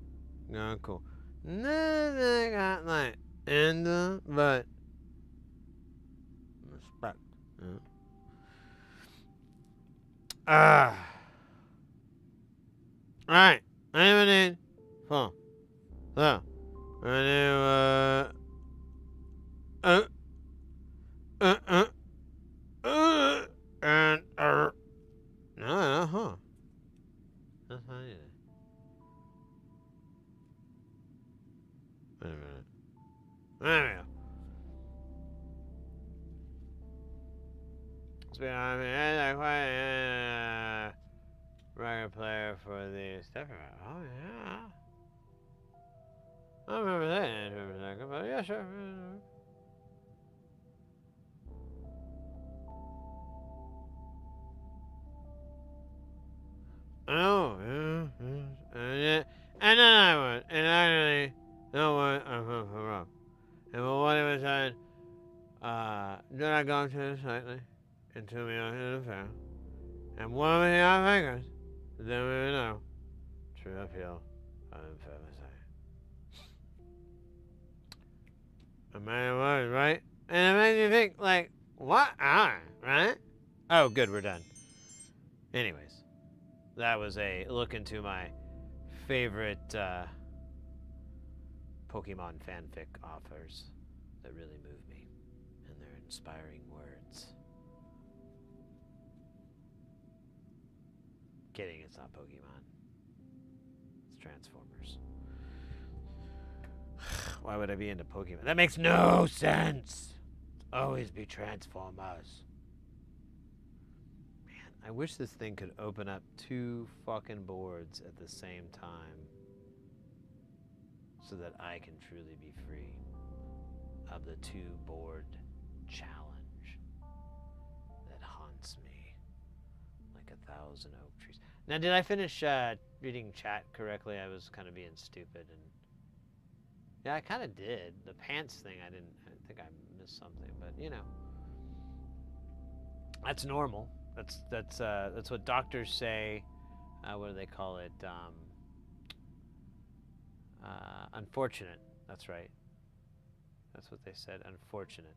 Yeah, cool. And then they got like, but respect. Yeah. Alright. I even need phone. So, I do, and, no, huh. That's how I need it. Wait a minute. There we go. Speaking of, record player for the Stepper. Oh, yeah. I don't remember that for a second, but yeah, sure. Oh, yeah. I go to the slightly until we are in the fair, and one of our fingers, then we will know. True appeal, unfair say. A man was right, and it makes you think, like, what are, right? Oh, good, we're done. Anyways, that was a look into my favorite Pokemon fanfic authors that really move me and their inspiring words. Kidding, it's not Pokemon. It's Transformers. Why would I be into Pokemon? That makes no sense! Always be Transformers. Man, I wish this thing could open up 2 fucking boards at the same time so that I can truly be free of the 2-board challenge that haunts me like 1,000 oak trees. Now, did I finish reading chat correctly? I was kind of being stupid, and yeah, I kind of did. The pants thing, I think I missed something, but you know, that's normal. That's what doctors say. What do they call it? Unfortunate. That's right. That's what they said. Unfortunate.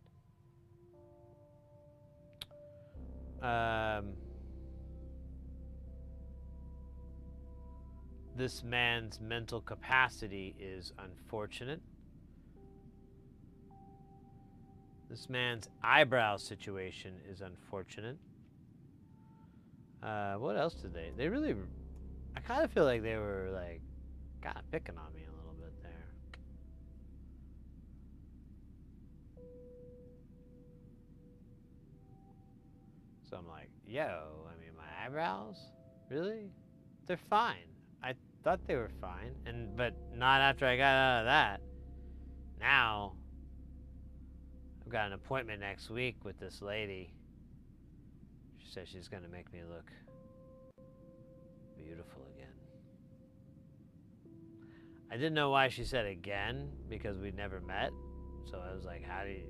This man's mental capacity is unfortunate. This man's eyebrow situation is unfortunate. What else did they really, I kind of feel like they were like kind of picking on me a little bit there. So I'm like, yo, I mean, my eyebrows? Really? They're fine. I thought they were fine, but not after I got out of that. Now, I've got an appointment next week with this lady. She says she's gonna make me look beautiful again. I didn't know why she said again, because we'd never met. So I was like, how did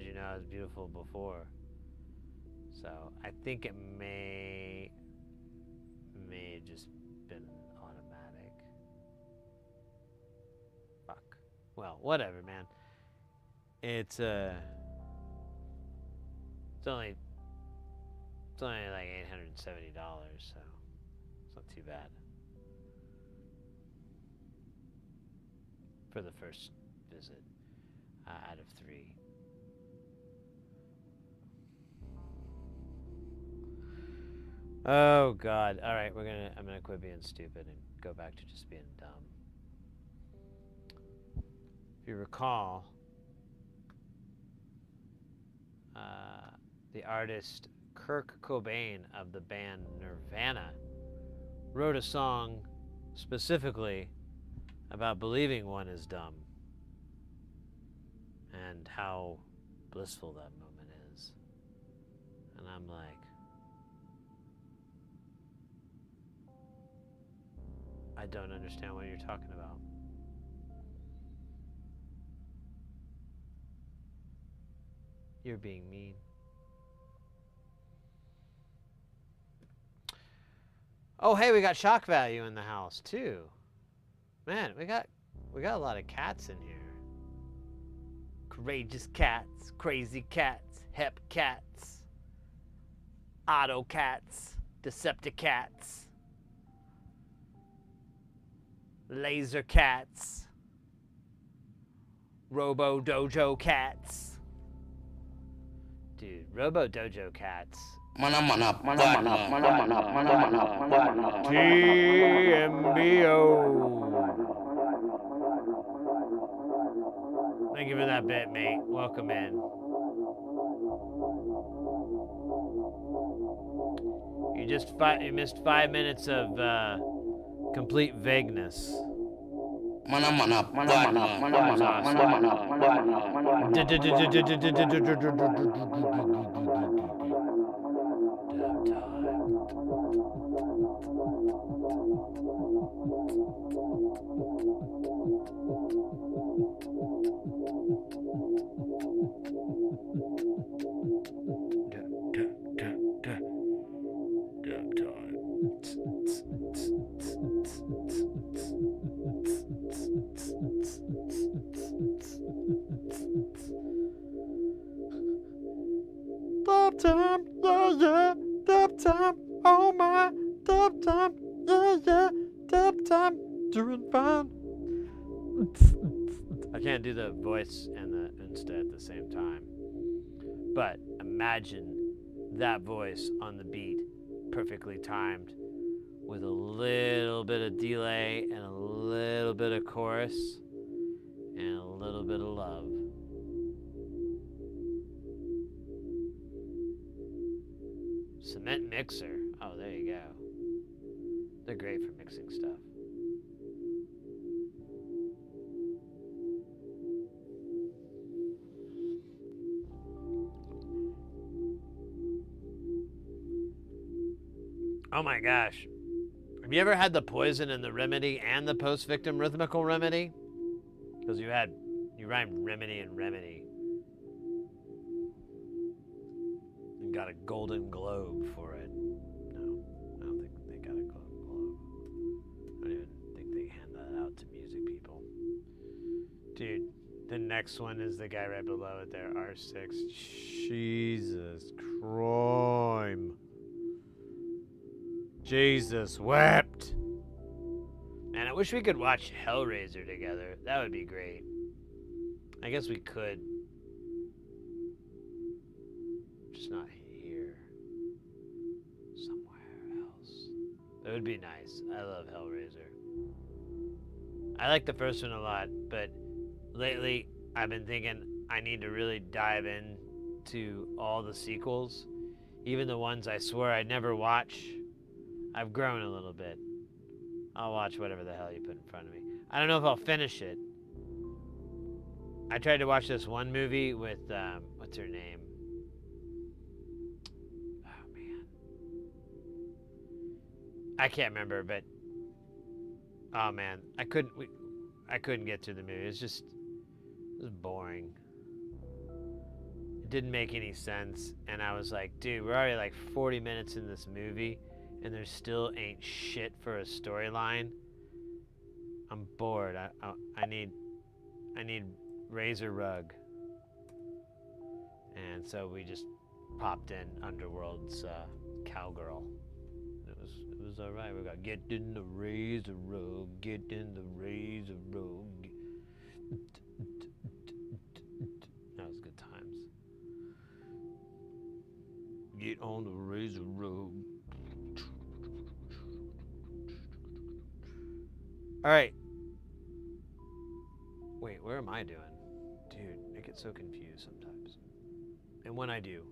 you know I was beautiful before? So I think it may have just been automatic. Fuck. Well, whatever, man. It's only like $870, so it's not too bad for the first visit out of 3. Oh God! All right, I'm gonna quit being stupid and go back to just being dumb. If you recall, the artist Kurt Cobain of the band Nirvana wrote a song specifically about believing one is dumb and how blissful that moment is. And I'm like, I don't understand what you're talking about. You're being mean. Oh, hey, we got shock value in the house too. Man, we got a lot of cats in here. Courageous cats, crazy cats, hep cats, auto cats, Decepticats, laser cats, Robo Dojo cats. Dude, Robo Dojo cats. TMBO. Thank you for that bit, mate. Welcome in. You missed 5 minutes of complete vagueness. Dub time, oh my, dub time, yeah, dub time, doing fine. I can't do the voice and the insta at the same time. But imagine that voice on the beat, perfectly timed, with a little bit of delay and a little bit of chorus and a little bit of love. Cement mixer. Oh, there you go. They're great for mixing stuff. Oh my gosh. Have you ever had the poison and the remedy and the post-victim rhythmical remedy? Because you rhymed remedy and remedy. And got a Golden Globe for it. No, I don't think they got a Golden Globe. I don't even think they hand that out to music people. Dude, the next one is the guy right below it there, R6. Jesus crime. Jesus wept. Man, I wish we could watch Hellraiser together. That would be great. I guess we could. Just not here. Somewhere else. It would be nice. I love Hellraiser. I like the first one a lot, but lately I've been thinking I need to really dive into all the sequels. Even the ones I swear I'd never watch. I've grown a little bit. I'll watch whatever the hell you put in front of me. I don't know if I'll finish it. I tried to watch this one movie with, what's her name? Oh, man. I can't remember, but, oh, man. I couldn't get through the movie. It was boring. It didn't make any sense. And I was like, dude, we're already like 40 minutes in this movie. And there still ain't shit for a storyline. I'm bored. I need Razor Rug. And so we just popped in Underworld's Cowgirl. It was all right. We got get in the Razor Rug, get in the Razor Rug. That was good times. Get on the Razor Rug. All right. Wait, where am I doing? Dude, I get so confused sometimes. And when I do,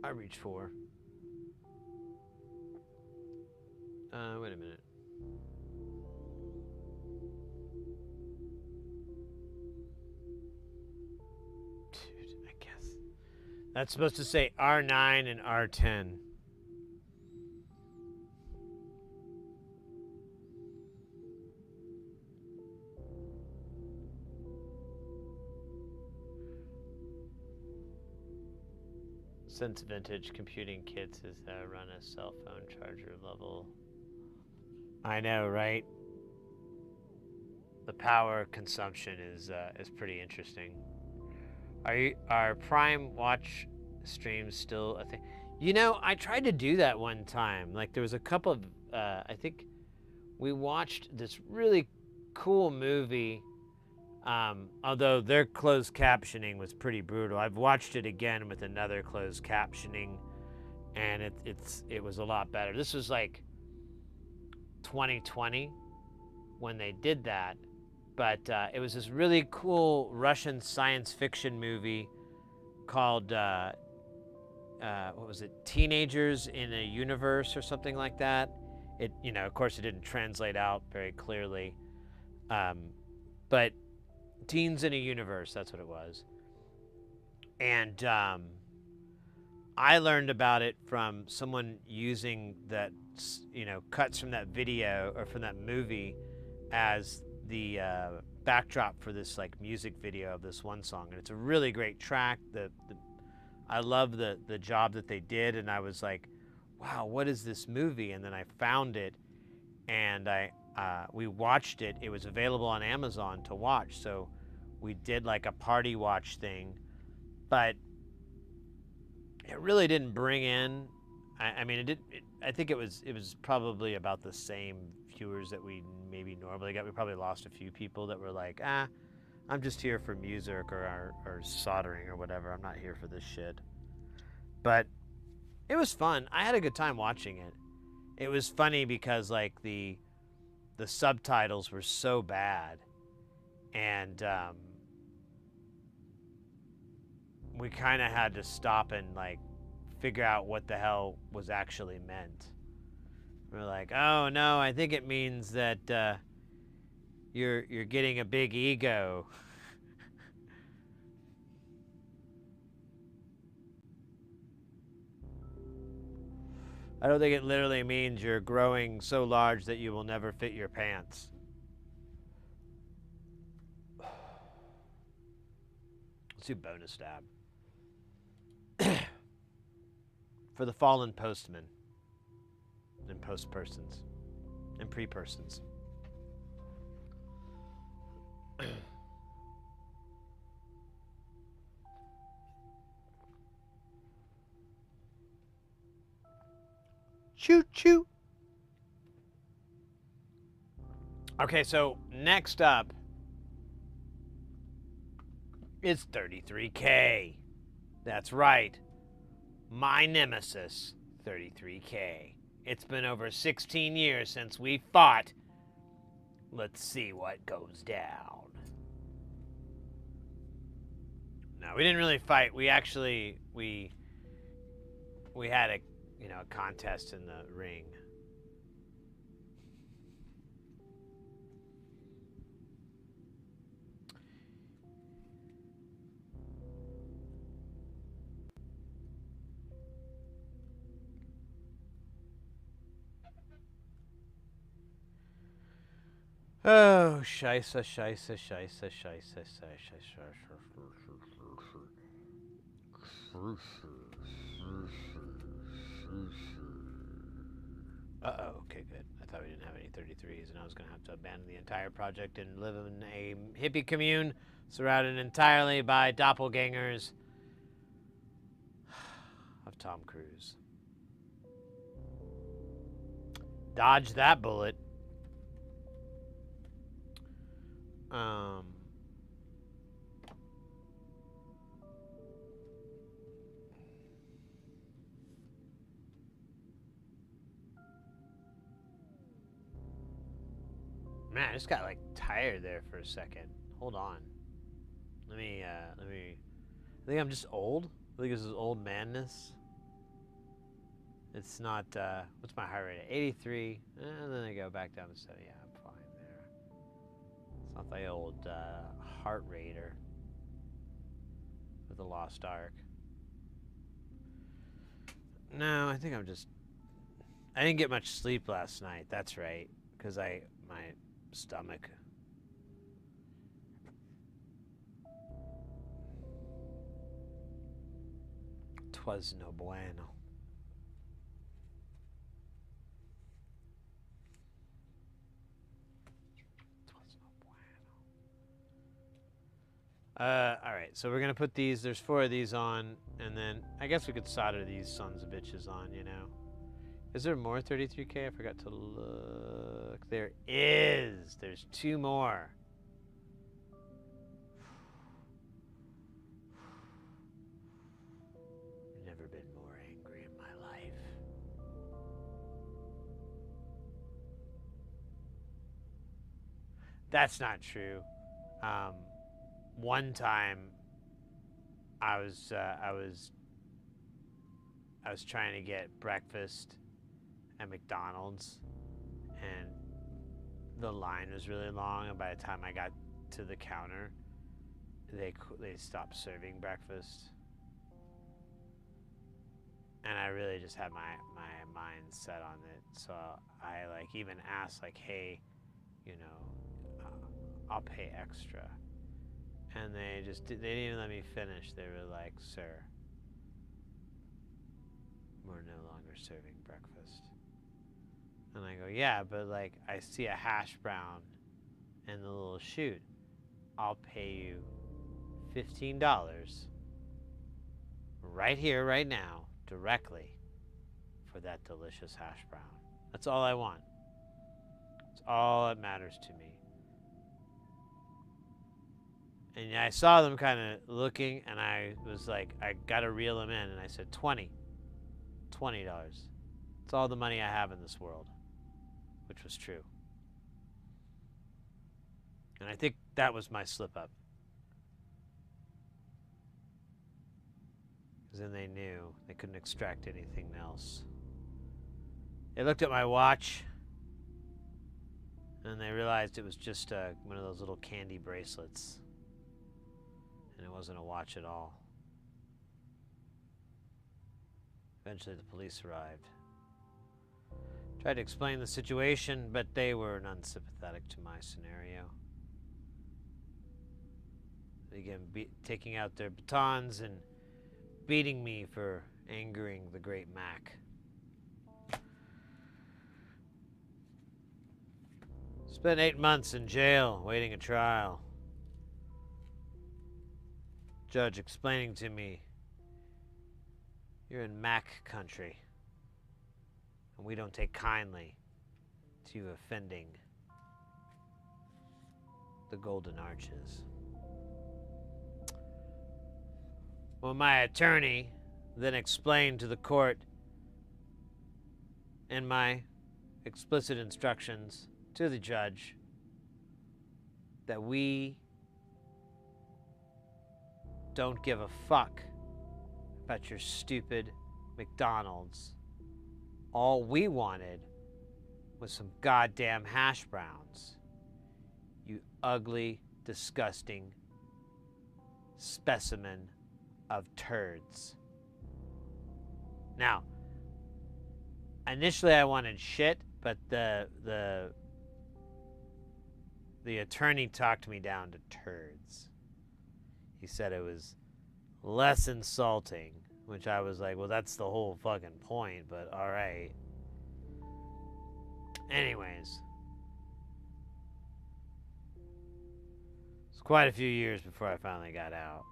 I reach for... wait a minute. Dude, I guess. That's supposed to say R9 and R10. Since vintage computing kits is run a cell phone charger level. I know, right? The power consumption is pretty interesting. Are Prime Watch streams still a thing? You know, I tried to do that one time. Like there was a couple of I think we watched this really cool movie. Although their closed captioning was pretty brutal. I've watched it again with another closed captioning, and it was a lot better. This was like 2020 when they did that, but it was this really cool Russian science fiction movie called what was it? Teenagers in a Universe or something like that. It, you know, of course, it didn't translate out very clearly, but Teens in a Universe, that's what it was. And I learned about it from someone using that, you know, cuts from that video or from that movie as the backdrop for this like music video of this one song. And it's a really great track. I love the job that they did, and I was like, wow, what is this movie? And then I found it, and we watched it. It was available on Amazon to watch, so we did like a party watch thing, but it really didn't bring in I mean, I think it was probably about the same viewers that we maybe normally get. We probably lost a few people that were like, I'm just here for music or soldering or whatever. I'm not here for this shit. But it was fun. I had a good time watching it. It was funny because like the subtitles were so bad, and we kind of had to stop and like figure out what the hell was actually meant. We're like, oh no, I think it means that you're getting a big ego. I don't think it literally means you're growing so large that you will never fit your pants. Let's do bonus stab. For the fallen postmen and post persons and pre persons. Choo choo. Okay, so next up is 33K. That's right. My nemesis, 33K. It's been over 16 years since we fought. Let's see what goes down. No, we didn't really fight. We actually we had a contest in the ring. Oh, scheisse. Uh-oh, okay, good. I thought we didn't have any 33s, and I was going to have to abandon the entire project and live in a hippie commune surrounded entirely by doppelgangers of Tom Cruise. Dodge that bullet. Man, I just got like tired there for a second. Hold on. Let me I think I'm just old. I think this is old manness. It's not what's my heart rate? 83. And then I go back down to 70. Yeah, I'm fine there. It's not the old heart rater with the Lost Ark. No, I think I didn't get much sleep last night. That's right, because my stomach. Twas no bueno. Alright, so we're gonna put these, there's 4 of these on, and then I guess we could solder these sons of bitches on, you know. Is there more 33K? I forgot to look. There is! There's 2 more. Never been more angry in my life. That's not true. One time, I was trying to get breakfast at McDonald's, and the line was really long. And by the time I got to the counter, they stopped serving breakfast, and I really just had my mind set on it. So I like even asked like, hey, you know, I'll pay extra. And they didn't even let me finish. They were like, sir, we're no longer serving breakfast. And I go, yeah, but like I see a hash brown and the little chute. I'll pay you $15 right here, right now, directly for for that delicious hash brown. That's all I want. That's all that matters to me. And I saw them kind of looking, and I was like, I gotta reel them in. And I said, $20. It's all the money I have in this world. Which was true. And I think that was my slip up. Because then they knew they couldn't extract anything else. They looked at my watch, and they realized it was just one of those little candy bracelets. And it wasn't a watch at all. Eventually the police arrived. Tried to explain the situation, but they were unsympathetic to my scenario. They began taking out their batons and beating me for angering the great Mac. Spent 8 months in jail waiting a trial. Judge explaining to me, you're in Mac country, and we don't take kindly to you offending the Golden Arches. Well, my attorney then explained to the court in my explicit instructions to the judge that we don't give a fuck about your stupid McDonald's. All we wanted was some goddamn hash browns. You ugly, disgusting specimen of turds. Now, initially I wanted shit, but the attorney talked me down to turds. He said it was less insulting, which I was like, well, that's the whole fucking point, but all right. Anyways, it's quite a few years before I finally got out.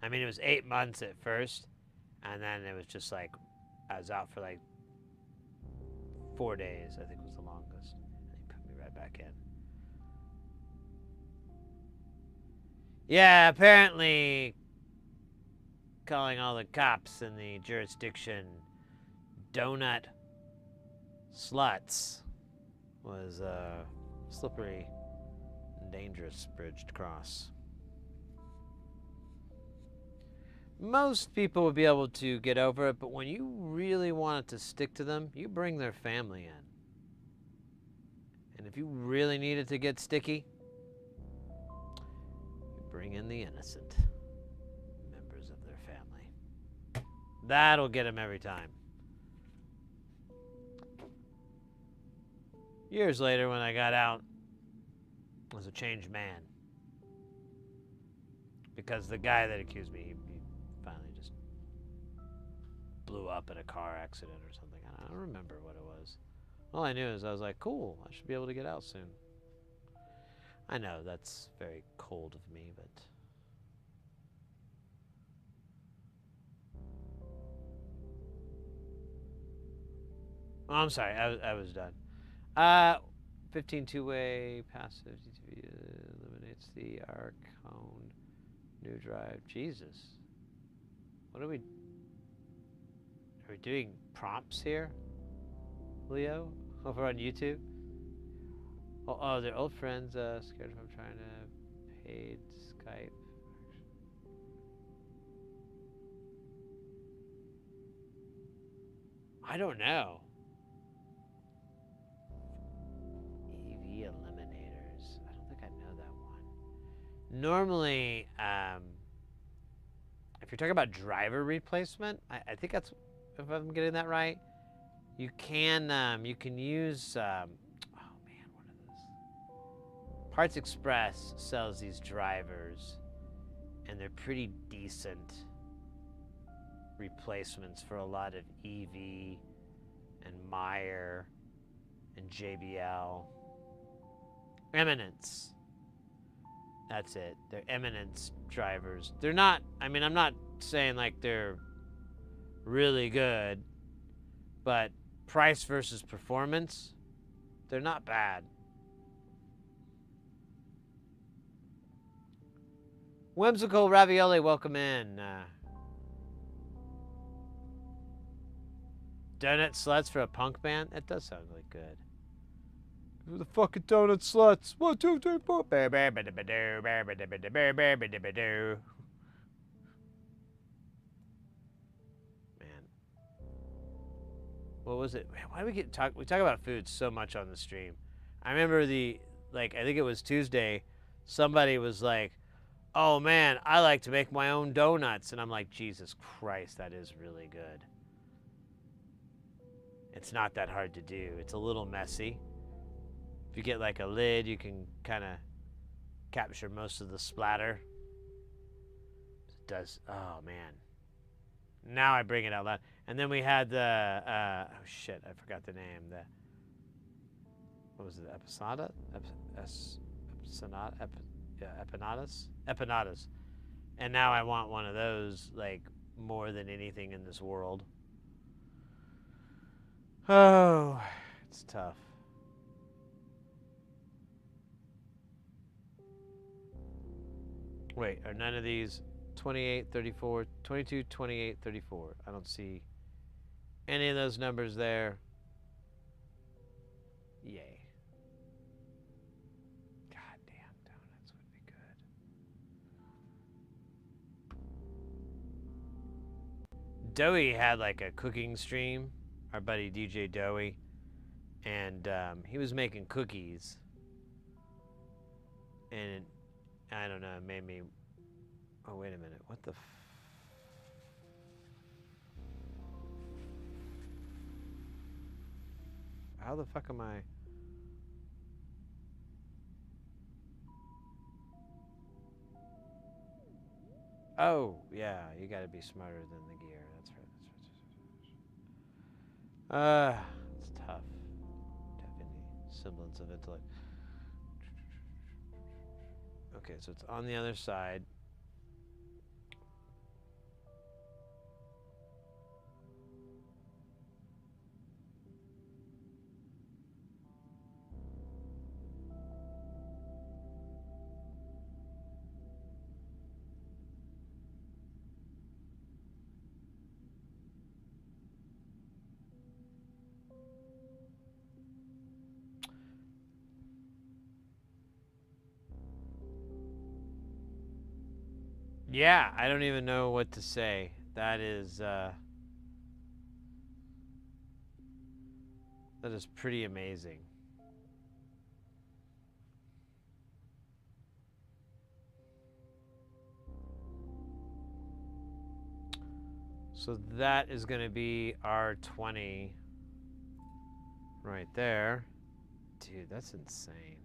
I mean, it was 8 months at first, and then it was just like, I was out for like 4 days, I think was the longest. And he put me right back in. Yeah, apparently calling all the cops in the jurisdiction donut sluts was a slippery and dangerous bridge to cross. Most people would be able to get over it, but when you really want it to stick to them, you bring their family in. And if you really need it to get sticky, you bring in the innocent members of their family. That'll get them every time. Years later, when I got out, I was a changed man. Because the guy that accused me, he finally just blew up in a car accident or something. I don't remember what it was. All I knew is I was like, cool, I should be able to get out soon. I know that's very cold of me, but... Oh, I'm sorry, I was done. 15 two-way passive eliminates the arc cone. New drive. Jesus. What are we doing prompts here? Leo? Over on YouTube? Oh, they're old friends, scared if I'm trying to paid Skype. I don't know. EV eliminators. I don't think I know that one. Normally, if you're talking about driver replacement, I think that's, if I'm getting that right, you can use, oh man, what are those? Parts Express sells these drivers, and they're pretty decent replacements for a lot of EV and Meyer and JBL. Eminence. That's it. They're Eminence drivers. They're not, I mean, I'm not saying like they're really good, but price versus performance, they're not bad. Whimsical Ravioli, welcome in. Donut sluts for a punk band? That does sound really good. Who the fucking donut sluts? 1, 2, 3, 4. Man. What was it? Man, why do we talk about food so much on the stream? I remember I think it was Tuesday, somebody was like, oh man, I like to make my own donuts. And I'm like, Jesus Christ, that is really good. It's not that hard to do. It's a little messy. If you get like a lid, you can kind of capture most of the splatter. It does. Oh man. Now I bring it out loud. And then we had the, oh shit, I forgot the name. What was it? Empanadas. And now I want one of those, like, more than anything in this world. Oh, it's tough. Wait, are none of these 28, 34, 22, 28, 34? I don't see any of those numbers there. Yay. Goddamn, donuts would be good. Doey had like a cooking stream, our buddy DJ Doey, and he was making cookies. And I don't know, it made me... Oh, wait a minute. What the... How the fuck am I... Oh, yeah, you gotta be smarter than the gear. That's right. It's tough to have any semblance of intellect. Okay, so it's on the other side. Yeah, I don't even know what to say. That is pretty amazing. So that is going to be our 20 right there. Dude, that's insane.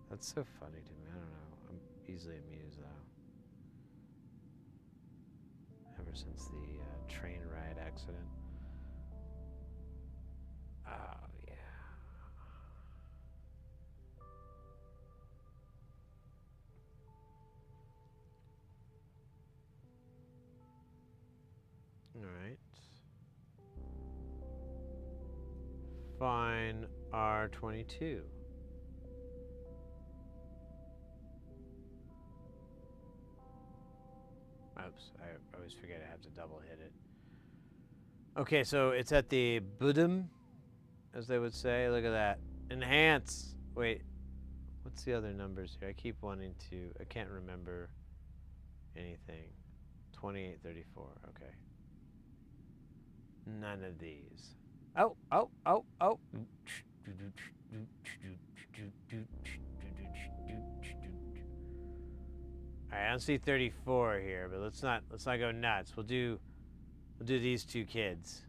That's so funny to me. I don't know. I'm easily amused, though. Ever since the train ride accident. Oh, yeah. All right. Fine R22. Oops, I always forget I have to double hit it. Okay, so it's at the bottom, as they would say. Look at that. Enhance. Wait, what's the other numbers here? I keep wanting to, I can't remember anything. 2834, okay. None of these. Oh. Alright, I don't see 34 here, but let's not go nuts. We'll do these two kids.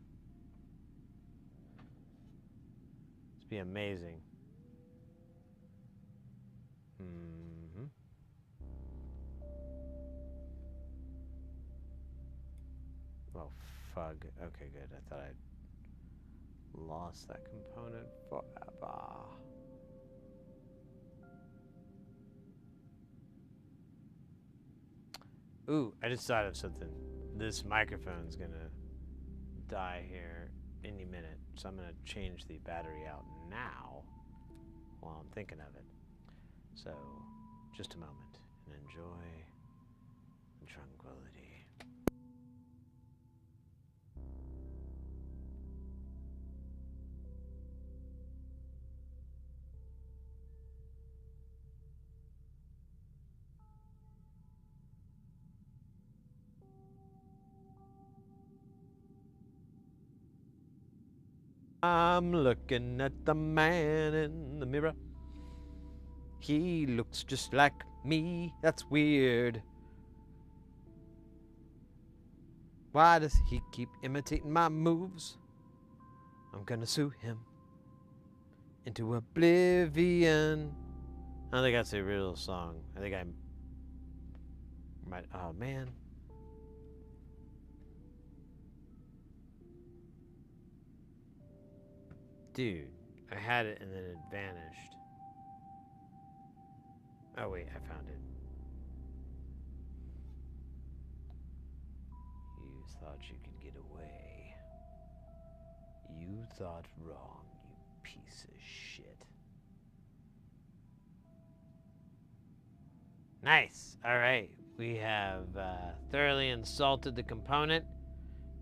It's be amazing. Oh, fug. Okay, good. I thought I'd lost that component forever. Ooh, I just thought of something. This microphone's gonna die here any minute, so I'm going to change the battery out now while I'm thinking of it. So, just a moment and enjoy the tranquility. I'm looking at the man in the mirror. He looks just like me. That's weird. Why does he keep imitating my moves? I'm gonna sue him into oblivion. I don't think that's a real song. I think I might. Oh man. Dude, I had it and then it vanished. Oh wait, I found it. You thought you could get away. You thought wrong, you piece of shit. Nice. All right. We have thoroughly insulted the component.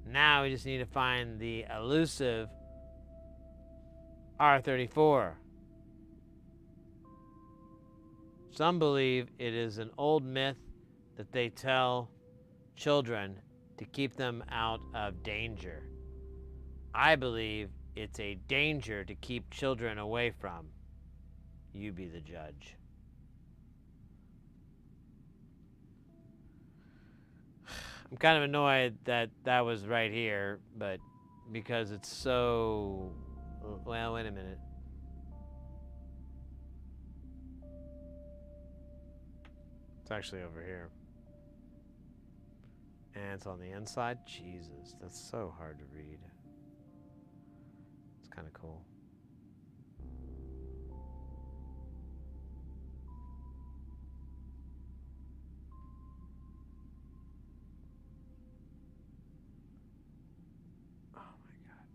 Now we just need to find the elusive R34. Some believe it is an old myth that they tell children to keep them out of danger. I believe it's a danger to keep children away from. You be the judge. I'm kind of annoyed that that was right here, but because it's so... Well, wait a minute. It's actually over here. And it's on the inside? Jesus, that's so hard to read. It's kind of cool. Oh my God.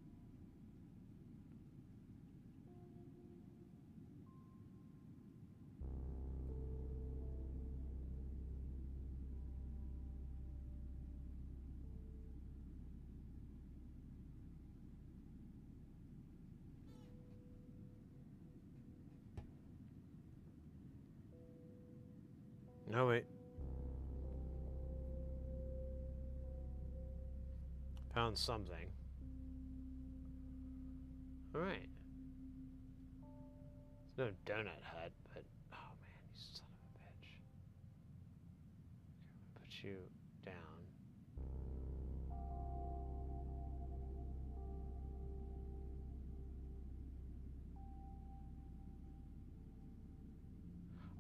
No, wait. Found something. Alright. There's no donut hut, but... Oh man, you son of a bitch. Okay, put you down.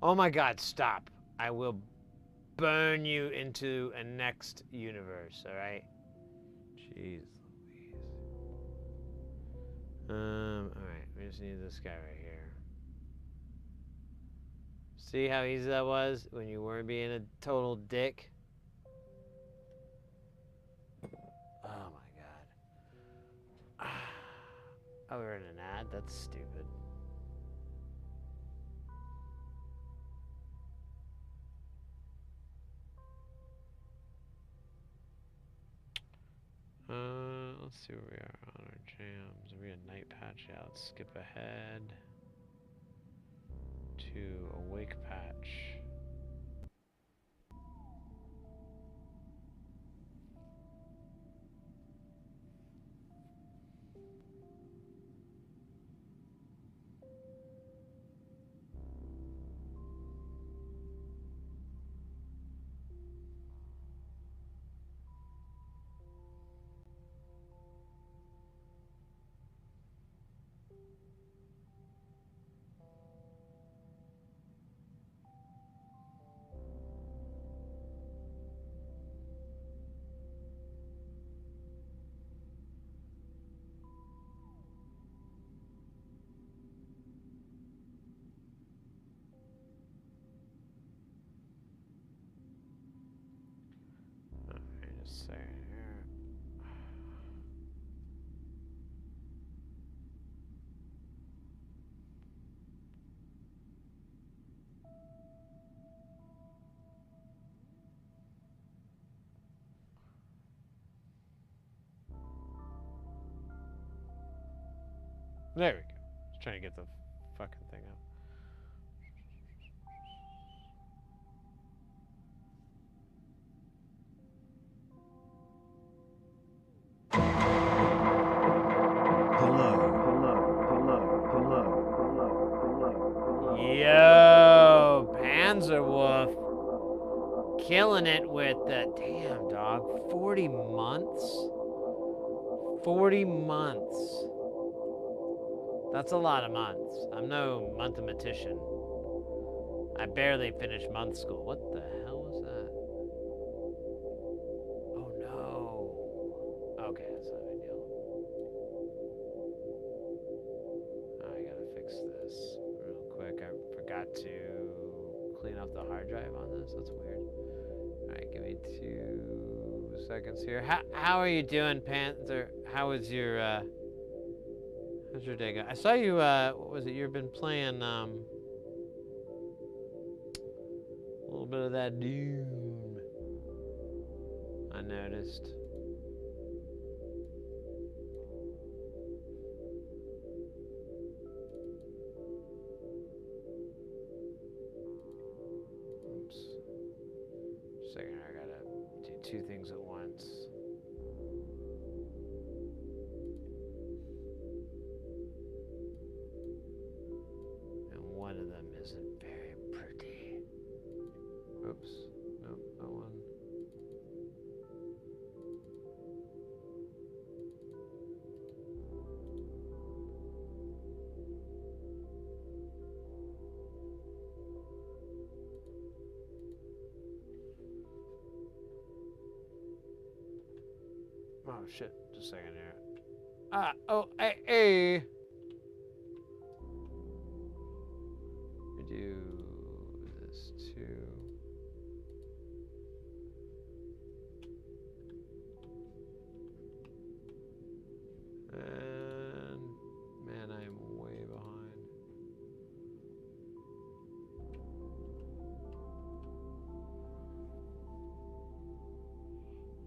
Oh my God, stop. I will burn you into a next universe, alright? Jeez Louise. Alright, we just need this guy right here. See how easy that was when you weren't being a total dick? Oh my God. Oh, we're in an ad? That's stupid. Let's see where we are on our jams. Are we a night patch? Yeah, let's skip ahead to awake patch. Alright, just say here. There we go. Just trying to get the fucking thing out. Yo, Panzerwolf. Killing it with the damn dog. 40 months? 40 months. That's a lot of months. I'm no mathematician. I barely finished month school. What the hell was that? Oh no. Okay, that's not a big deal. Oh, I gotta fix this real quick. I forgot to clean up the hard drive on this. That's weird. Alright, give me 2 seconds here. How are you doing, Panther? How was your how's your day going? I saw you what was it? You've been playing a little bit of that Doom. I noticed. Oops. Just a second, I gotta do 2 things at once. And one of them isn't very pretty. Oops. Nope, that one. Oh shit, just a second here. Hey. We do this too. And man, I am way behind.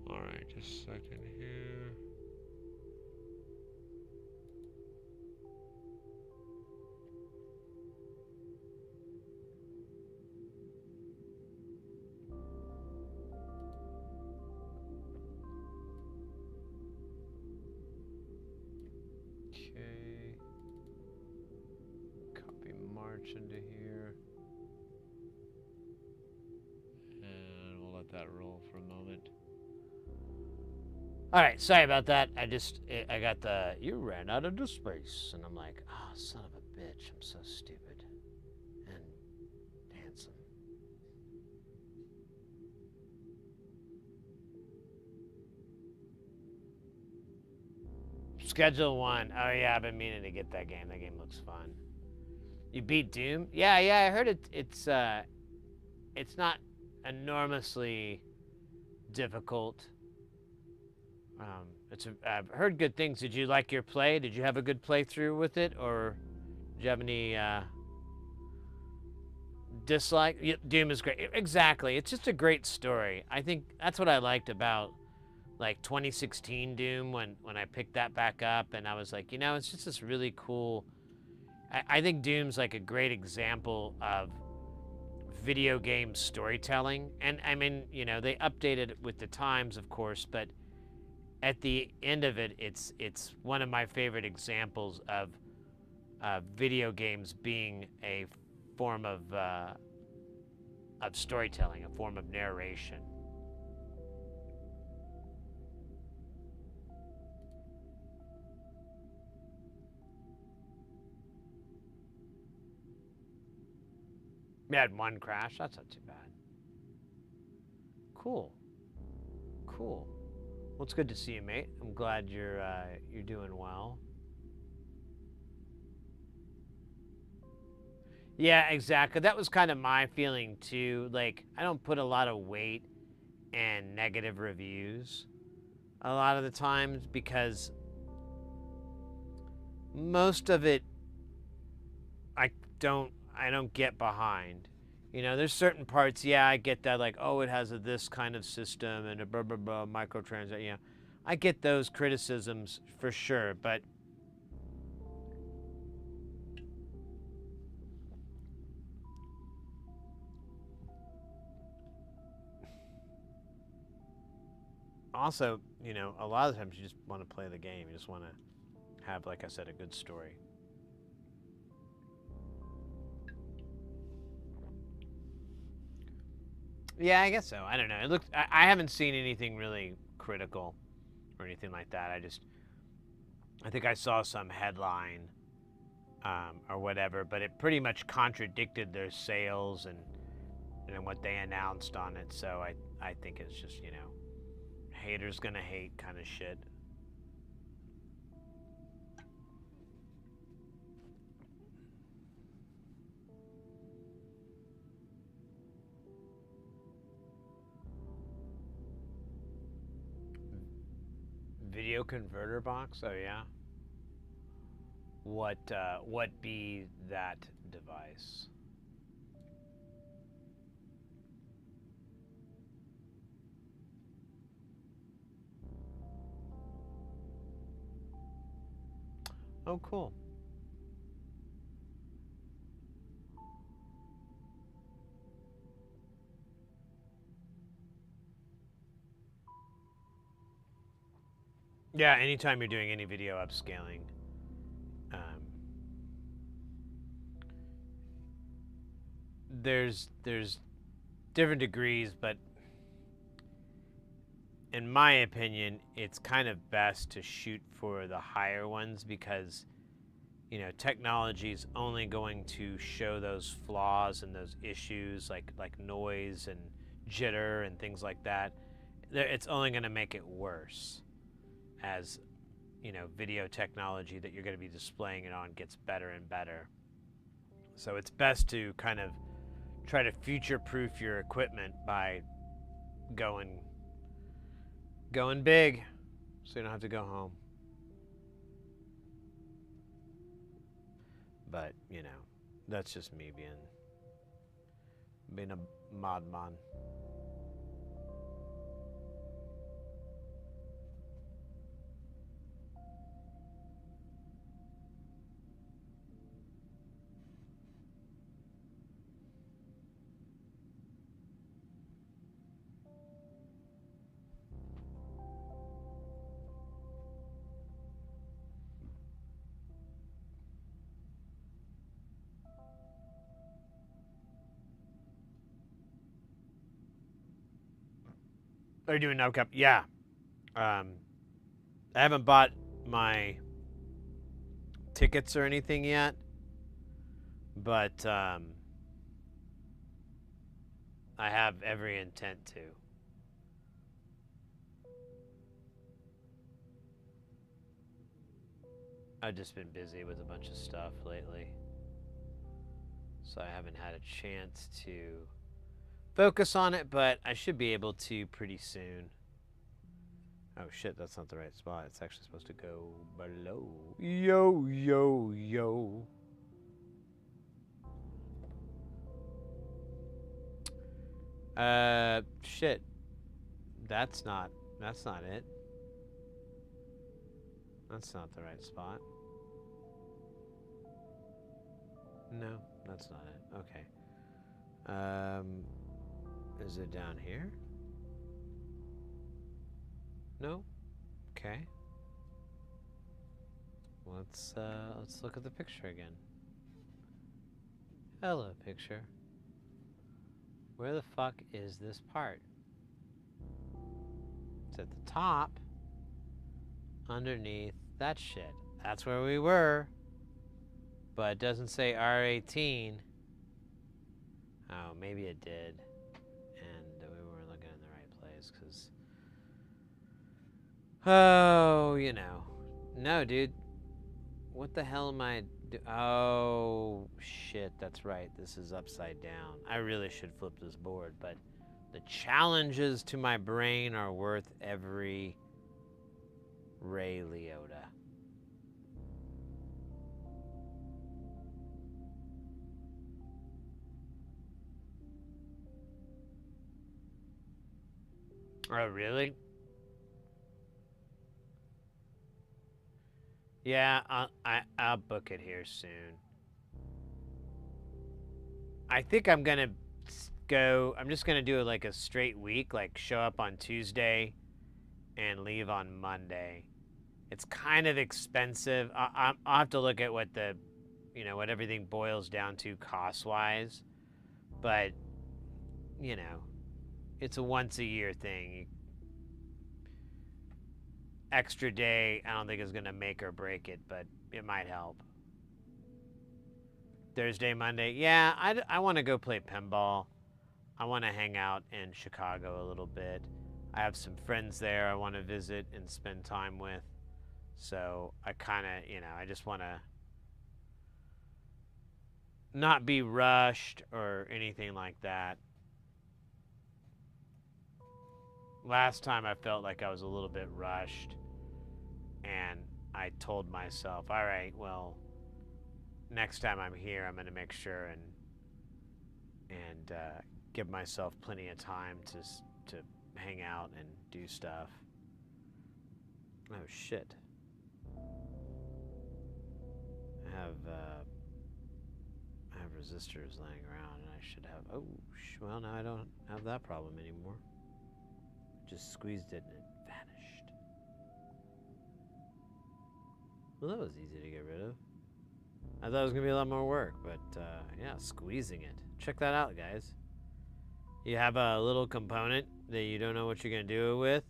All right, just a second here. Okay. Copy March into here. And we'll let that roll for a moment. All right, sorry about that. I got the, you ran out of the space. And I'm like, oh, son of a bitch. I'm so stupid and handsome. Schedule 1. Oh, yeah, I've been meaning to get that game. That game looks fun. You beat Doom? Yeah, I heard it's not enormously difficult. I've heard good things. Did you like your play? Did you have a good playthrough with it, or did you have any dislike? Yeah, Doom is great. Exactly. It's just a great story. I think that's what I liked about like 2016 Doom when I picked that back up, and I was like, it's just this really cool. I think Doom's like a great example of video game storytelling, and I mean, they updated it with the times, of course, but at the end of it, it's one of my favorite examples of video games being a form of storytelling, a form of narration. We had one crash. That's not too bad. Cool. Well, it's good to see you, mate. I'm glad you're doing well. Yeah, exactly. That was kind of my feeling too. Like, I don't put a lot of weight in negative reviews a lot of the times because most of it I don't get behind. There's certain parts, yeah, I get that, like, oh, it has this kind of system and a blah, blah, blah, microtransaction, I get those criticisms for sure, but also, you know, a lot of times you just want to play the game. You just want to have, like I said, a good story. Yeah, I guess so. I don't know. It looks. I haven't seen anything really critical or anything like that. I think I saw some headline or whatever, but it pretty much contradicted their sales and what they announced on it. So I think it's just, you know, haters gonna hate kind of shit. Video converter box? Oh yeah. What be that device? Oh, cool. Yeah, anytime you're doing any video upscaling, there's different degrees, but in my opinion, it's kind of best to shoot for the higher ones because, you know, technology is only going to show those flaws and those issues like noise and jitter and things like that. It's only going to make it worse as, you know, video technology that you're going to be displaying it on gets better and better. So it's best to kind of try to future-proof your equipment by going big so you don't have to go home. But, you know, that's just me being a mod man. Are you doing no cup? Yeah. I haven't bought my tickets or anything yet, but I have every intent to. I've just been busy with a bunch of stuff lately, so I haven't had a chance to focus on it, but I should be able to pretty soon. Oh shit, that's not the right spot. It's actually supposed to go below. Yo, yo, yo. Shit. That's not it. That's not the right spot. No, that's not it. Okay. Is it down here? No? Okay. Let's look at the picture again. Hello, picture. Where the fuck is this part? It's at the top. Underneath that shit. That's where we were. But it doesn't say R18. Oh, maybe it did. And we weren't looking in the right place, because... Oh, you know. No, dude. What the hell am I... Oh, shit, that's right. This is upside down. I really should flip this board, but the challenges to my brain are worth every Ray Liotta. Oh, really? Yeah, I'll book it here soon. I think I'm gonna go. I'm just gonna do like a straight week, like show up on Tuesday, and leave on Monday. It's kind of expensive. I'll have to look at what what everything boils down to cost-wise. But, it's a once-a-year thing. Extra day, I don't think is going to make or break it, but it might help. Thursday, Monday. Yeah, I want to go play pinball. I want to hang out in Chicago a little bit. I have some friends there I want to visit and spend time with. So I kind of, I just want to not be rushed or anything like that. Last time I felt like I was a little bit rushed, and I told myself, all right, well, next time I'm here, I'm going to make sure and give myself plenty of time to hang out and do stuff. Oh shit! I have resistors laying around, and I should have. Oh, well, now I don't have that problem anymore. Just squeezed it and it vanished. Well, that was easy to get rid of. I thought it was gonna be a lot more work, but yeah, squeezing it. Check that out, guys. You have a little component that you don't know what you're gonna do it with.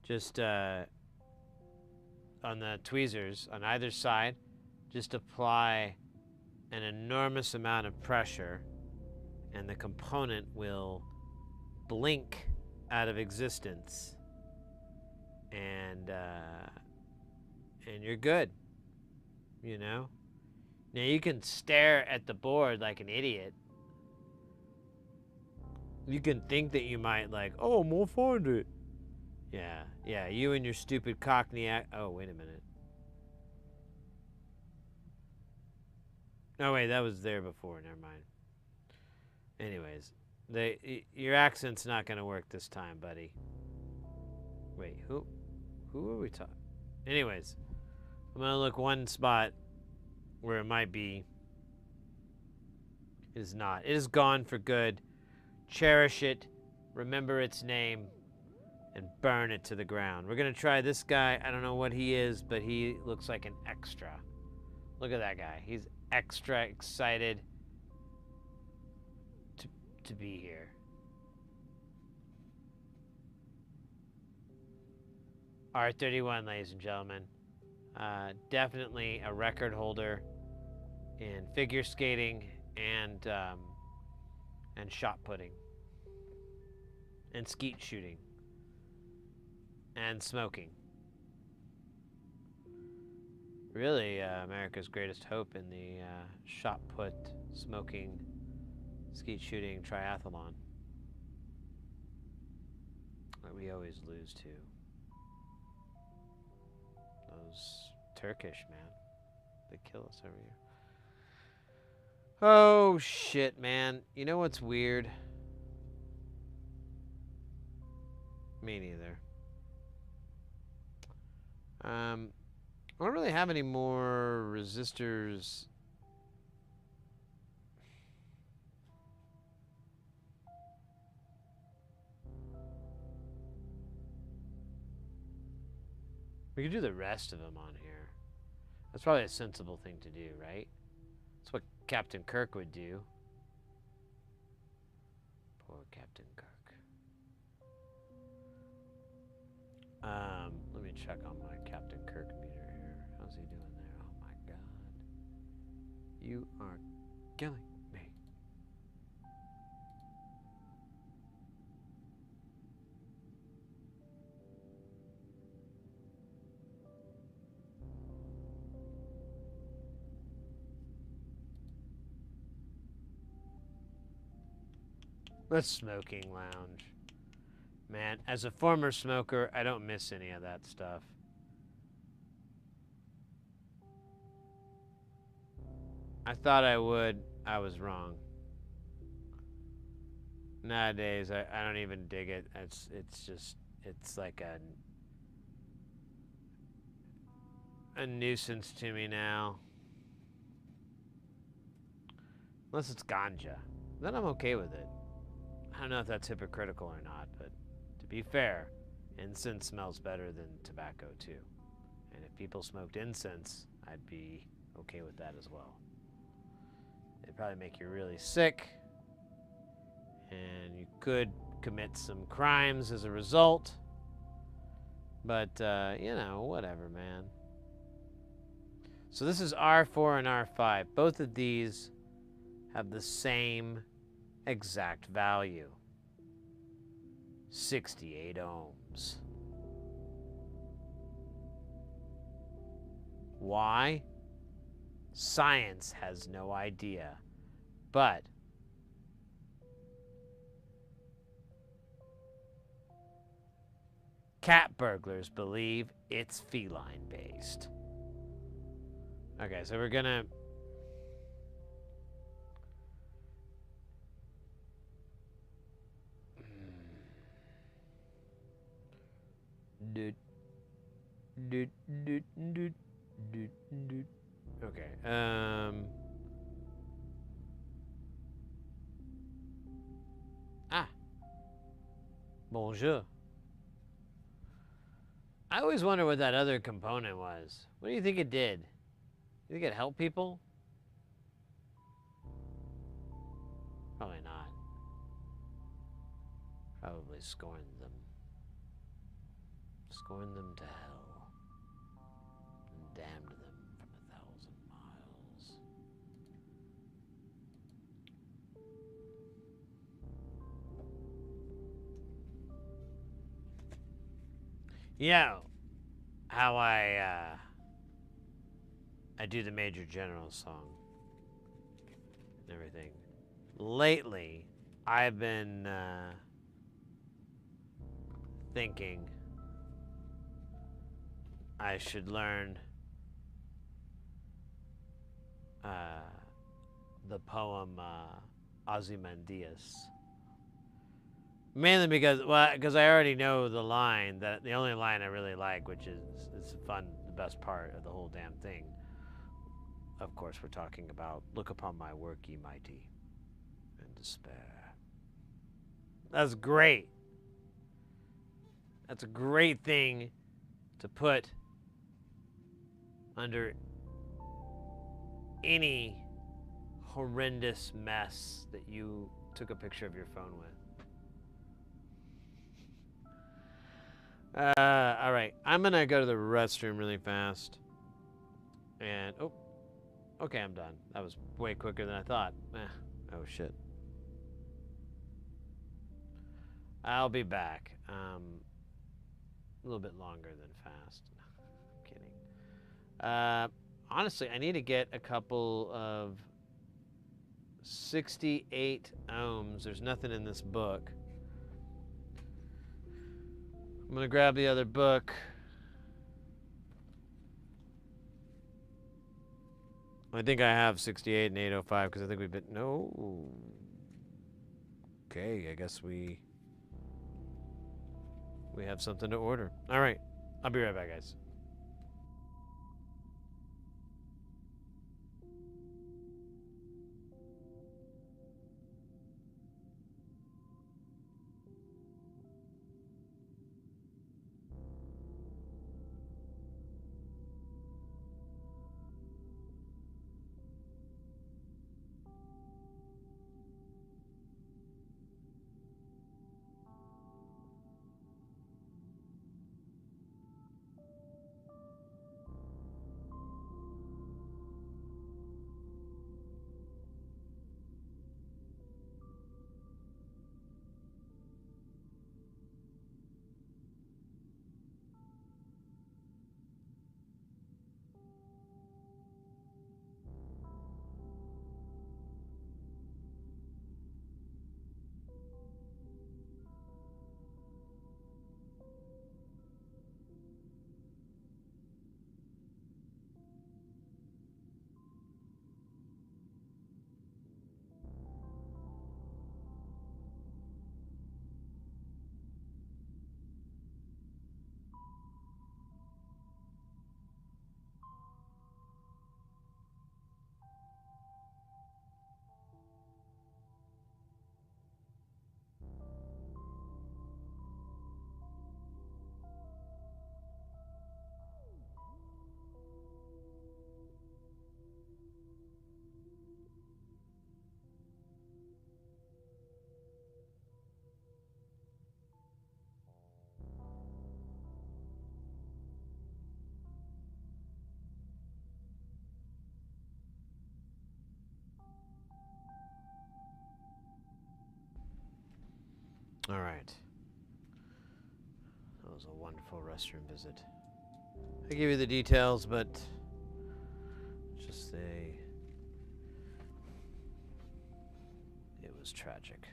Just on the tweezers on either side, just apply an enormous amount of pressure, and the component will blink out of existence, and you're good. Now you can stare at the board like an idiot. You can think that you might oh, I'm gonna find it. Yeah, you and your stupid Cockney oh, wait a minute. Oh wait, that was there before, never mind. Anyways, your accent's not gonna work this time, buddy. Wait, who are we talking? Anyways, I'm gonna look one spot where it might be. It is not. It is gone for good. Cherish it, remember its name, and burn it to the ground. We're gonna try this guy. I don't know what he is, but he looks like an extra. Look at that guy. He's extra excited to be here. R31, ladies and gentlemen. Definitely a record holder in figure skating and shot putting and skeet shooting and smoking. Really, America's greatest hope in the shot put, smoking, skeet shooting triathlon that we always lose to. Those Turkish, man. They kill us every year. Oh, shit, man. You know what's weird? Me neither. I don't really have any more resistors. We could do the rest of them on here. That's probably a sensible thing to do, right? That's what Captain Kirk would do. Poor Captain Kirk. Let me check on my Captain Kirk meter here. How's he doing there? Oh my god. You are killing me. The smoking lounge. Man, as a former smoker, I don't miss any of that stuff. I thought I would. I was wrong. Nowadays, I don't even dig it. It's like a nuisance to me now. Unless it's ganja. Then I'm okay with it. I don't know if that's hypocritical or not, but to be fair, Incense smells better than tobacco too. And if people smoked incense, I'd be okay with that as well. It'd probably make you really sick, and you could commit some crimes as a result. But, you know, whatever, man. So this is R4 and R5. Both of these have the same exact value. 68 ohms. Why? Science has no idea. But cat burglars believe it's feline based. Okay, so we're gonna Okay. Bonjour. I always wonder what that other component was. What do you think it did? You think it helped people? Probably not. Probably scorned them. Scorned them to hell. And damned them from 1,000 miles. You know how I do the Major General song and everything. Lately, I've been thinking I should learn the poem Ozymandias. Mainly because I already know the line, that the only line I really like, which is it's fun, the best part of the whole damn thing. Of course, we're talking about "Look upon my work, ye mighty, and despair." That's great. That's a great thing to put under any horrendous mess that you took a picture of your phone with. All right, I'm gonna go to the restroom really fast. And, oh, okay, I'm done. That was way quicker than I thought. Oh, shit. I'll be back. A little bit longer than fast. I'm kidding. Honestly, I need to get a couple of 68 ohms. There's nothing in this book. I'm gonna grab the other book. I think I have 68 and 805 because I think we've been, no. Okay, I guess we have something to order. All right, I'll be right back, guys. All right. That was a wonderful restroom visit. I gave you the details, but just say it was tragic.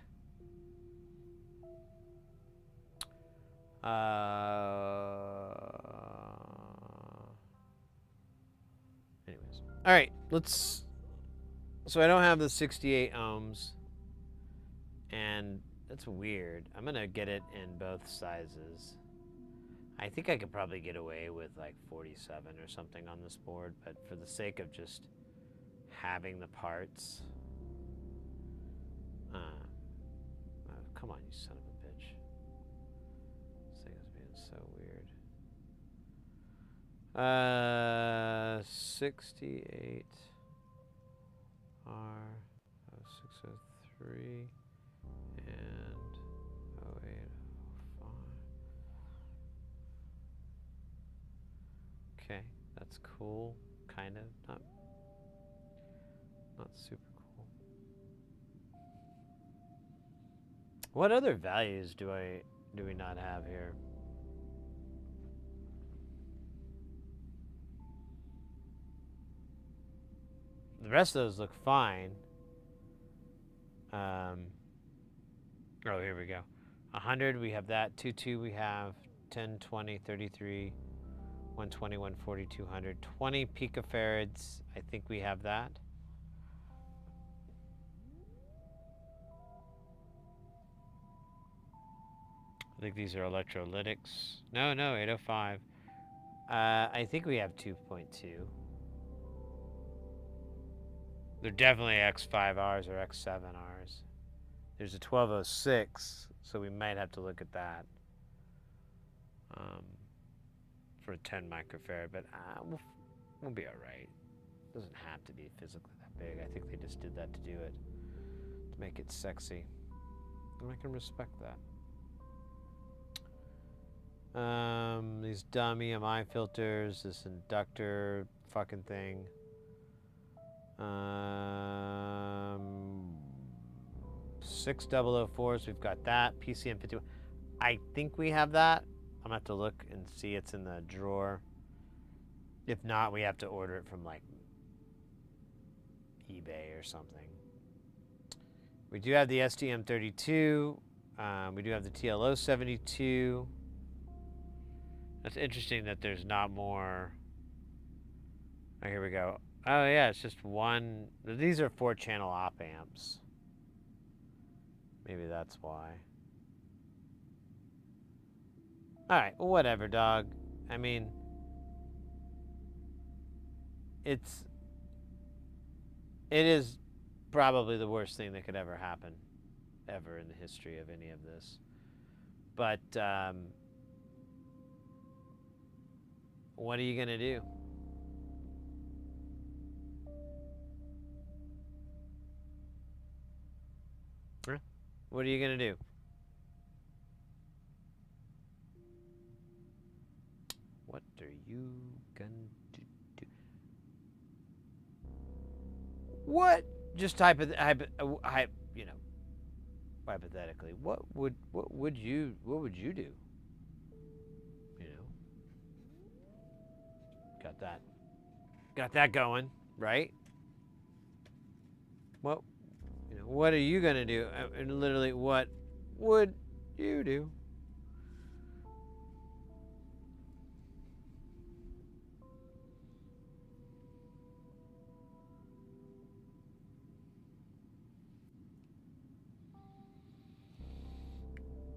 Anyways. All right, let's. So I don't have the 68 ohms, and that's weird. I'm gonna get it in both sizes. I think I could probably get away with like 47 or something on this board, but for the sake of just having the parts. Come on, you son of a bitch. This thing is being so weird. 68 R 603 and 0805. Okay, that's cool, kind of. Not super cool. What other values do we not have here? The rest of those look fine. Oh, here we go. 100, we have that. 22, we have 10, 20, 33, 120, 140, 200. 20 picofarads, I think we have that. I think these are electrolytics. No, 805. I think we have 2.2. They're definitely X5Rs or X7Rs. There's a 1206, so we might have to look at that for a 10 microfarad, but we'll be all right. It doesn't have to be physically that big. I think they just did that to do it, to make it sexy. And I can respect that. These dumb EMI filters, this inductor fucking thing. 6004s, we've got that. PCM 51. I think we have that. I'm gonna have to look and see it's in the drawer. If not, we have to order it from like eBay or something. We do have the STM32. We do have the TLO 72. That's interesting that there's not more. Oh, here we go. Oh yeah, it's just one. These are 4-channel op amps. Maybe that's why. Alright, well, whatever, dog. I mean, it is probably the worst thing that could ever happen, ever in the history of any of this. But, what are you gonna do? What are you gonna do? What are you gonna do? What? Just hypothetically, what would you do? You know, got that going, right? What are you gonna do? And literally, what would you do?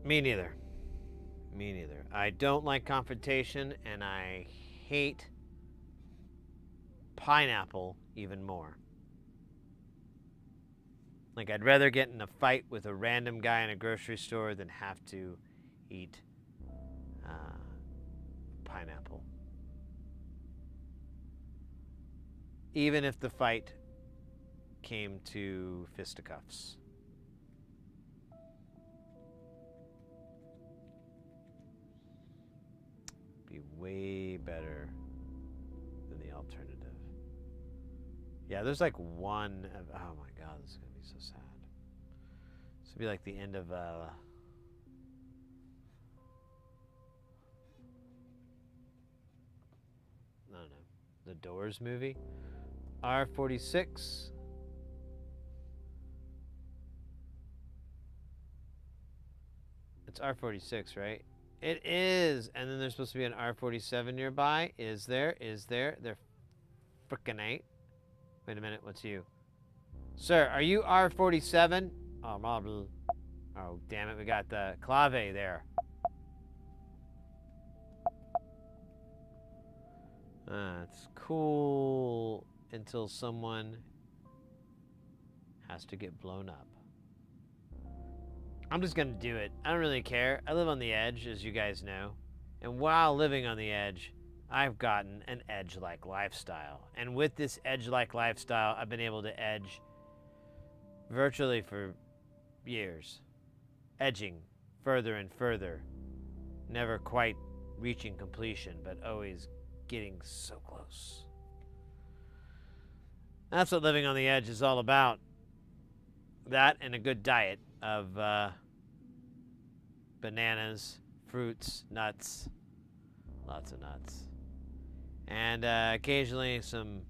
Me neither. I don't like confrontation, and I hate pineapple even more. Like, I'd rather get in a fight with a random guy in a grocery store than have to eat pineapple. Even if the fight came to fisticuffs. Be way better than the alternative. Yeah, there's like one. Oh my God, this is gonna be so sad. This would be like the end of the Doors movie. R46. It's R46, right? It is. And then there's supposed to be an R47 nearby. Is there? Is there? They're frickin' ain't. Wait a minute. What's you? Sir, are you R47? Oh, marble. Oh, damn it. We got the clave there. It's cool until someone has to get blown up. I'm just going to do it. I don't really care. I live on the edge, as you guys know. And while living on the edge, I've gotten an edge-like lifestyle. And with this edge-like lifestyle, I've been able to edge virtually for years. Edging further and further. Never quite reaching completion, but always getting so close. That's what living on the edge is all about. That and a good diet of bananas, fruits, nuts, lots of nuts, and occasionally some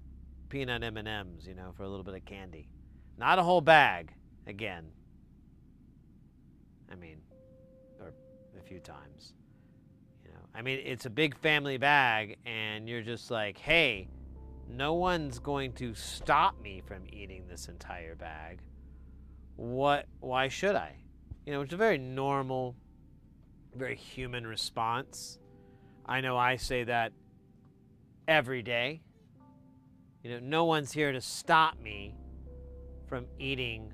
peanut M&Ms, you know, for a little bit of candy. Not a whole bag, again. I mean, or a few times. You know, I mean, it's a big family bag, and you're just like, hey, no one's going to stop me from eating this entire bag. Why should I? You know, it's a very normal, very human response. I know I say that every day. You know, no one's here to stop me from eating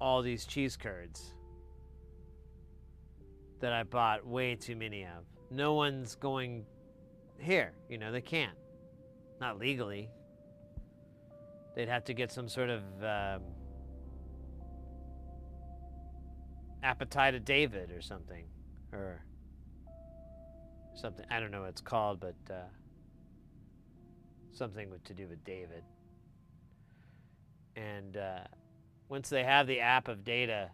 all these cheese curds that I bought way too many of. No one's going here. You know, they can't. Not legally. They'd have to get some sort of appetite of David or something. Or something. I don't know what it's called, but something to do with David. And once they have the app of data,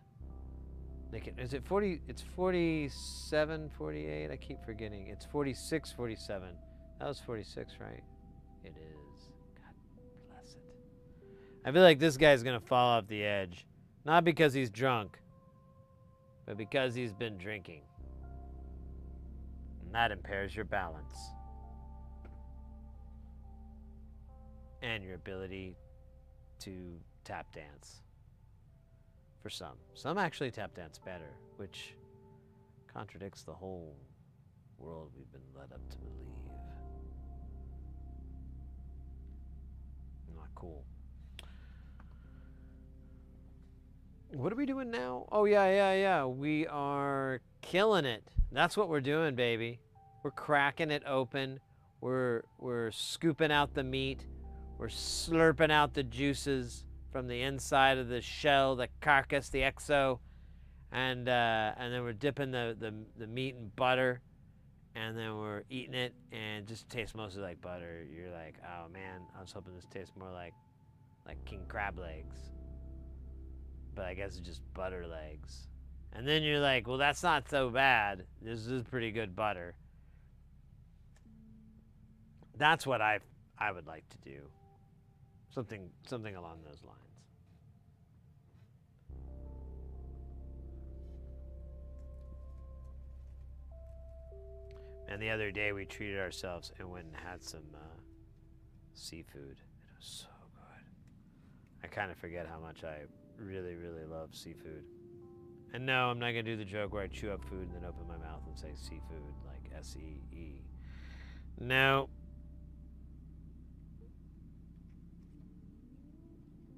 they can, is it 40? It's 47, 48? I keep forgetting. It's 46, 47. That was 46, right? It is. God bless it. I feel like this guy's going to fall off the edge. Not because he's drunk, but because he's been drinking. And that impairs your balance. And your ability to tap dance. For some. Some actually tap dance better, which contradicts the whole world we've been led up to believe. Not cool. What are we doing now? Oh, yeah. We are killing it. That's what we're doing, baby. We're cracking it open. We're scooping out the meat. We're slurping out the juices from the inside of the shell, the carcass, the exo, and then we're dipping the meat in butter, and then we're eating it, and it just tastes mostly like butter. You're like, oh man, I was hoping this tastes more like king crab legs, but I guess it's just butter legs. And then you're like, well, that's not so bad. This is pretty good butter. That's what I would like to do. Something along those lines. And the other day we treated ourselves and went and had some seafood. It was so good. I kind of forget how much I really, really love seafood. And no, I'm not going to do the joke where I chew up food and then open my mouth and say seafood, like S-E-E. No.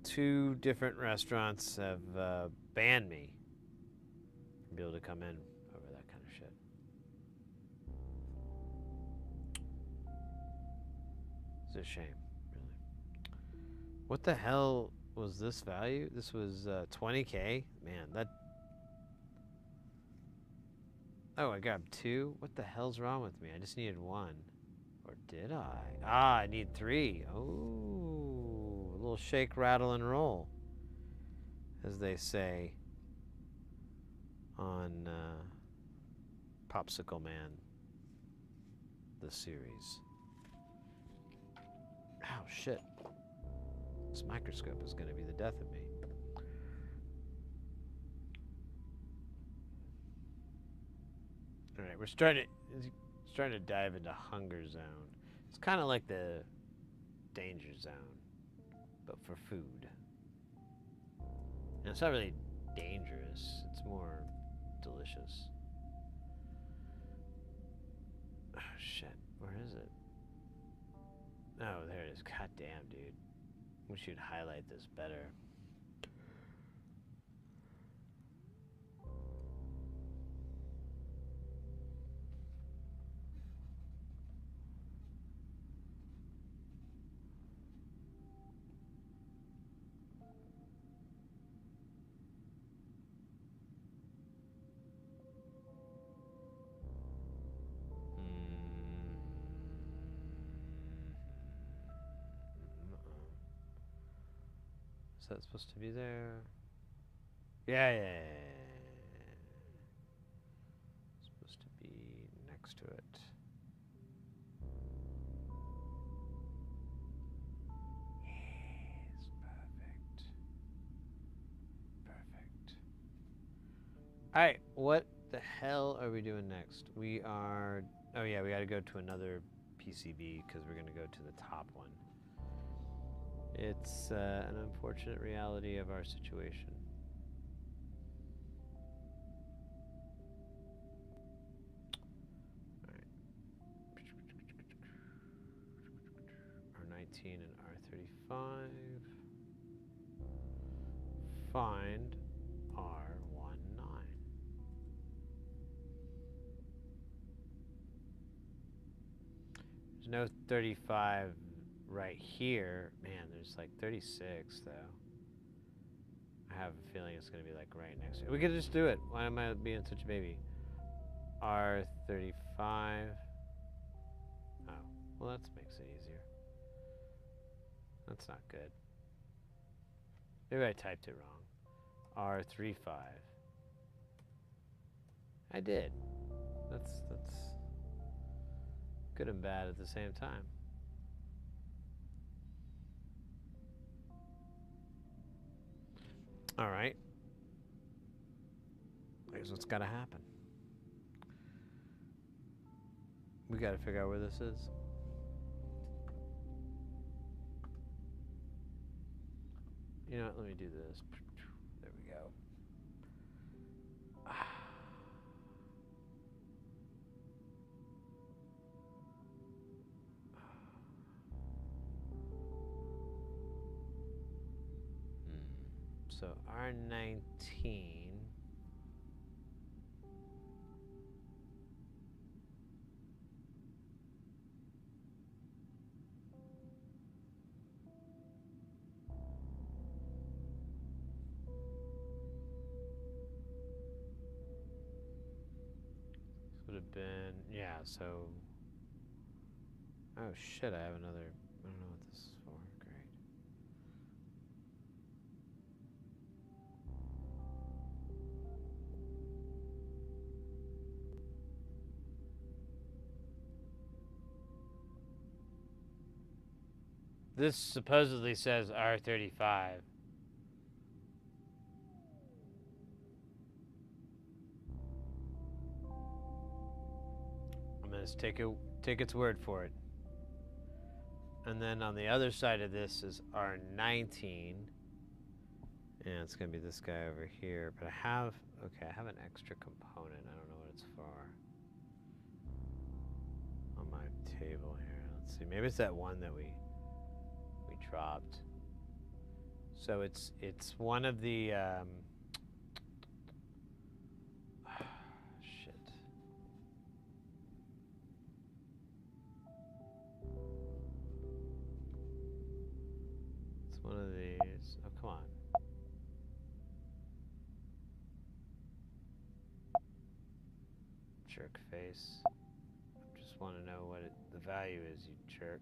2 different restaurants have banned me from being able to come in over that kind of shit. It's a shame, really. What the hell was this value? This was $20K? Man, that... Oh, I grabbed 2? What the hell's wrong with me? I just needed 1. Or did I? Ah, I need 3. Oh, a little shake, rattle, and roll, as they say on Popsicle Man, the series. Oh, shit. This microscope is going to be the death of me. All right, we're starting to dive into hunger zone. It's kind of like the danger zone, but for food. And it's not really dangerous. It's more delicious. Oh, shit. Where is it? Oh, there it is. God damn, dude. Wish you'd highlight this better. Is that supposed to be there? Yeah. It's supposed to be next to it. Yes, perfect. Perfect. Alright, what the hell are we doing next? We are... Oh yeah, we gotta go to another PCB because we're gonna go to the top one. It's an unfortunate reality of our situation. Alright. R19 and R35. Find R19. There's no 35 right here. Man, there's like 36 though. I have a feeling it's gonna be like right next to it. We could just do it. Why am I being such a baby? R35. Oh, well that makes it easier. That's not good. Maybe I typed it wrong. R35. I did. That's good and bad at the same time. All right. Here's what's got to happen. We got to figure out where this is. You know what? Let me do this. There we go. So R19. Would have been, yeah, so, oh shit, I have another, I don't know what this is for, great. This supposedly says R35. I'm gonna take its word for it. And then on the other side of this is R19. And it's gonna be this guy over here. But I have an extra component. I don't know what it's for. On my table here. Let's see. Maybe it's that one that we dropped. So it's one of the shit. It's one of these. Oh, come on. Jerk face. I just want to know what the value is, you jerk.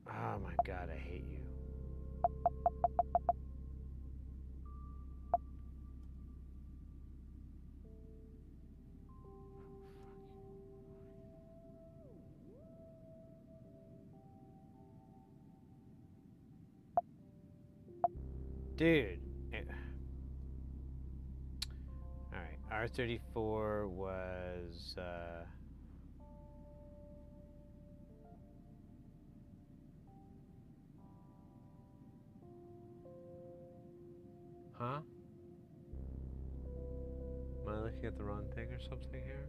Oh my god, I hate you. Dude. Alright, R34 was, huh? Am I looking at the wrong thing or something here?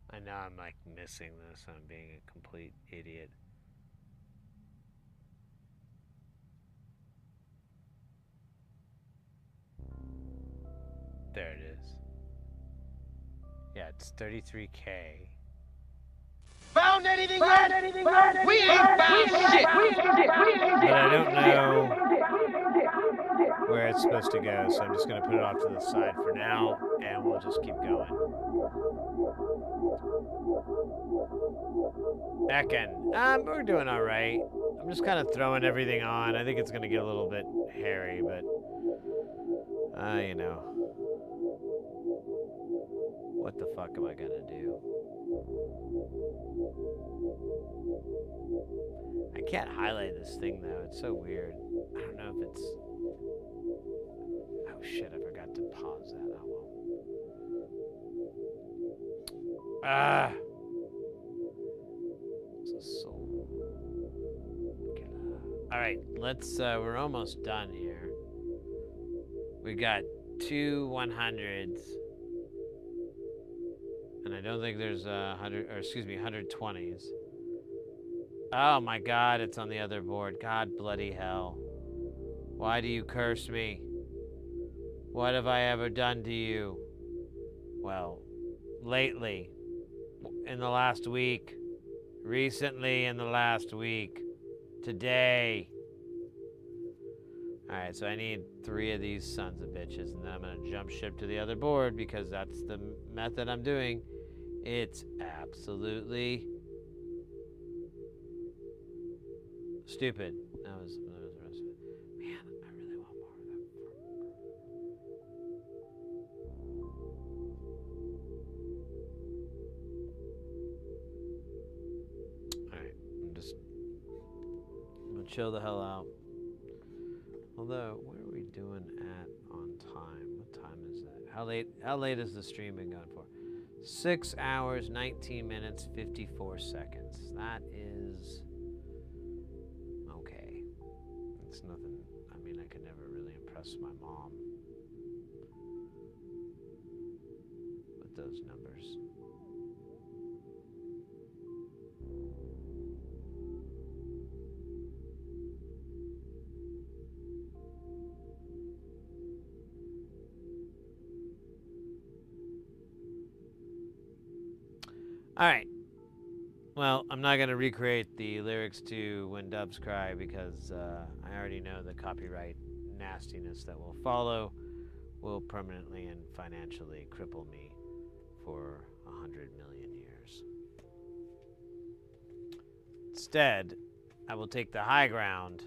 I know I'm like missing this. I'm being a complete idiot. There it is. Yeah, it's 33K. Found anything yet? We ain't found shit. But I don't know where it's supposed to go, so I'm just going to put it off to the side for now, and we'll just keep going. Ekin, we're doing all right. I'm just kind of throwing everything on. I think it's going to get a little bit hairy, but, you know. What the fuck am I going to do? I can't highlight this thing, though. It's so weird. I don't know if it's... Oh, shit, I forgot to pause that. Oh, well. Ah! It's a soul killer. Alright, let's, we're almost done here. We got 2 100s. And I don't think there's 120s. Oh my god, it's on the other board. God bloody hell. Why do you curse me? What have I ever done to you? Well, lately, in the last week, recently in the last week, today. Alright, so I need 3 of these sons of bitches, and then I'm gonna jump ship to the other board because that's the method I'm doing. It's absolutely stupid. That was the rest of it. Man, I really want more of that. Alright, I'm gonna chill the hell out. Although, what are we doing at on time? What time is it? How late has the stream been going for? 6 hours, 19 minutes, 54 seconds. That is okay. It's nothing. I mean, I could never really impress my mom with those numbers. All right. Well, I'm not going to recreate the lyrics to When Doves Cry because I already know the copyright nastiness that will follow will permanently and financially cripple me for 100 million years. Instead, I will take the high ground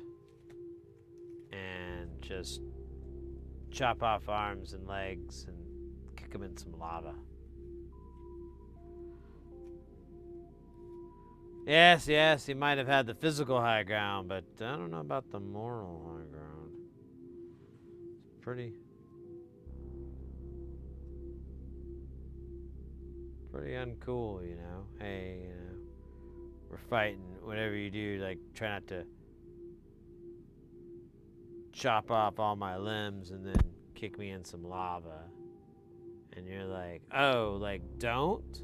and just chop off arms and legs and kick them in some lava. Yes, yes, he might have had the physical high ground, but I don't know about the moral high ground. It's pretty uncool, you know. Hey, you know, we're fighting, whatever you do, like, try not to chop off all my limbs and then kick me in some lava. And you're like, oh, like, don't?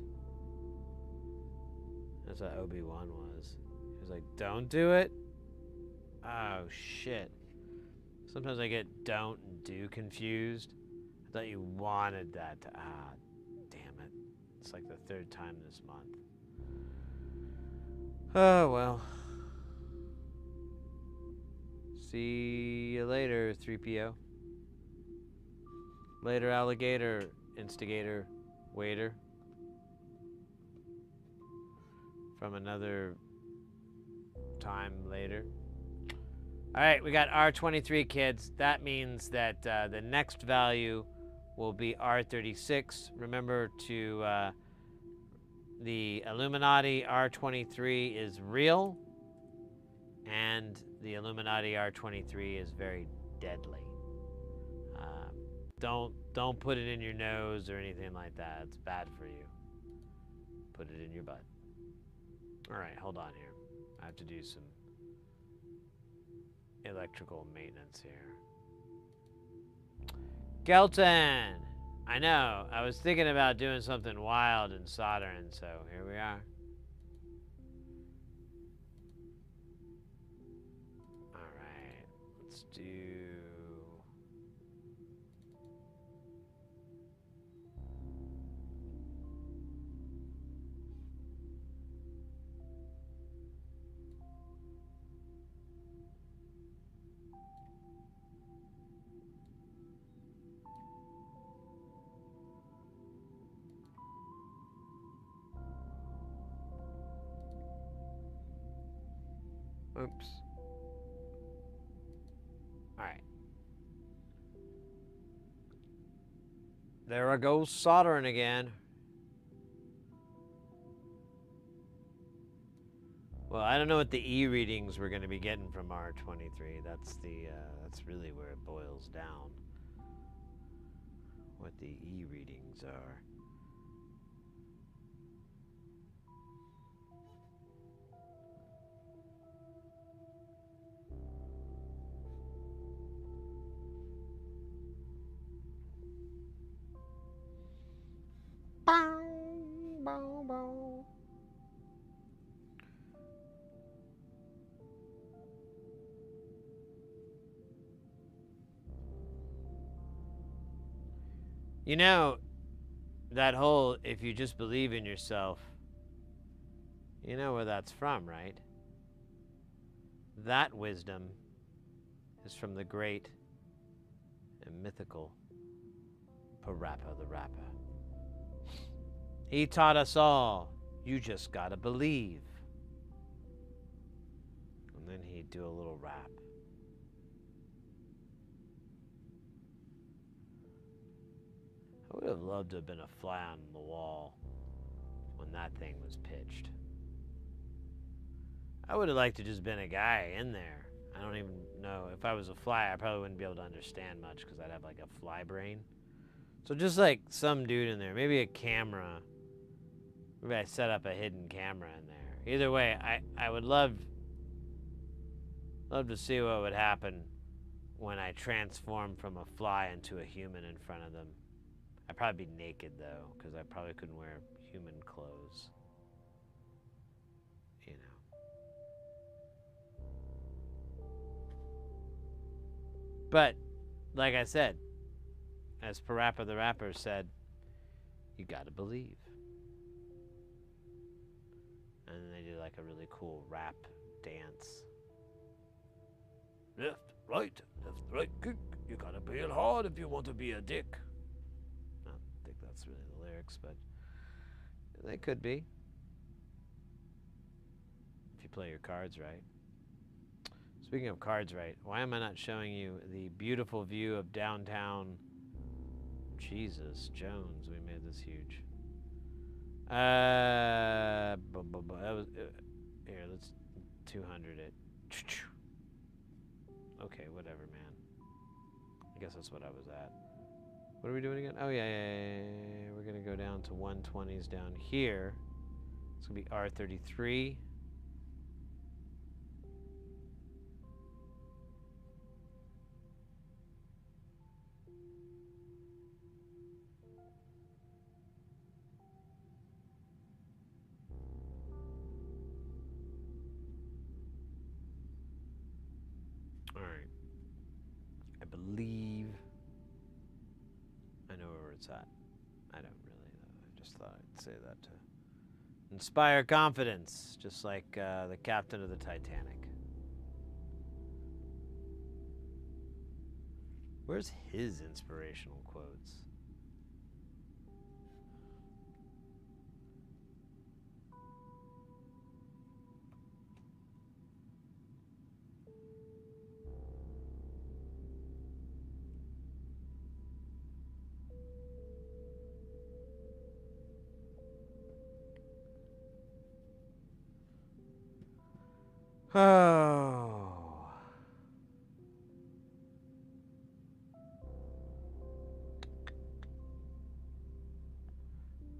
That's what Obi-Wan was. He was like, don't do it? Oh, shit. Sometimes I get don't and do confused. I thought you wanted that to... Ah, damn it. It's like the 3rd time this month. Oh, well. See you later, 3PO. Later, alligator, instigator, waiter. from another time later. All right, we got R23, kids. That means that the next value will be R36. Remember to the Illuminati R23 is real, and the Illuminati R23 is very deadly. Don't put it in your nose or anything like that. It's bad for you. Put it in your butt. All right, hold on here. I have to do some electrical maintenance here. Gelton! I know, I was thinking about doing something wild and soldering, so here we are. Alright, let's do... Oops. Alright. There I go soldering again. Well, I don't know what the E readings we're going to be getting from R23. That's really where it boils down. What the E readings are. You know, that whole, if you just believe in yourself, you know where that's from, right? That wisdom is from the great and mythical Parappa the Rapper. He taught us all, you just gotta believe. And then he'd do a little rap. I would have loved to have been a fly on the wall when that thing was pitched. I would have liked to just been a guy in there. I don't even know. If I was a fly, I probably wouldn't be able to understand much because I'd have like a fly brain. So just like some dude in there, maybe a camera. Maybe I set up a hidden camera in there. Either way, I would love to see what would happen when I transform from a fly into a human in front of them. I'd probably be naked though, because I probably couldn't wear human clothes. You know. But, like I said, as Parappa the Rapper said, you gotta believe. And then they do like a really cool rap dance. Left, right, kick. You gotta bail hard if you want to be a dick. I don't think that's really the lyrics, but they could be. If you play your cards right. Speaking of cards right, why am I not showing you the beautiful view of downtown Jesus Jones? We made this huge. That was here. Let's 200 it. Okay, whatever, man. I guess that's what I was at. What are we doing again? Oh yeah. We're gonna go down to 120s down here. It's gonna be R33. Alright. I believe I know where it's at. I don't really though. I just thought I'd say that to inspire confidence, just like the captain of the Titanic. Where's his inspirational quotes? Oh.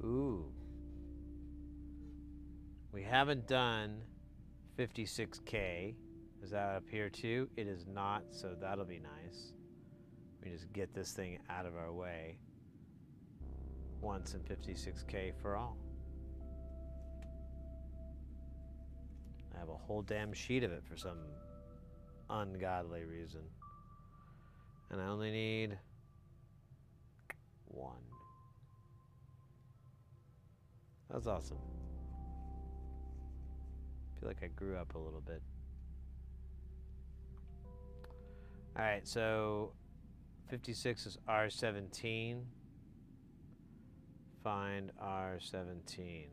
Ooh. We haven't done 56K. Is that up here too? It is not, so that'll be nice. We just get this thing out of our way once and 56K for all. I have a whole damn sheet of it for some ungodly reason. And I only need one. That's awesome. I feel like I grew up a little bit. Alright, so 56 is R17. Find R17.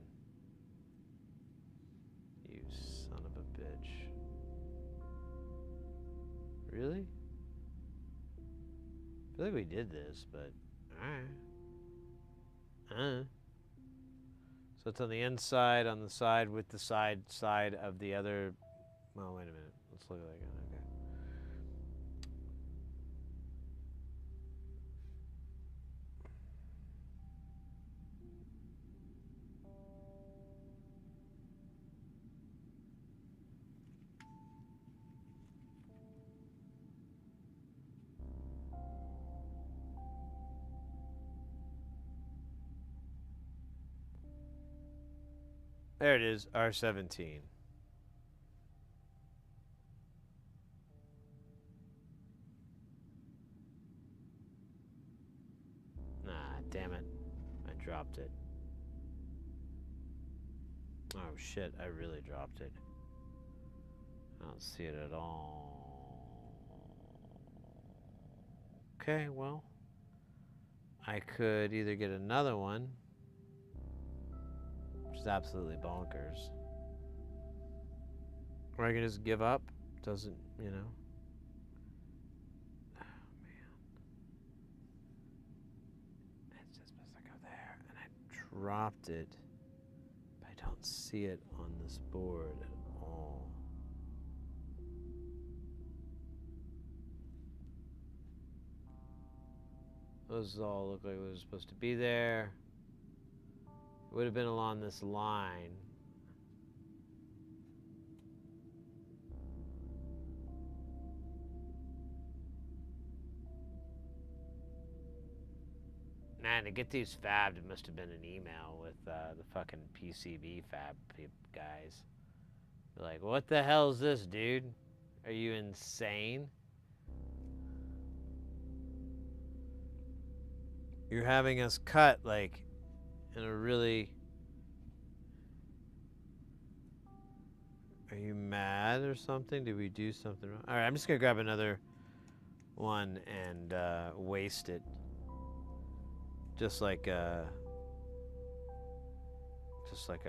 You son of a bitch. Really? I feel like we did this, but alright. So it's on the inside, on the side with the side of the other. Well, wait a minute. Let's look at that again. Okay. There it is, R17. Nah, damn it. I dropped it. Oh shit, I really dropped it. I don't see it at all. Okay, well, I could either get another one, which is absolutely bonkers, or I can just give up. Doesn't, you know. Oh man. It's just supposed to go there, and I dropped it, but I don't see it on this board at all. Those all look like it was supposed to be there. It would have been along this line. Man, to get these fabbed, it must have been an email with the fucking PCB fab guys. They're like, what the hell is this, dude? Are you insane? You're having us cut, like, in a really... Are you mad or something? Did we do something wrong? All right, I'm just going to grab another one and waste it. Just like I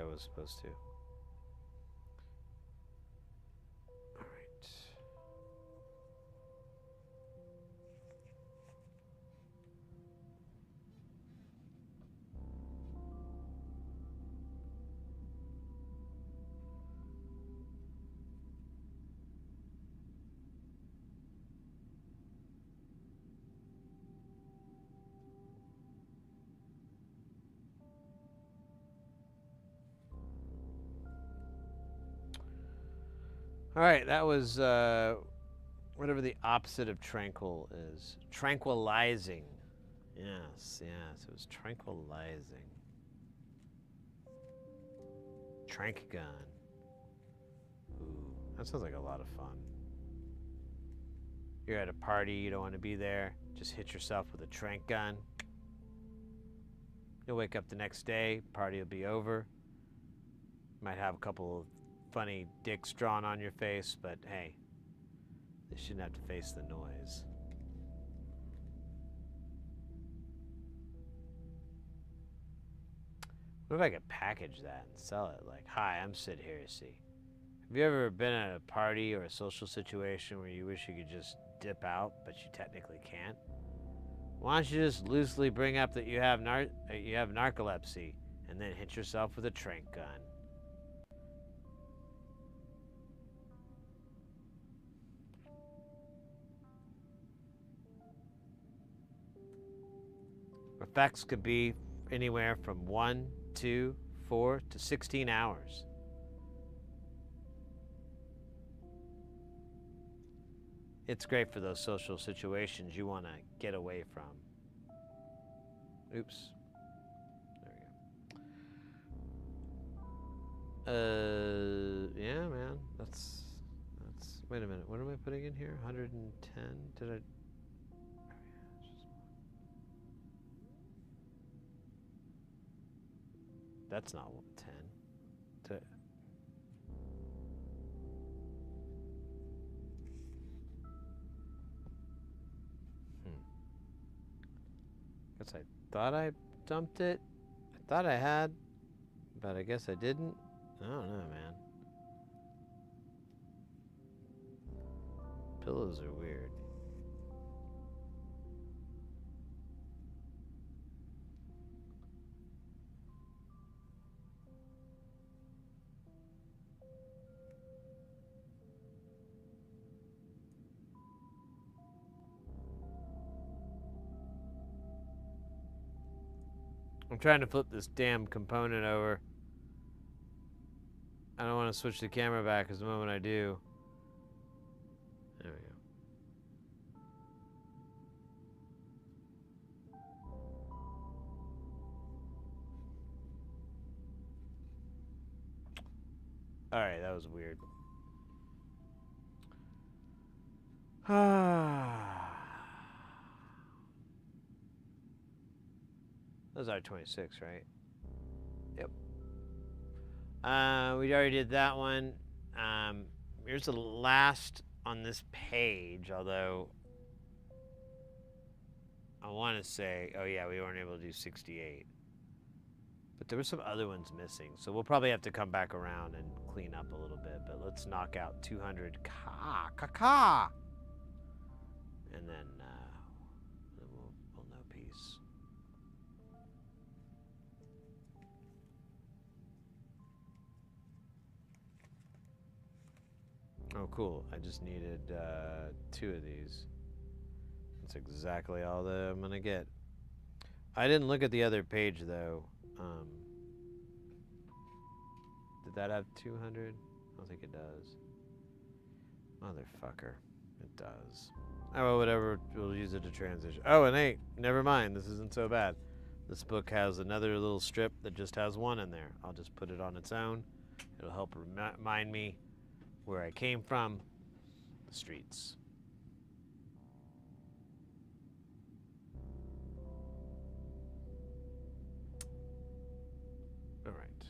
was supposed to. All right. All right, that was whatever the opposite of tranquil is. Tranquilizing. Yes, it was tranquilizing. Trank gun. Ooh, that sounds like a lot of fun. You're at a party, you don't want to be there, just hit yourself with a trank gun. You'll wake up the next day, party will be over. Might have a couple of funny dicks drawn on your face, but hey, they shouldn't have to face the noise. What if I could package that and sell it? Like, hi, I'm Sid Heresy. Have you ever been at a party or a social situation where you wish you could just dip out, but you technically can't? Why don't you just loosely bring up that you have narcolepsy and then hit yourself with a trank gun? effects could be anywhere from 1, 2, 4 to 16 hours. It's great for those social situations you want to get away from. Oops. There we go. Yeah, man. That's. Wait a minute. What am I putting in here? 110? Did I? That's not 10. Guess I thought I dumped it. I thought I had, but I guess I didn't. I don't know, man. Pillows are weird. I'm trying to flip this damn component over. I don't want to switch the camera back because the moment I do. There we go. Alright, that was weird. Those are 26, right? Yep. We already did that one. Here's the last on this page, although I want to say, oh yeah, we weren't able to do 68. But there were some other ones missing, so we'll probably have to come back around and clean up a little bit, but let's knock out 200 ka. And then we'll know peace. Oh, cool. I just needed 2 of these. That's exactly all that I'm going to get. I didn't look at the other page, though. Did that have 200? I don't think it does. Motherfucker. It does. Oh, well, whatever. We'll use it to transition. Oh, and hey, never mind. This isn't so bad. This book has another little strip that just has 1 in there. I'll just put it on its own. It'll help remind me where I came from, the streets. All right.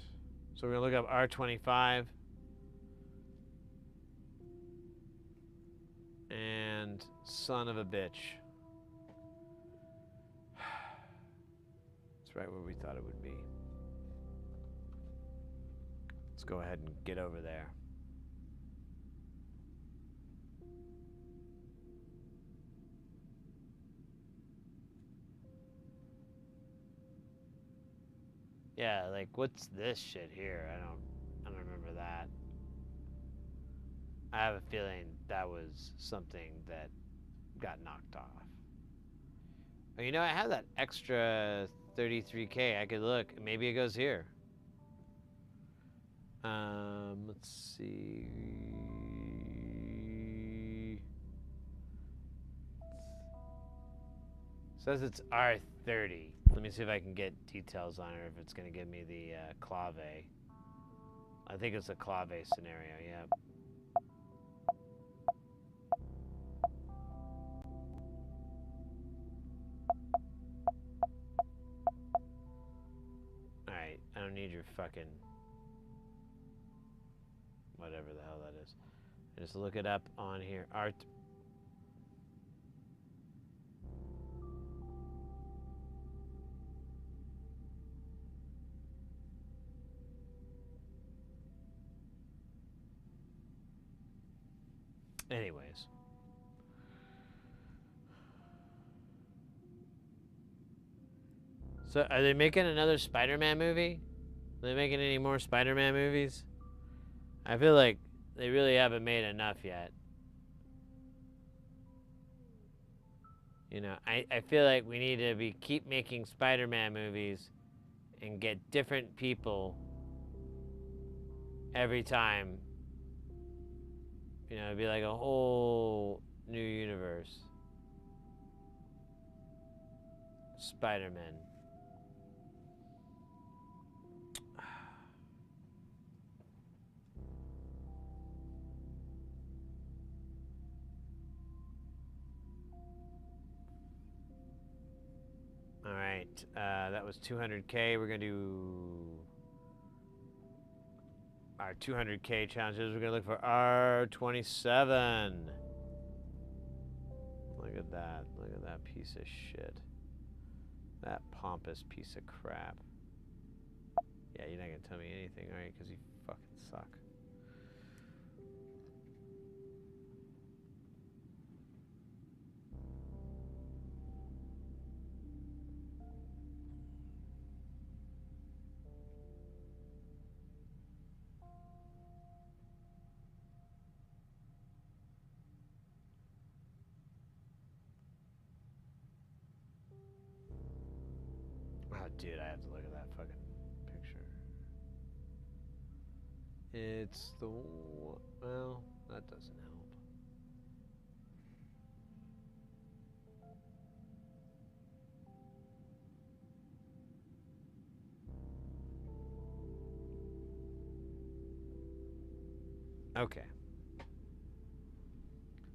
So we're going to look up R25. And son of a bitch. It's right where we thought it would be. Let's go ahead and get over there. Yeah, like what's this shit here? I don't remember that. I have a feeling that was something that got knocked off. Oh, you know, I have that extra 33K. I could look. Maybe it goes here. Let's see. It says it's R30. Let me see if I can get details on it, if it's going to give me the clave. I think it's a clave scenario, yeah. Alright, I don't need your fucking... whatever the hell that is. Just look it up on here. Art... Anyways. So, are they making another Spider-Man movie? Are they making any more Spider-Man movies? I feel like they really haven't made enough yet. You know, I feel like we need to keep making Spider-Man movies and get different people every time. You know, it'd be like a whole new universe. Spider-Man. All right, that was 200K. We're gonna do our 200K challenges. We're gonna look for R27. Look at that. Look at that piece of shit. That pompous piece of crap. Yeah, you're not gonna tell me anything, are you? Because you fucking suck. Oh, dude, I have to look at that fucking picture. It's the... well, that doesn't help. Okay.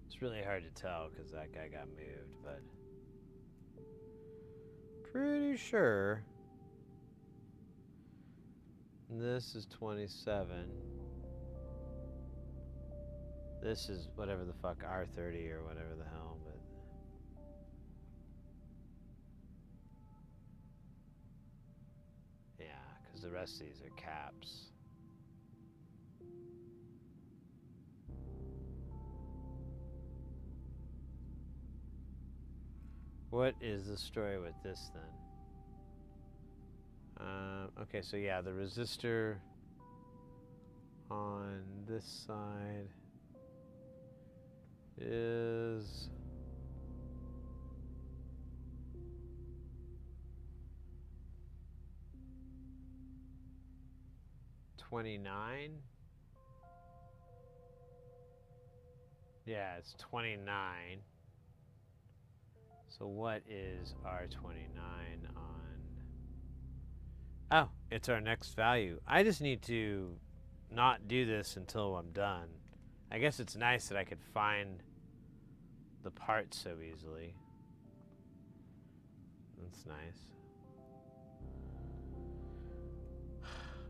It's really hard to tell because that guy got moved, but... pretty sure this is 27. This is whatever the fuck, R30 or whatever the hell, but yeah, because the rest of these are caps. What is the story with this then? Okay, so yeah, the resistor on this side is $29. Yeah, it's 29. So what is R29 on? Oh, it's our next value. I just need to not do this until I'm done. I guess it's nice that I could find the parts so easily. That's nice.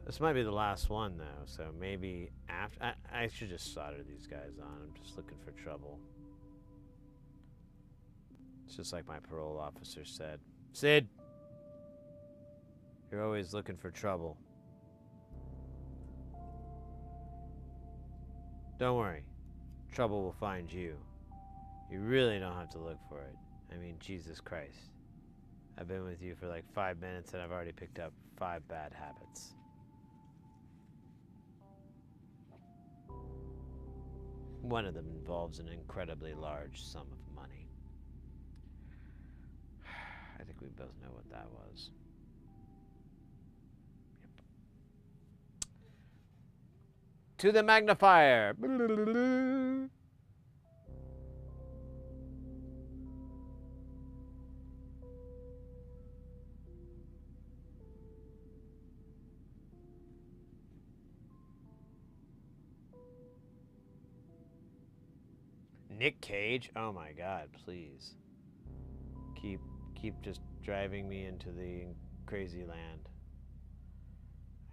This might be the last one though, so maybe after... I should just solder these guys on. I'm just looking for trouble. It's just like my parole officer said. Sid, you're always looking for trouble. Don't worry. Trouble will find you. You really don't have to look for it. I mean, Jesus Christ. I've been with you for like 5 minutes and I've already picked up 5 bad habits. One of them involves an incredibly large sum of money. I think we both know what that was. Yep. To the magnifier. Nick Cage? Oh my God, please. Keep just driving me into the crazy land.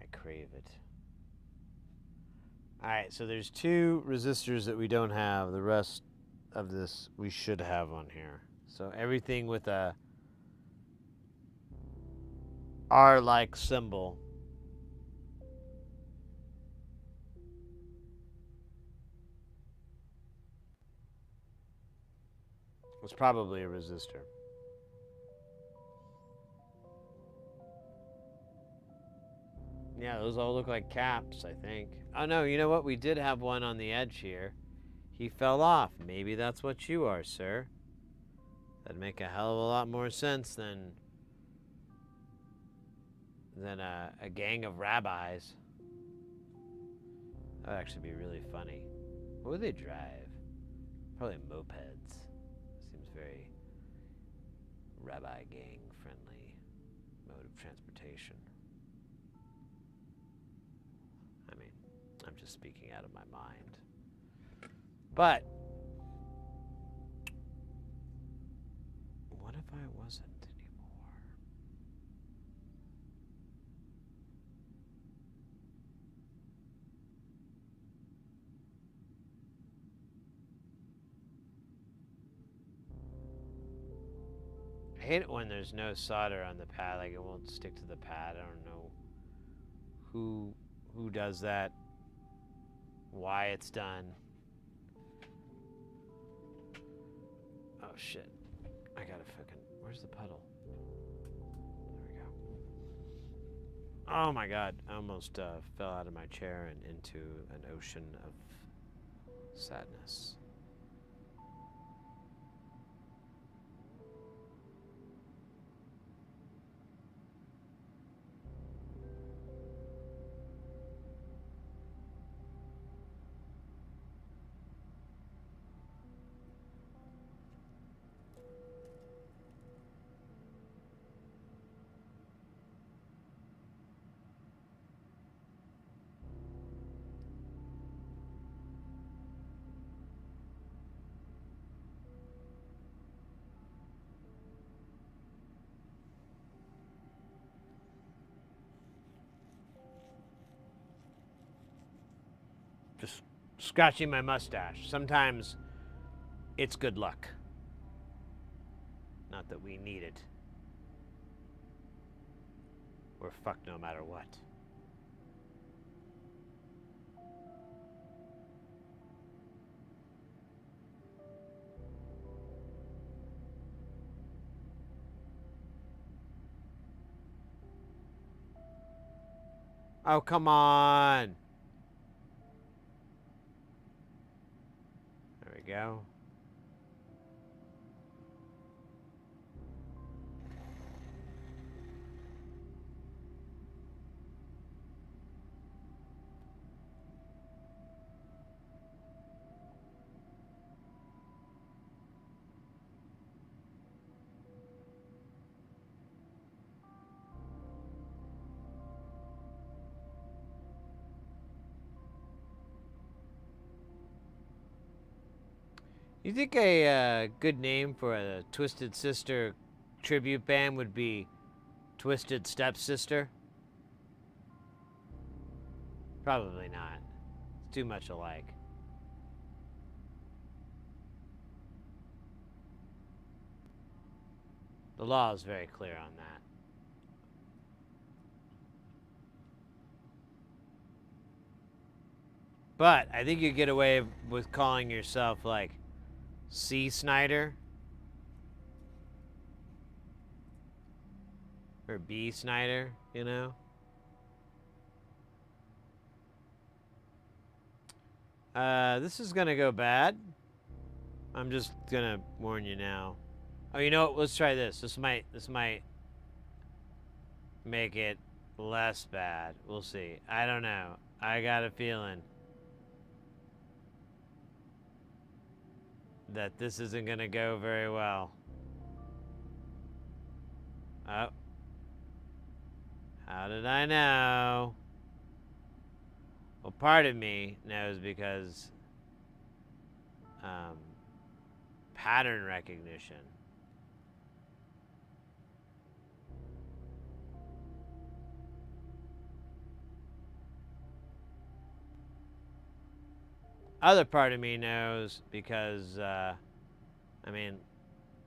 I crave it. Alright, so there's 2 resistors that we don't have. The rest of this we should have on here. So everything with a R-like symbol was probably a resistor. Yeah, those all look like caps, I think. Oh no, you know what? We did have one on the edge here. He fell off. Maybe that's what you are, sir. That'd make a hell of a lot more sense than a gang of rabbis. That would actually be really funny. What would they drive? Probably mopeds. Seems very rabbi gang friendly mode of transportation. I mean, I'm just speaking out of my mind. But what if I wasn't anymore? I hate it when there's no solder on the pad, like it won't stick to the pad. I don't know who does that, why it's done. Oh shit. I gotta fucking, where's the puddle? There we go. Oh my god, I almost fell out of my chair and into an ocean of sadness. Just scratching my mustache. Sometimes it's good luck. Not that we need it. We're fucked no matter what. Oh, come on. There we go. You think a good name for a Twisted Sister tribute band would be Twisted Stepsister? Probably not. It's too much alike. The law is very clear on that. But I think you get away with calling yourself like C. Snyder or B. Snyder, you know? This is gonna go bad. I'm just gonna warn you now. Oh, you know what? Let's try this. This might make it less bad. We'll see. I don't know. I got a feeling that this isn't gonna go very well. Oh. How did I know? Well, part of me knows because pattern recognition. Other part of me knows because, I mean,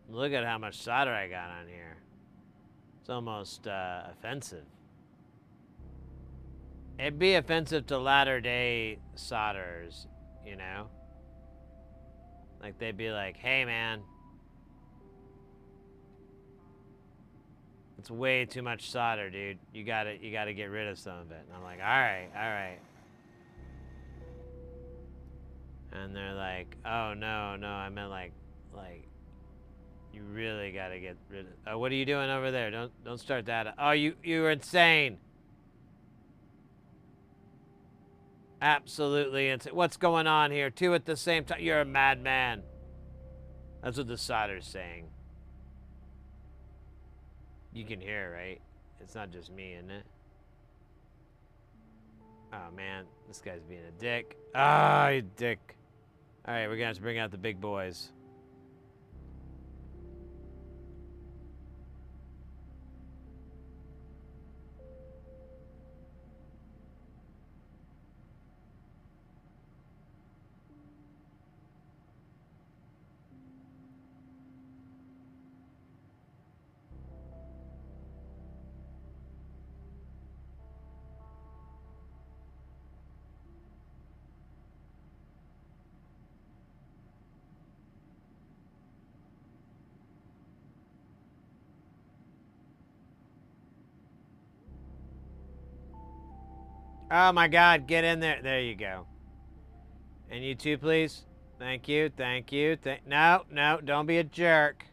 look at how much solder I got on here. It's almost offensive. It'd be offensive to latter-day solderers, you know? Like, they'd be like, hey, man, it's way too much solder, dude. You gotta get rid of some of it. And I'm like, all right. And they're like, oh, no, I meant like You really gotta get rid of. What are you doing over there? Don't start that. Oh, you're insane. Absolutely insane. What's going on here? Two at the same time. You're a madman. That's what the solder's saying. You can hear, right? It's not just me, isn't it? Oh man, this guy's being a dick. Ah, you dick. All right, we're gonna have to bring out the big boys. Oh my God, get in there. There you go. And you too, please. Thank you, thank you. No, don't be a jerk.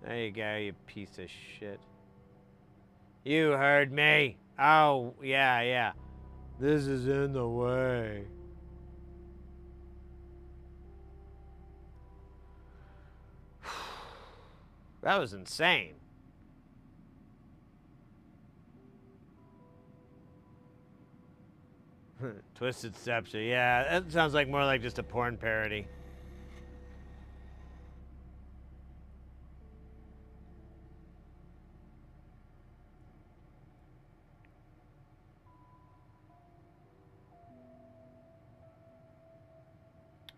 There you go, you piece of shit. You heard me. Oh, yeah. This is in the way. That was insane. Twisted Scepter. Yeah, that sounds like more like just a porn parody.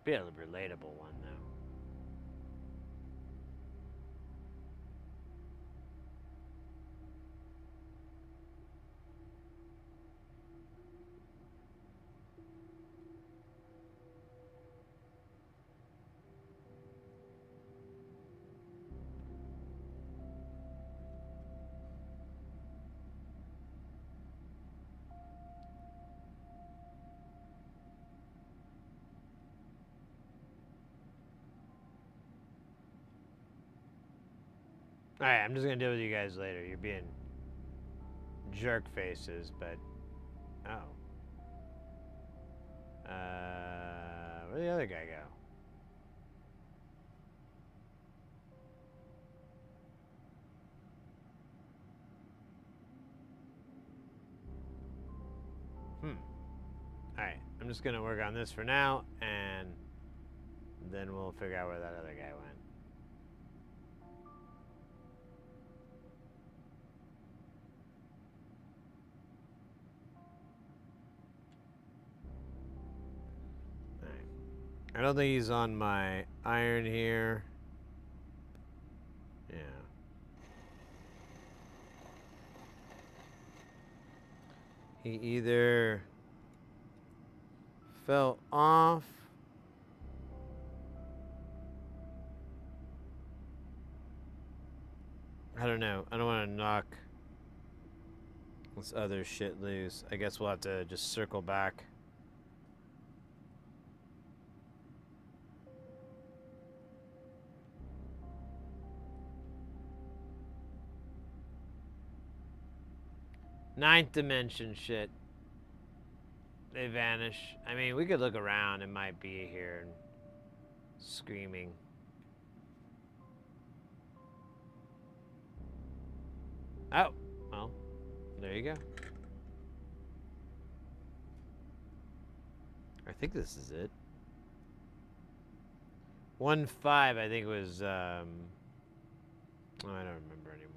Be a relatable one, though. Alright, I'm just gonna deal with you guys later. You're being jerk faces, but... Oh. Where'd the other guy go? Alright, I'm just gonna work on this for now, and then we'll figure out where that other guy went. Alright. I don't think he's on my iron here. Yeah. He either fell off. I don't know. I don't want to knock this other shit loose. I guess we'll have to just circle back. Ninth dimension shit. They vanish. I mean, we could look around. It might be here and screaming. Oh, well, there you go. I think this is it. 1-5, I think was, I don't remember anymore.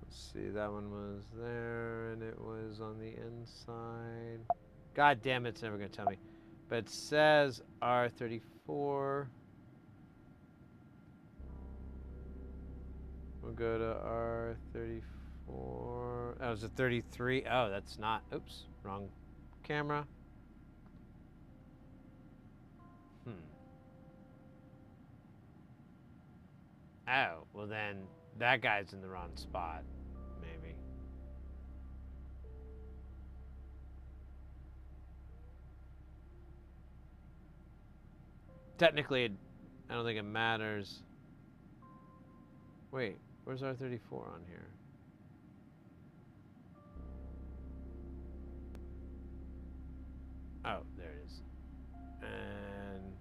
See, that one was there, and it was on the inside. God damn it, it's never gonna tell me. But it says R34. We'll go to R34. That was a 33. Oh, that's not. Oops, wrong camera. Oh, well then that guy's in the wrong spot. Maybe. Technically, I don't think it matters. Wait, where's R34 on here? Oh, there it is. And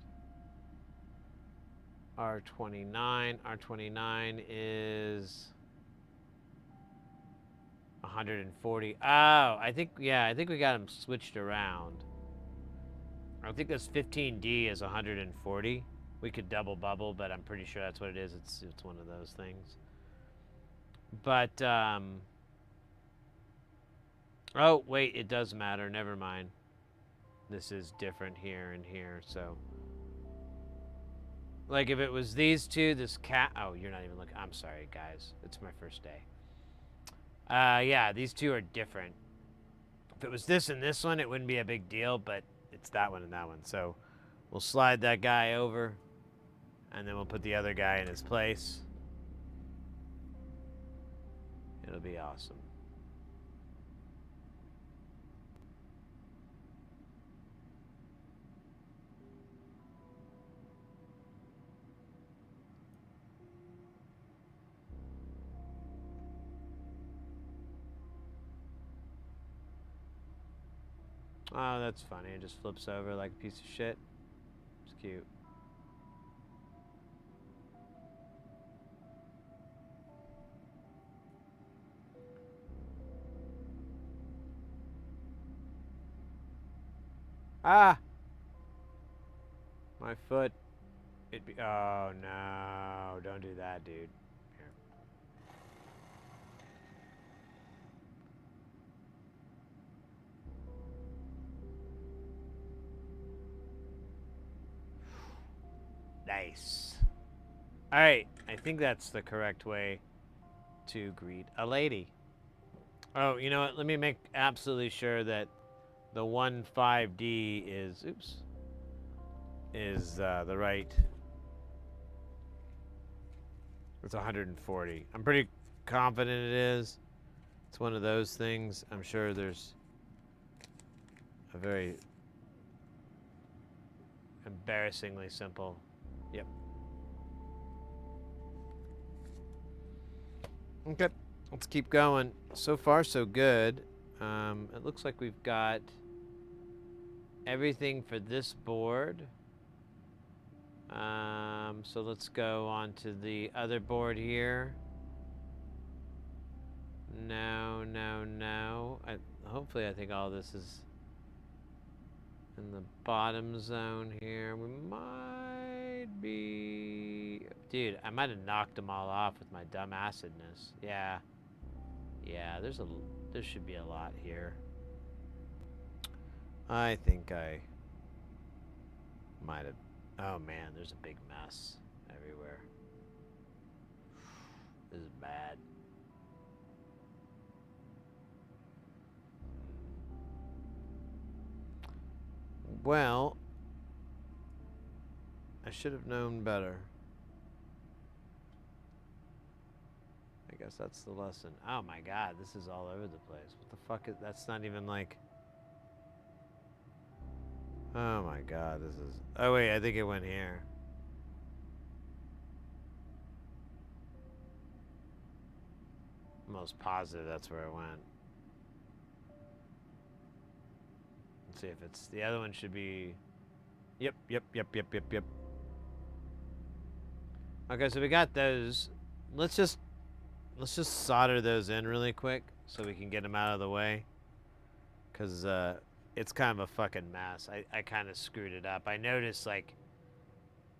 R29 is 140. Oh, I think we got them switched around. I think this 15D is 140. We could double bubble, but I'm pretty sure that's what it is. It's one of those things. But oh wait, it does matter. Never mind. This is different here and here, so like if it was these two, this cat. Oh, you're not even looking. I'm sorry, guys. It's my first day. Yeah, these two are different. If it was this and this one, it wouldn't be a big deal, but it's that one and that one. So we'll slide that guy over, and then we'll put the other guy in his place. It'll be awesome. Oh, that's funny. It just flips over like a piece of shit. It's cute. Ah! My foot. It'd be. Oh, no. Don't do that, dude. Here. Nice. Alright, I think that's the correct way to greet a lady. Oh, you know what? Let me make absolutely sure that the 15D is, oops, is the right. It's 140. I'm pretty confident it is. It's one of those things. I'm sure there's a very embarrassingly simple. Yep. Okay, let's keep going. So far, so good. It looks like we've got everything for this board. So let's go on to the other board here. No. Hopefully, I think all this is in the bottom zone here. We might be... Dude, I might have knocked them all off with my dumb acidness. Yeah, there should be a lot here. I think I might have... Oh man, there's a big mess everywhere. This is bad. Well, I should have known better. I guess that's the lesson. Oh my god, this is all over the place. What the fuck is... That's not even like... Oh my god, this is... Oh wait, I think it went here. I'm almost positive that's where it went. Let's see if it's... The other one should be... Yep. Okay, so we got those. Let's just solder those in really quick so we can get them out of the way. Because, it's kind of a fucking mess. I kind of screwed it up. I noticed, like,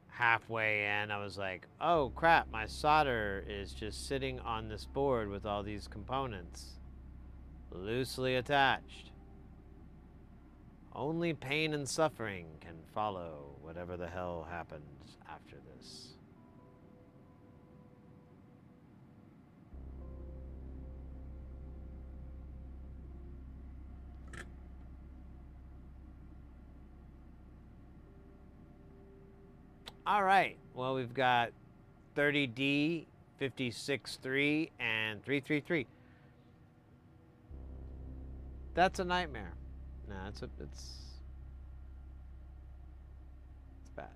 halfway in, I was like, oh, crap, my solder is just sitting on this board with all these components loosely attached. Only pain and suffering can follow whatever the hell happens after this. All right, well, we've got 30D, 56.3, and 333. That's a nightmare. No, it's bad.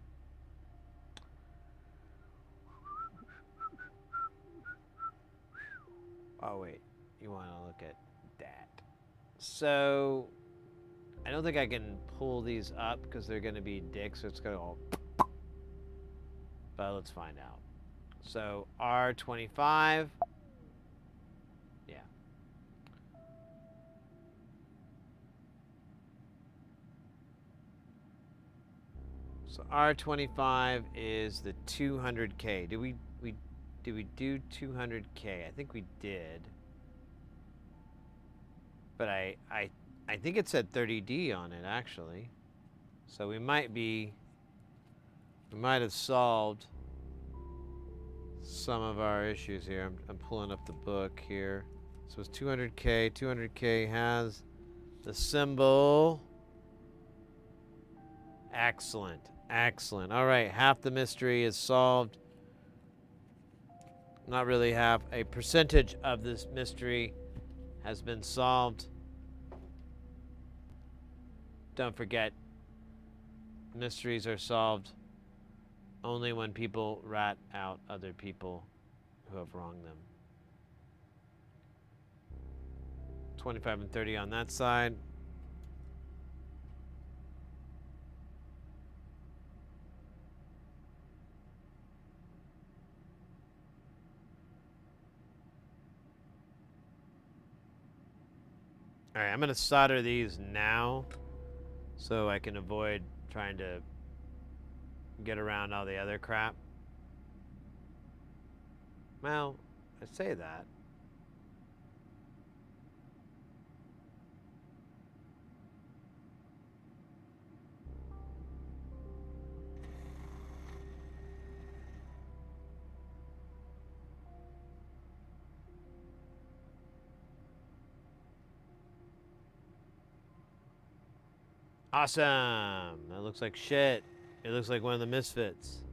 Oh, wait. You want to look at that. So, I don't think I can pull these up because they're going to be dicks, so it's going to go... But let's find out. So, R25. Yeah. So, R25 is the 200K. Did we do 200K? I think we did. But I think it said 30D on it, actually. So we might have solved some of our issues here. I'm pulling up the book here. So it's 200K. 200K has the symbol. Excellent. Excellent. All right, half the mystery is solved. Not really half. A percentage of this mystery has been solved. Don't forget, mysteries are solved only when people rat out other people who have wronged them. 25 and 30 on that side. All right, I'm going to solder these now so I can avoid trying to get around all the other crap. Well, I say that. Awesome. That looks like shit. It looks like one of the misfits.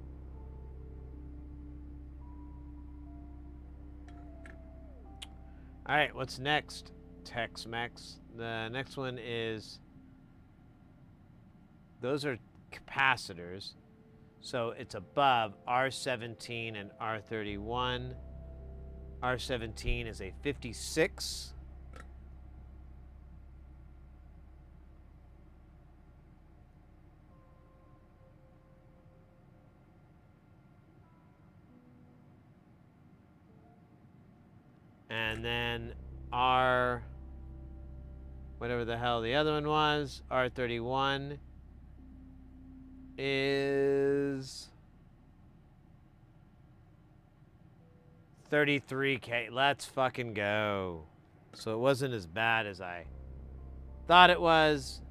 All right, what's next? Tex-Mex. The next one is... Those are capacitors. So it's above R17 and R31. R17 is a 56. And then R, whatever the hell the other one was, R31 is 33K. Let's fucking go. So it wasn't as bad as I thought it was.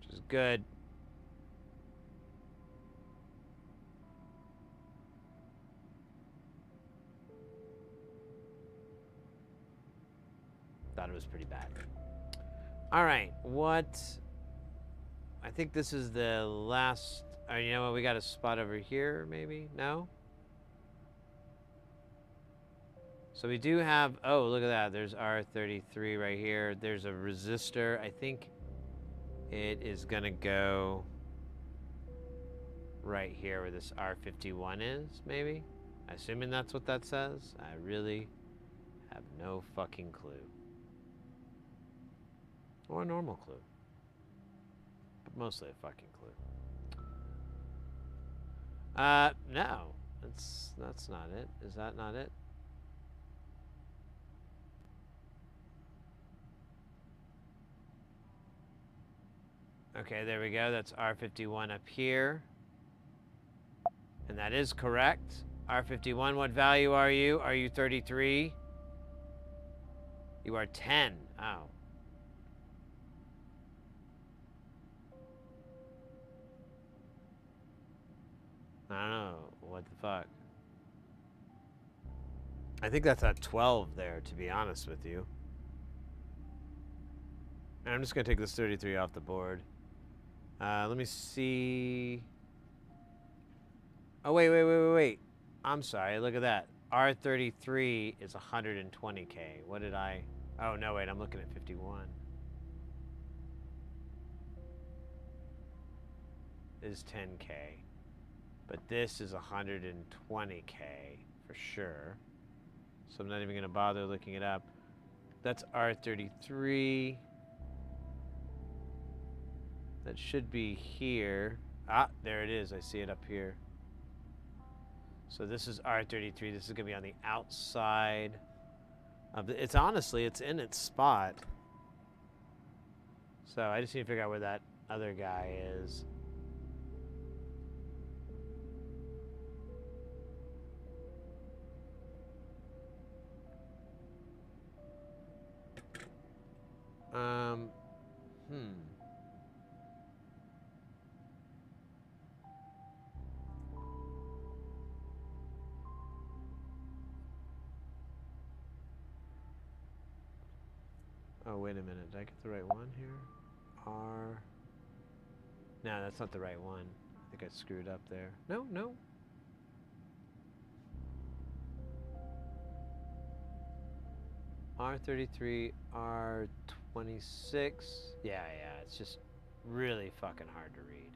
Which is good. Thought it was pretty bad. All right, what? I think this is the last. Oh, you know what? We got a spot over here, maybe? No? So we do have. Oh, look at that. There's R33 right here. There's a resistor. I think it is going to go right here where this R51 is, maybe? Assuming that's what that says. I really have no fucking clue. Or a normal clue. But mostly a fucking clue. No. That's not it. Is that not it? Okay, there we go. That's R51 up here. And that is correct. R51, what value are you? Are you 33? You are 10. Oh. I don't know. What the fuck? I think that's at 12 there, to be honest with you. And I'm just going to take this 33 off the board. Let me see. Oh, wait. I'm sorry. Look at that. R33 is 120K. What did I... Oh, no, wait. I'm looking at 51. Is 10K. But this is 120K for sure. So I'm not even going to bother looking it up. That's R33. That should be here. Ah, there it is. I see it up here. So this is R33. This is going to be on the outside of the, it's honestly, it's in its spot. So I just need to figure out where that other guy is. Oh, wait a minute. Did I get the right one here? R. No, that's not the right one. I think I screwed up there. No, no. R33, R26. Yeah, it's just really fucking hard to read.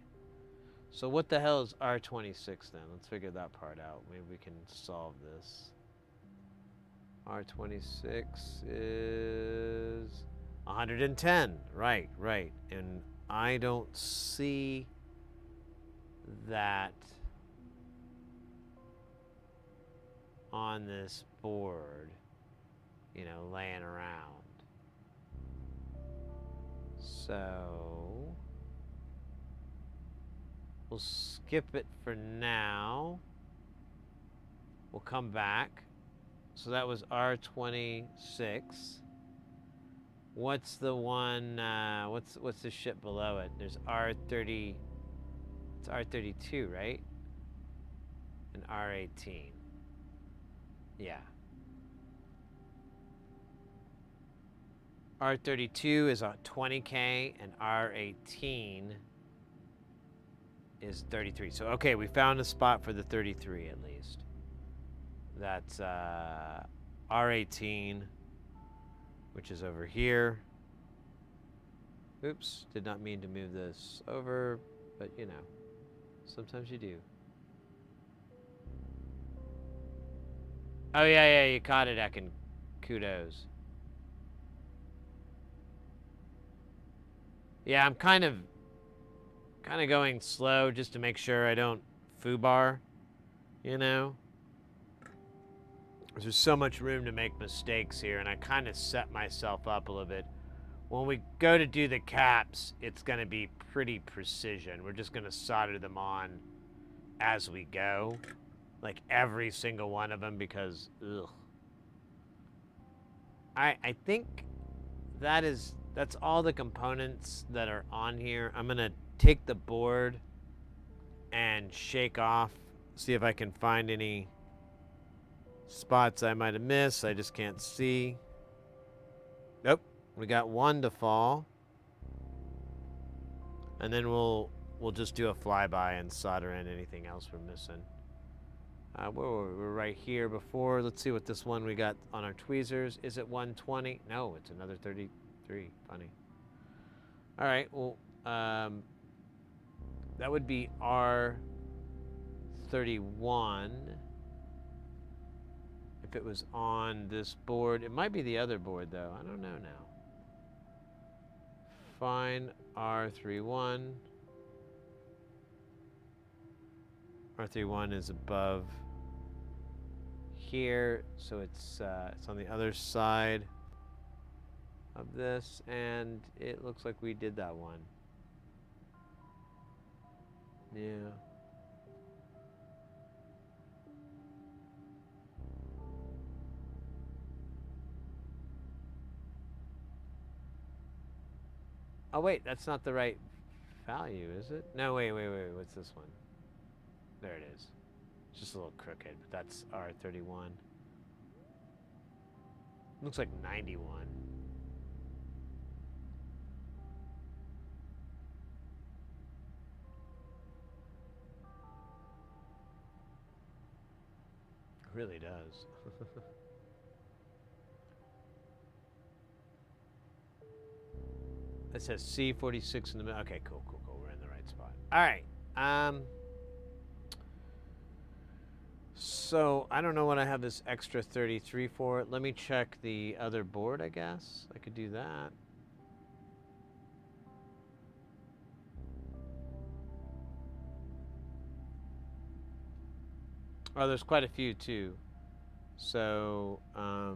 So what the hell is R26 then? Let's figure that part out. Maybe we can solve this. R26 is 110. Right. And I don't see that on this board, you know, laying around. So we'll skip it for now. We'll come back. So that was R26. What's the one, what's the shit below it? There's R30, it's R32, right? And R18. Yeah. R32 is on 20K and R18 is 33. So, okay, we found a spot for the 33 at least. That's R18, which is over here. Oops, did not mean to move this over, but you know, sometimes you do. Oh yeah, you caught it, Ekin. Kudos. Yeah, I'm kind of going slow just to make sure I don't foobar, you know? There's so much room to make mistakes here, and I kind of set myself up a little bit. When we go to do the caps, it's going to be pretty precision. We're just going to solder them on as we go. Like every single one of them, because, ugh. I think that's all the components that are on here. I'm going to take the board and shake off, see if I can find any spots I might have missed. I just can't see. Nope. We got one to fall. And then we'll just do a flyby and solder in anything else we're missing. We're right here before. Let's see what this one we got on our tweezers. Is it 120? No, it's another 33. Funny. All right. Well, that would be R31. If it was on this board, it might be the other board though. I don't know now. Fine, R31. R31 is above here, so it's on the other side of this, and it looks like we did that one. Yeah. Oh wait, that's not the right value, is it? No, wait, what's this one? There it is. It's just a little crooked, but that's R31. Looks like 91. It really does. It says C46 in the middle. Okay, cool. We're in the right spot. All right. So I don't know what I have this extra 33 for. Let me check the other board, I guess. I could do that. Oh, there's quite a few too. So, our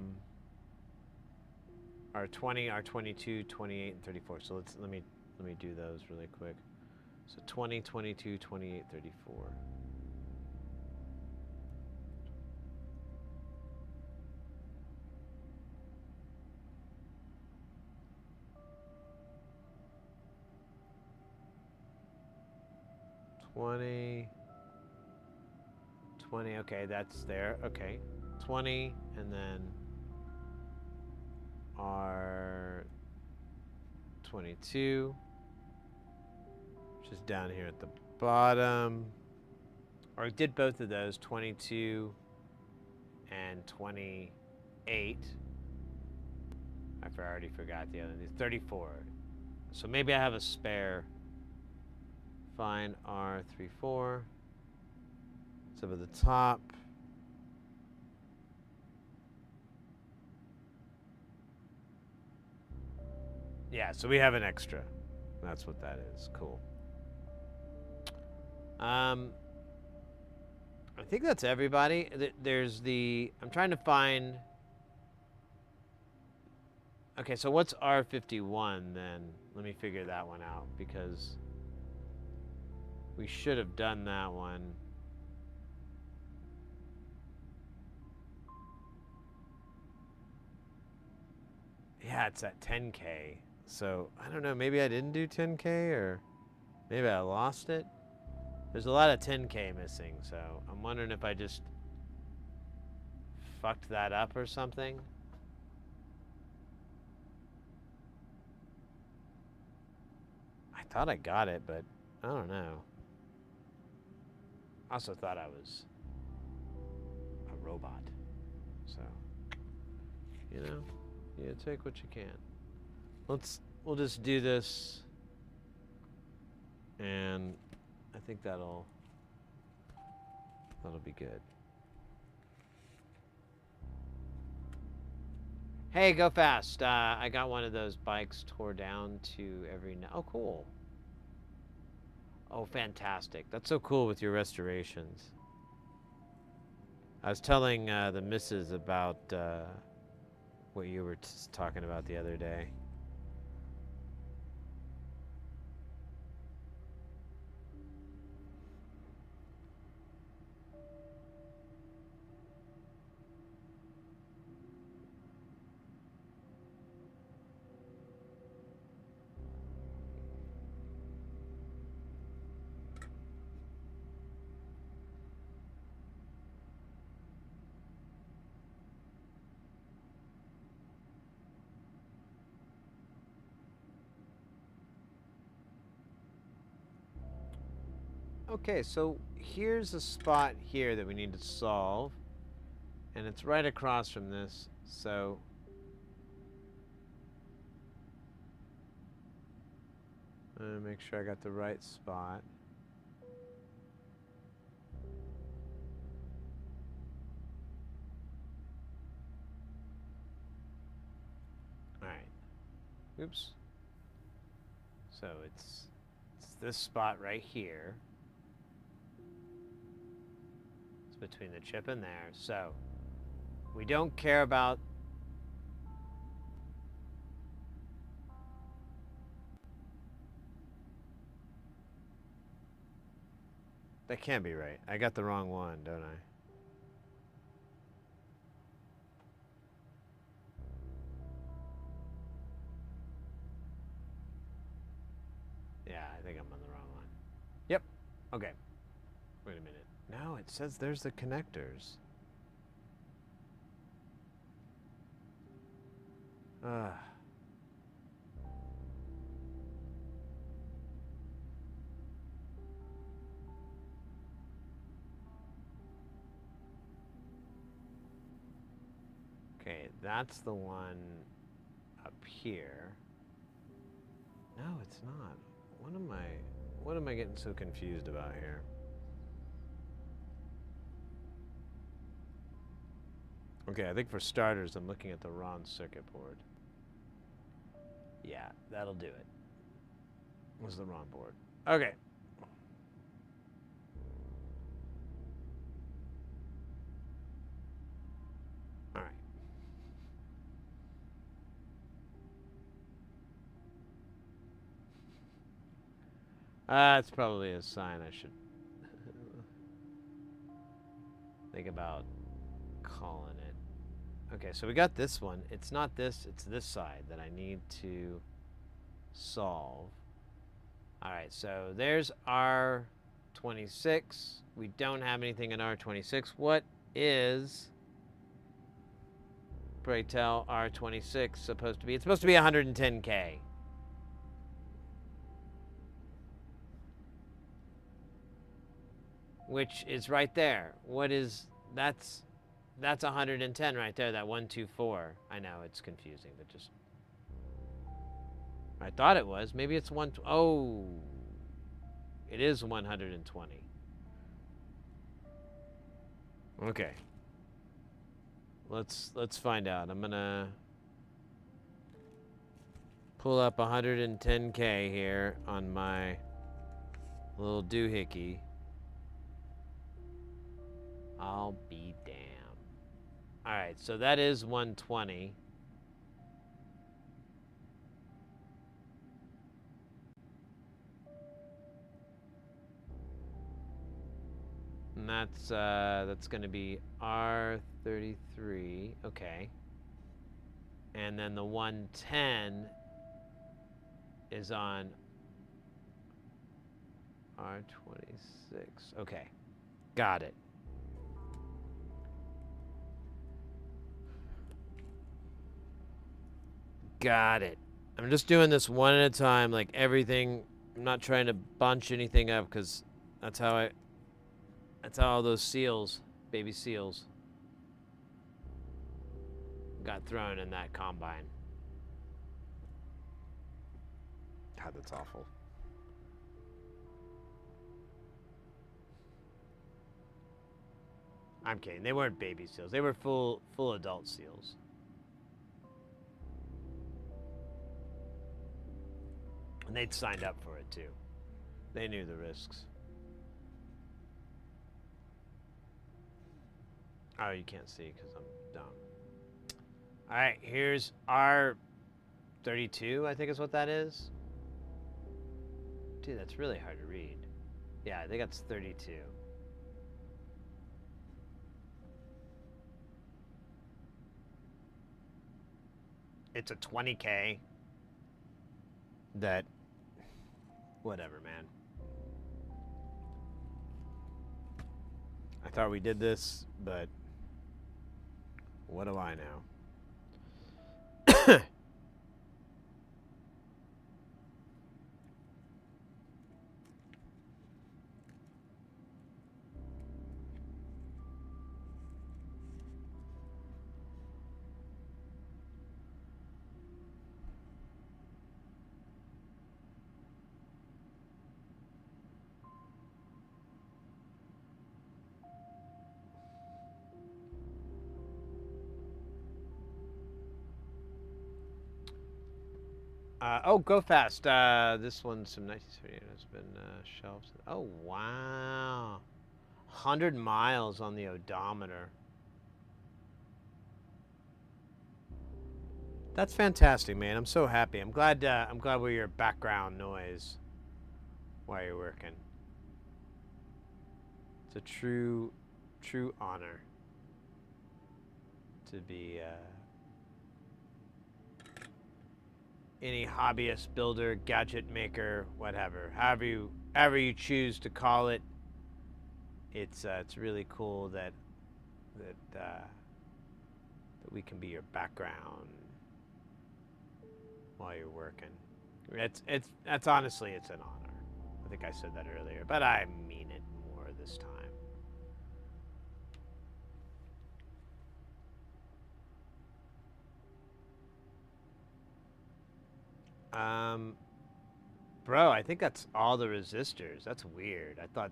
20, our 22, 28, and 34. So let me do those really quick. So 20, 22, 28, 34. $20, okay, that's there. Okay. 20, and then our 22, which is down here at the bottom. Or I did both of those, 22 and 28. I already forgot the other, 34. So maybe I have a spare. Find R34. It's up at the top. Yeah, so we have an extra. That's what that is. Cool. I think that's everybody. There's the... I'm trying to find... Okay, so what's R51 then? Let me figure that one out, because we should have done that one. Yeah, it's at 10K. So, I don't know, maybe I didn't do 10K, or maybe I lost it. There's a lot of 10K missing, so I'm wondering if I just fucked that up or something. I thought I got it, but I don't know. I also thought I was a robot. So, you know, you take what you can. We'll just do this, and I think that'll be good. Hey, go fast. I got one of those bikes tore down to every... Oh, cool. Oh, fantastic. That's so cool with your restorations. I was telling the missus about what you were talking about the other day. Okay, so here's a spot here that we need to solve, and it's right across from this, so make sure I got the right spot. Alright. Oops. So it's this spot right here. Between the chip and there. So we don't care about that. Can't be right. I got the wrong one, don't I? Yeah, I think I'm on the wrong one. Yep. Okay. Wait a minute. No, it says there's the connectors. Okay, that's the one up here. No, it's not. What am I getting so confused about here? Okay, I think for starters, I'm looking at the wrong circuit board. Yeah, that'll do it. Was the wrong board. Okay. All right. That's probably a sign I should think about calling it. Okay, so we got this one. It's not this, it's this side that I need to solve. All right, so there's R26. We don't have anything in R26. What is, pray tell, R26 supposed to be? It's supposed to be 110K. Which is right there. What is, that's 110 right there, that 124. I know, it's confusing, but just, I thought it was. Maybe it's oh, it is 120. Okay. Let's find out. I'm gonna pull up 110K here on my little doohickey. I'll be damned. All right, so that is 120. And that's going to be R33. Okay. And then the 110 is on R26. Okay. Got it. Got it. I'm just doing this one at a time, like everything. I'm not trying to bunch anything up because that's how all those seals, baby seals, got thrown in that combine. God, that's awful. I'm kidding. They weren't baby seals. They were full adult seals. And they'd signed up for it too. They knew the risks. Oh, you can't see because I'm dumb. All right, here's R32, I think is what that is. Dude, that's really hard to read. Yeah, I think that's 32. It's a 20K. That, whatever, man. I thought we did this, but what do I know? Oh, go fast. This one's from 1938. It's been shelved. Oh, wow. 100 miles on the odometer. That's fantastic, man. I'm so happy. I'm glad we're your background noise while you're working. It's a true honor to be any hobbyist, builder, gadget maker, whatever, however you choose to call it. It's really cool that we can be your background while you're working. That's honestly, it's an honor. I think I said that earlier, but I mean it more this time. Bro, I think that's all the resistors. That's weird. I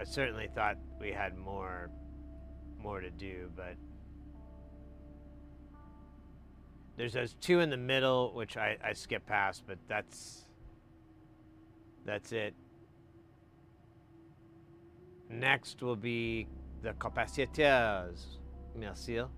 certainly thought we had more more to do, but there's those 2 in the middle, which I skip past, but that's it. Next will be the capaciteurs. Merci. Oh,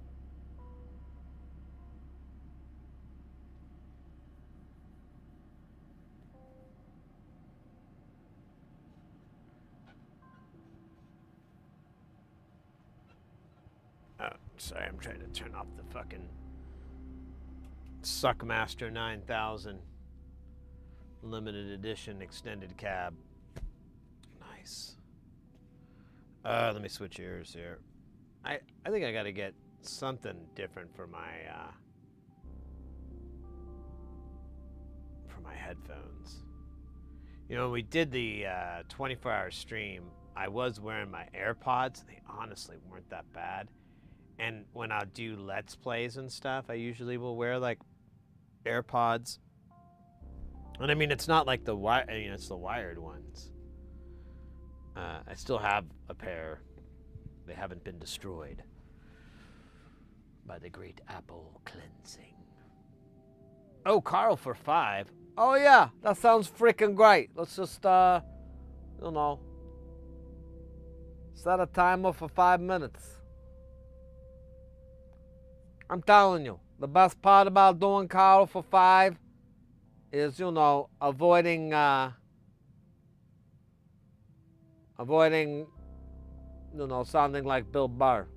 sorry, I'm trying to turn off the fucking Suckmaster 9000 limited edition extended cab. Nice. Let me switch ears here. I think I gotta get something different for my headphones. You know, when we did the 24-hour stream, I was wearing my AirPods. They honestly weren't that bad. And when I do Let's Plays and stuff, I usually will wear like AirPods. And I mean, it's not like it's the wired ones. I still have a pair. They haven't been destroyed by the great Apple cleansing. Oh, Carl for 5. Oh yeah, that sounds freaking great. Let's just, set a timer for 5 minutes. I'm telling you, the best part about doing Carl for 5 is, avoiding, sounding like Bill Burr.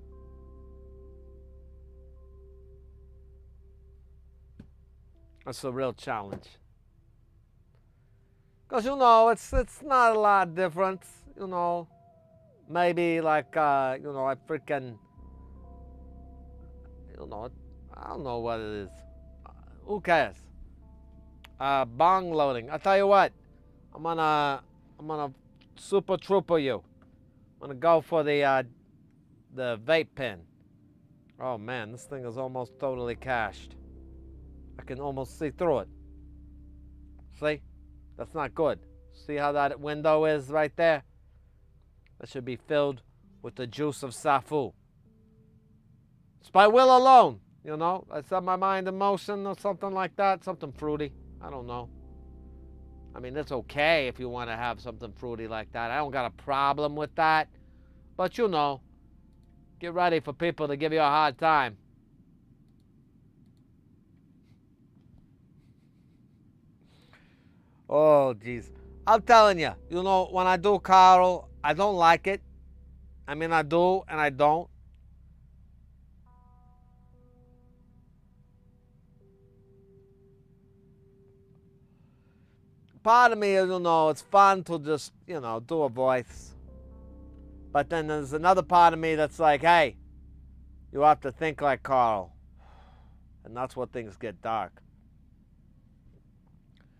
That's a real challenge. Because, it's not a lot of difference, maybe like, I freaking, I don't know what it is. Who cares? Bong loading. I tell you what, I'm gonna super trooper you. I'm gonna go for the vape pen. Oh man, this thing is almost totally cached. I can almost see through it. See? That's not good. See how that window is right there? That should be filled with the juice of Safu. It's by will alone, I set my mind in motion or something like that, something fruity. I don't know. I mean, it's okay if you want to have something fruity like that. I don't got a problem with that. But get ready for people to give you a hard time. Oh, jeez. I'm telling you, when I do Carl, I don't like it. I mean, I do and I don't. Part of me is, it's fun to just, do a voice. But then there's another part of me that's like, hey, you have to think like Carl. And that's where things get dark.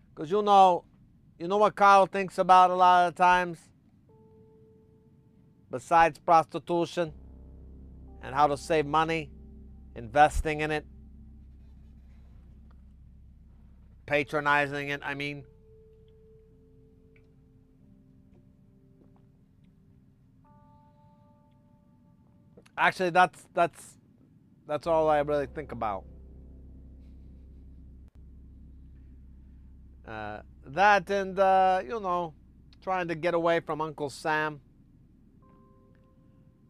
Because you know what Carl thinks about a lot of the times? Besides prostitution and how to save money, investing in it, patronizing it, I mean. Actually, that's all I really think about. That and, trying to get away from Uncle Sam.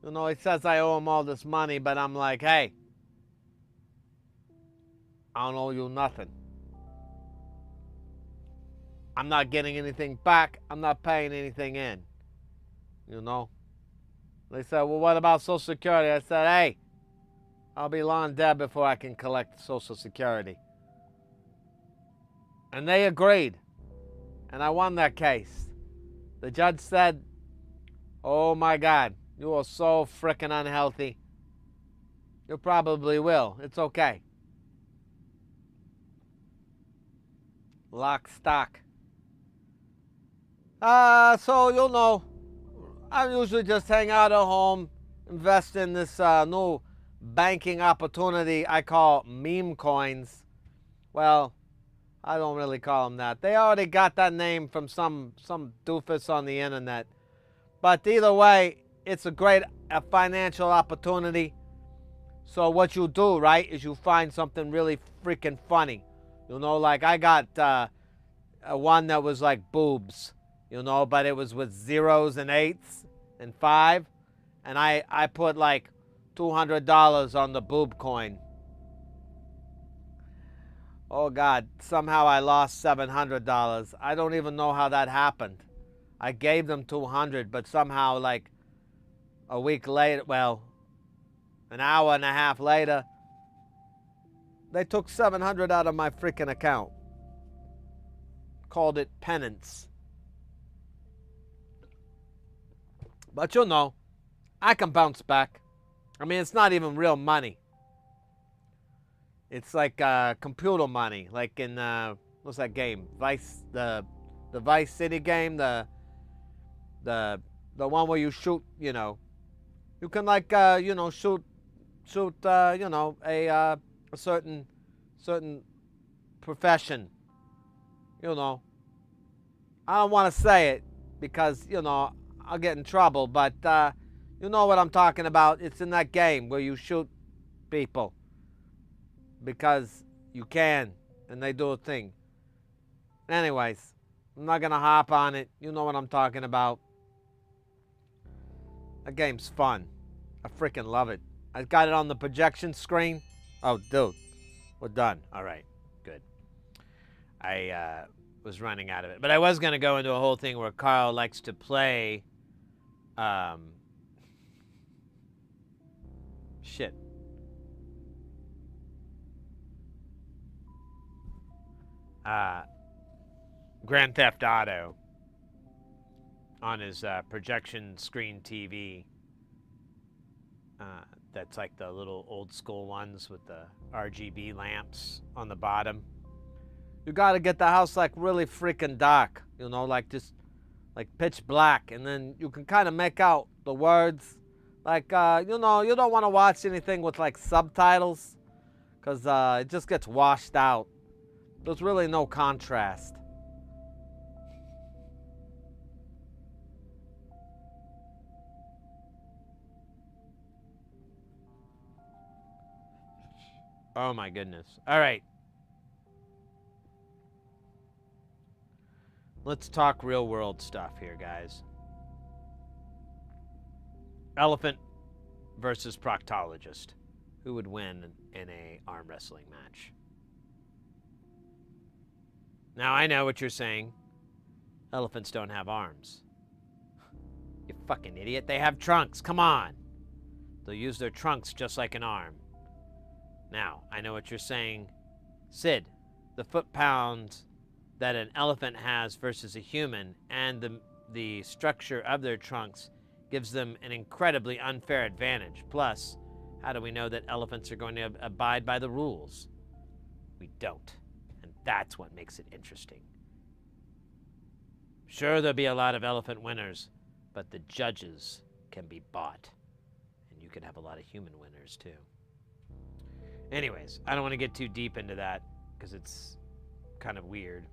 He says I owe him all this money, but I'm like, hey, I don't owe you nothing. I'm not getting anything back. I'm not paying anything in. They said, well, what about Social Security? I said, hey, I'll be long dead before I can collect Social Security. And they agreed. And I won that case. The judge said, oh my God, you are so frickin' unhealthy. You probably will. It's okay. Lock, stock. So, I usually just hang out at home, invest in this new banking opportunity I call meme coins. Well, I don't really call them that. They already got that name from some doofus on the internet. But either way, it's a great financial opportunity. So what you do, right, is you find something really freaking funny. You know, like I got one that was like boobs, you know, but it was with zeros and eights and five. And I put like $200 on the boob coin. Oh God, somehow I lost $700. I don't even know how that happened. I gave them 200, but somehow like a week later, well, an hour and a half later, they took 700 out of my freaking account. Called it penance. But you'll know, I can bounce back. I mean, it's not even real money. It's like computer money, like in what's that game? Vice, the Vice City game, the one where you shoot, you know, you can like you know, shoot you know, a certain profession. You know, I don't want to say it because, you know, I'll get in trouble, but you know what I'm talking about. It's in that game where you shoot people because you can, and they do a thing. Anyways, I'm not gonna hop on it. You know what I'm talking about. That game's fun. I freaking love it. I got it on the projection screen. Oh, dude, we're done. All right, good. I was running out of it, but I was gonna go into a whole thing where Carl likes to play. Shit. Grand Theft Auto on his projection screen TV. That's like the little old school ones with the RGB lamps on the bottom. You gotta get the house like really freaking dark, you know, like just like pitch black, and then you can kind of make out the words. Like, you know, you don't want to watch anything with like subtitles because it just gets washed out. There's really no contrast. Oh my goodness. All right. Let's talk real world stuff here, guys. Elephant versus proctologist. Who would win in a arm wrestling match? Now, I know what you're saying. Elephants don't have arms. You fucking idiot. They have trunks. Come on. They'll use their trunks just like an arm. Now, I know what you're saying. Sid, the foot-pounds that an elephant has versus a human and the structure of their trunks gives them an incredibly unfair advantage. Plus, how do we know that elephants are going to abide by the rules? We don't. And that's what makes it interesting. Sure, there'll be a lot of elephant winners, but the judges can be bought. And you could have a lot of human winners, too. Anyways, I don't want to get too deep into that because it's kind of weird.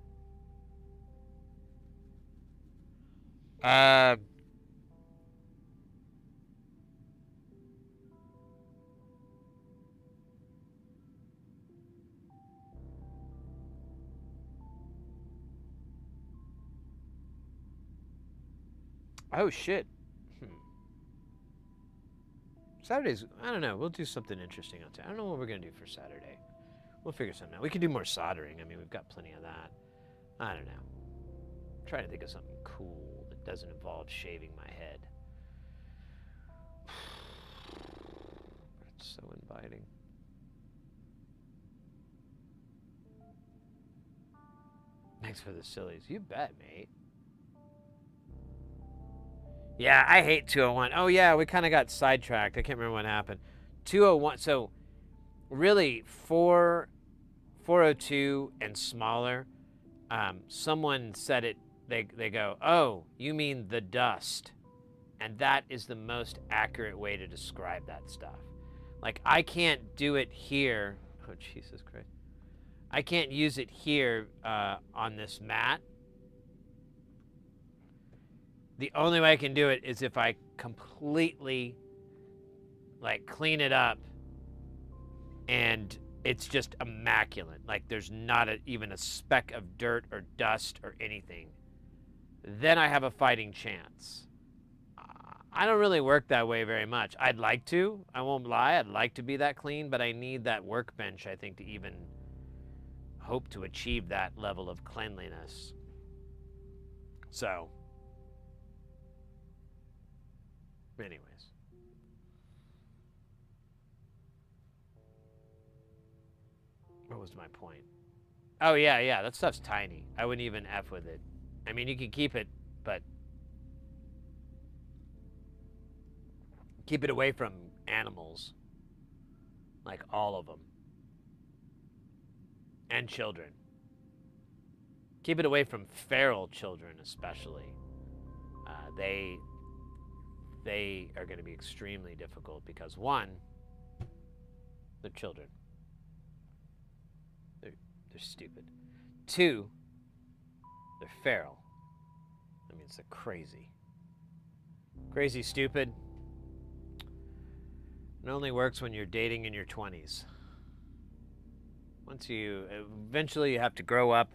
Oh, shit. Saturdays, I don't know. We'll do something interesting on Saturday. I don't know what we're going to do for Saturday. We'll figure something out. We can do more soldering. I mean, we've got plenty of that. I don't know. I'm trying to think of something cool that doesn't involve shaving my head. It's so inviting. Thanks for the sillies. You bet, mate. Yeah, I hate 201. Oh, yeah, we kind of got sidetracked. I can't remember what happened. 201, so really 402 and smaller, someone said it, they go, oh, you mean the dust. And that is the most accurate way to describe that stuff. Like, I can't do it here. Oh, Jesus Christ. I can't use it here on this mat. The only way I can do it is if I completely, like, clean it up and it's just immaculate. Like, there's not even a speck of dirt or dust or anything. Then I have a fighting chance. I don't really work that way very much. I'd like to. I won't lie. I'd like to be that clean, but I need that workbench, I think, to even hope to achieve that level of cleanliness. So, anyways. What was my point? Oh, yeah, that stuff's tiny. I wouldn't even F with it. I mean, you could keep it, but keep it away from animals. Like, all of them. And children. Keep it away from feral children, especially. They are going to be extremely difficult because, one, they're children. They're stupid. Two, they're feral. That means they're crazy. Crazy stupid. It only works when you're dating in your 20s. Eventually you have to grow up,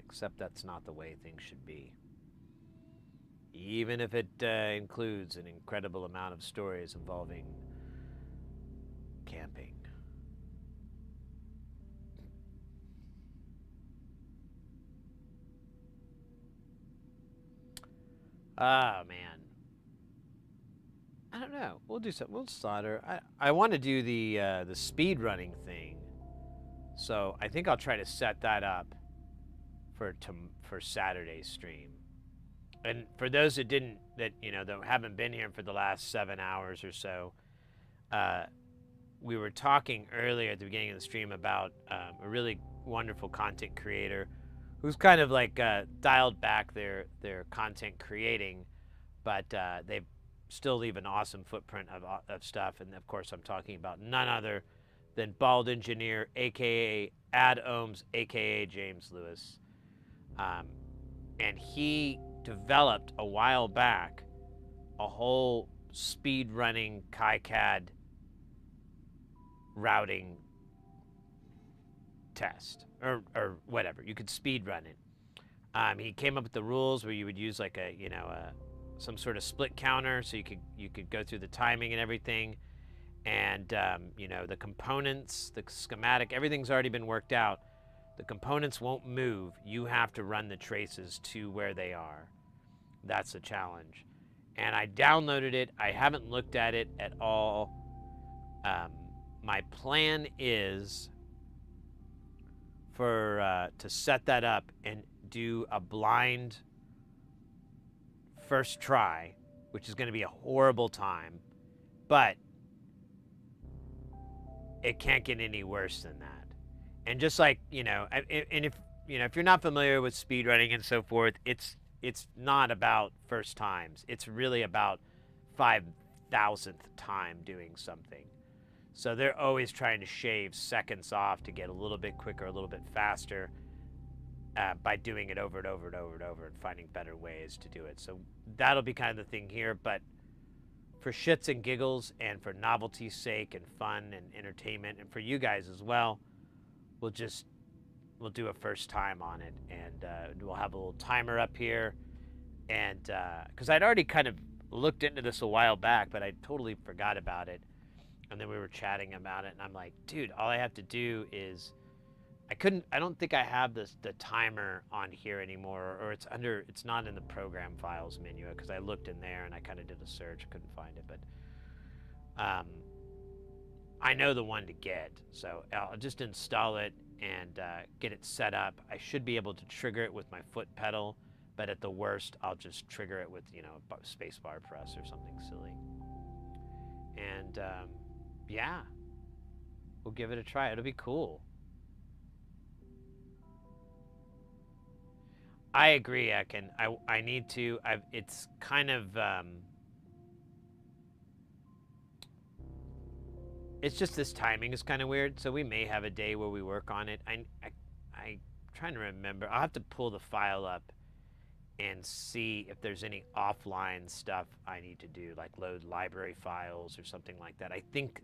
except that's not the way things should be. Even if it includes an incredible amount of stories involving camping. Ah, man. I don't know. We'll do something. We'll solder. I want to do the speed running thing. So I think I'll try to set that up for Saturday's stream. And for those that haven't been here for the last 7 hours or so, we were talking earlier at the beginning of the stream about a really wonderful content creator who's kind of like dialed back their content creating, but they still leave an awesome footprint of stuff. And of course, I'm talking about none other than Bald Engineer, aka Ad Ohms, aka James Lewis. And he developed a while back a whole speed running KiCad routing test or whatever. You could speed run it. He came up with the rules where you would use like some sort of split counter, so you could go through the timing and everything, and the components, the schematic, everything's already been worked out. The components won't move. You have to run the traces to where they are. That's the challenge. And I downloaded it. I haven't looked at it at all. My plan is to set that up and do a blind first try, which is going to be a horrible time, but it can't get any worse than that. And just like, and if you're not familiar with speedrunning and so forth, it's not about first times. It's really about 5,000th time doing something. So they're always trying to shave seconds off to get a little bit quicker, a little bit faster by doing it over and over and over and over and finding better ways to do it. So that'll be kind of the thing here. But for shits and giggles and for novelty's sake and fun and entertainment and for you guys as well, we'll do a first time on it, and we'll have a little timer up here. And because I'd already kind of looked into this a while back, but I totally forgot about it. And then we were chatting about it, and I'm like, dude, all I have to do is, I don't think I have the timer on here anymore, or it's not in the program files menu, because I looked in there and I kind of did a search, couldn't find it, but I know the one to get, so I'll just install it and get it set up. I should be able to trigger it with my foot pedal, but at the worst, I'll just trigger it with, a space bar press or something silly. And yeah, we'll give it a try. It'll be cool. I agree, Ekin. I need to. It's kind of. It's just this timing is kind of weird. So we may have a day where we work on it. I'm trying to remember. I'll have to pull the file up and see if there's any offline stuff I need to do, like load library files or something like that. I think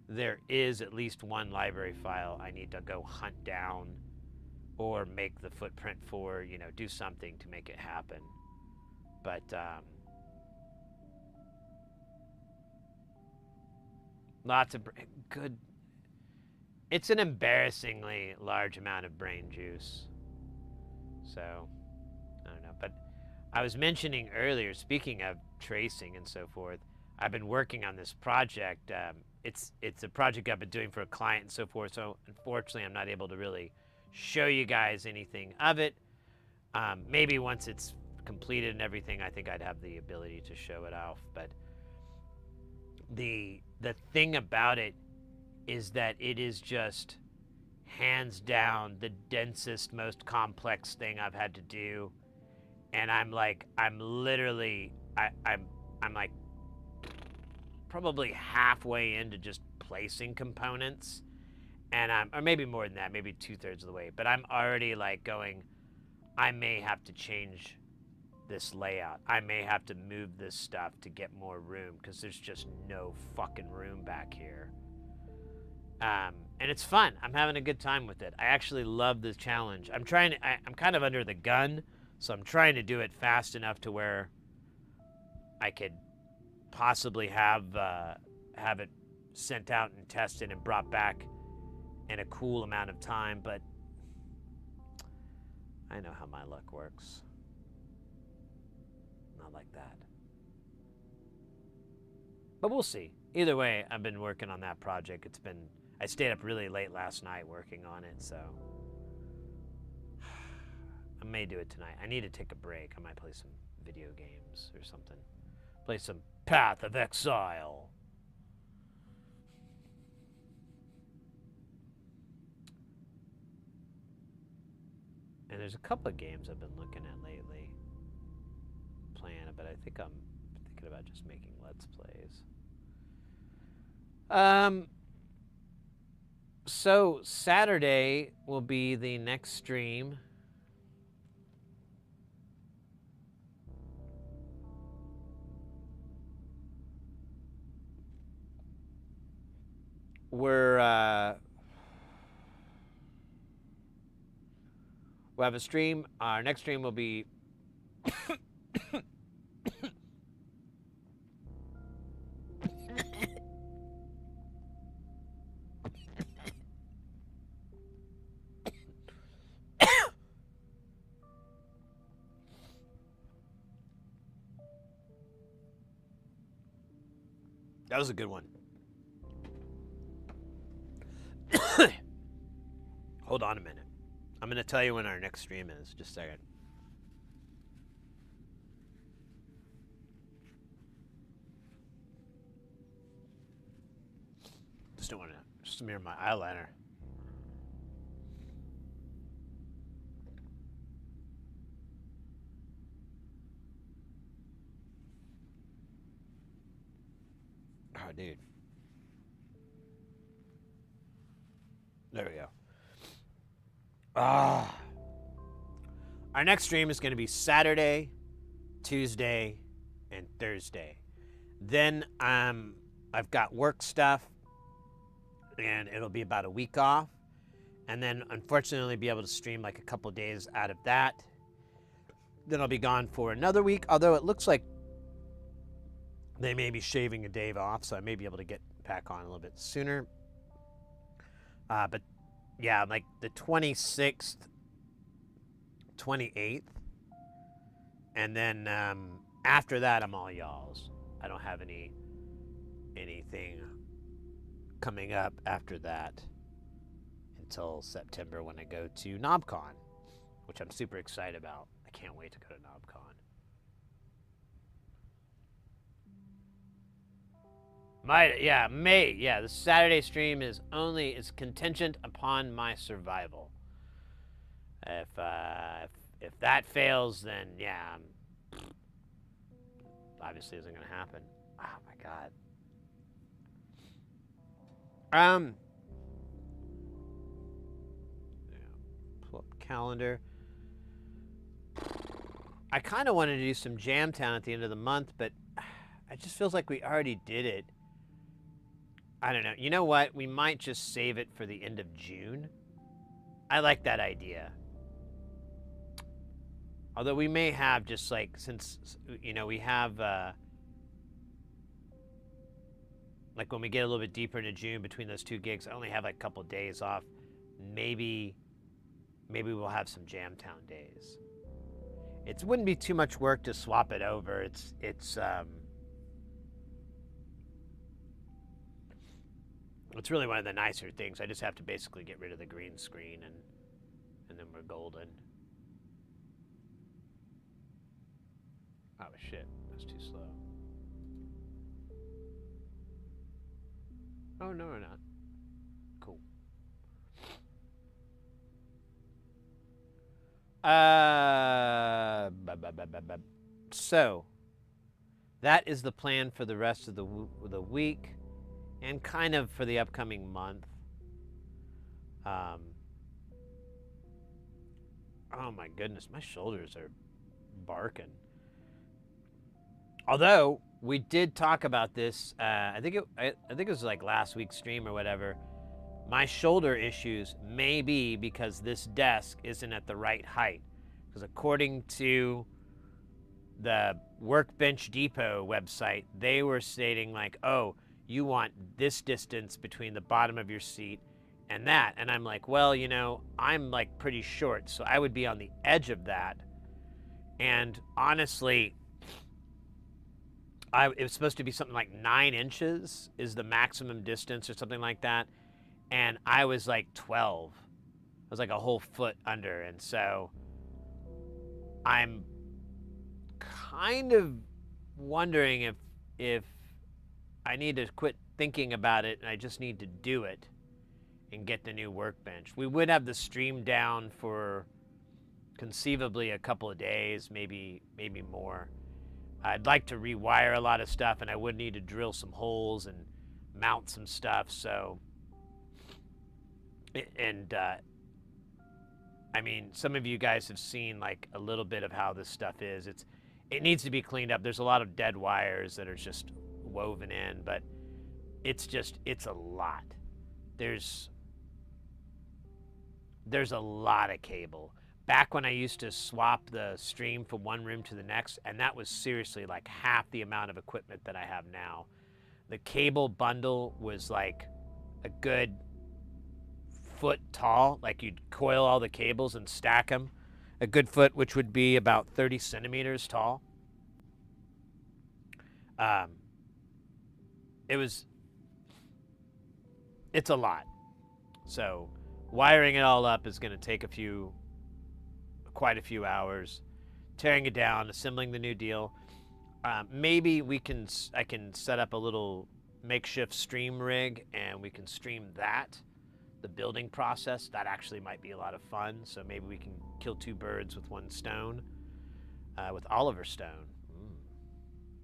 there is at least one library file I need to go hunt down or make the footprint for, do something to make it happen. But lots of good. It's an embarrassingly large amount of brain juice. So, I don't know. But I was mentioning earlier, speaking of tracing and so forth, I've been working on this project. It's a project I've been doing for a client and so forth. So unfortunately, I'm not able to really show you guys anything of it. Maybe once it's completed and everything, I think I'd have the ability to show it off. But the thing about it is that it is just hands down the densest, most complex thing I've had to do. And I'm like probably halfway into just placing components, and or maybe more than that, maybe 2/3 of the way. But I'm already like going, I may have to change this layout. I may have to move this stuff to get more room because there's just no fucking room back here. And it's fun. I'm having a good time with it. I actually love this challenge. I'm kind of under the gun, so I'm trying to do it fast enough to where I could possibly have it sent out and tested and brought back in a cool amount of time, but I know how my luck works. Not like that. But we'll see. Either way, I've been working on that project. I stayed up really late last night working on it, so I may do it tonight. I need to take a break. I might play some video games or something. Play some Path of Exile. And there's a couple of games I've been looking at lately, playing it, but I think I'm thinking about just making Let's Plays. So Saturday will be the next stream. We'll have a stream. Our next stream will be that was a good one. Hold on a minute. I'm going to tell you when our next stream is. Just a second. Just don't want to smear my eyeliner. Oh, dude. There we go. Our next stream is going to be Saturday, Tuesday, and Thursday. Then I've got work stuff, and it'll be about a week off. And then, unfortunately, be able to stream like a couple days out of that. Then I'll be gone for another week, although it looks like they may be shaving a day off, so I may be able to get back on a little bit sooner. But yeah, like the 26th, 28th, and then after that, I'm all y'all's. I don't have anything coming up after that until September when I go to NobCon, which I'm super excited about. I can't wait to go to NobCon. The Saturday stream is contingent upon my survival. If that fails, then yeah, obviously isn't gonna happen. Oh my god. Pull up calendar. I kind of wanted to do some Jamtown at the end of the month, but it just feels like we already did it. I don't know. You know what? We might just save it for the end of June. I like that idea. Although we may have just like, since, you know, we have, like when we get a little bit deeper into June between those 2 gigs, I only have like a couple days off. Maybe we'll have some Jamtown days. It wouldn't be too much work to swap it over. It's really one of the nicer things. I just have to basically get rid of the green screen and then we're golden. Oh shit, that's too slow. Oh no, we're not. Cool. So that is the plan for the rest of the week, and kind of for the upcoming month. Oh my goodness, my shoulders are barking. Although we did talk about this, I think it was like last week's stream or whatever. My shoulder issues may be because this desk isn't at the right height. Because according to the Workbench Depot website, they were stating like, oh, you want this distance between the bottom of your seat and that. And I'm like, well, you know, I'm like pretty short, so I would be on the edge of that. And honestly, it was supposed to be something like 9 inches is the maximum distance or something like that. And I was like 12. I was like a whole foot under. And so I'm kind of wondering if I need to quit thinking about it and I just need to do it and get the new workbench. We would have the stream down for conceivably a couple of days, maybe more. I'd like to rewire a lot of stuff, and I would need to drill some holes and mount some stuff. So, and I mean, some of you guys have seen like a little bit of how this stuff is. It needs to be cleaned up. There's a lot of dead wires that are just woven in, but it's a lot. There's a lot of cable. Back when I used to swap the stream from one room to the next, and that was seriously like half the amount of equipment that I have now. The cable bundle was like a good foot tall, like you'd coil all the cables and stack them. A good foot, which would be about 30 centimeters tall. It's a lot. So wiring it all up is going to take quite a few hours, tearing it down, assembling the new deal. Maybe I can set up a little makeshift stream rig and we can stream that, the building process. That actually might be a lot of fun. So maybe we can kill 2 birds with 1 stone, with Oliver Stone.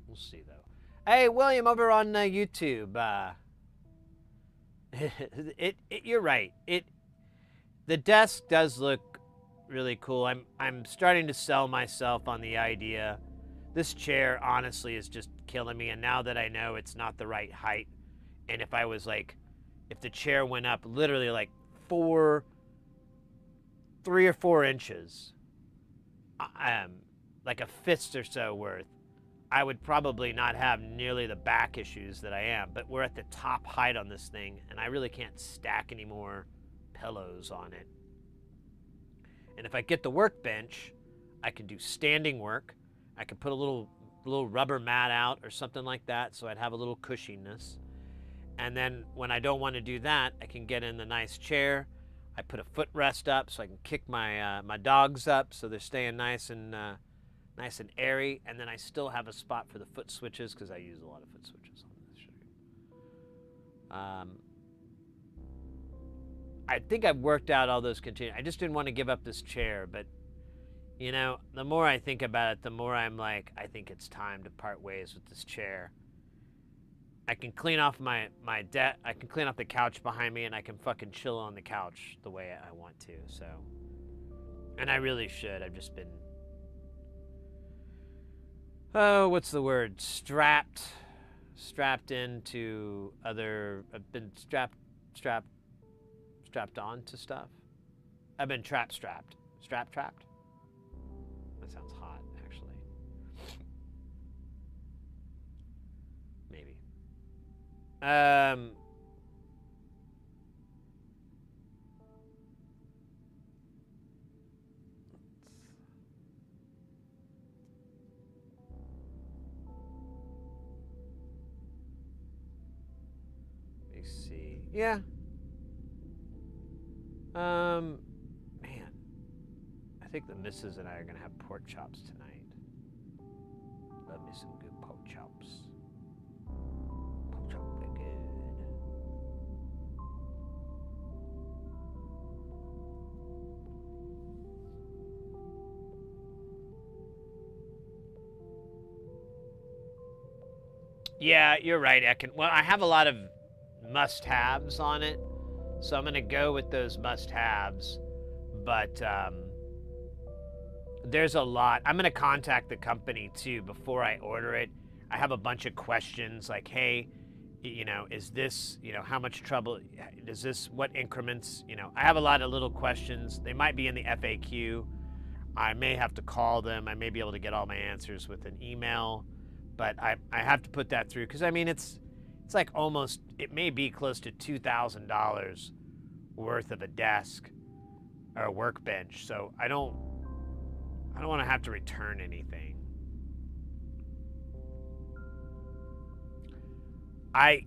We'll see though. Hey, William over on YouTube. You're right. The desk does look really cool. I'm starting to sell myself on the idea. This chair honestly is just killing me, and now that I know it's not the right height, and if the chair went up literally like 3 or 4 inches, like a fist or so worth, I would probably not have nearly the back issues that I am. But we're at the top height on this thing, and I really can't stack any more pillows on it. And if I get the workbench, I can do standing work. I could put a little rubber mat out or something like that, so I'd have a little cushiness. And then when I don't want to do that, I can get in the nice chair. I put a footrest up so I can kick my my dogs up so they're staying nice and airy. And then I still have a spot for the foot switches because I use a lot of foot switches on this stream. I think I've worked out all those I just didn't want to give up this chair, but you know, the more I think about it, the more I'm like, I think it's time to part ways with this chair. I can clean off I can clean off the couch behind me, and I can fucking chill on the couch the way I want to. So, and I really should. I've just been oh, what's the word? Strapped into other. I've been strapped on to stuff. I've been trapped. Trapped. That sounds hot, actually. Maybe. Let me see. Yeah. Man, I think the missus and I are gonna have pork chops tonight. Love me some good pork chops. Pork chops are good. Yeah, you're right, Ekin. Well, I have a lot of must-haves on it, so I'm gonna go with those must-haves. But there's a lot. I'm gonna contact the company too before I order it. I have a bunch of questions like, hey, is this, how much trouble does this? What increments? I have a lot of little questions. They might be in the FAQ. I may have to call them. I may be able to get all my answers with an email, but I have to put that through because it's like almost, it may be close to $2,000 worth of a desk or a workbench. So I don't want to have to return anything. I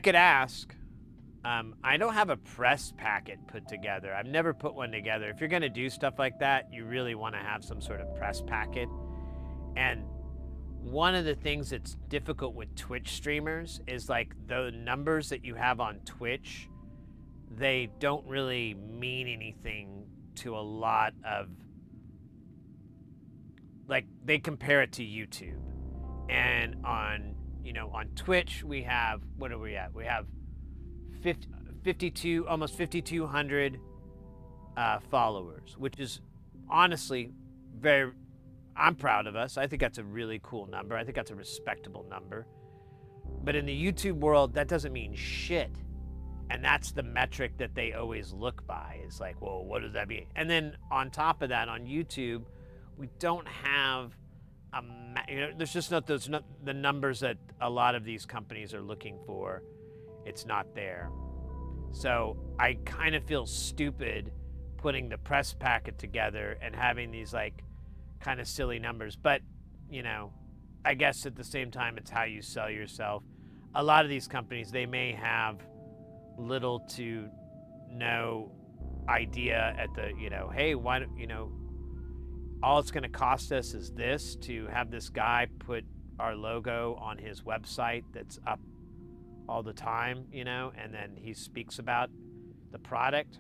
could ask. I don't have a press packet put together. I've never put one together. If you're going to do stuff like that, you really want to have some sort of press packet. And one of the things that's difficult with Twitch streamers is like the numbers that you have on Twitch, they don't really mean anything to a lot of, like, they compare it to YouTube. And on Twitch, we have, what are we at? We have 52, almost 5,200 followers, which is honestly I'm proud of us. I think that's a really cool number. I think that's a respectable number. But in the YouTube world, that doesn't mean shit. And that's the metric that they always look by. Is like, well, what does that mean? And then on top of that, on YouTube, we don't have there's just not the numbers that a lot of these companies are looking for. It's not there. So I kind of feel stupid putting the press packet together and having these like kind of silly numbers. But, I guess at the same time, it's how you sell yourself. A lot of these companies, they may have little to no idea at the, hey, why don't, all it's going to cost us is this to have this guy put our logo on his website that's up all the time, and then he speaks about the product.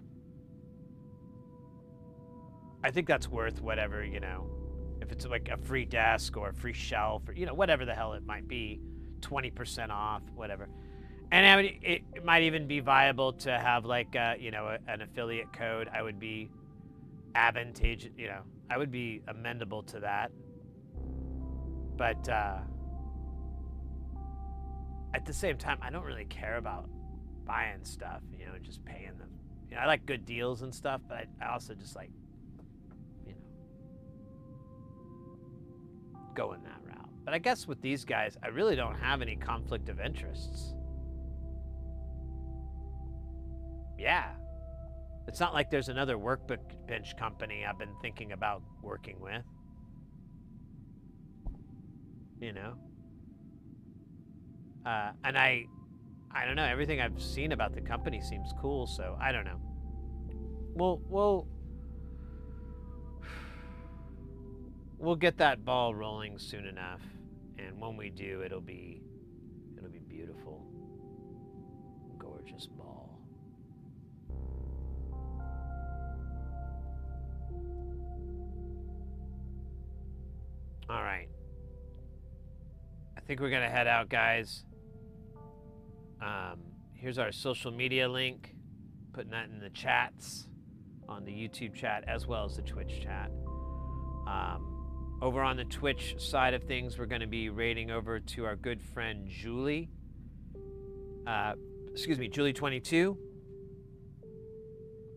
I think that's worth whatever, if it's like a free desk or a free shelf or, whatever the hell it might be, 20% off, whatever. And it might even be viable to have like, an affiliate code. I would be advantageous, I would be amendable to that. But at the same time, I don't really care about buying stuff, just paying them. I like good deals and stuff, but I also just like, going that route. But I guess with these guys, I really don't have any conflict of interests. Yeah. It's not like there's another workbench company I've been thinking about working with. And I don't know, everything I've seen about the company seems cool, so I don't know. We'll get that ball rolling soon enough, and when we do, it'll be beautiful. Gorgeous ball. All right. I think we're gonna head out, guys. Here's our social media link. Putting that in the chats on the YouTube chat as well as the Twitch chat. Over on the Twitch side of things, we're going to be raiding over to our good friend Julie. Julie22.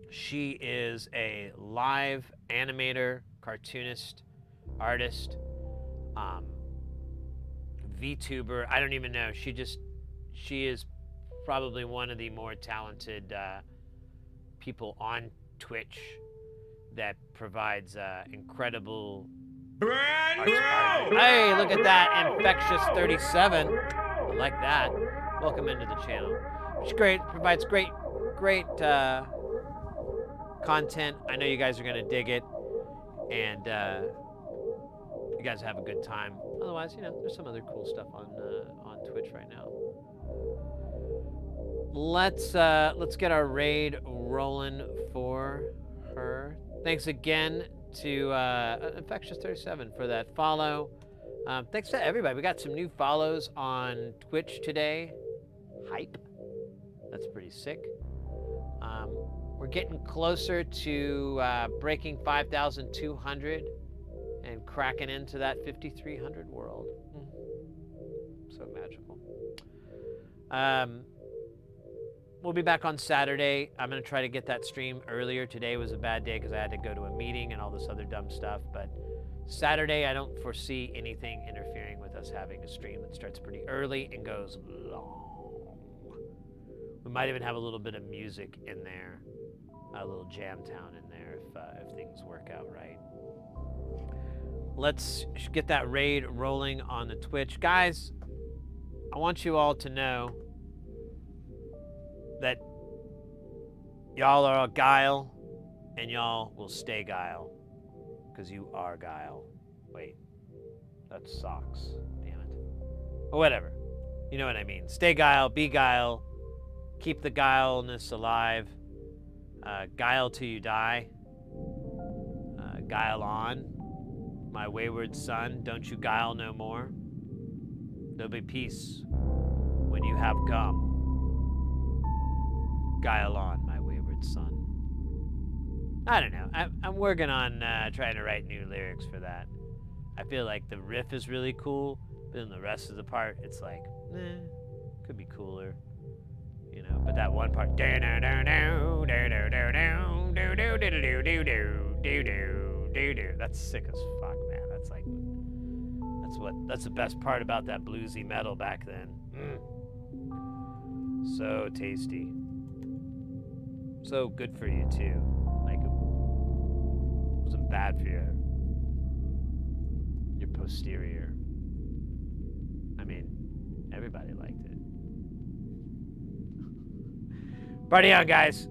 She is a live animator, cartoonist, artist, VTuber. I don't even know. She is probably one of the more talented people on Twitch that provides incredible Brand arts. new! Hey, look at that, Infectious 37. I like that. Welcome into the channel. It's great. Provides great content. I know you guys are gonna dig it, and you guys have a good time. Otherwise, you know, there's some other cool stuff on Twitch right now. Let's get our raid rolling for her. Thanks again to Infectious 37 for that follow. Thanks to everybody. We got some new follows on Twitch today. Hype. That's pretty sick. We're getting closer to breaking 5,200 and cracking into that 5,300 world. So magical. We'll be back on Saturday. I'm going to try to get that stream earlier. Today was a bad day because I had to go to a meeting and all this other dumb stuff. But Saturday, I don't foresee anything interfering with us having a stream that starts pretty early and goes long. We might even have a little bit of music in there, a little jam town in there if things work out right. Let's get that raid rolling on the Twitch. Guys, I want you all to know that y'all are a Guile, and y'all will stay Guile, because you are Guile. Wait, that's socks. Damn it. But whatever. You know what I mean. Stay Guile, be Guile, keep the Guileness alive. Guile till you die. Guile on. My wayward son, don't you guile no more. There'll be peace when you have come. Guile on, my wayward son. I don't know. I'm working on trying to write new lyrics for that. I feel like the riff is really cool, but then the rest of the part, it's like, could be cooler. You know, but that one part, that's sick as fuck, man. That's like, that's the best part about that bluesy metal back then. So tasty. So good for you too. Like, it wasn't bad for your posterior. I mean, everybody liked it. Party on, guys.